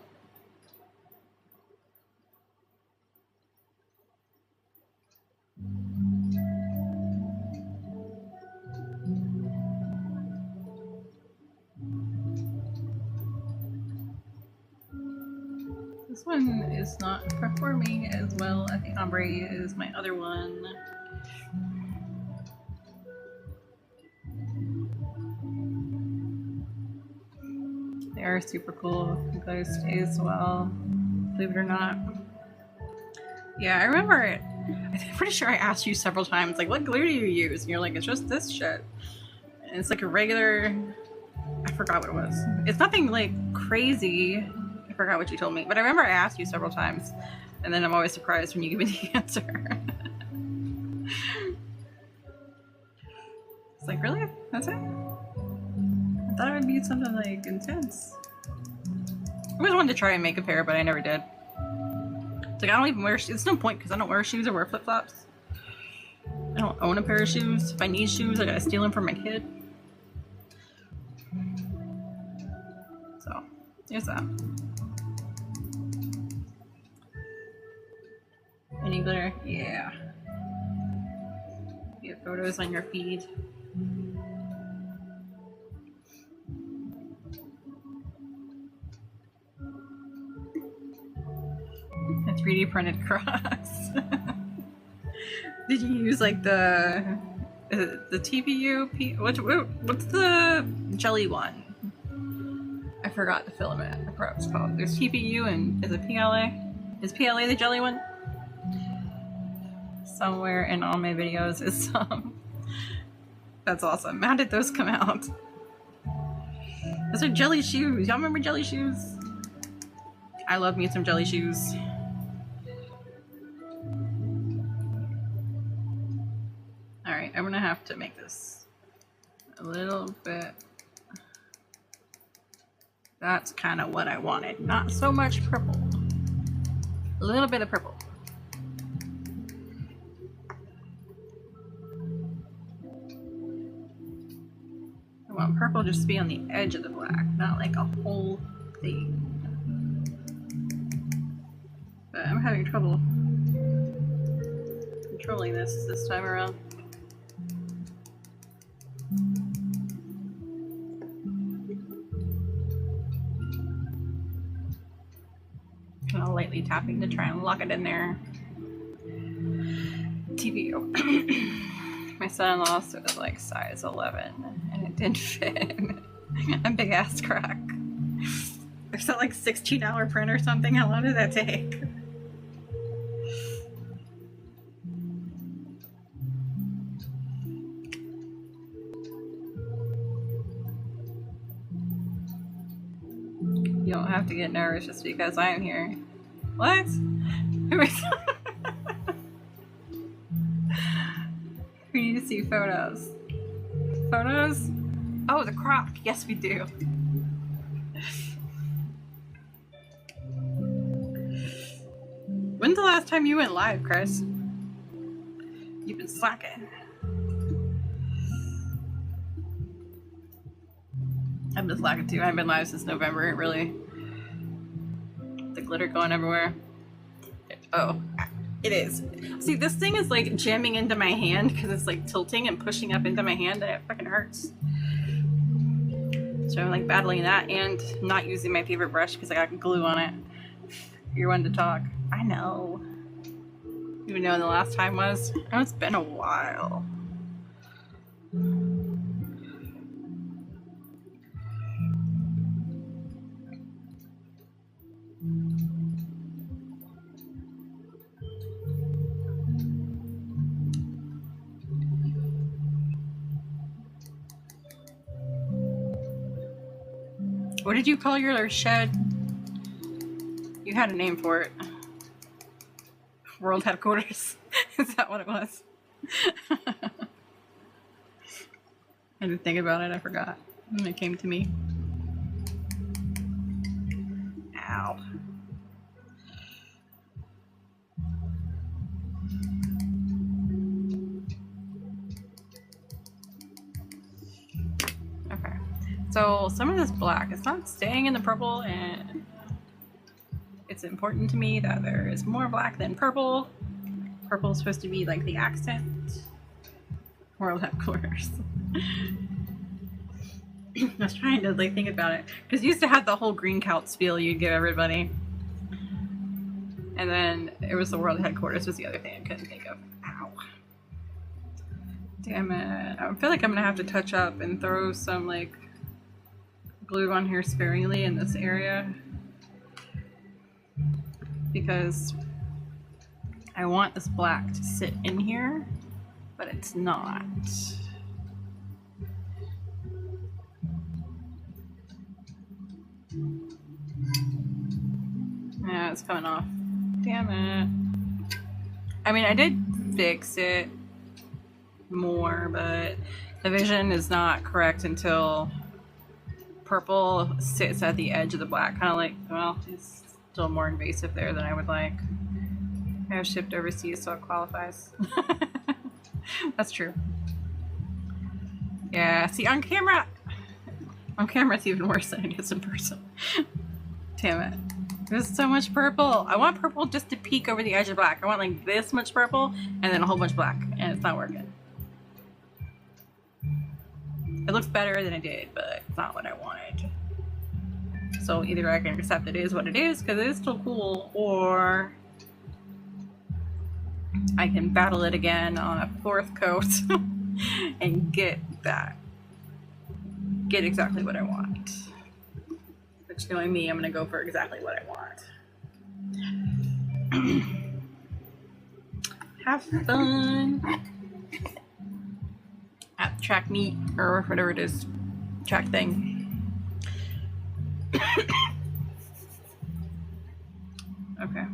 This one is not performing as well. I think ombre is my other one. They are super cool. Glazed as well, believe it or not. Yeah, I remember it. I'm pretty sure I asked you several times, like, what glue do you use? And you're like, it's just this shit. And it's like a regular, I forgot what it was. It's nothing like crazy. I forgot what you told me. But I remember I asked you several times. And then I'm always surprised when you give me the answer. It's like, really? That's it? I thought it would be something like intense. I always wanted to try and make a pair, but I never did. It's like I don't even wear shoes. It's no point because I don't wear shoes or wear flip-flops. I don't own a pair of shoes. If I need shoes, I gotta steal them from my kid. So, there's that. Any glitter? Yeah. Get photos on your feed. A 3D printed cross. Did you use like the TPU? What's the jelly one? I forgot the filament. I forgot what it's called. There's TPU and is it PLA? Is PLA the jelly one? Somewhere in all my videos is some. That's awesome. How did those come out? Those are jelly shoes. Y'all remember jelly shoes? I love me some jelly shoes. Alright, I'm gonna have to make this a little bit. That's kind of what I wanted. Not so much purple. A little bit of purple. I want purple just to be on the edge of the black, not like a whole thing. But I'm having trouble controlling this time around. Kind of lightly tapping to try and lock it in there. TPU. My son-in-law said it was like size 11 and it didn't fit. A big ass crack. There's that like $16 print or something. How long did that take? You don't have to get nervous just because I'm here. What? We need to see photos. Photos? Oh, the croc. Yes, we do. When's the last time you went live, Chris? You've been slacking. I've been slacking too. I haven't been live since November, really. The glitter going everywhere. Oh, it is. See, this thing is like jamming into my hand because it's like tilting and pushing up into my hand and it fucking hurts. So I'm like battling that and not using my favorite brush because I got glue on it. You're one to talk. I know. Even though the last time was, oh, it's been a while. What did you call your shed? You had a name for it. World headquarters. Is that what it was? I didn't think about it. I forgot. And it came to me. Ow. Okay. So some of this black, it's not staying in the purple, and it's important to me that there is more black than purple. Purple is supposed to be like the accent. World headquarters. I was trying to like think about it because you used to have the whole green couch spiel you'd give everybody. And then it was the world headquarters was the other thing I couldn't think of. Ow. Damn it. I feel like I'm gonna have to touch up and throw some like glue on here sparingly in this area. Because I want this black to sit in here, but it's not. Yeah, it's coming off. Damn it. I mean, I did fix it more, but the vision is not correct until purple sits at the edge of the black. Kind of like, well, it's still more invasive there than I would like. I have shipped overseas, so it qualifies. That's true. Yeah, see, on camera it's even worse than it is in person. Damn it. There's so much purple. I want purple just to peek over the edge of black. I want like this much purple and then a whole bunch of black, and it's not working. It looks better than it did, but it's not what I wanted. So either I can accept it is what it is, because it is still cool, or I can battle it again on a fourth coat and get exactly what I want. Which, knowing me, I'm gonna go for exactly what I want. Have fun at the track meet or whatever it is, track thing. Okay.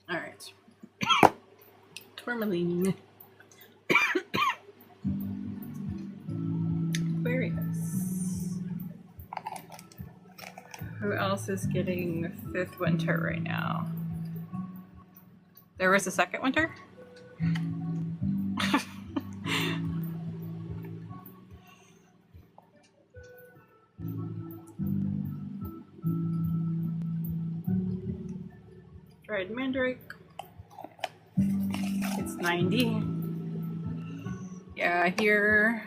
All right. Tourmaline. Aquarius. Who else is getting fifth winter right now? There was a second winter? Dried mandrake. It's 90. Yeah, here,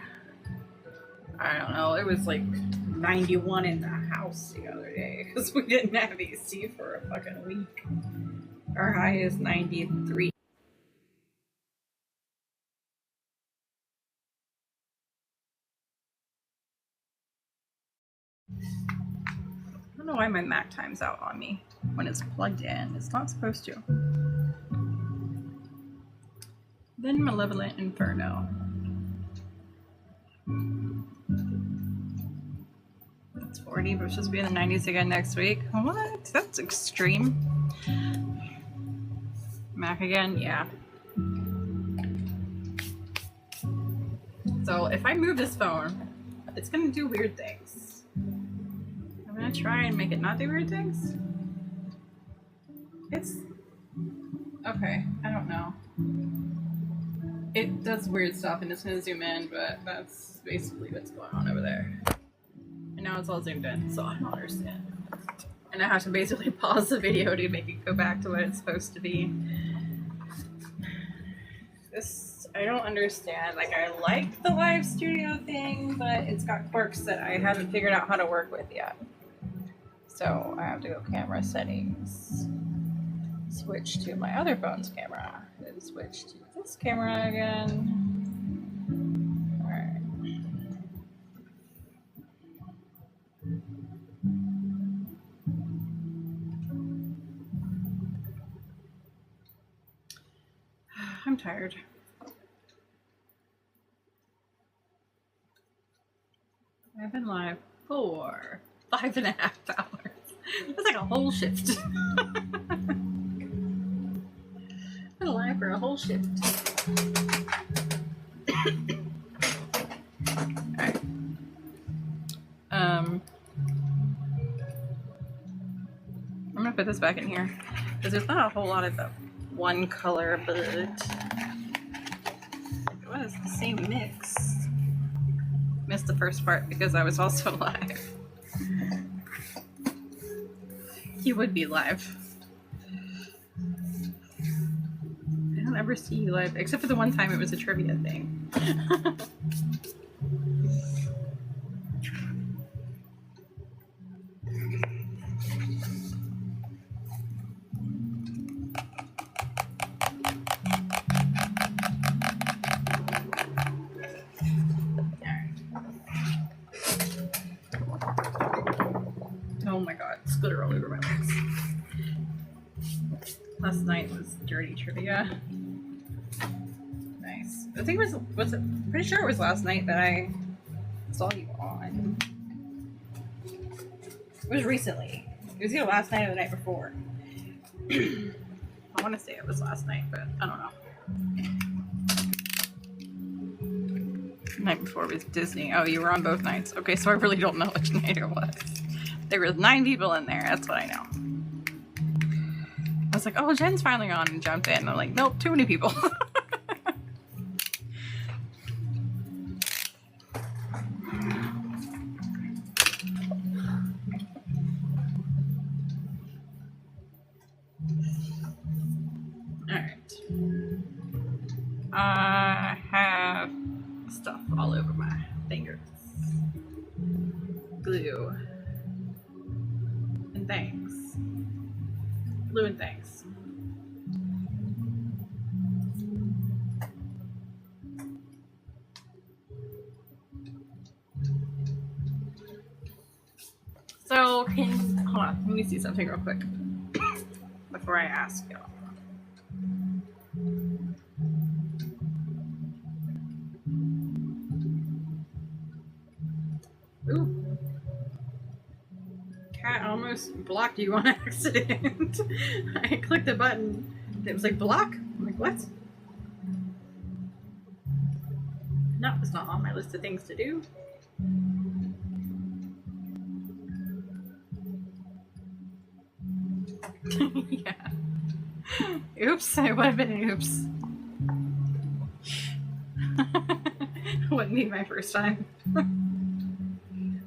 I don't know, it was like 91 in the house the other day because we didn't have AC for a fucking week. Our high is 93. I don't know why my Mac times out on me when it's plugged in. It's not supposed to. Then Malevolent Inferno. It's 40, but it's supposed to be in the 90s again next week. What? That's extreme. Mac again? Yeah. So if I move this phone, it's gonna do weird things. I'm gonna try and make it not do weird things. It's okay. I don't know. It does weird stuff, and it's gonna zoom in, but that's basically what's going on over there. And now it's all zoomed in, so I don't understand. And I have to basically pause the video to make it go back to what it's supposed to be. This, I don't understand. Like, I like the live studio thing, but it's got quirks that I haven't figured out how to work with yet. So I have to go camera settings, switch to my other phone's camera, then switch to this camera again. Alright. I'm tired. I've been live for 5.5 hours. That's like a whole shift. I've been live for a whole shift. Alright. I'm gonna put this back in here because there's not a whole lot of the one color, but it was the same mix. Missed the first part because I was also live. You would be live. I don't ever never see you live, except for the one time it was a trivia thing. Oh my god, it's glitter all over my legs. Last night was dirty trivia. Nice. I think it was it, pretty sure it was last night that I saw you on. It was recently. It was either last night or the night before. I want to say it was last night, but I don't know. The night before was Disney. Oh, you were on both nights. Okay, so I really don't know which night it was. There was 9 people in there. That's what I know. I was like, oh, Jen's finally on, and jumped in. I'm like, nope, too many people. Alright. I have stuff all over my fingers. Glue. And things. Glue and things. So, hold on, let me see something real quick before I ask y'all. Ooh. Cat almost blocked you on accident. I clicked the button. It was like block. I'm like, what? No, it's not on my list of things to do. Yeah. Oops, it would have been an oops. Wouldn't be my first time.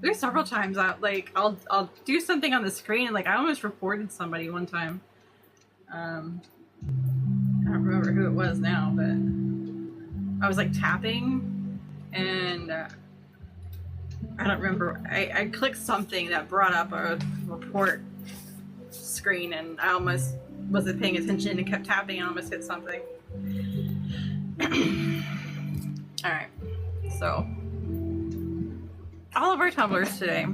There's several times I'll do something on the screen and I almost reported somebody one time. I don't remember who it was now, but I was tapping and I don't remember. I clicked something that brought up a report screen and I almost wasn't paying attention and kept tapping and almost hit something. Alright, so all of our tumblers today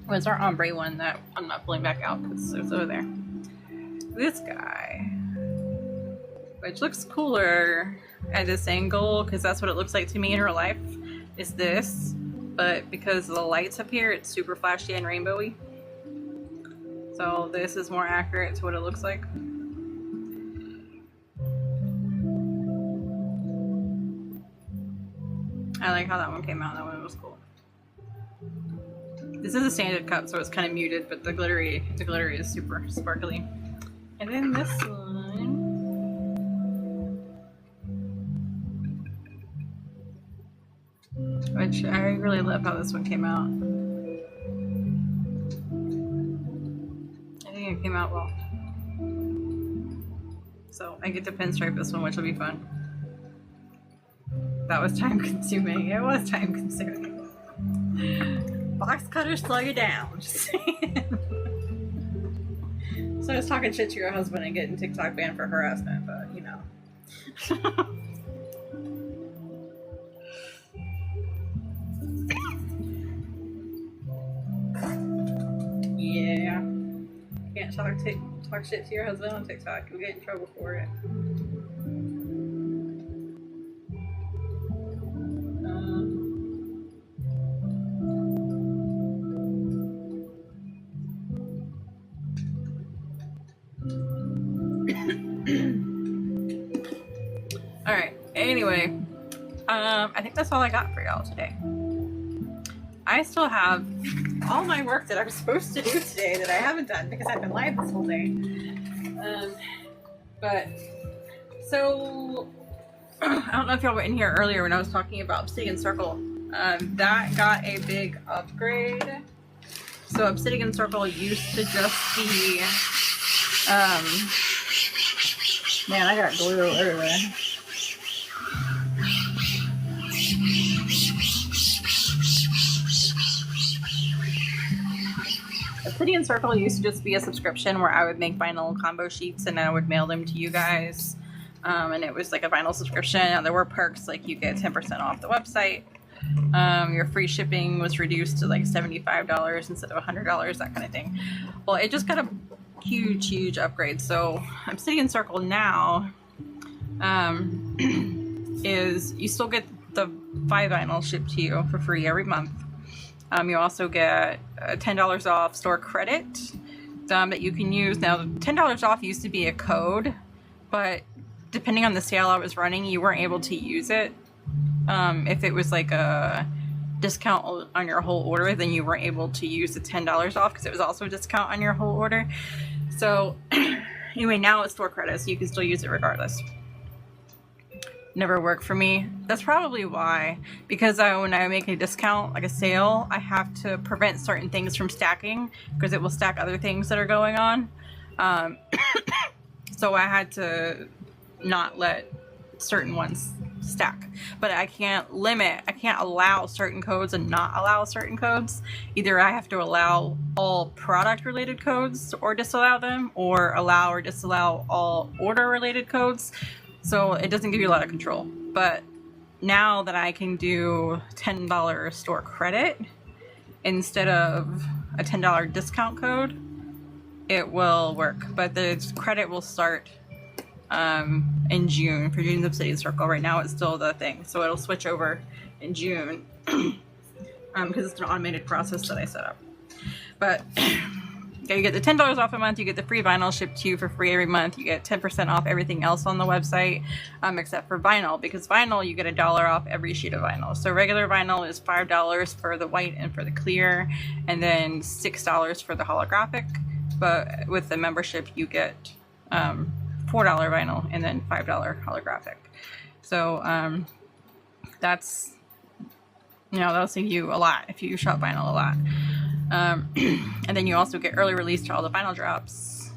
was our ombre one that I'm not pulling back out because it's over there. This guy, which looks cooler at this angle because that's what it looks like to me in real life, is this, but because of the lights up here, it's super flashy and rainbowy. So this is more accurate to what it looks like. I like how that one came out. That one was cool. This is a standard cup, so it's kind of muted, but the glittery is super sparkly. And then this one, which I really love how this one came out. I think it came out well. So I get to pinstripe this one, which will be fun. That was time consuming. It was time consuming. Box cutters slow you down. Just saying. So I was talking shit to your husband and getting TikTok banned for harassment, but you know. Yeah. Can't talk shit to your husband on TikTok. You'll get in trouble for it. Alright, anyway, I think that's all I got for y'all today. I still have all my work that I was supposed to do today that I haven't done because I've been live this whole day. But, so, I don't know if y'all were in here earlier when I was talking about Obsidian Circle. That got a big upgrade. So Obsidian Circle used to just be, Man, I got glue everywhere. Obsidian Circle used to just be a subscription where I would make vinyl combo sheets and I would mail them to you guys. And it was like a vinyl subscription. And there were perks like you get 10% off the website. Your free shipping was reduced to like $75 instead of $100, that kind of thing. Well, it just got a huge upgrade. So Obsidian Circle now is you still get the 5 vinyls shipped to you for free every month. You also get $10 off store credit that you can use. Now, $10 off used to be a code, but depending on the sale I was running, you weren't able to use it. If it was like a discount on your whole order, then you weren't able to use the $10 off because it was also a discount on your whole order. So anyway, now it's store credit, so you can still use it regardless. Never worked for me. That's probably why, because when I make a discount, like a sale, I have to prevent certain things from stacking because it will stack other things that are going on. So I had to not let certain ones stack, but I can't allow certain codes and not allow certain codes. Either I have to allow all product related codes or disallow them, or allow or disallow all order related codes. So it doesn't give you a lot of control. But now that I can do $10 store credit instead of a $10 discount code, it will work. But the credit will start in June for June's Obsidian Circle. Right now it's still the thing, so it'll switch over in June because it's an automated process that I set up. But yeah, you get the $10 off a month, you get the free vinyl shipped to you for free every month, you get 10% off everything else on the website, except for vinyl, because vinyl you get $1 off every sheet of vinyl. So regular vinyl is $5 for the white and for the clear, and then $6 for the holographic. But with the membership you get $4 vinyl and then $5 holographic. So that's, that'll save you a lot if you shop vinyl a lot. And then you also get early release to all the vinyl drops.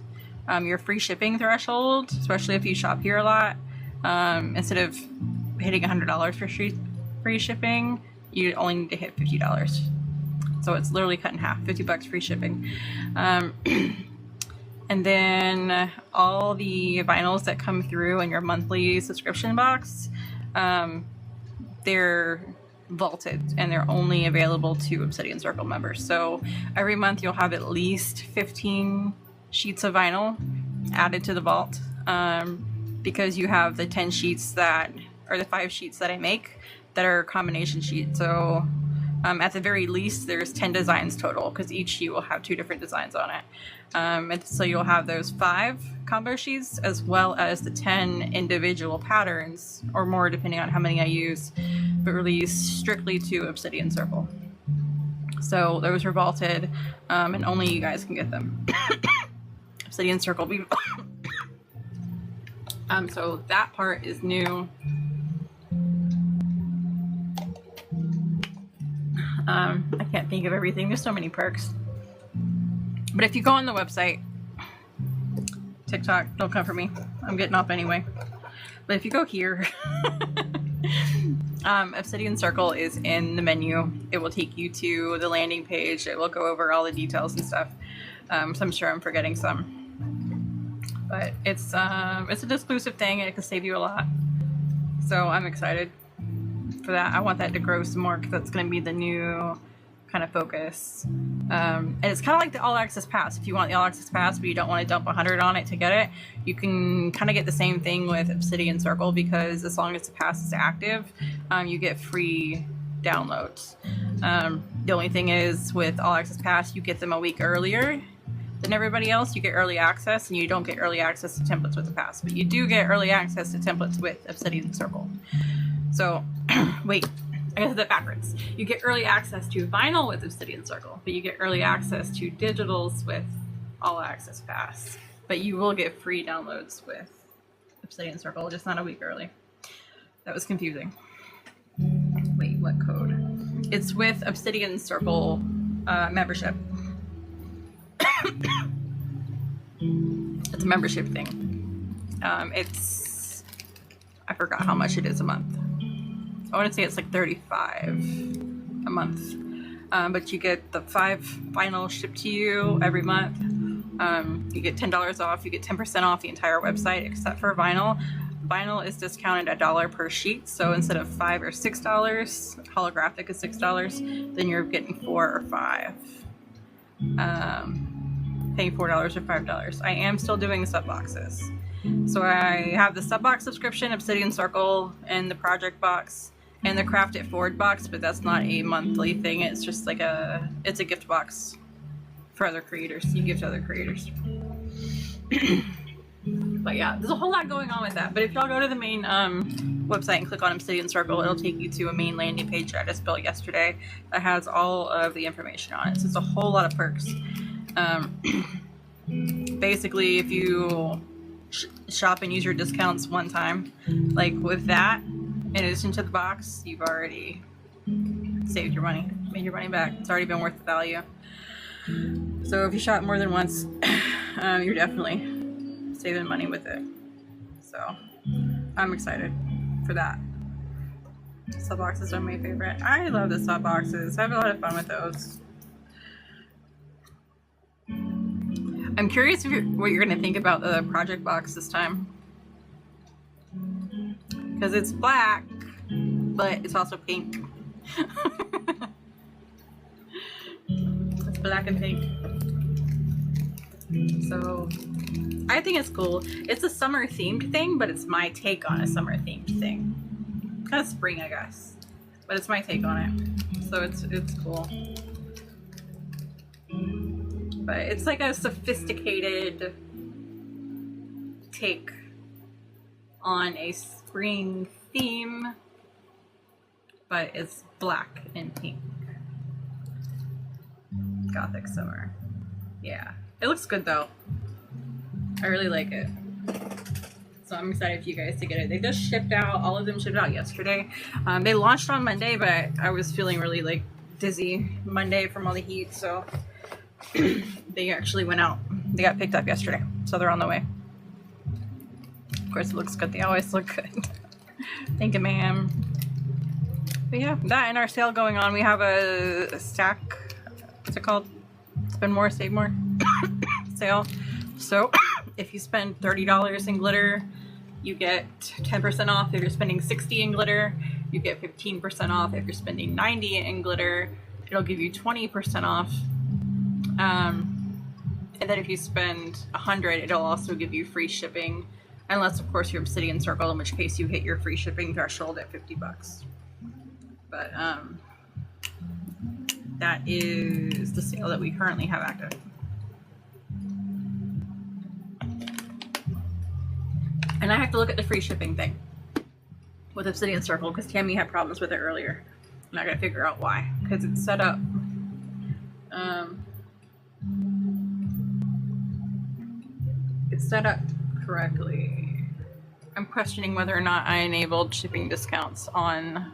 Your free shipping threshold, especially if you shop here a lot, instead of hitting $100 for free shipping, you only need to hit $50. So it's literally cut in half, $50 free shipping. And then all the vinyls that come through in your monthly subscription box, they're vaulted and they're only available to Obsidian Circle members. So every month you'll have at least 15 sheets of vinyl added to the vault, because you have the 10 sheets that, or the 5 sheets that I make that are combination sheets. So at the very least there's 10 designs total, because each sheet will have 2 different designs on it. And so you'll have those 5 combo sheets as well as the 10 individual patterns, or more depending on how many I use, but released strictly to Obsidian Circle. So those are vaulted, and only you guys can get them. Obsidian Circle. So that part is new. I can't think of everything. There's so many perks. But if you go on the website, TikTok, don't come for me. I'm getting off anyway. But if you go here, Obsidian Circle is in the menu. It will take you to the landing page. It will go over all the details and stuff. So I'm sure I'm forgetting some. But it's an exclusive thing, and it can save you a lot. So I'm excited for that. I want that to grow some more, because that's going to be the new kind of focus. And it's kind of like the All Access Pass. If you want the All Access Pass but you don't want to dump 100 on it to get it, you can kind of get the same thing with Obsidian Circle, because as long as the pass is active, you get free downloads. The only thing is, with All Access Pass, you get them a week earlier than everybody else. You get early access, and you don't get early access to templates with the pass, but you do get early access to templates with Obsidian Circle. So wait, I got that backwards. You get early access to vinyl with Obsidian Circle, but you get early access to digitals with All Access Pass. But you will get free downloads with Obsidian Circle, just not a week early. That was confusing. Wait, what code? It's with Obsidian Circle membership. It's a membership thing. It's, I forgot how much it is a month. I want to say it's like $35 a month. But you get the 5 vinyls shipped to you every month. You get $10 off. You get 10% off the entire website except for vinyl. Vinyl is discounted $1 per sheet. So instead of $5 or $6, holographic is $6, then you're getting 4 or 5. Paying $4 or $5. I am still doing sub boxes. So I have the sub box subscription, Obsidian Circle, and the project box, and the Craft It Forward box, but that's not a monthly thing. It's just like it's a gift box for other creators. You give to other creators. But yeah, there's a whole lot going on with that. But if y'all go to the main website and click on Obsidian Circle, it'll take you to a main landing page that I just built yesterday that has all of the information on it. So it's a whole lot of perks. Basically, if you shop and use your discounts one time, like with that, in addition to the box, you've already saved your money, made your money back. It's already been worth the value. So if you shop more than once, you're definitely saving money with it. So I'm excited for that. Sub boxes are my favorite. I love the sub boxes. I have a lot of fun with those. I'm curious what you're going to think about the project box this time. Because it's black, but it's also pink. It's black and pink. So I think it's cool. It's a summer themed thing, but it's my take on a summer themed thing. Kind of spring, I guess. But it's my take on it. So it's cool. But it's like a sophisticated take on a spring theme, but it's black and pink. Gothic summer. Yeah. It looks good though. I really like it. So I'm excited for you guys to get it. They just shipped out, all of them shipped out yesterday. They launched on Monday, but I was feeling really like dizzy Monday from all the heat, so they actually went out. They got picked up yesterday, so they're on the way. Of course, it looks good. They always look good. Thank you, ma'am. But yeah, that and our sale going on. We have a stack. What's it called? Spend more, save more sale. So if you spend $30 in glitter, you get 10% off. If you're spending $60 in glitter, you get 15% off. If you're spending $90 in glitter, it'll give you 20% off. And then if you spend $100, it'll also give you free shipping, unless of course you're Obsidian Circle, in which case you hit your free shipping threshold at $50. But that is the sale that we currently have active. And I have to look at the free shipping thing with Obsidian Circle because Tammy had problems with it earlier, and I gotta figure out why, because it's set up. It's set up correctly. I'm questioning whether or not I enabled shipping discounts on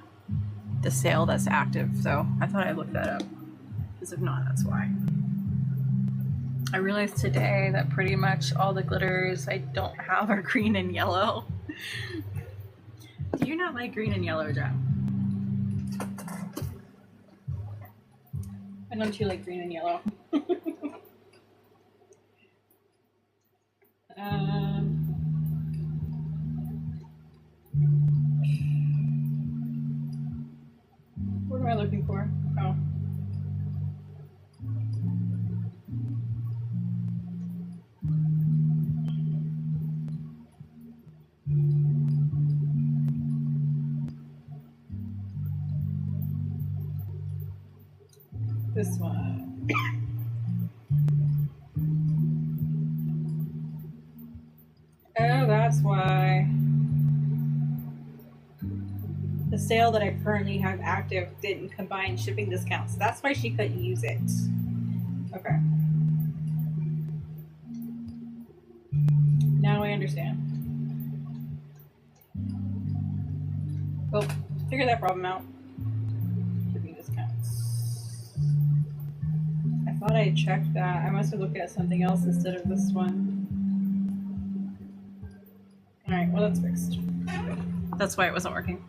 the sale that's active, so I thought I'd look that up, because if not, that's why. I realized today that pretty much all the glitters I don't have are green and yellow. Do you not like green and yellow, Jen? Why don't you like green and yellow? What am I looking for? Oh. This one. Oh, that's why. The sale that I currently have active didn't combine shipping discounts. That's why she couldn't use it. Okay. Now I understand. Well, figure that problem out. Shipping discounts. I thought I checked that. I must have looked at something else instead of this one. Well, that's fixed. That's why it wasn't working.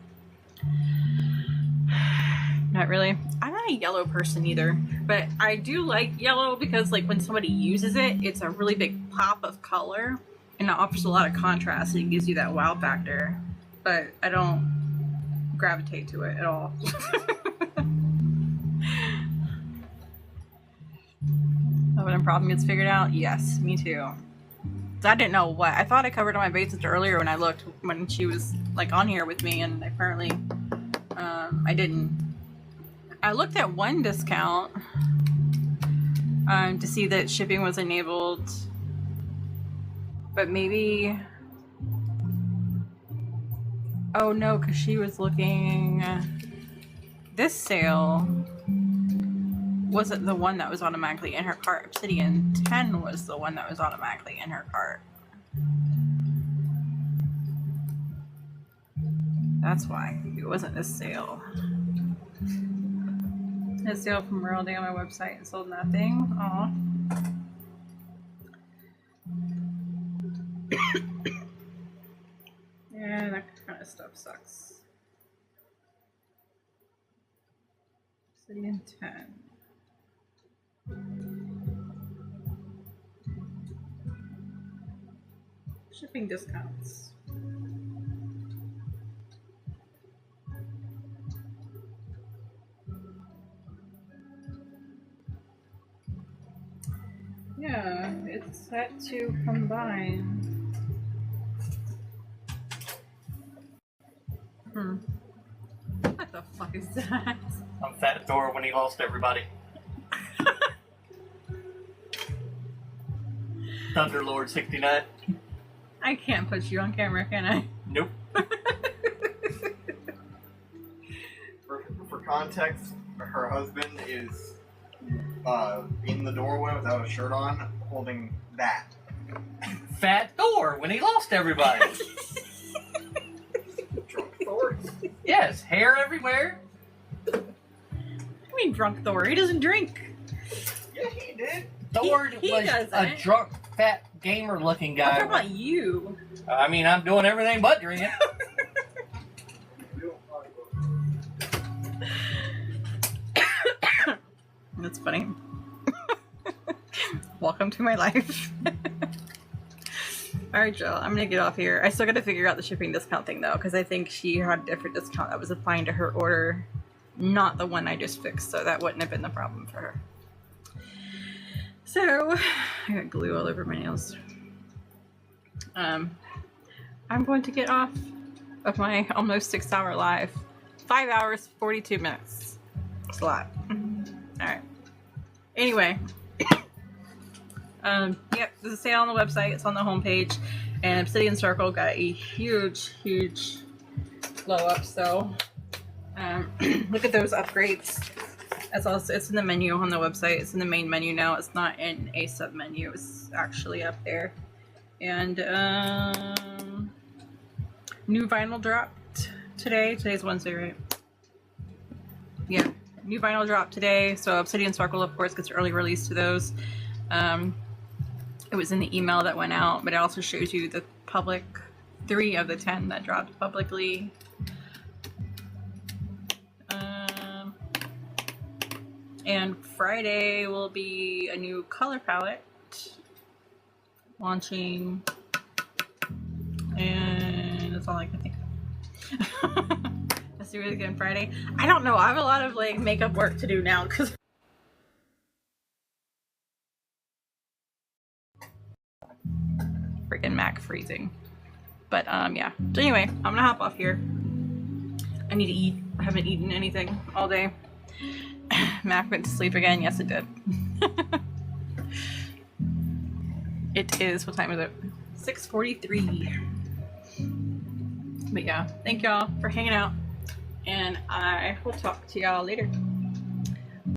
Not really. I'm not a yellow person either, but I do like yellow because like when somebody uses it, it's a really big pop of color and it offers a lot of contrast and it gives you that wow factor, but I don't gravitate to it at all. Oh, when a problem gets figured out? Yes, me too. I didn't know what. I thought I covered on my bases earlier when I looked when she was like on here with me, and apparently I didn't. I looked at one discount to see that shipping was enabled, but maybe. Oh no, because she was looking. This sale wasn't the one that was automatically in her cart. Obsidian 10 was the one that was automatically in her cart. That's why it wasn't this sale. This sale from Rural Day on my website and sold nothing. Aw. Yeah, that kind of stuff sucks. Obsidian 10. Shipping discounts. Yeah, it's set to combine. What the fuck is that? I'm Fat Thor when he lost everybody. Thunderlord 69. I can't put you on camera, can I? Nope. For context, her husband is in the doorway without a shirt on, holding that. Fat Thor when he lost everybody. Drunk Thor? Yes, hair everywhere. I mean, drunk Thor. He doesn't drink. Yeah, he did. Thor He was doesn't. a drunk, fat, gamer-looking I'm guy. talking about you. I mean, I'm doing everything but drinking. That's funny. Welcome to my life. Alright, Jill, I'm gonna get off here. I still gotta figure out the shipping discount thing though, because I think she had a different discount that was applying to her order, not the one I just fixed, so that wouldn't have been the problem for her. So, I got glue all over my nails. I'm going to get off of my almost 6-hour live. 5 hours, 42 minutes. It's a lot. Alright. Anyway. Yep, there's a sale on the website. It's on the homepage. And Obsidian Circle got a huge blow up. So, look at those upgrades. That's also, it's in the menu on the website. It's in the main menu now. It's not in a sub menu. It's actually up there. And new vinyl dropped today. Today's Wednesday, right? Yeah, new vinyl dropped today. So Obsidian Circle, of course, gets early release to those. It was in the email that went out, but it also shows you the public 3 of the 10 that dropped publicly. And Friday will be a new color palette launching, and that's all I can think of. Let's do it again Friday. I don't know. I have a lot of like makeup work to do now because freaking Mac freezing. But yeah. So anyway, I'm gonna hop off here. I need to eat. I haven't eaten anything all day. Mac went to sleep again. Yes, it did. It is, what time is it? 6:43. But yeah, thank y'all for hanging out. And I will talk to y'all later.